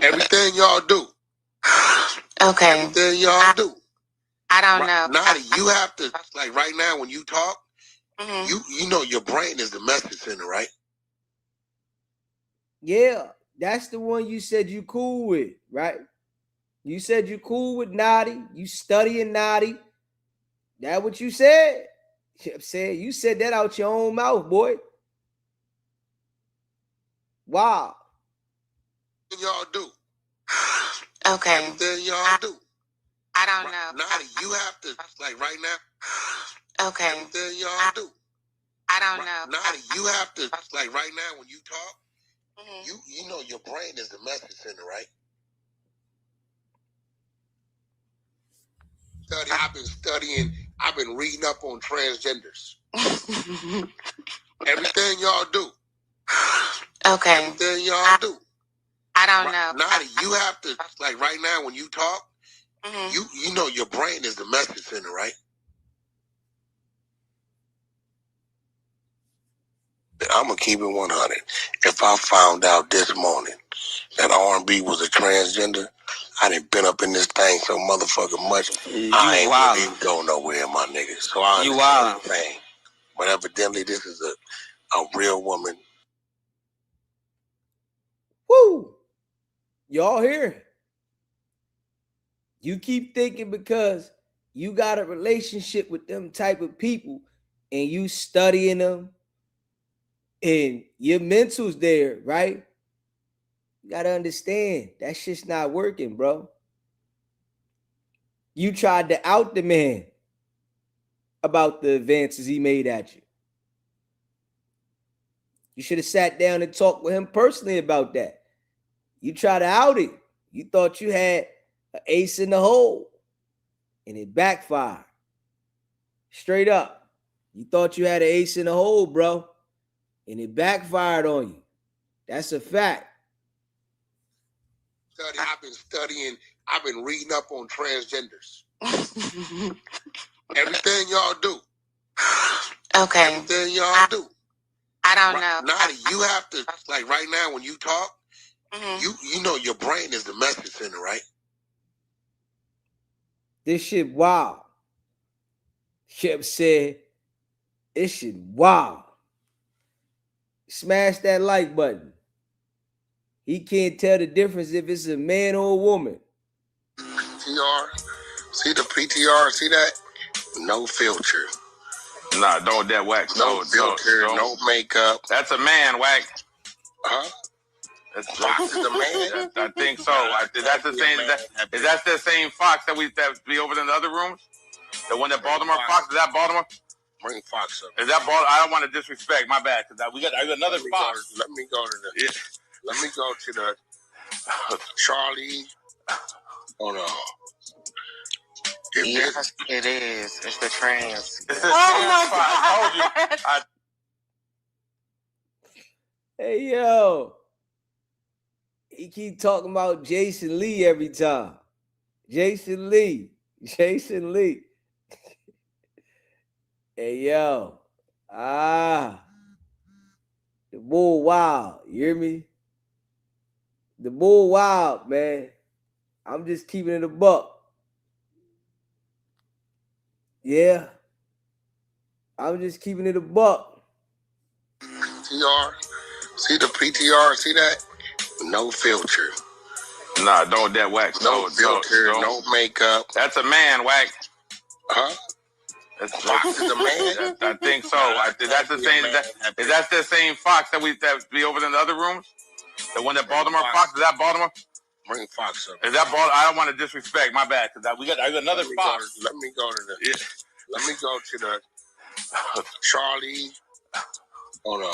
Everything y'all do. Okay. Everything y'all do. I don't know. Nadi, you have to, like right now when you talk, you know your brain is the message center, right? Yeah, that's the one you said you cool with, right? You said you cool with Nadi. You studying Nadi. That what you said? You know what I'm saying? You said that out your own mouth, boy. Wow. Y'all do. Okay. Everything y'all do. I don't know. Nadi, you have to, like right now. Okay. Everything y'all do. I don't know. Nadi, you have to, like right now when you talk, you know your brain is the message center, right? I've been reading up on transgenders. Everything y'all do. Okay. Everything y'all do. I don't know. Nadi, you have to, like right now when you talk, you know your brain is the message center, right? I'm gonna keep it 100. If I found out this morning that R&B was a transgender, I done been up in this thing so motherfucking much. I ain't gonna even go nowhere, my nigga. So I understand what you're saying. But evidently, this is a real woman. Woo! Y'all here? You keep thinking because you got a relationship with them type of people and you studying them and your mental's there, right? You gotta understand that shit's not working, bro. You tried to out the man about the advances he made at you. You should have sat down and talked with him personally about that. You tried to out it. You thought you had an ace in the hole, and it backfired. Straight up. You thought you had an ace in the hole, bro, and it backfired on you. That's a fact. I've been reading up on transgenders. Everything y'all do. Okay. Everything y'all do. I don't know. Nadi, you have to, like right now when you talk, you know your brain is the message center, right? This shit wild. Shep said, this shit wild. Smash that like button. He can't tell the difference if it's a man or a woman. PTR. See the PTR? See that? No filter. Nah, don't that wax. No filter, no makeup. That's a man, wax. Huh? Fox is a man? I think so. Is that the same Fox that we over in the other rooms? The one that Baltimore Fox? Is that Baltimore? Bring Fox up. Is that Baltimore? I don't want to disrespect. My bad. Cause I got another Fox. Let me go to the Charlie. Hold on. Yes, it is. It's the trans. It's the trans Fox. I told you. Hey, yo. He keep talking about Jason Lee every time. Jason Lee. Hey, yo. The bull wild. You hear me? The bull wild, man. I'm just keeping it a buck. Yeah. I'm just keeping it a buck. PTR. See the PTR? See that? No filter. Nah, don't that wax. No filter, no makeup. That's a man, wax. Huh? Fox is a man? I think so. Is that the same Fox that we over in the other rooms? The one that Baltimore Fox? Is that Baltimore? Bring Fox up. Is that Baltimore? I don't want to disrespect. My bad. Cause I got another Fox. Let me go to the Charlie. Hold on.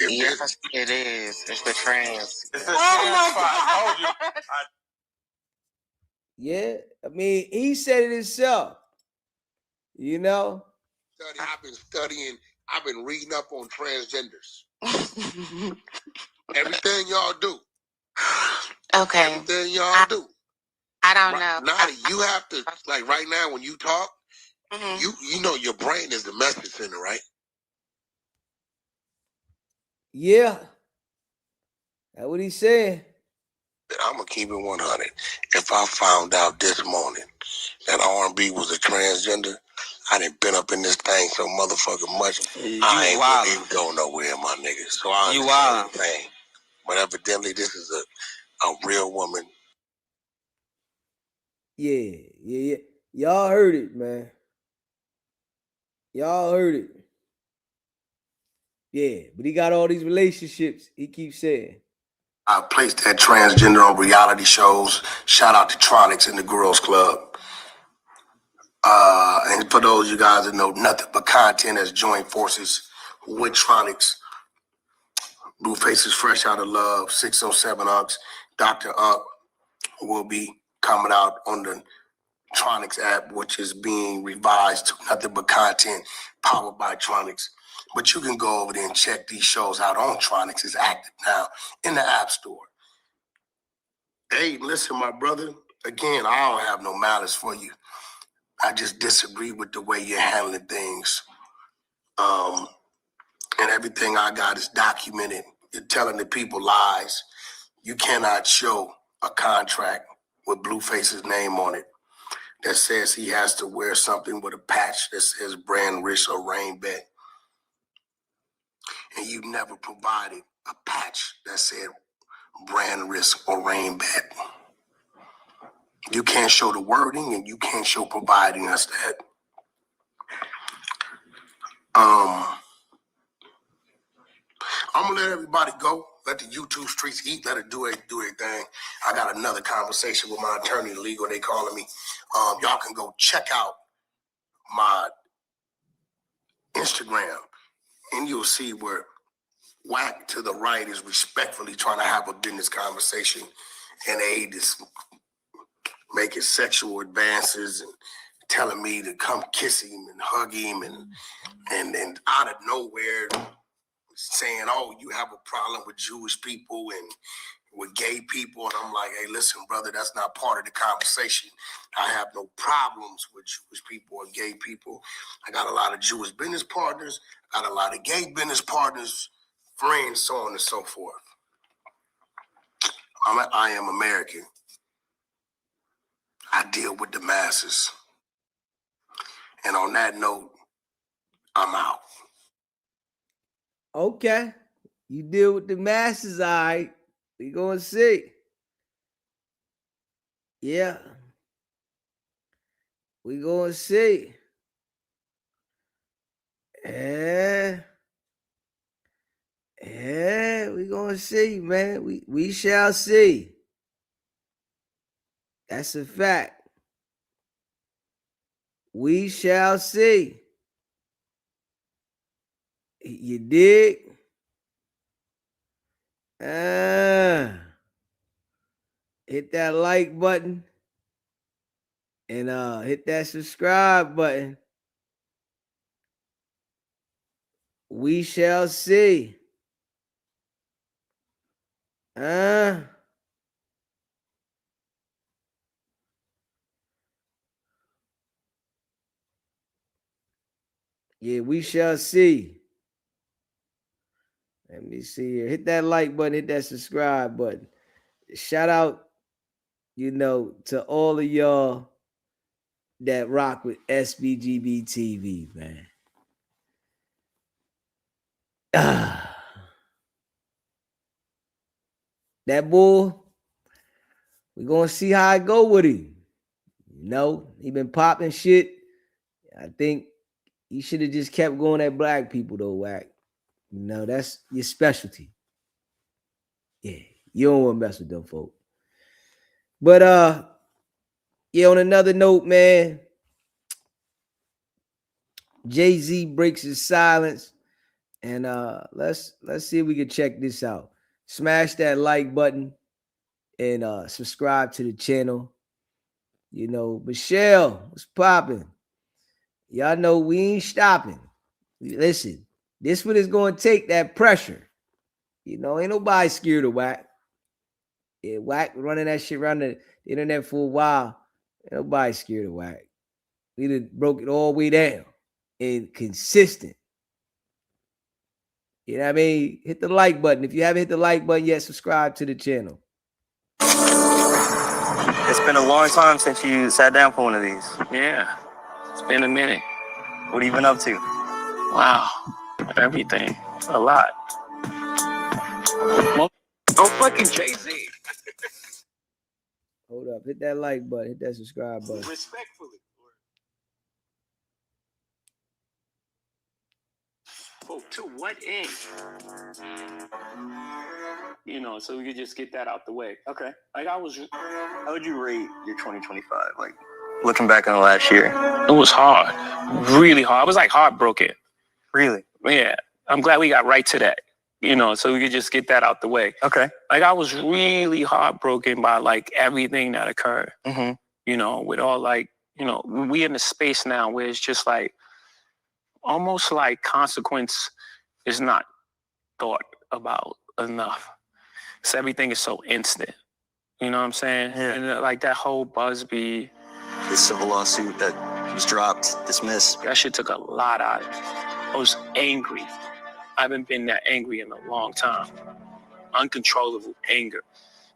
Yes, it is. It's the trans. It's the trans Fox. I told you. Yeah, I mean, he said it himself. You know? I've been reading up on transgenders. Everything y'all do. Okay. Everything y'all do. I don't know. Nadi, you have to, like right now when you talk, you know your brain is the message center, right? Yeah. That's what he said. I'm gonna keep it 100. If I found out this morning that R&B was a transgender, I done been up in this thing so motherfucking much. I ain't gonna even go nowhere, my nigga. So I understand what you're saying. But evidently, this is a real woman. Yeah. Y'all heard it, man. Y'all heard it. Yeah, but he got all these relationships. He keeps saying. I placed that transgender on reality shows. Shout out to Tronics and the Girls Club. And for those of you guys that know nothing but content has joined forces with Tronics. Blueface is fresh out of love. 607 Unks. Dr. Unk will be coming out on the Tronics app, which is being revised to nothing but content powered by Tronics. But you can go over there and check these shows out on Tronics. It's active now in the App Store. Hey, listen, my brother. Again, I don't have no malice for you. I just disagree with the way you're handling things. And everything I got is documented. You're telling the people lies. You cannot show a contract with Blueface's name on it that says he has to wear something with a patch that says brand risk or rain bet. And you never provided a patch that said brand risk or rain bet. You can't show the wording and you can't show providing us that. I'm gonna let everybody go. Let the YouTube streets eat. Let it do their thing. I got another conversation with my attorney, legal. They calling me. Y'all can go check out my Instagram, and you'll see where Whack to the right is respectfully trying to have a business conversation, and Aid is making sexual advances and telling me to come kiss him and hug him, and out of nowhere saying, "Oh, you have a problem with Jewish people and with gay people," and I'm like, "Hey, listen, brother, that's not part of the conversation. I have no problems with Jewish people or gay people. I got a lot of Jewish business partners, got a lot of gay business partners, friends, so on and so forth. I am American. I deal with the masses. And on that note, I'm out." Okay. You deal with the masses, all right. We gonna see. Yeah. We gonna see. Yeah, we gonna see, man. We shall see. That's a fact. We shall see. You dig? Hit that like button and hit that subscribe button. We shall see. Yeah, we shall see. Let me see here. Hit that like button, hit that subscribe button. Shout out, to all of y'all that rock with SBGB TV, man. That bull, we gonna see how I go with him. He been popping shit. I think he should have just kept going at black people though, Whack. That's your specialty. Yeah, you don't want to mess with them folk. But on another note, man, Jay-Z breaks his silence, and let's see if we can check this out. Smash that like button and subscribe to the channel. Michelle, what's popping? Y'all know we ain't stopping. Listen, this one is going to take that pressure. Ain't nobody scared of Whack. Yeah, Whack running that shit around the internet for a while. Ain't nobody scared of Whack. We done broke it all the way down and consistent. You know what I mean? Hit the like button. If you haven't hit the like button yet, subscribe to the channel. It's been a long time since you sat down for one of these. Yeah, it's been a minute. What have you been up to? Wow, everything. A lot. Oh, fucking Jay-Z. Hold up. Hit that like button. Hit that subscribe button. Respectfully. To what end? You know, so we could just get that out the way. Okay. Like how would you rate your 2025? Like looking back on the last year. It was hard. Really hard. I was like heartbroken. Really? Yeah. I'm glad we got right to that. You know, so we could just get that out the way. Okay. Like I was really heartbroken by like everything that occurred. Mm-hmm. You know, with all like, you know, we in a space now where it's just like almost like consequence is not thought about enough. So everything is so instant. You know what I'm saying? Yeah. And like that whole Busby. The civil lawsuit that was dropped, dismissed. That shit took a lot out of me. I was angry. I haven't been that angry in a long time. Uncontrollable anger.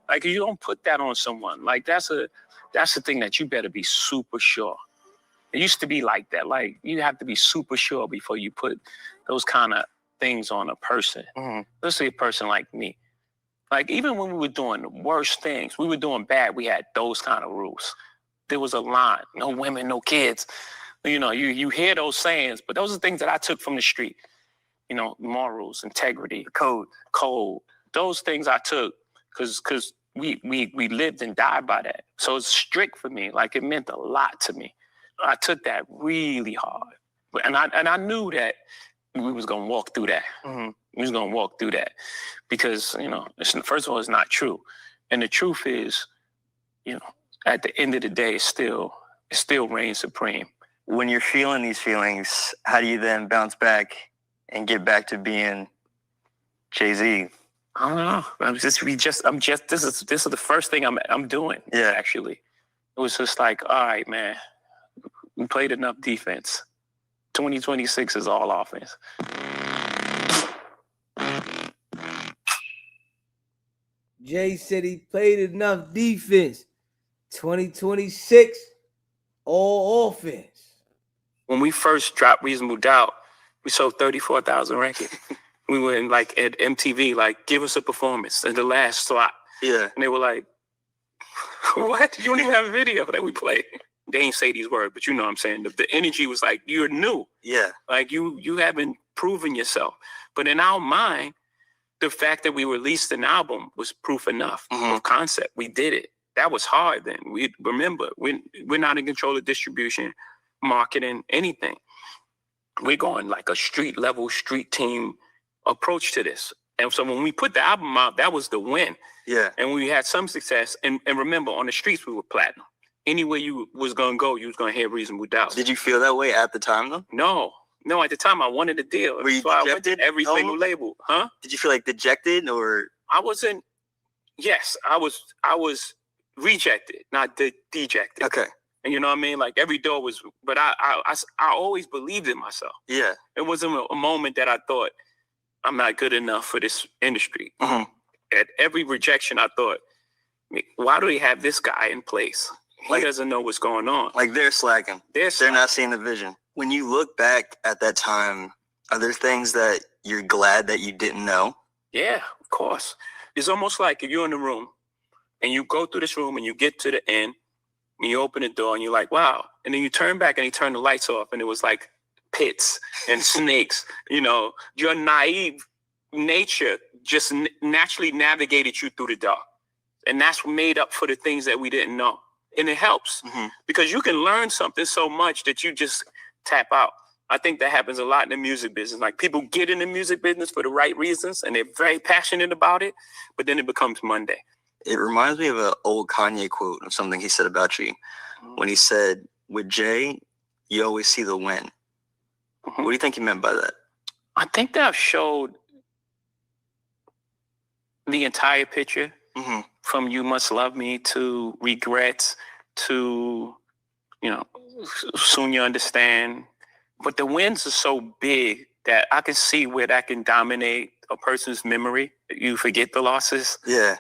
Like you don't put that on someone. Like that's the thing that you better be super sure. It used to be like that. Like you have to be super sure before you put those kind of things on a person. Mm-hmm. Let's say a person like me. Like even when we were doing the worst things, we were doing bad, we had those kind of rules. There was a line, no women, no kids. You know, you hear those sayings, but those are things that I took from the street. You know, morals, integrity, code. Those things I took because we lived and died by that. So it's strict for me. Like it meant a lot to me. I took that really hard. And I knew that we was gonna walk through that. Mm-hmm. We was gonna walk through that. Because, you know, first of all, it's not true. And the truth is, you know, at the end of the day, it still reigns supreme. When you're feeling these feelings, how do you then bounce back and get back to being Jay-Z? I don't know. This is the first thing I'm doing. Yeah, actually, it was just like, all right, man, we played enough defense. 2026 is all offense. Jay said he played enough defense. 2026, all offense. When we first dropped Reasonable Doubt, we sold 34,000 records. We were in like at MTV, like, give us a performance in the last slot. Yeah. And they were like, what? You don't even have a video that we played. They ain't say these words, but you know what I'm saying. The energy was like, you're new. Yeah. Like you haven't proven yourself. But in our mind, the fact that we released an album was proof enough of concept. We did it. That was hard then. We remember, we're not in control of distribution, marketing, anything. We're going like a street level, street team approach to this. And so when we put the album out, that was the win. Yeah. And we had some success. And remember, on the streets, we were platinum. Anywhere you was going to go, you was going to hear Reasonable Doubt. Did you feel that way at the time, though? No, at the time, I wanted a deal. Were you dejected? I went to every single label. Huh? Did you feel like dejected or? I wasn't. Yes, I was rejected, not dejected. Okay. And you know what I mean? Like every door was, but I always believed in myself. Yeah. It wasn't a moment that I thought I'm not good enough for this industry. Mm-hmm. At every rejection, I thought, why do they have this guy in place? He doesn't know what's going on. Like they're slacking. They're not seeing the vision. When you look back at that time, are there things that you're glad that you didn't know? Yeah, of course. It's almost like if you're in the room and you go through this room and you get to the end and you open the door and you're like, wow. And then you turn back and you turn the lights off and it was like pits and snakes. You know, your naive nature just naturally navigated you through the dark. And that's made up for the things that we didn't know. And it helps because you can learn something so much that you just tap out. I think that happens a lot in the music business. Like people get in the music business for the right reasons and they're very passionate about it, but then it becomes Monday. It reminds me of an old Kanye quote of something he said about you when he said, with Jay, you always see the win. What do you think he meant by that? I think that showed the entire picture from You Must Love Me to Regrets to, you know, Soon You Understand. But the wins are so big that I can see where that can dominate a person's memory. You forget the losses. Yeah.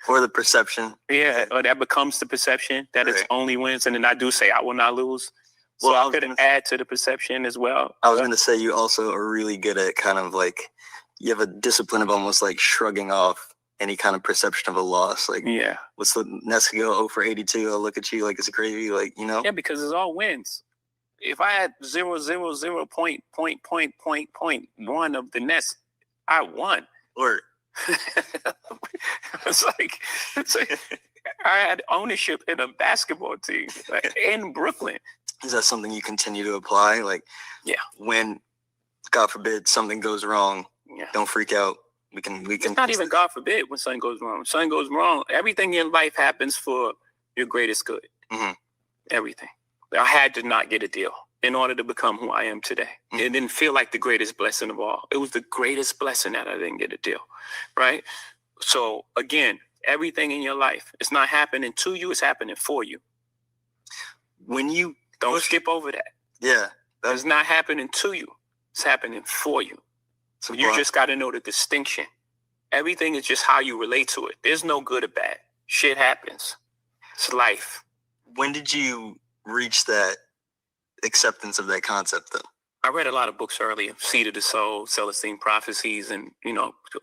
Or the perception. Yeah. Or that becomes the perception that it's only wins. And then I do say I will not lose. So I could add to the perception as well. I was going to say you also are really good at kind of like, you have a discipline of almost like shrugging off any kind of perception of a loss. Like, yeah. What's the next go 0 for 82? I'll look at you like it's crazy. Like, you know? Yeah, because it's all wins. if I had 0.1 of the nets, I won. Or it's like I had ownership in a basketball team in Brooklyn. Is that something you continue to apply? Like, yeah, when, God forbid, something goes wrong, don't freak out. We can. It's not even God forbid when something goes wrong. When something goes wrong, everything in life happens for your greatest good. Mm-hmm. Everything. I had to not get a deal in order to become who I am today. Mm-hmm. It didn't feel like the greatest blessing of all. It was the greatest blessing that I didn't get a deal, right? So again, everything in your life, it's not happening to you, it's happening for you. When you don't skip over that. Yeah. It's not happening to you, it's happening for you. So you just got to know the distinction. Everything is just how you relate to it. There's no good or bad. Shit happens. It's life. When did you reach that acceptance of that concept, though? I read a lot of books earlier, Seed of the Soul, Celestine Prophecies, and,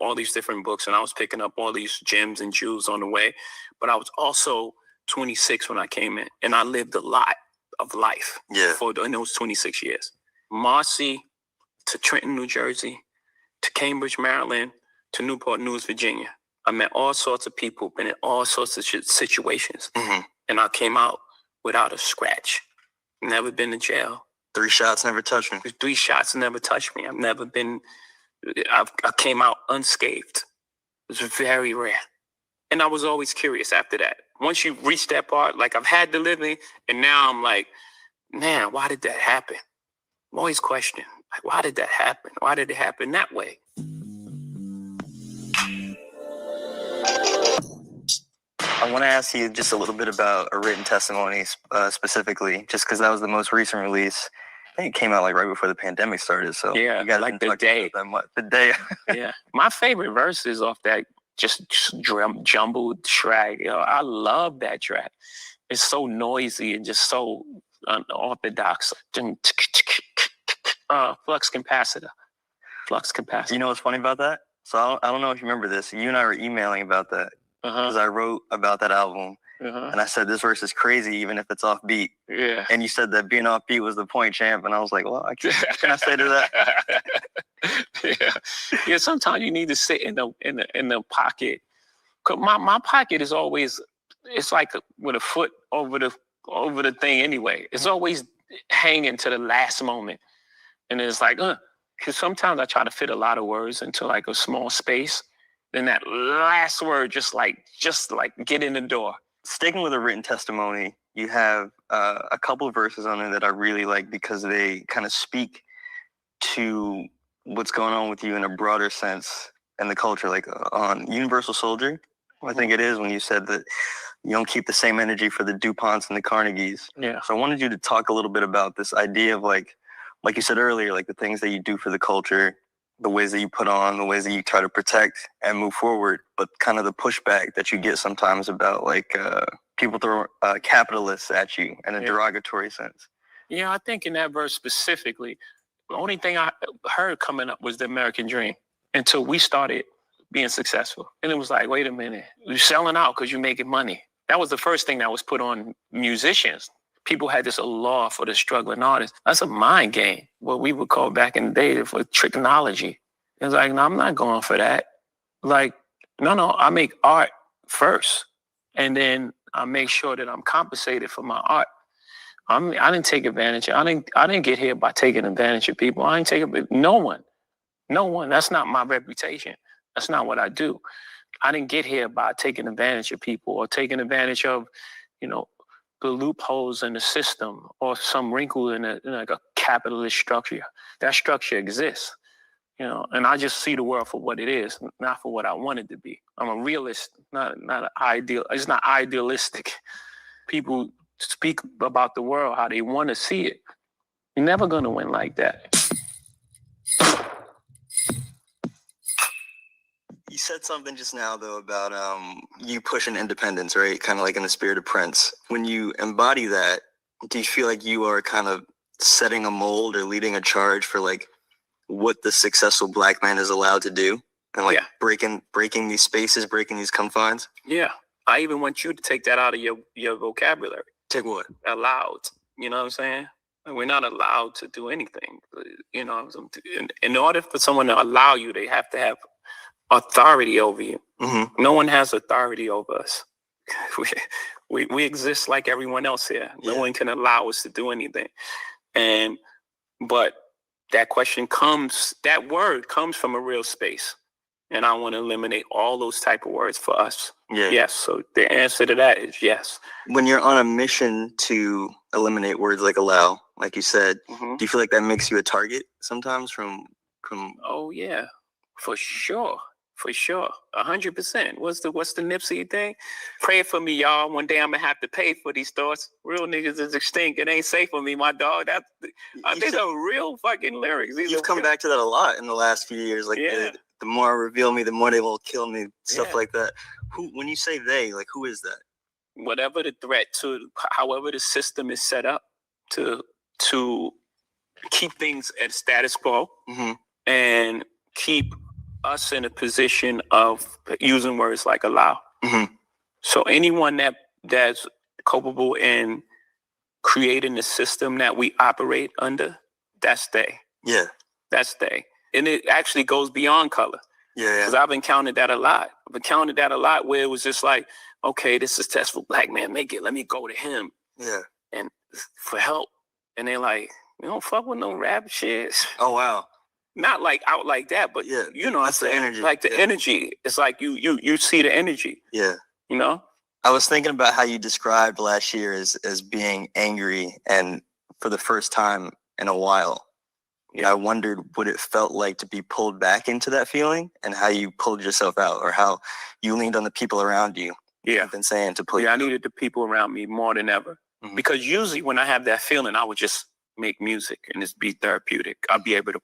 all these different books. And I was picking up all these gems and jewels on the way. But I was also 26 when I came in. And I lived a lot of life in those 26 years. Marcy to Trenton, New Jersey, to Cambridge, Maryland, to Newport News, Virginia. I met all sorts of people, been in all sorts of situations. Mm-hmm. And I came out without a scratch. Never been to jail. 3 shots never touched me. 3 shots never touched me. I came out unscathed. It was very rare. And I was always curious after that. Once you reach that part, like I've had the living, and now I'm like, man, why did that happen? I'm always questioning. Like, why did that happen? Why did it happen that way? I want to ask you just a little bit about a written testimony specifically, just because that was the most recent release. I think it came out like right before the pandemic started. So yeah, like the day. The day. Yeah, my favorite verse is off that just jumbled track. I love that track. It's so noisy and just so unorthodox. Flux capacitor. You know what's funny about that? So I don't know if you remember this. You and I were emailing about that. Because I wrote about that album, and I said, this verse is crazy, even if it's offbeat. Yeah. And you said that being offbeat was the point, champ. And I was like, well, what can I say to that? Yeah. Sometimes you need to sit in the pocket. Cause my pocket is always, it's like with a foot over the thing anyway. It's always hanging to the last moment, and it's like, because sometimes I try to fit a lot of words into like a small space. Then that last word just like get in the door. Sticking with a written testimony, you have a couple of verses on it that I really like because they kind of speak to what's going on with you in a broader sense in the culture, like on Universal Soldier. I think it is when you said that you don't keep the same energy for the DuPonts and the Carnegies. Yeah. So I wanted you to talk a little bit about this idea of like you said earlier, like the things that you do for the culture, the ways that you put on, the ways that you try to protect and move forward, but kind of the pushback that you get sometimes about like people throw capitalists at you in a derogatory sense. Yeah, I think in that verse specifically, the only thing I heard coming up was the American dream until we started being successful. And it was like, wait a minute, you're selling out because you're making money. That was the first thing that was put on musicians. People had this law for the struggling artists. That's a mind game, what we would call back in the day for tricknology. It's like, no, I'm not going for that. Like, no, I make art first. And then I make sure that I'm compensated for my art. I didn't take advantage. I didn't get here by taking advantage of people. I ain't taking no one. That's not my reputation. That's not what I do. I didn't get here by taking advantage of people or taking advantage of, the loopholes in the system or some wrinkle in like a capitalist structure. That structure exists, and I just see the world for what it is, not for what I want it to be. I'm a realist, not an ideal. It's not idealistic. People speak about the world how they want to see it. You're never going to win like that. You said something just now, though, about you pushing independence, right? Kind of like in the spirit of Prince. When you embody that, do you feel like you are kind of setting a mold or leading a charge for like what the successful Black man is allowed to do? And like breaking these spaces, breaking these confines? Yeah. I even want you to take that out of your vocabulary. Take what? Allowed. You know what I'm saying? We're not allowed to do anything. You know, in order for someone to allow you, they have to have authority over you. Mm-hmm. No one has authority over us. We exist like everyone else here. No one can allow us to do anything. But that word comes from a real space. And I want to eliminate all those type of words for us. Yeah. Yes. So the answer to that is yes. When you're on a mission to eliminate words like allow, like you said, do you feel like that makes you a target sometimes from? Oh yeah, for sure. For sure, 100%. What's the Nipsey thing? Pray for me, y'all. One day I'm gonna have to pay for these thoughts. Real niggas is extinct. It ain't safe for me, my dog. These are real fucking lyrics. You've come back to that a lot in the last few years. Like the more I reveal me, the more they will kill me. Stuff like that. When you say they, like who is that? Whatever the threat to, however the system is set up to keep things at status quo and keep us in a position of using words like allow. So anyone that's culpable in creating the system that we operate under, that's they. Yeah. That's they. And it actually goes beyond color. Yeah. Because I've encountered that a lot. Where it was just like, okay, this successful black man make it. Let me go to him. Yeah. And for help. And they're like, you don't fuck with no rap shit. Oh wow. Not like out like that, but you know, that's the energy. Like the energy. It's like you see the energy. Yeah. You know? I was thinking about how you described last year as being angry and for the first time in a while. I wondered what it felt like to be pulled back into that feeling and how you pulled yourself out or how you leaned on the people around you. Yeah. I've been saying to pull you I out. needed the people around me more than ever. Because usually when I have that feeling, I would just make music and just be therapeutic. I'd be able to,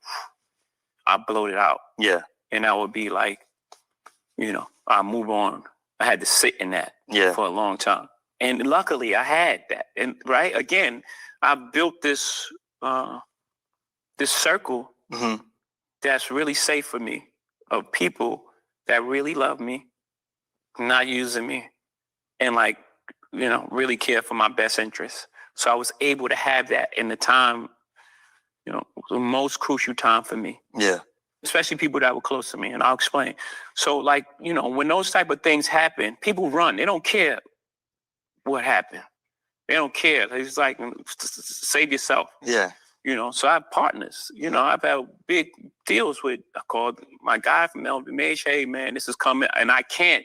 I bloat it out. Yeah. And I would be like, you know, I move on. I had to sit in that for a long time. And luckily I had that. And again, I built this circle that's really safe for me of people that really love me, not using me, and like, you know, really care for my best interests. So I was able to have that in the time, you know, the most crucial time for me. Yeah. Especially people that were close to me, and I'll explain. So like, you know, when those type of things happen, people run. They don't care what happened. They don't care. It's like, save yourself. Yeah. You know, so I have partners. You know, I've had big deals with, I called my guy from LBMH, hey man, this is coming, and I can't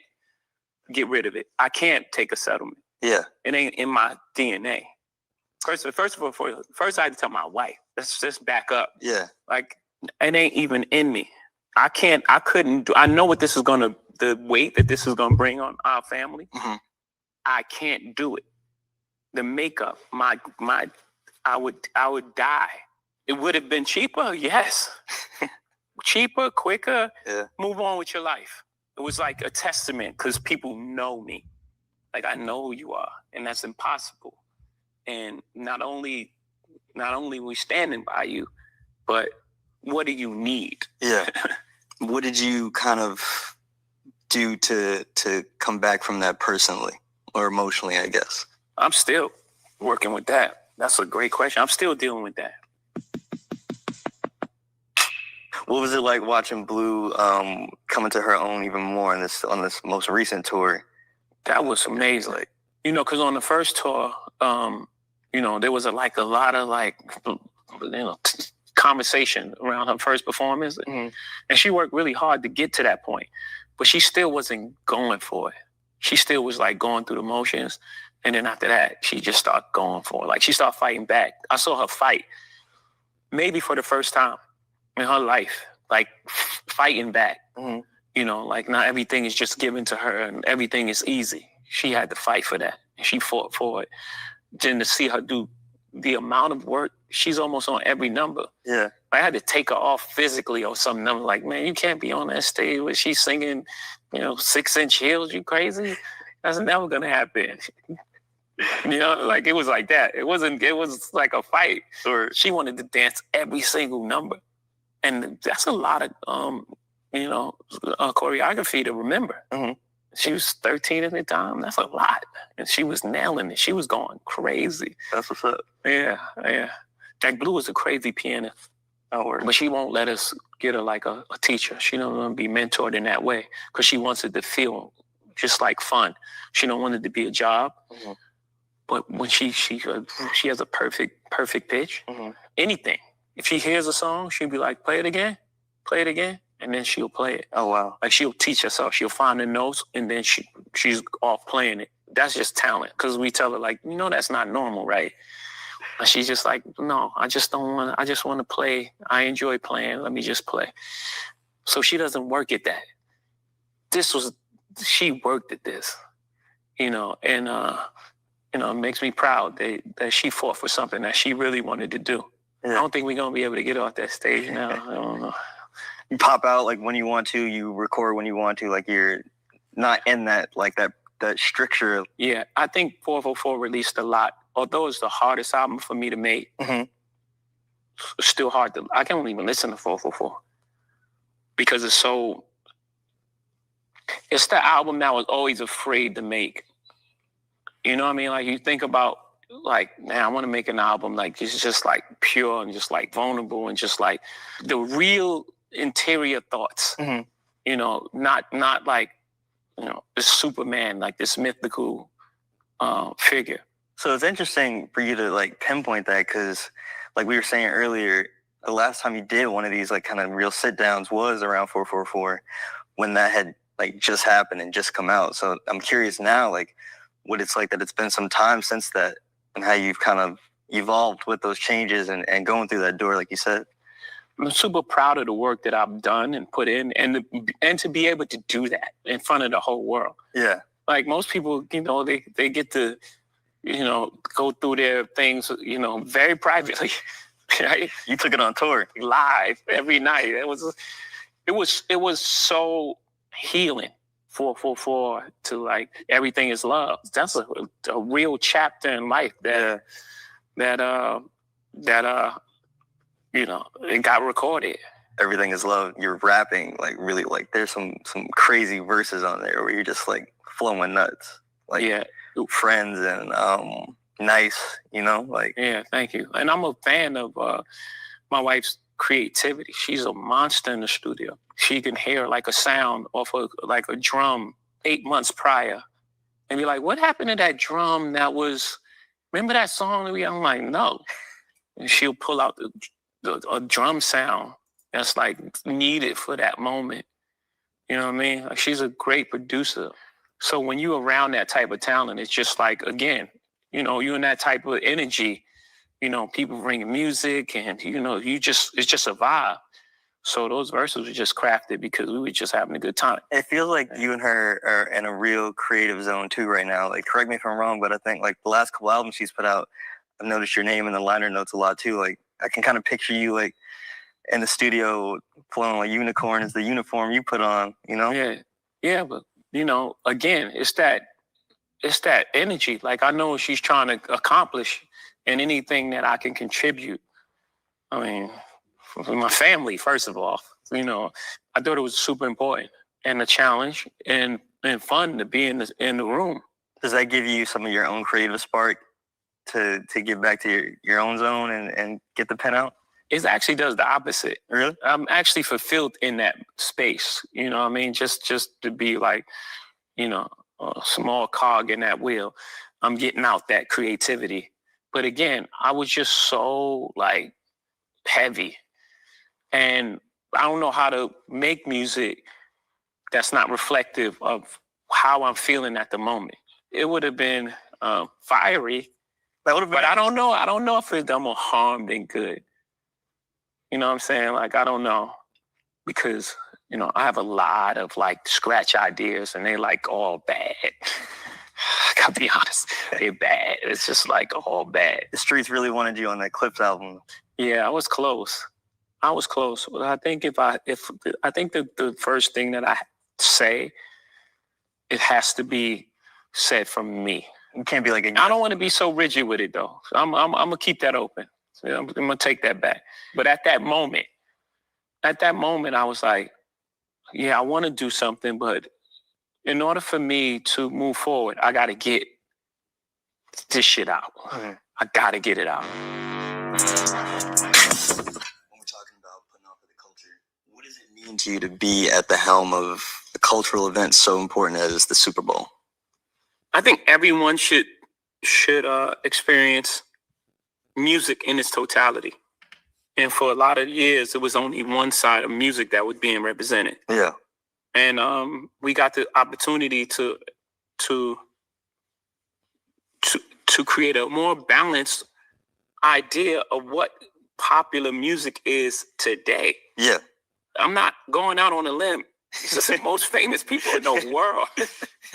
get rid of it. I can't take a settlement. Yeah. It ain't in my DNA. First of all, I had to tell my wife, let's just back up. Yeah. Like, it ain't even in me. I know what this is the weight that this is gonna bring on our family. I can't do it. The makeup, I would die. It would have been cheaper, yes. Cheaper, quicker, move on with your life. It was like a testament because people know me. Like, I know who you are, and that's impossible. And not only we standing by you, but what do you need? Yeah. What did you kind of do to come back from that personally or emotionally, I guess? I'm still working with that. That's a great question. I'm still dealing with that. What was it like watching Blue come into her own even more on this most recent tour? That was amazing. Like, you know, because on the first tour, you know, there was a lot of conversation around her first performance, and she worked really hard to get to that point, but she still wasn't going for it. She still was like going through the motions, and then after that, she just started going for it. Like, she started fighting back. I saw her fight, maybe for the first time in her life, like fighting back. You know, like not everything is just given to her and everything is easy. She had to fight for that, and she fought for it. Then to see her do the amount of work, she's almost on every number. Yeah. I had to take her off physically or something. I'm like, man, you can't be on that stage where she's singing, you know, 6-inch heels. You crazy? That's never gonna happen. You know, like it was like that. It was like a fight. Or she wanted to dance every single number, and that's a lot of choreography to remember. She was 13 at the time. That's a lot, and she was nailing it. She was going crazy. That's what's up. Yeah. Like Blue is a crazy pianist. But she won't let us get her like a teacher. She don't want to be mentored in that way because she wants it to feel just like fun. She don't want it to be a job. Mm-hmm. But when she has a perfect pitch, mm-hmm. anything. If she hears a song, she'll be like, play it again, and then she'll play it. Oh, wow. Like she'll teach herself. She'll find the notes, and then she's off playing it. That's just talent because we tell her, like, that's not normal, right? And she's just like, no, I just want to play. I enjoy playing. Let me just play. So she doesn't work at that. She worked at this, and, it makes me proud that she fought for something that she really wanted to do. Yeah. I don't think we're going to be able to get off that stage now. I don't know. You pop out like when you want to, you record when you want to, like you're not in that, like that stricture. Yeah, I think 444 released a lot. Although it's the hardest album for me to make, mm-hmm. it's still hard I can't even listen to 444 because it's the album that I was always afraid to make. You know what I mean? Like you think about like, man, I want to make an album like it's just like pure and just like vulnerable and just like the real interior thoughts, mm-hmm. Not like, this Superman, like this mythical figure. So it's interesting for you to like pinpoint that because like we were saying earlier, the last time you did one of these like kind of real sit downs was around 444 when that had like just happened and just come out. So I'm curious now, like what it's like that it's been some time since that and how you've kind of evolved with those changes and going through that door, like you said. I'm super proud of the work that I've done and put in and to be able to do that in front of the whole world. Yeah. Like most people, they get to, go through their things, very privately. Right? You took it on tour live every night. It was so healing for to like everything is love. That's a real chapter in life that it got recorded. Everything is love. You're rapping like really like there's some crazy verses on there where you're just like flowing nuts. Like friends and nice, like. Yeah, thank you. And I'm a fan of my wife's creativity. She's a monster in the studio. She can hear like a sound off of like a drum 8 months prior and be like, what happened to that drum that was, remember that song? I'm like, no. And she'll pull out a drum sound that's like needed for that moment. You know what I mean? Like she's a great producer. So when you're around that type of talent, it's just like, again, you're in that type of energy, people bringing music and, it's just a vibe. So those verses were just crafted because we were just having a good time. It feels like you and her are in a real creative zone too right now. Like, correct me if I'm wrong, but I think like the last couple albums she's put out, I've noticed your name in the liner notes a lot too. Like I can kind of picture you like in the studio flowing like Unicorn is the uniform you put on, Yeah, but again, it's that energy. Like I know what she's trying to accomplish and anything that I can contribute. I mean, for my family, first of all, I thought it was super important and a challenge and fun to be in the room. Does that give you some of your own creative spark to get back to your own zone and get the pen out? It actually does the opposite. Really? I'm actually fulfilled in that space. You know what I mean? Just to be like, a small cog in that wheel. I'm getting out that creativity. But again, I was just so like heavy. And I don't know how to make music that's not reflective of how I'm feeling at the moment. It would have been fiery, but I don't know. I don't know if it's done more harm than good. You know what I'm saying? Like, I don't know. Because, I have a lot of like scratch ideas and they like all bad. I gotta be honest. They're bad. It's just like all bad. The streets really wanted you on that Clips album. Yeah, I was close. But I think I think the first thing that I say, it has to be said from me. It can't be like I don't want to be so rigid with it though. So I'm gonna keep that open. So I'm gonna take that back. But at that moment, I was like, yeah, I want to do something, but in order for me to move forward, I got to get this shit out. I got to get it out. does it mean to you to be at the helm of a cultural event so important as the Super Bowl? I think everyone should experience music in its totality. And for a lot of years, it was only one side of music that was being represented. Yeah. And we got the opportunity to create a more balanced idea of what popular music is today. Yeah. I'm not going out on a limb. It's the most famous people in the world.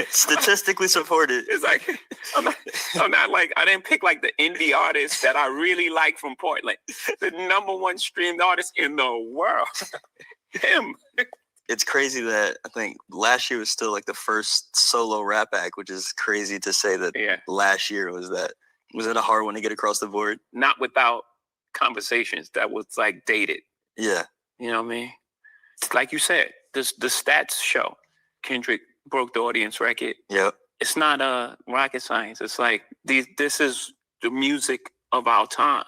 Statistically supported. It's like I'm not like I didn't pick like the indie artist that I really like from Portland. The #1 streamed artist in the world. Him. It's crazy that I think last year was still like the first solo rap act, which is crazy to say that last year was that. Was it a hard one to get across the board? Not without conversations that was like dated. Yeah. You know what I mean? It's like you said, the stats show Kendrick broke the audience record. Yep. It's not rocket science. It's like this is the music of our time,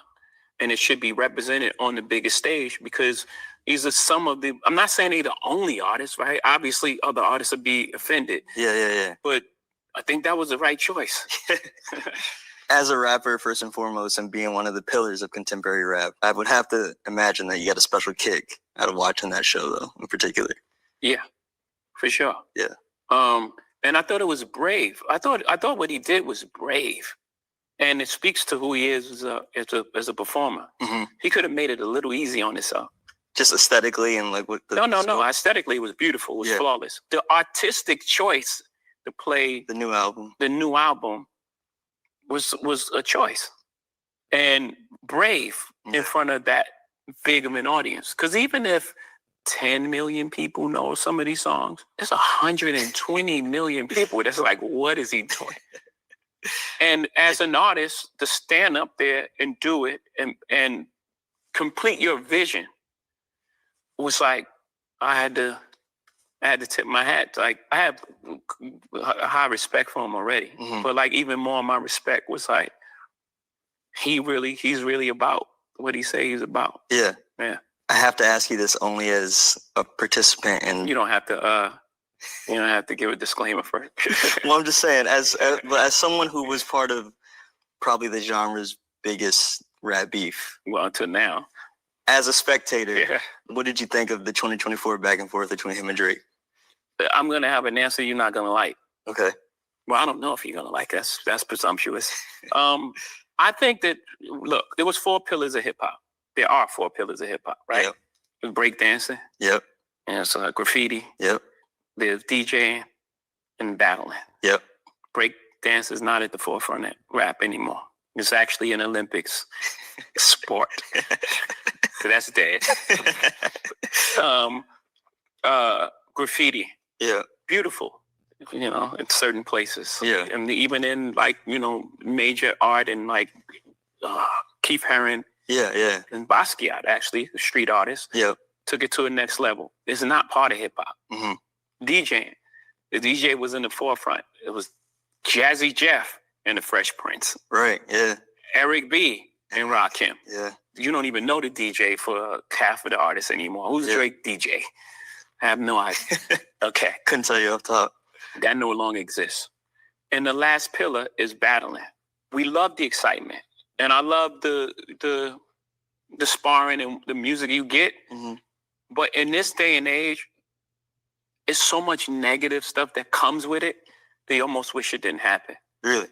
and it should be represented on the biggest stage because these are some of the. I'm not saying they're the only artists, right? Obviously, other artists would be offended. Yeah. But I think that was the right choice. As a rapper, first and foremost, and being one of the pillars of contemporary rap, I would have to imagine that you got a special kick out of watching that show, though, in particular. Yeah, for sure. Yeah. And I thought it was brave. I thought what he did was brave, and it speaks to who he is as a performer. Mm-hmm. He could have made it a little easy on himself. Just aesthetically and like what the No. Aesthetically, it was beautiful. It was flawless. The artistic choice to play the new album was a choice, and brave in front of that big of an audience. Because even if 10 million people know some of these songs, there's 120 million people that's like, what is he doing? And as an artist, to stand up there and do it and complete your vision was like, I had to tip my hat. Like, I have a high respect for him already. Mm-hmm. But like even more, my respect was like, he's really about what he say he's about. Yeah. Yeah. I have to ask you this only as a participant, and you don't have to give a disclaimer first. Well, I'm just saying, as someone who was part of probably the genre's biggest rap beef. Well, until now. As a spectator, what did you think of the 2024 back and forth between him and Drake? I'm gonna have an answer you're not gonna like. Okay. Well, I don't know if you're gonna like it. That's presumptuous. I think that look, there was 4 pillars of hip hop. There are 4 pillars of hip hop, right? Yep. Breakdancing. Yep. And it's graffiti. Yep. There's DJing and battling. Yep. Breakdance is not at the forefront of rap anymore. It's actually an Olympics sport. So that's dead. Graffiti. Yeah. Beautiful. In certain places. Yeah. And even in major art and Keith Haring. Yeah. And Basquiat, actually, the street artist. Yeah. Took it to the next level. It's not part of hip hop. Mm-hmm. DJing. The DJ was in the forefront. It was Jazzy Jeff and the Fresh Prince. Right, yeah. Eric B. and Rakim. Yeah. You don't even know the DJ for half of the artists anymore. Who's Drake DJ? I have no idea. Okay. Couldn't tell you off top. That no longer exists. And the last pillar is battling. We love the excitement. And I love the sparring and the music you get. Mm-hmm. But in this day and age, it's so much negative stuff that comes with it. They almost wish it didn't happen. Really?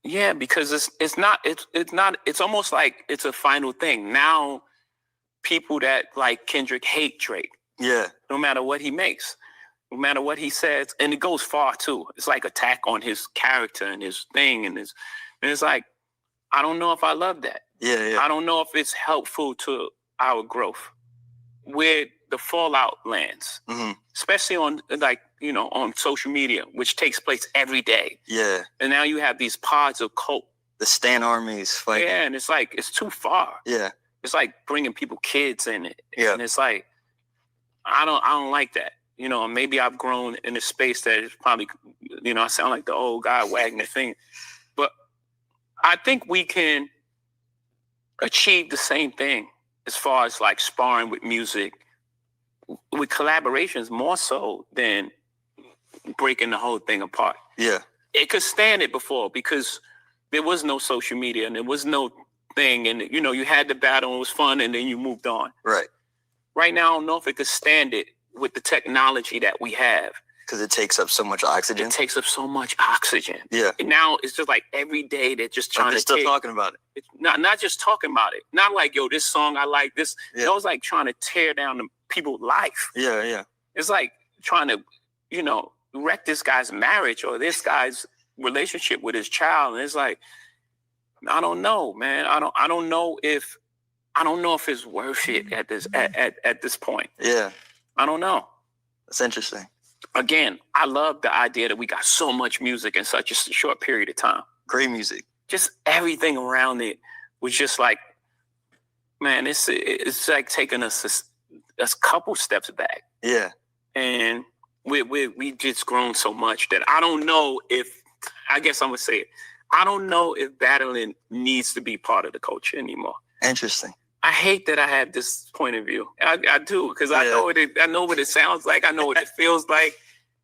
Yeah, because it's almost like it's a final thing. Now people that like Kendrick hate Drake. Yeah. No matter what he makes, no matter what he says, and it goes far too. It's like attack on his character and his thing and it's like, I don't know if I love that. Yeah. I don't know if it's helpful to our growth where the fallout lands, especially on on social media, which takes place every day. Yeah. And now you have these pods of cult. The Stan armies fighting. Yeah, and it's like, it's too far. Yeah. It's like bringing kids in it. Yeah. And it's like, I don't like that. Maybe I've grown in a space that is probably, I sound like the old guy wagging the finger. But I think we can achieve the same thing as far as like sparring with music with collaborations more so than breaking the whole thing apart. Yeah. It could stand it before because there was no social media and there was no thing. And, you know, you had the battle and it was fun and then you moved on. Right. Right now, I don't know if it could stand it with the technology that we have. Because it takes up so much oxygen. It takes up so much oxygen. Yeah. And now it's just like every day they're just trying they're to still talking about it. It's not just talking about it. Not like, yo, this song I like this. Yeah. It was like trying to tear down the people's life. Yeah, yeah. It's like trying to, you know, wreck this guy's marriage or this guy's relationship with his child. And it's like, I don't know, man. I don't know if it's worth it at this point. Yeah. I don't know. That's interesting. Again, I love the idea that we got so much music in such a short period of time. Great music. Just everything around it was just like, man, it's like taking us a couple steps back. Yeah. And we just grown so much that I don't know if, I guess I'm gonna say it, I don't know if battling needs to be part of the culture anymore. Interesting. I hate that I have this point of view. I do, because I know what it sounds like. I know what it feels like.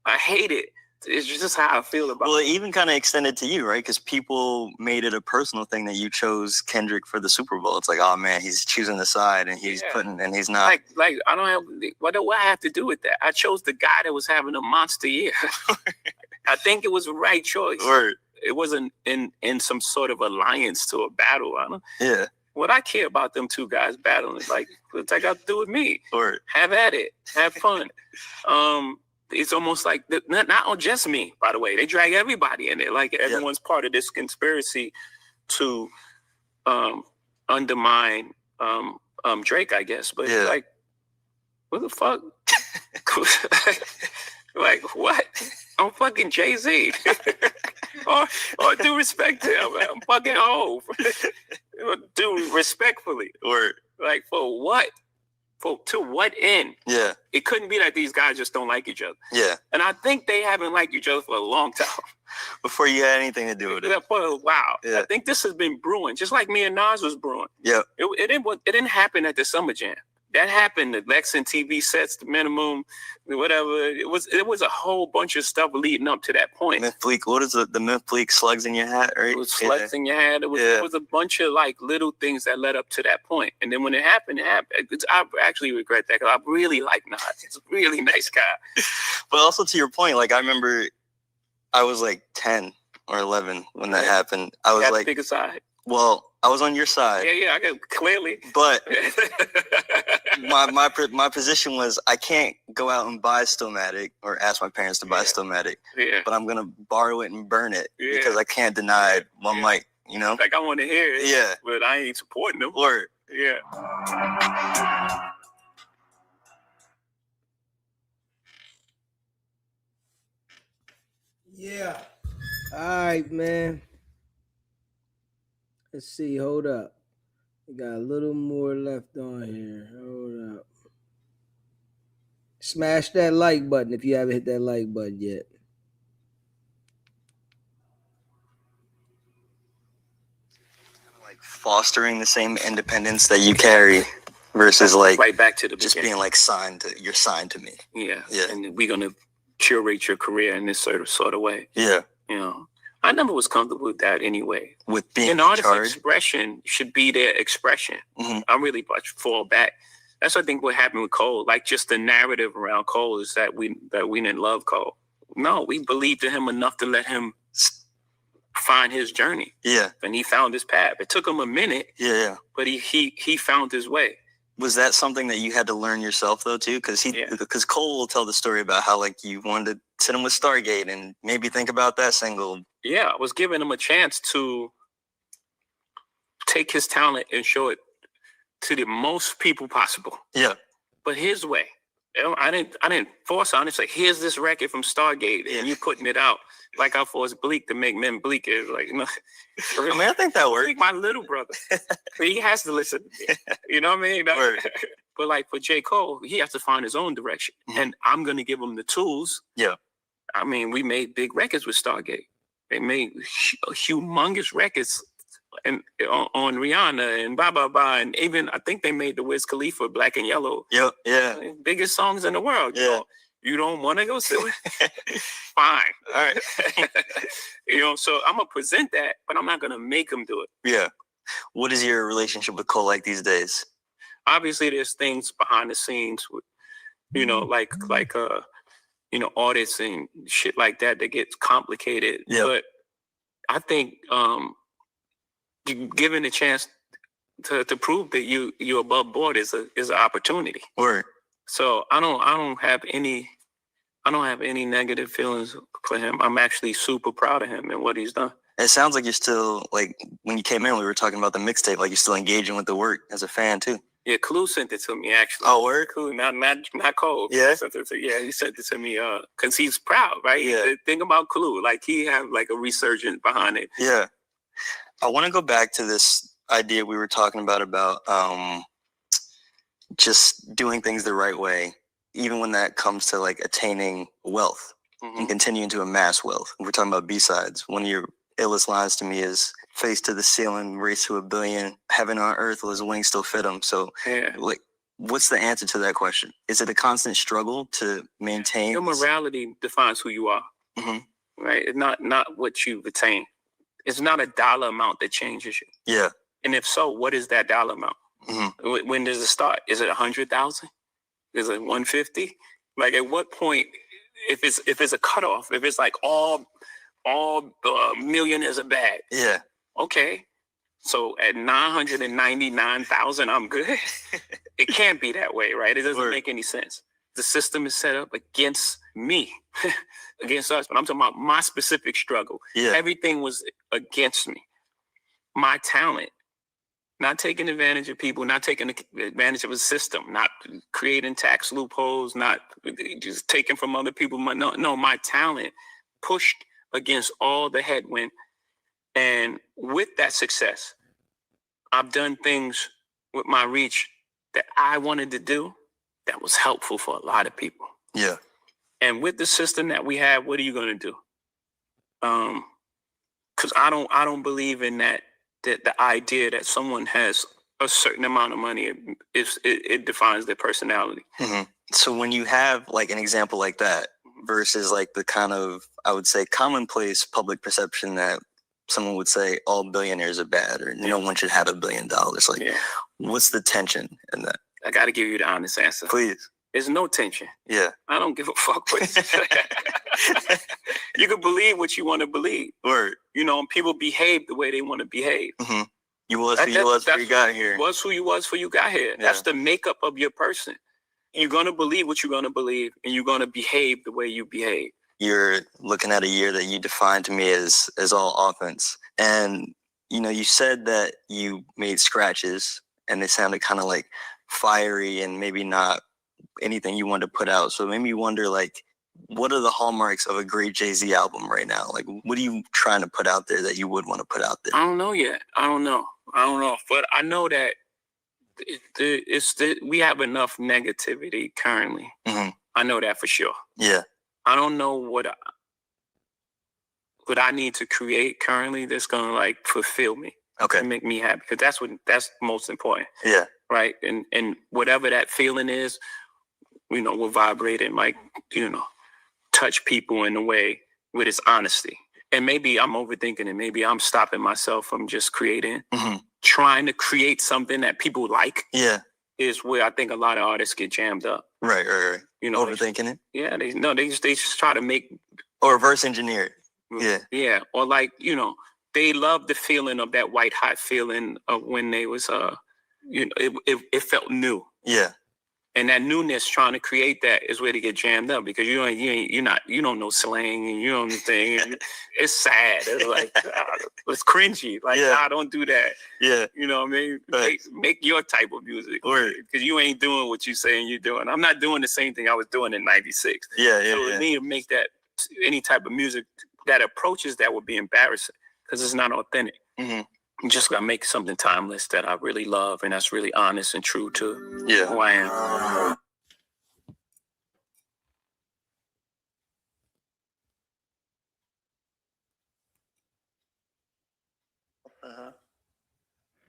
I hate it. It's just how I feel about it. Well, it even kind of extended to you, right? Because people made it a personal thing that you chose Kendrick for the Super Bowl. It's like, oh man, he's choosing the side and he's and he's not. Like I don't have, what do I have to do with that? I chose the guy that was having a monster year. I think it was the right choice. Word. It wasn't in some sort of alliance to a battle. I don't. Yeah. What I care about them two guys battling is like, what's that got to do with me? Word. Have at it. Have fun. It's almost like, not just me, by the way. They drag everybody in it. Like everyone's part of this conspiracy to undermine Drake, I guess. But it's like, what the fuck? Like, what? I'm fucking Jay-Z. or due respect to him. I'm fucking old. Do respectfully. Or like, for what? To what end? Yeah. It couldn't be that these guys just don't like each other. Yeah. And I think they haven't liked each other for a long time. Before you had anything to do with it. For a while. Yeah. I think this has been brewing, just like me and Nas was brewing. Yeah. It didn't happen at the Summer Jam. That happened. The Lex and TV sets, the minimum, whatever. It was a whole bunch of stuff leading up to that point. Myth Bleak, what is the Myth Bleak slugs in your hat, right? It was slugs in your hat. It was a bunch of like little things that led up to that point. And then when it happened, I actually regret that because I really like Nas. He's a really nice guy. But also to your point, like I remember I was like 10 or 11 when that happened. I was like, pick a side. Well, I was on your side. Yeah, I got clearly. But my position was I can't go out and buy Stillmatic or ask my parents to buy Stillmatic. Yeah. But I'm gonna borrow it and burn it because I can't deny one mic, you know? Like I want to hear it. Yeah. But I ain't supporting them. Word. Yeah. Yeah. All right, man. Let's see. Hold up. We got a little more left on here. Hold up. Smash that like button if you haven't hit that like button yet. Like fostering the same independence that you carry versus like right back to the just beginning. being like you're signed to me. Yeah. Yeah. And we're gonna curate your career in this sort of way. Yeah. You know. I never was comfortable with that anyway. With being an artist's expression should be their expression. Mm-hmm. I really fall back. That's I think what happened with Cole. Like just the narrative around Cole is that we didn't love Cole. No, we believed in him enough to let him find his journey. Yeah. And he found his path. It took him a minute. Yeah. But he found his way. Was that something that you had to learn yourself though too? Because Cole will tell the story about how like you wanted to sit him with Stargate and maybe think about that single. Yeah, I was giving him a chance to take his talent and show it to the most people possible. Yeah. But his way. I didn't force on it. It's like, here's this record from Stargate and you putting it out. Like I forced Bleak to make Men Bleak. It's like, no. I mean, I think that worked. Like my little brother. He has to listen to me. You know what I mean? But like for J. Cole, he has to find his own direction. Mm-hmm. And I'm going to give him the tools. Yeah. I mean, we made big records with Stargate. They made humongous records and on Rihanna and blah blah blah, and even I think they made the Wiz Khalifa Black and Yellow. Yep, yeah, biggest songs in the world. Yeah, you don't want to go see it? Fine, all right. So I'm gonna present that, but I'm not gonna make them do it. Yeah. What is your relationship with Cole like these days? Obviously, there's things behind the scenes with, like audits and shit like that gets complicated. Yeah. But I think given a chance to prove that you're above board is an opportunity. Word. So I don't have any negative feelings for him. I'm actually super proud of him and what he's done. It sounds like you're still, like, when you came in, we were talking about the mixtape, like you're still engaging with the work as a fan too. Yeah, Clue sent it to me actually. Oh, word? Clue, not Cole. Yeah. He sent it to me because he's proud, right? Yeah. The thing about Clue, like he have like a resurgence behind it. Yeah. I want to go back to this idea we were talking about just doing things the right way, even when that comes to like attaining wealth and continuing to amass wealth. We're talking about B-sides. One of your illest lines to me is face to the ceiling, race to $1 billion, heaven on earth, will his wings still fit him? So like, what's the answer to that question? Is it a constant struggle to maintain? Your morality defines who you are, right? It's not what you've attained. It's not a dollar amount that changes you. Yeah. And if so, what is that dollar amount? When does it start? Is it 100,000? Is it 150? Like at what point, if it's a cutoff, if it's like all millionaires are bad. Yeah. Okay. So at 999,000, I'm good. It can't be that way, right? It doesn't make any sense. The system is set up against me, against us. But I'm talking about my specific struggle. Yeah. Everything was against me. My talent, not taking advantage of people, not taking advantage of a system, not creating tax loopholes, not just taking from other people. No, my talent pushed against all the headwind. And with that success, I've done things with my reach that I wanted to do that was helpful for a lot of people. Yeah. And with the system that we have, what are you going to do? Because I don't believe in that the idea that someone has a certain amount of money, it defines their personality. So when you have like an example like that versus like the kind of, I would say, commonplace public perception that someone would say all billionaires are bad or no one should have $1 billion. Like, what's the tension in that? I got to give you the honest answer. Please. There's no tension. Yeah. I don't give a fuck what you can believe what you want to believe. Word. And people behave the way they want to behave. You was who you was before you got here. Was who you was before you got here. That's the makeup of your person. You're going to believe what you're going to believe, and you're going to behave the way you behave. You're looking at a year that you defined to me as all offense. And, you said that you made scratches, and they sounded kind of like fiery and maybe not anything you wanted to put out. So it made me wonder, like, what are the hallmarks of a great Jay-Z album right now? Like, what are you trying to put out there that you would want to put out there? I don't know yet. I don't know. But I know that we have enough negativity currently. I know that for sure. Yeah. I don't know what I need to create currently that's going to like fulfill me. Okay. And make me happy. Because that's most important. Yeah. Right. And whatever that feeling is, will vibrate and like, touch people in a way with its honesty. And maybe I'm overthinking it. Maybe I'm stopping myself from just creating, trying to create something that people like. Yeah. Is where I think a lot of artists get jammed up. Right. Overthinking it. Yeah. They just try to make. Or reverse engineer it. Yeah. Yeah. Or like, they love the feeling of that white hot feeling of when they was, it felt new. Yeah. And that newness, trying to create that, is where they get jammed up because you don't know slang and you don't understand. It's sad. It's like it's cringy. Like, nah, don't do that. Yeah. You know what I mean? Right. Make your type of music. Word. Because you ain't doing what you saying you're doing. I'm not doing the same thing I was doing in '96. Yeah. So we need to make that any type of music that approaches that would be embarrassing because it's not authentic. You just gotta make something timeless that I really love and that's really honest and true to who I am.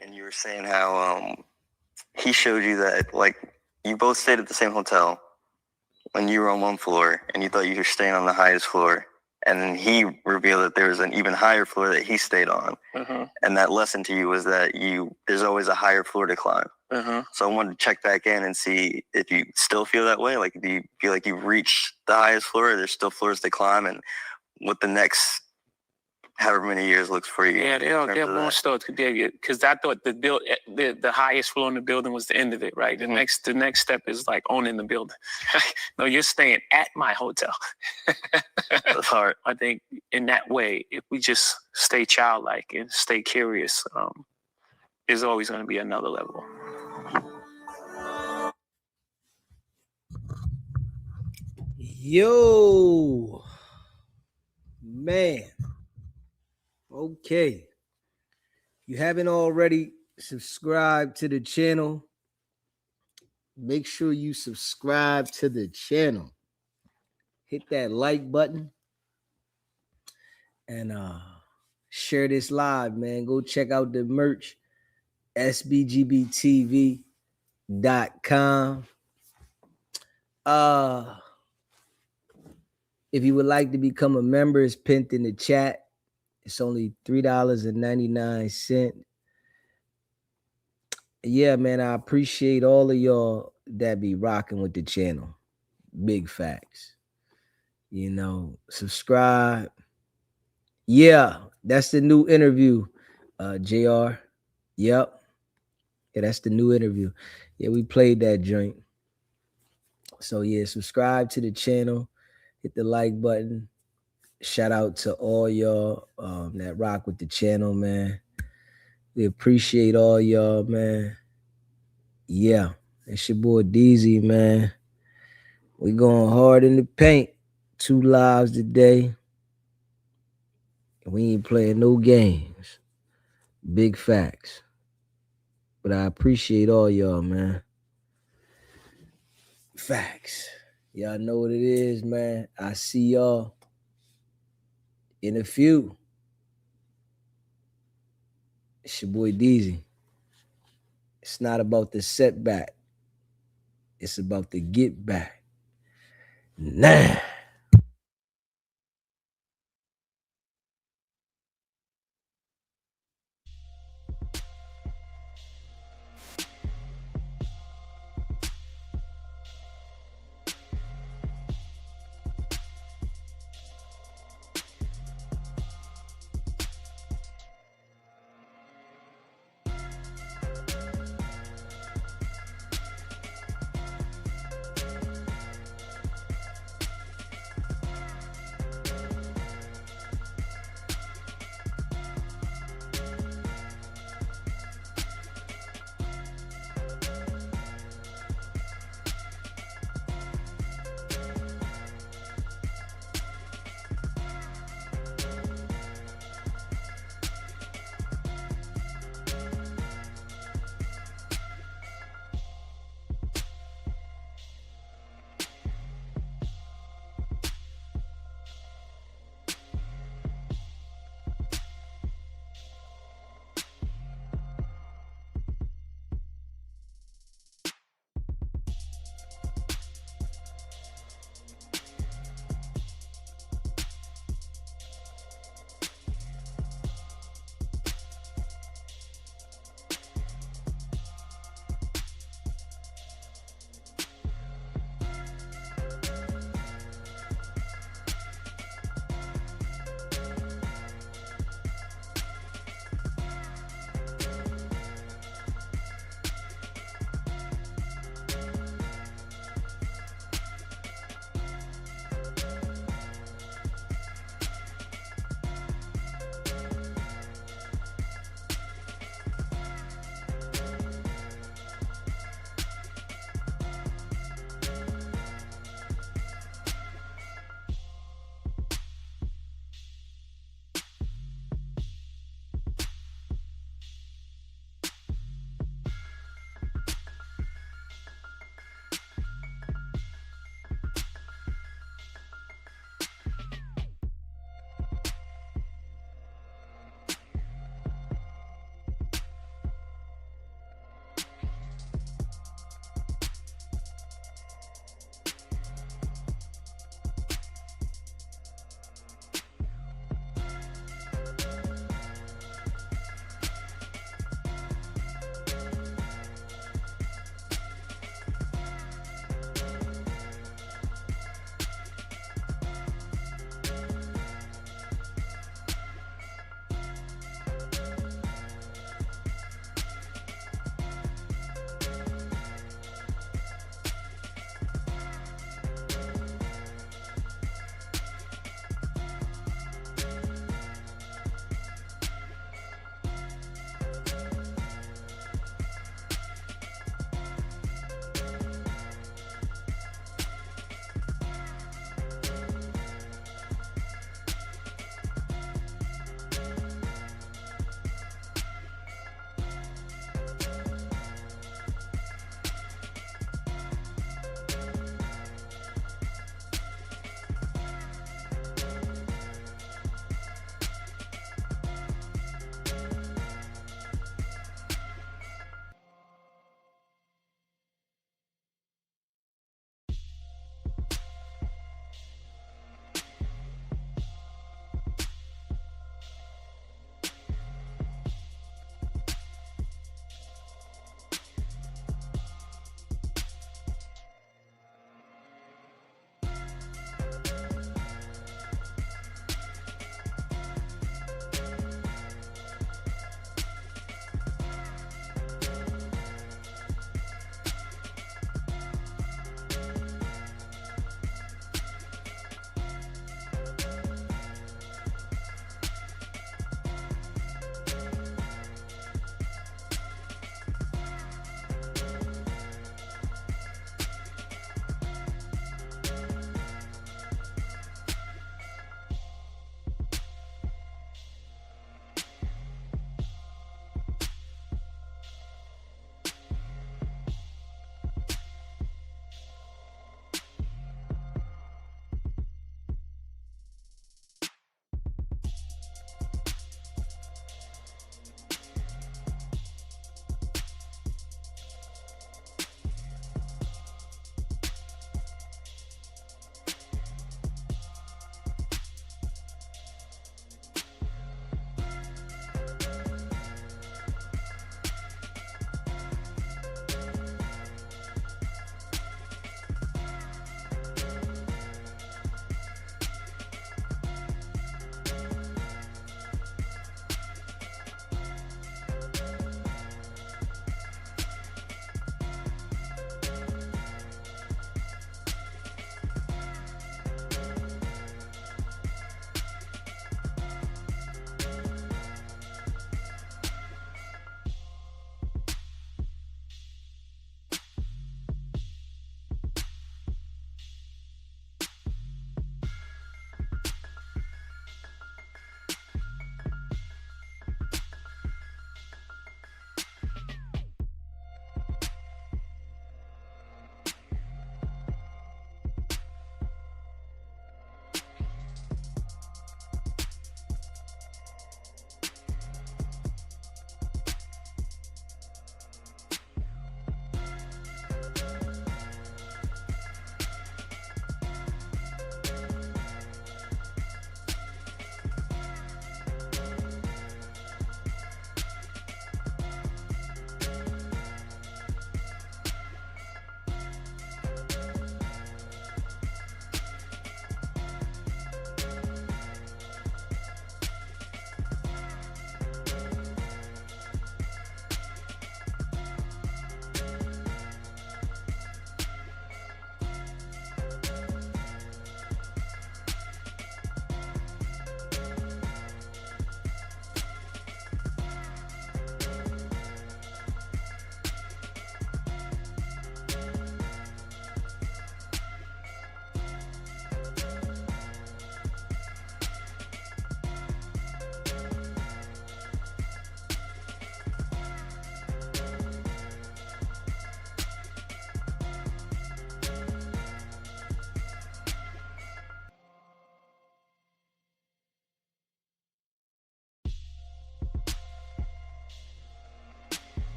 and you were saying how he showed you that, like, you both stayed at the same hotel when you were on one floor, and you thought you were staying on the highest floor, and then he revealed that there was an even higher floor that he stayed on, and that lesson to you was that there's always a higher floor to climb. So I wanted to check back in and see if you still feel that way. Like, do you feel like you've reached the highest floor, or there's still floors to climb, and what the next however many years looks for you? Yeah, they're more still to dig, because I thought the highest floor in the building was the end of it, right? The next step is like owning the building. No, you're staying at my hotel. That's hard. I think in that way, if we just stay childlike and stay curious, there's always going to be another level. Yo, man. Okay. You haven't already subscribed to the channel, make sure you subscribe to the channel. Hit that like button and share this live, man. Go check out the merch, sbgbtv.com. If you would like to become a member, it's pinned in the chat. It's only $3.99. Yeah, man, I appreciate all of y'all that be rocking with the channel. Big facts. You know, subscribe. Yeah, that's the new interview, JR. Yep. Yeah, that's the new interview. Yeah, we played that joint. So, yeah, subscribe to the channel. Hit the like button. Shout out to all y'all that rock with the channel, man. We appreciate all y'all, man. Yeah, it's your boy Deezy, man. We going hard in the paint. 2 lives today. We ain't playing no games. Big facts. But I appreciate all y'all, man. Facts. Y'all know what it is, man. I see y'all in a few. It's your boy Deezy. It's not about the setback. It's about the get back. Nah.